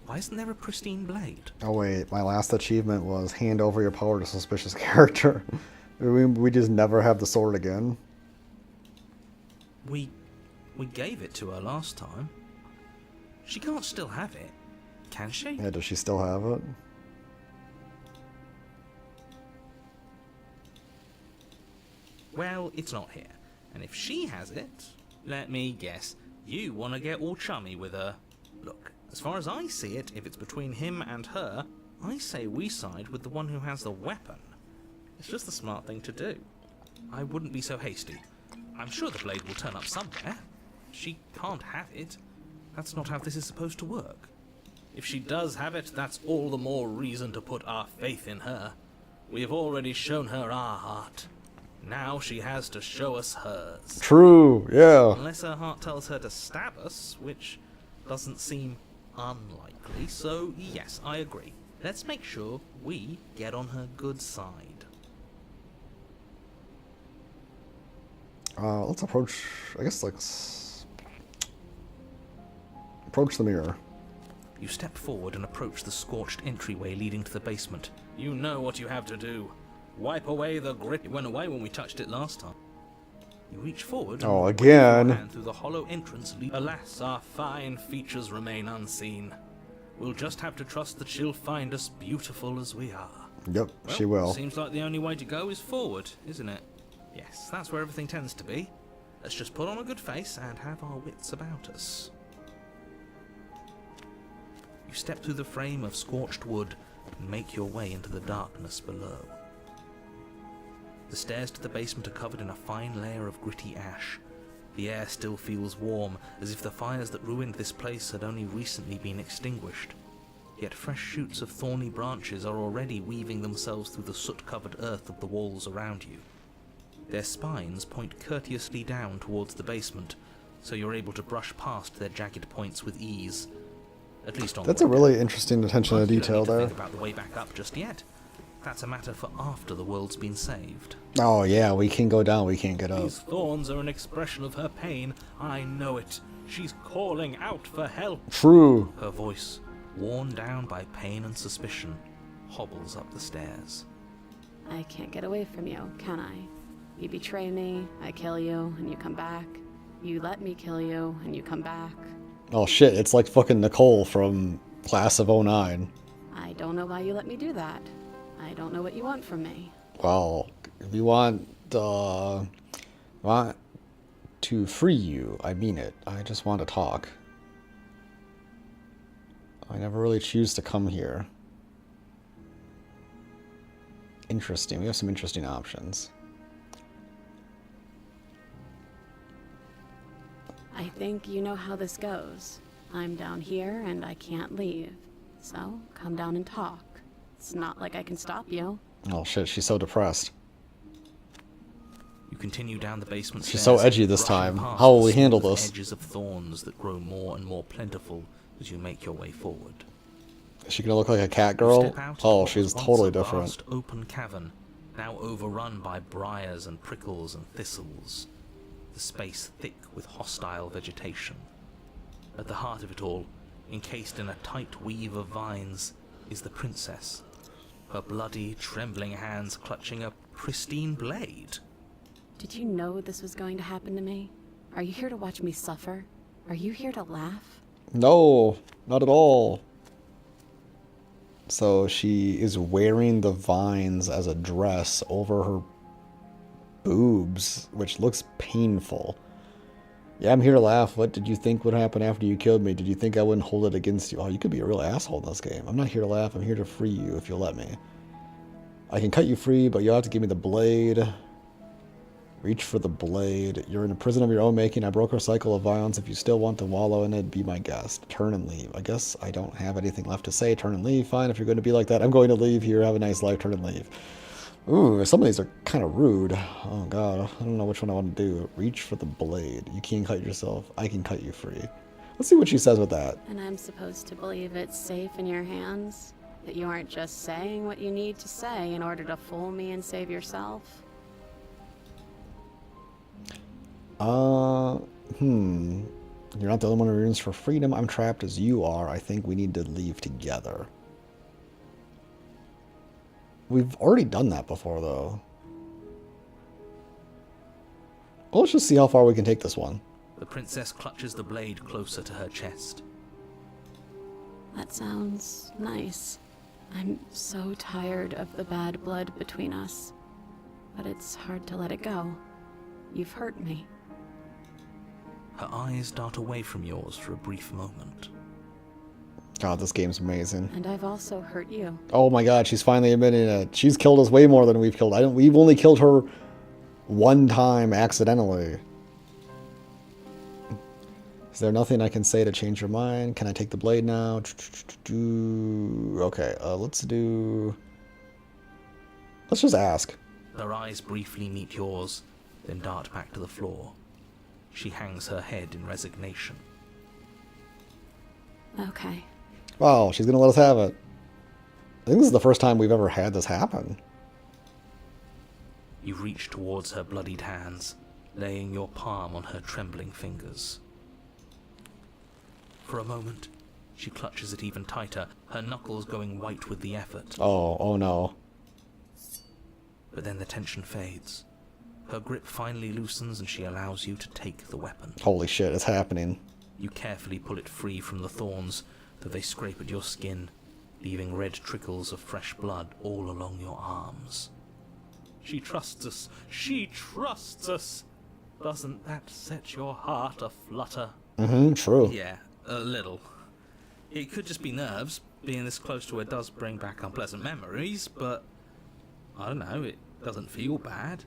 Why isn't there a pristine blade? Oh wait, my last achievement was hand over your power to suspicious character. we just never have the sword again. We gave it to her last time. She can't still have it, can she? Yeah, does she still have it? Well, it's not here. And if she has it, let me guess, you want to get all chummy with her. Look, as far as I see it, if it's between him and her, I say we side with the one who has the weapon. It's just the smart thing to do. I wouldn't be so hasty. I'm sure the blade will turn up somewhere. She can't have it. That's not how this is supposed to work. If she does have it, that's all the more reason to put our faith in her. We have already shown her our heart. Now she has to show us hers. True, yeah. Unless her heart tells her to stab us, which doesn't seem unlikely, so yes, I agree. Let's make sure we get on her good side. Let's approach, I guess, approach the mirror. You step forward and approach the scorched entryway leading to the basement. You know what you have to do. Wipe away the grit. It went away when we touched it last time. You reach forward Oh, and again. wave your hand through the hollow entrance. Alas, our fine features remain unseen. We'll just have to trust that she'll find us beautiful as we are. Yep, she will. Seems like the only way to go is forward, isn't it? Yes, that's where everything tends to be. Let's just put on a good face and have our wits about us. You step through the frame of scorched wood and make your way into the darkness below. The stairs to the basement are covered in a fine layer of gritty ash. The air still feels warm, as if the fires that ruined this place had only recently been extinguished. Yet fresh shoots of thorny branches are already weaving themselves through the soot-covered earth of the walls around you. Their spines point courteously down towards the basement, so you're able to brush past their jagged points with ease. At least on That's the a way really down. interesting attention to But you don't detail need to there. think about the way back up just yet. That's a matter for after the world's been saved. Oh yeah, we can go down, we can't get up. These thorns are an expression of her pain. I know it. She's calling out for help. True. Her voice, worn down by pain and suspicion, hobbles up the stairs. I can't get away from you, can I? You betray me, I kill you, and you come back. You let me kill you, and you come back. Oh shit, it's like fucking Nicole from Class of '09. I don't know why you let me do that. I don't know what you want from me. Well, if you want to free you, I mean it. I just want to talk. I never really choose to come here. Interesting. We have some interesting options. I think you know how this goes. I'm down here and I can't leave. So, come down and talk. It's not like I can stop you. Oh shit, she's so depressed. You continue down the basement She's stairs, so edgy this brushing time. past How will the we handle smooth this? edges of thorns that grow more and more plentiful as you make your way forward. Is she gonna look like a cat You girl? step out into Oh, what she's was once totally a different. vast open cavern, now overrun by briars and prickles and thistles, the space thick with hostile vegetation. At the heart of it all, encased in a tight weave of vines, is the princess, her bloody, trembling hands clutching a pristine blade. Did you know this was going to happen to me? Are you here to watch me suffer? Are you here to laugh? No, not at all. So she is wearing the vines as a dress over her boobs, which looks painful. Yeah, I'm here to laugh. What did you think would happen after you killed me? Did you think I wouldn't hold it against you? Oh, you could be a real asshole in this game. I'm not here to laugh. I'm here to free you if you'll let me. I can cut you free, but you'll have to give me the blade. Reach for the blade. You're in a prison of your own making. I broke our cycle of violence. If you still want to wallow in it, be my guest. Turn and leave. I guess I don't have anything left to say. Turn and leave. Fine, if you're going to be like that. I'm going to leave here. Have a nice life. Turn and leave. Ooh, some of these are kind of rude. Oh, God. I don't know which one I want to do. Reach for the blade. You can't cut yourself. I can cut you free. Let's see what she says with that. And I'm supposed to believe it's safe in your hands? That you aren't just saying what you need to say in order to fool me and save yourself? You're not the only one who yearns for freedom. I'm trapped as you are. I think we need to leave together. We've already done that before, though. Well, let's just see how far we can take this one. The princess clutches the blade closer to her chest. That sounds nice. I'm so tired of the bad blood between us. But it's hard to let it go. You've hurt me. Her eyes dart away from yours for a brief moment. God, this game's amazing. And I've also hurt you. Oh my God, she's finally admitting it. She's killed us way more than we've killed. We've only killed her one time accidentally. Is there nothing I can say to change your mind? Can I take the blade now? Okay, let's just ask. Her eyes briefly meet yours, then dart back to the floor. She hangs her head in resignation. Okay. Wow, she's gonna let us have it. I think this is the first time we've ever had this happen. You reach towards her bloodied hands, laying your palm on her trembling fingers. For a moment, she clutches it even tighter, her knuckles going white with the effort. Oh no. But then the tension fades. Her grip finally loosens and she allows you to take the weapon. Holy shit, it's happening. You carefully pull it free from the thorns, though they scrape at your skin, leaving red trickles of fresh blood all along your arms. She trusts us. She trusts us. Doesn't that set your heart aflutter? True. Yeah, a little. It could just be nerves. Being this close to her does bring back unpleasant memories, but I don't know, it doesn't feel bad.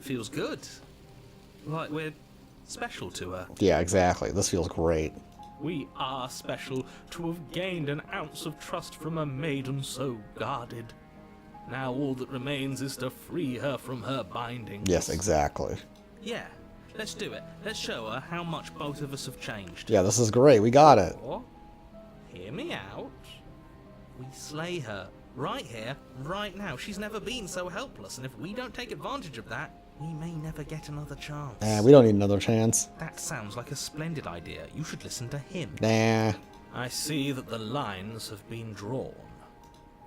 Feels good. Like we're special to her. Yeah, exactly. This feels great. We are special to have gained an ounce of trust from a maiden so guarded. Now all that remains is to free her from her bindings. Yes, exactly. Yeah, let's do it. Let's show her how much both of us have changed. Yeah, this is great. We got it. Or, hear me out. We slay her. Right here, right now. She's never been so helpless, and if we don't take advantage of that, we may never get another chance. We don't need another chance. That sounds like a splendid idea. You should listen to him. Nah. I see that the lines have been drawn.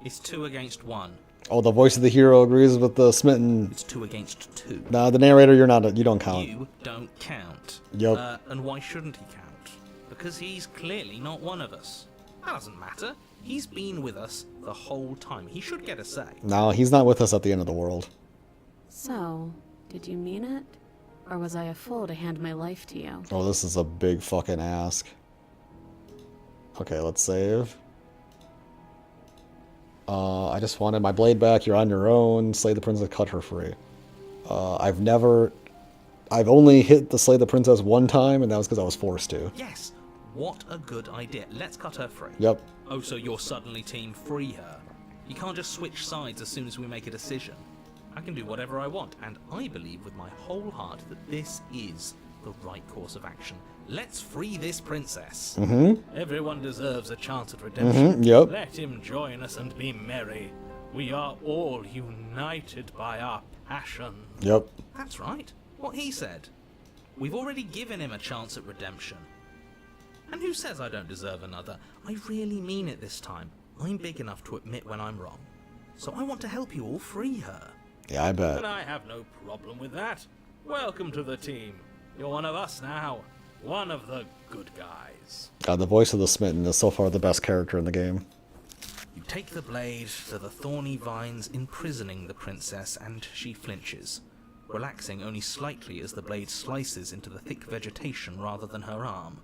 It's 2 against 1. Oh, the voice of the hero agrees with the smitten. It's 2 against 2. Nah, the narrator, you're not. You don't count. You don't count. Yup. And why shouldn't he count? Because he's clearly not one of us. That doesn't matter. He's been with us the whole time. He should get a say. No, he's not with us at the end of the world. So, did you mean it? Or was I a fool to hand my life to you? Oh, this is a big fucking ask. Okay, let's save. I just wanted my blade back. You're on your own. Slay the princess, cut her free. I've only hit the slay the princess one time, and that was because I was forced to. Yes. What a good idea. Let's cut her free. Yep. Oh, so you're suddenly team free her. You can't just switch sides as soon as we make a decision. I can do whatever I want, and I believe with my whole heart that this is the right course of action. Let's free this princess. Everyone deserves a chance at redemption. Yep. Let him join us and be merry. We are all united by our passion. Yep. That's right. What he said. We've already given him a chance at redemption. And who says I don't deserve another? I really mean it this time. I'm big enough to admit when I'm wrong. So I want to help you all free her. Yeah, I bet. And I have no problem with that. Welcome to the team. You're one of us now. One of the good guys. God, the voice of the smitten is so far the best character in the game. You take the blade to the thorny vines imprisoning the princess, and she flinches, relaxing only slightly as the blade slices into the thick vegetation rather than her arm.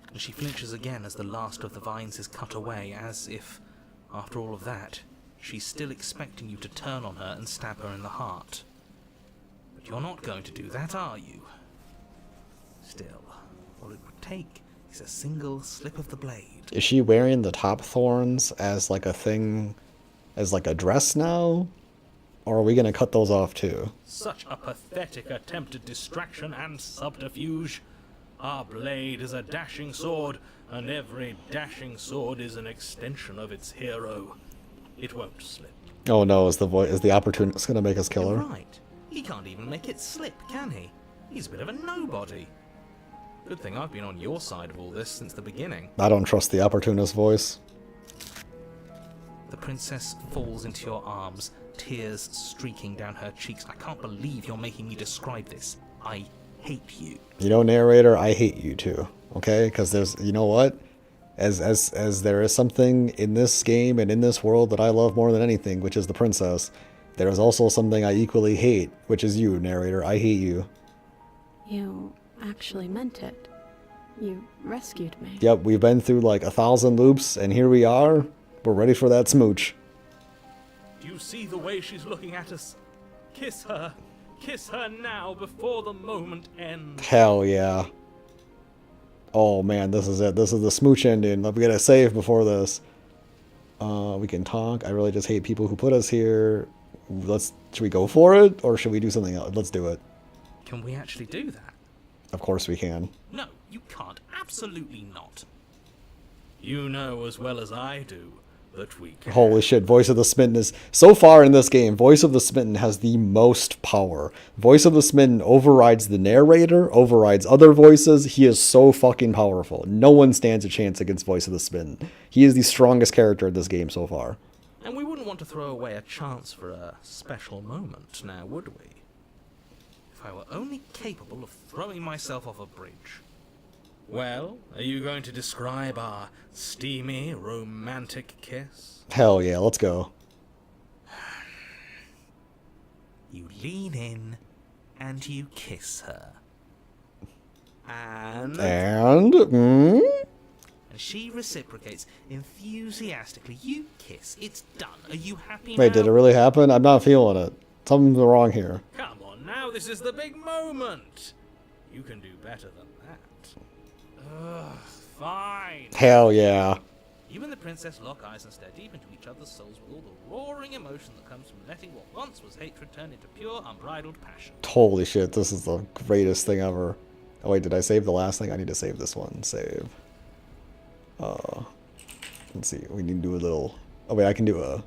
And she flinches again as the last of the vines is cut away, as if, after all of that, she's still expecting you to turn on her and stab her in the heart. But you're not going to do that, are you? Still, all it would take is a single slip of the blade. Is she wearing the top thorns as like a thing, as like a dress now? Or are we going to cut those off too? Such a pathetic attempt at distraction and subterfuge. Our blade is a dashing sword, and every dashing sword is an extension of its hero. It won't slip. Oh no, is the opportunist going to make us kill her? You're right. He can't even make it slip, can he? He's a bit of a nobody. Good thing I've been on your side of all this since the beginning. I don't trust the opportunist voice. The princess falls into your arms, tears streaking down her cheeks. I can't believe you're making me describe this. I hate you. You know, narrator, I hate you too. Okay? Because there's, you know what? As there is something in this game and in this world that I love more than anything, which is the princess, there is also something I equally hate, which is you, narrator. I hate you. You actually meant it. You rescued me. Yep, we've been through like 1,000 loops, and here we are. We're ready for that smooch. Do you see the way she's looking at us? Kiss her. Kiss her now before the moment ends. Hell yeah. Oh man, this is it. This is the smooch ending. We gotta save before this. We can talk. I really just hate people who put us here. Should we go for it, or should we do something else? Let's do it. Can we actually do that? Of course we can. No, you can't. Absolutely not. You know as well as I do that we can. Holy shit, Voice of the Smitten is... So far in this game, Voice of the Smitten has the most power. Voice of the Smitten overrides the narrator, overrides other voices. He is so fucking powerful. No one stands a chance against Voice of the Smitten. He is the strongest character in this game so far. And we wouldn't want to throw away a chance for a special moment, now would we? If I were only capable of throwing myself off a bridge. Well, are you going to describe our steamy, romantic kiss? Hell yeah, let's go. You lean in and you kiss her. And And she reciprocates enthusiastically. You kiss. It's done. Are you happy now? wait, did it really happen? I'm not feeling it. Something's wrong here. Come on now, this is the big moment. You can do better than that. Ugh, fine. Hell yeah. You and the princess lock eyes and stare deep into each other's souls with all the roaring emotion that comes from letting what once was hatred turn into pure, unbridled passion. Holy shit, this is the greatest thing ever. Oh wait, did I save the last thing? I need to save this one. Save. Let's see. We need to do a little... Oh wait, I can do a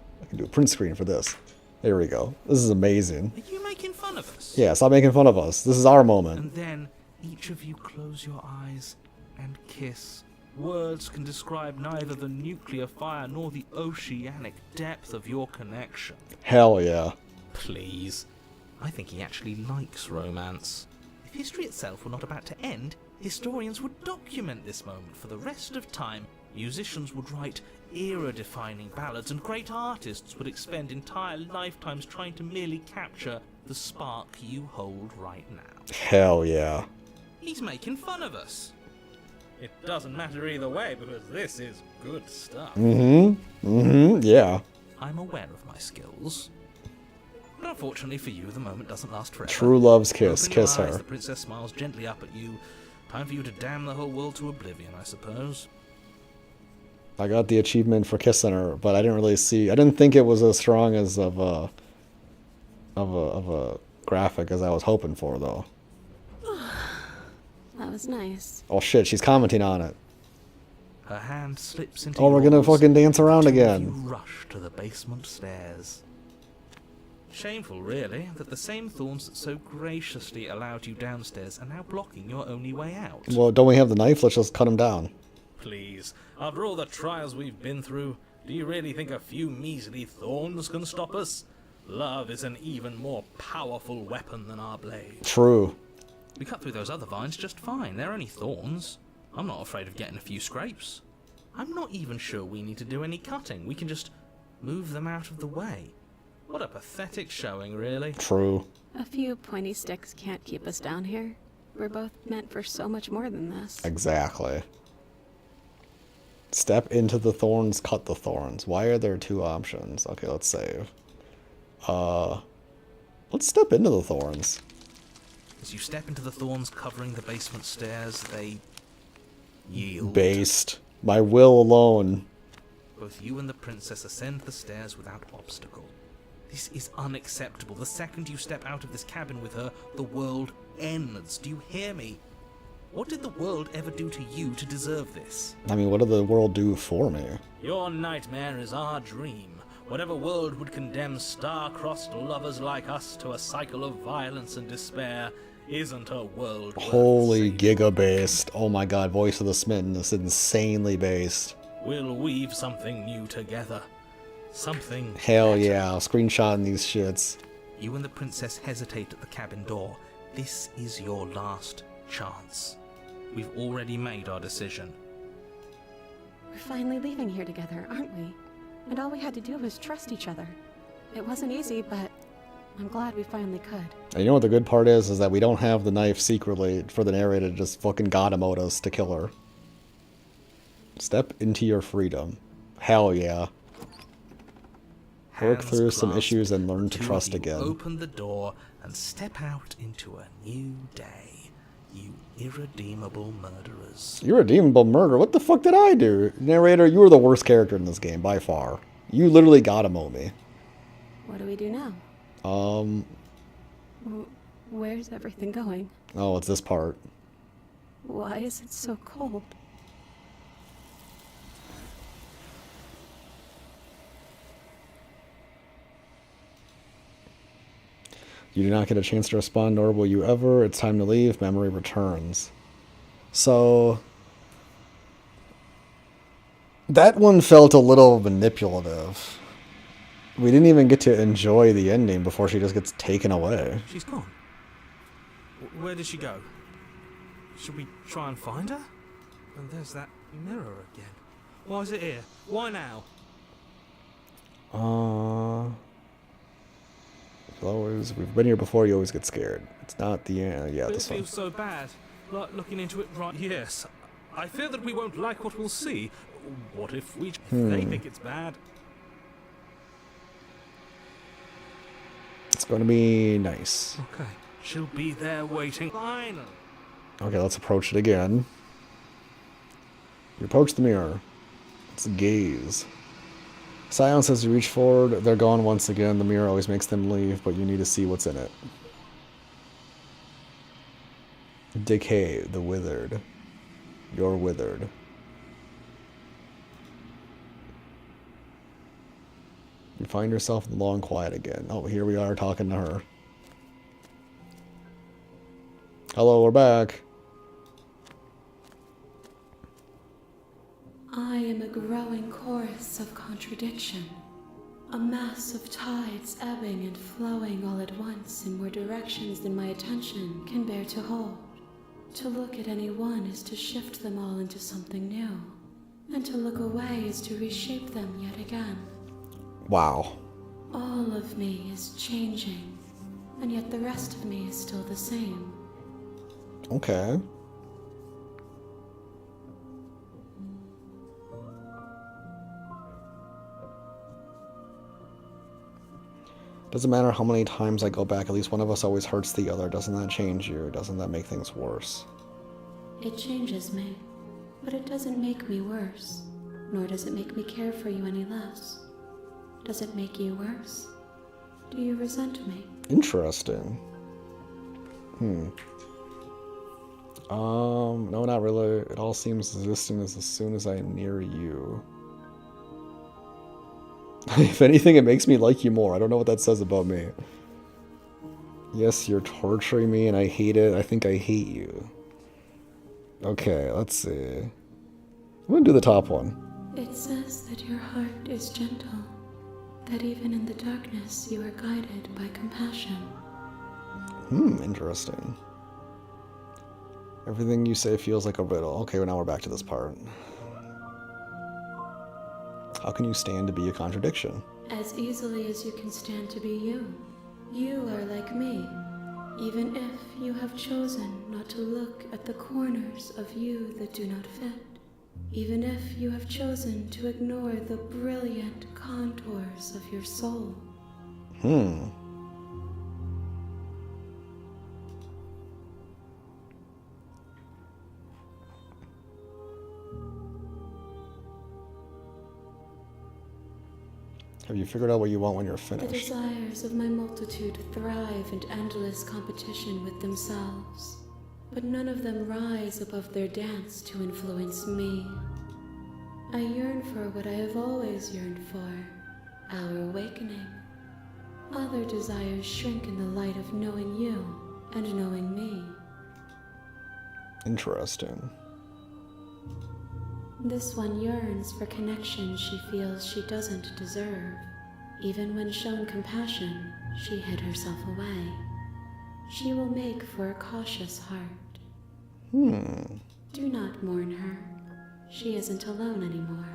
print screen for this. There we go. This is amazing. Are you making fun of us? Yeah, stop making fun of us. This is our moment. And then each of you close your eyes and kiss Words can describe neither the nuclear fire nor the oceanic depth of your connection. Hell yeah. Please. I think he actually likes romance. If history itself were not about to end, historians would document this moment for the rest of time. Musicians would write era-defining ballads, and great artists would expend entire lifetimes trying to merely capture the spark you hold right now. Hell yeah. He's making fun of us. It doesn't matter either way, because this is good stuff. Yeah. I'm aware of my skills. But unfortunately for you, the moment doesn't last forever. True love's kiss. Open your Kiss eyes, her. The princess smiles gently up at you. Time for you to damn the whole world to oblivion, I suppose. I got the achievement for kissing her, but I didn't really see. I didn't think it was as strong as of a graphic as I was hoping for, though. That was nice. Oh shit, she's commenting on it. Her hand slips into Oh, we're gonna yours. fucking dance around The two of again. You rush to the basement stairs. Shameful, really, that the same thorns that so graciously allowed you downstairs are now blocking your only way out. Well, don't we have the knife? Let's just cut him down. Please, after all the trials we've been through, do you really think a few measly thorns can stop us? Love is an even more powerful weapon than our blade. True. We cut through those other vines just fine. They're only thorns. I'm not afraid of getting a few scrapes. I'm not even sure we need to do any cutting. We can just move them out of the way. What a pathetic showing, really. True. A few pointy sticks can't keep us down here. We're both meant for so much more than this. Exactly. Step into the thorns, cut the thorns. Why are there two options? Okay, let's save. Let's step into the thorns. As you step into the thorns covering the basement stairs, they yield. Based. My will alone. Both you and the princess ascend the stairs without obstacle. This is unacceptable. The second you step out of this cabin with her, the world ends. Do you hear me? What did the world ever do to you to deserve this? I mean, what did the world do for me? Your nightmare is our dream. Whatever world would condemn star-crossed lovers like us to a cycle of violence and despair isn't a world worth Holy saving. giga-based. Oh my god, Voice of the Smitten is insanely based. We'll weave something new together. Something Hell better. yeah, screenshotting these shits. You and the princess hesitate at the cabin door. This is your last chance. We've already made our decision. We're finally leaving here together, aren't we? And all we had to do was trust each other. It wasn't easy, but I'm glad we finally could. And you know what the good part is that we don't have the knife secretly for the narrator to just fucking god emote us to kill her. Step into your freedom. Hell yeah. Work Hands through some clasped, issues and learn the to two of trust you again. Open the door and step out into a new day. You irredeemable murderers. Irredeemable murder? What the fuck did I do? Narrator, you were the worst character in this game, by far. You literally god emote me. What do we do now? Where's everything going? Oh, it's this part. Why is it so cold? You do not get a chance to respond, nor will you ever. It's time to leave. Memory returns. So that one felt a little manipulative. We didn't even get to enjoy the ending before she just gets taken away. She's gone. Where did she go? Should we try and find her? And there's that mirror again. Why is it here? Why now? Always, we've been here before. You always get scared. It's not the end. Yeah, But it this one. feels so bad. Like looking into it right. Yes. I fear that we won't like what we'll see. What if we... They think it's bad. It's going to be nice. Okay. She'll be there waiting. Finally. Okay, let's approach it again. You approach the mirror. Let's gaze. Silence as you reach forward. They're gone once again. The mirror always makes them leave, but you need to see what's in it. Decay, the withered. You're withered. You find yourself in the long quiet again. Oh, here we are talking to her. Hello, we're back. I am a growing chorus of contradiction. A mass of tides ebbing and flowing all at once in more directions than my attention can bear to hold. To look at any one is to shift them all into something new, and to look away is to reshape them yet again. Wow. All of me is changing, and yet the rest of me is still the same. Okay. Doesn't matter how many times I go back, at least one of us always hurts the other. Doesn't that change you? Doesn't that make things worse? It changes me, but it doesn't make me worse, nor does it make me care for you any less. Does it make you worse? Do you resent me? Interesting. No, not really. It all seems resistant as soon as I am near you. If anything, it makes me like you more. I don't know what that says about me. Yes, you're torturing me and I hate it. I think I hate you. Okay, let's see. I'm gonna do the top one. It says that your heart is gentle, that even in the darkness you are guided by compassion. Interesting. Everything you say feels like a riddle. Okay, well now we're back to this part. How can you stand to be a contradiction? As easily as you can stand to be you. You are like me, even if you have chosen not to look at the corners of you that do not fit. Even if you have chosen to ignore the brilliant contours of your soul. Have you figured out what you want when you're The finished? desires of my multitude thrive in endless competition with themselves, but none of them rise above their dance to influence me. I yearn for what I have always yearned for, our awakening. Other desires shrink in the light of knowing you and knowing me. Interesting. This one yearns for connection she feels she doesn't deserve. Even when shown compassion, she hid herself away. She will make for a cautious heart. Do not mourn her. She isn't alone anymore.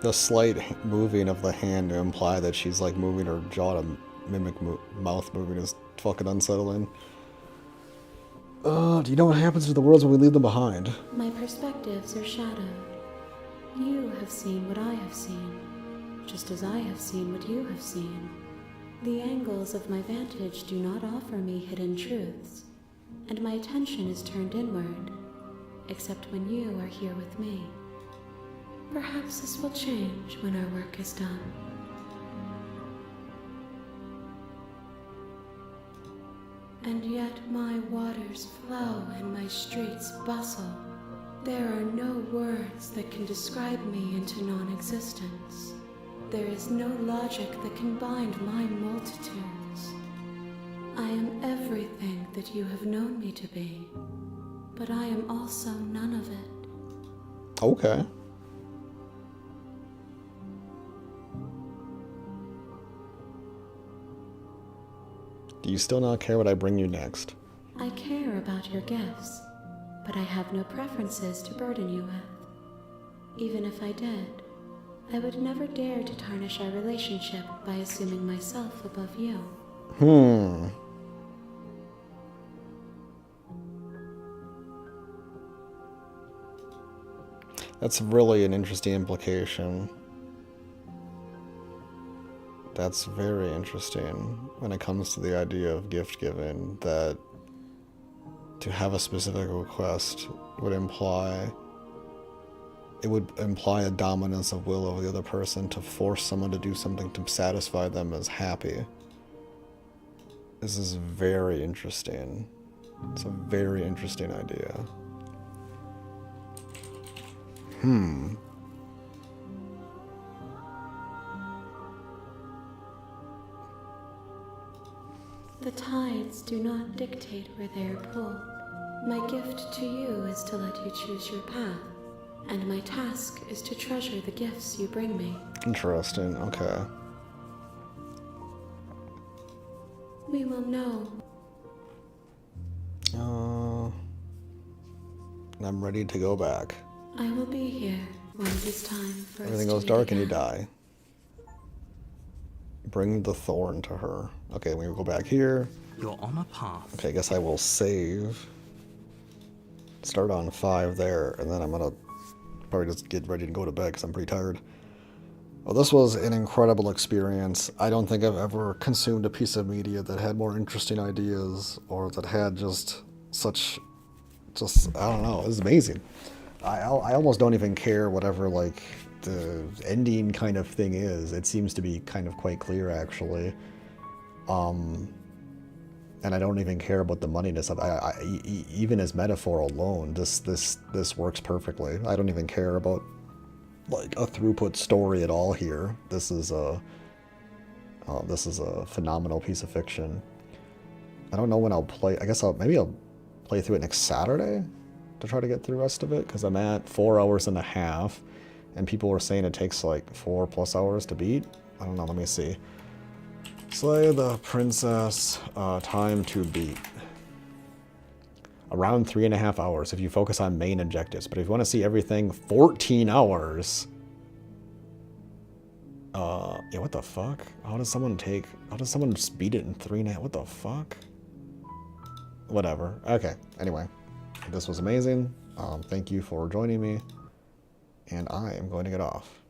The slight moving of the hand to imply that she's like moving her jaw to mimic mouth moving is fucking unsettling. Do you know what happens to the worlds when we leave them behind? My perspectives are shadowed. You have seen what I have seen, just as I have seen what you have seen. The angles of my vantage do not offer me hidden truths, and my attention is turned inward, except when you are here with me. Perhaps this will change when our work is done. And yet my waters flow and my streets bustle. There are no words that can describe me into non-existence. There is no logic that can bind my multitudes. I am everything that you have known me to be, but I am also none of it. Okay. Do you still not care what I bring you next? I care about your gifts, but I have no preferences to burden you with. Even if I did, I would never dare to tarnish our relationship by assuming myself above you. That's really an interesting implication. That's very interesting when it comes to the idea of gift giving, that to have a specific request would imply a dominance of will over the other person, to force someone to do something to satisfy them as happy. This is very interesting. It's a very interesting idea. The tides do not dictate where they are pulled, My gift to you is to let you choose your path, and my task is to treasure the gifts you bring me. Interesting, okay. We will know. I'm ready to go back. I will be here when it is time for us Everything to goes meet dark and you again. die. Bring the thorn to her. Okay, we go back here. You're on a path. Okay, I guess I will save. Start on 5 there, and then I'm gonna probably just get ready to go to bed because I'm pretty tired. Well, this was an incredible experience. I don't think I've ever consumed a piece of media that had more interesting ideas or that had just such, I don't know, it was amazing. I almost don't even care whatever, like, the ending kind of thing is. It seems to be kind of quite clear, actually. And I don't even care about the moneyness of even as metaphor alone, this works perfectly. I don't even care about like a throughput story at all here. This is a phenomenal piece of fiction. I don't know when I'll play. I guess maybe I'll play through it next Saturday to try to get through the rest of it, because I'm at 4 hours and a half, and people were saying it takes like 4+ hours to beat. I don't know. Let me see. Slay the princess, time to beat. Around 3.5 hours if you focus on main objectives. But if you want to see everything, 14 hours. Yeah, what the fuck? How does someone just beat it in 3.5? What the fuck? Whatever. Okay, anyway. This was amazing. Thank you for joining me. And I am going to get off.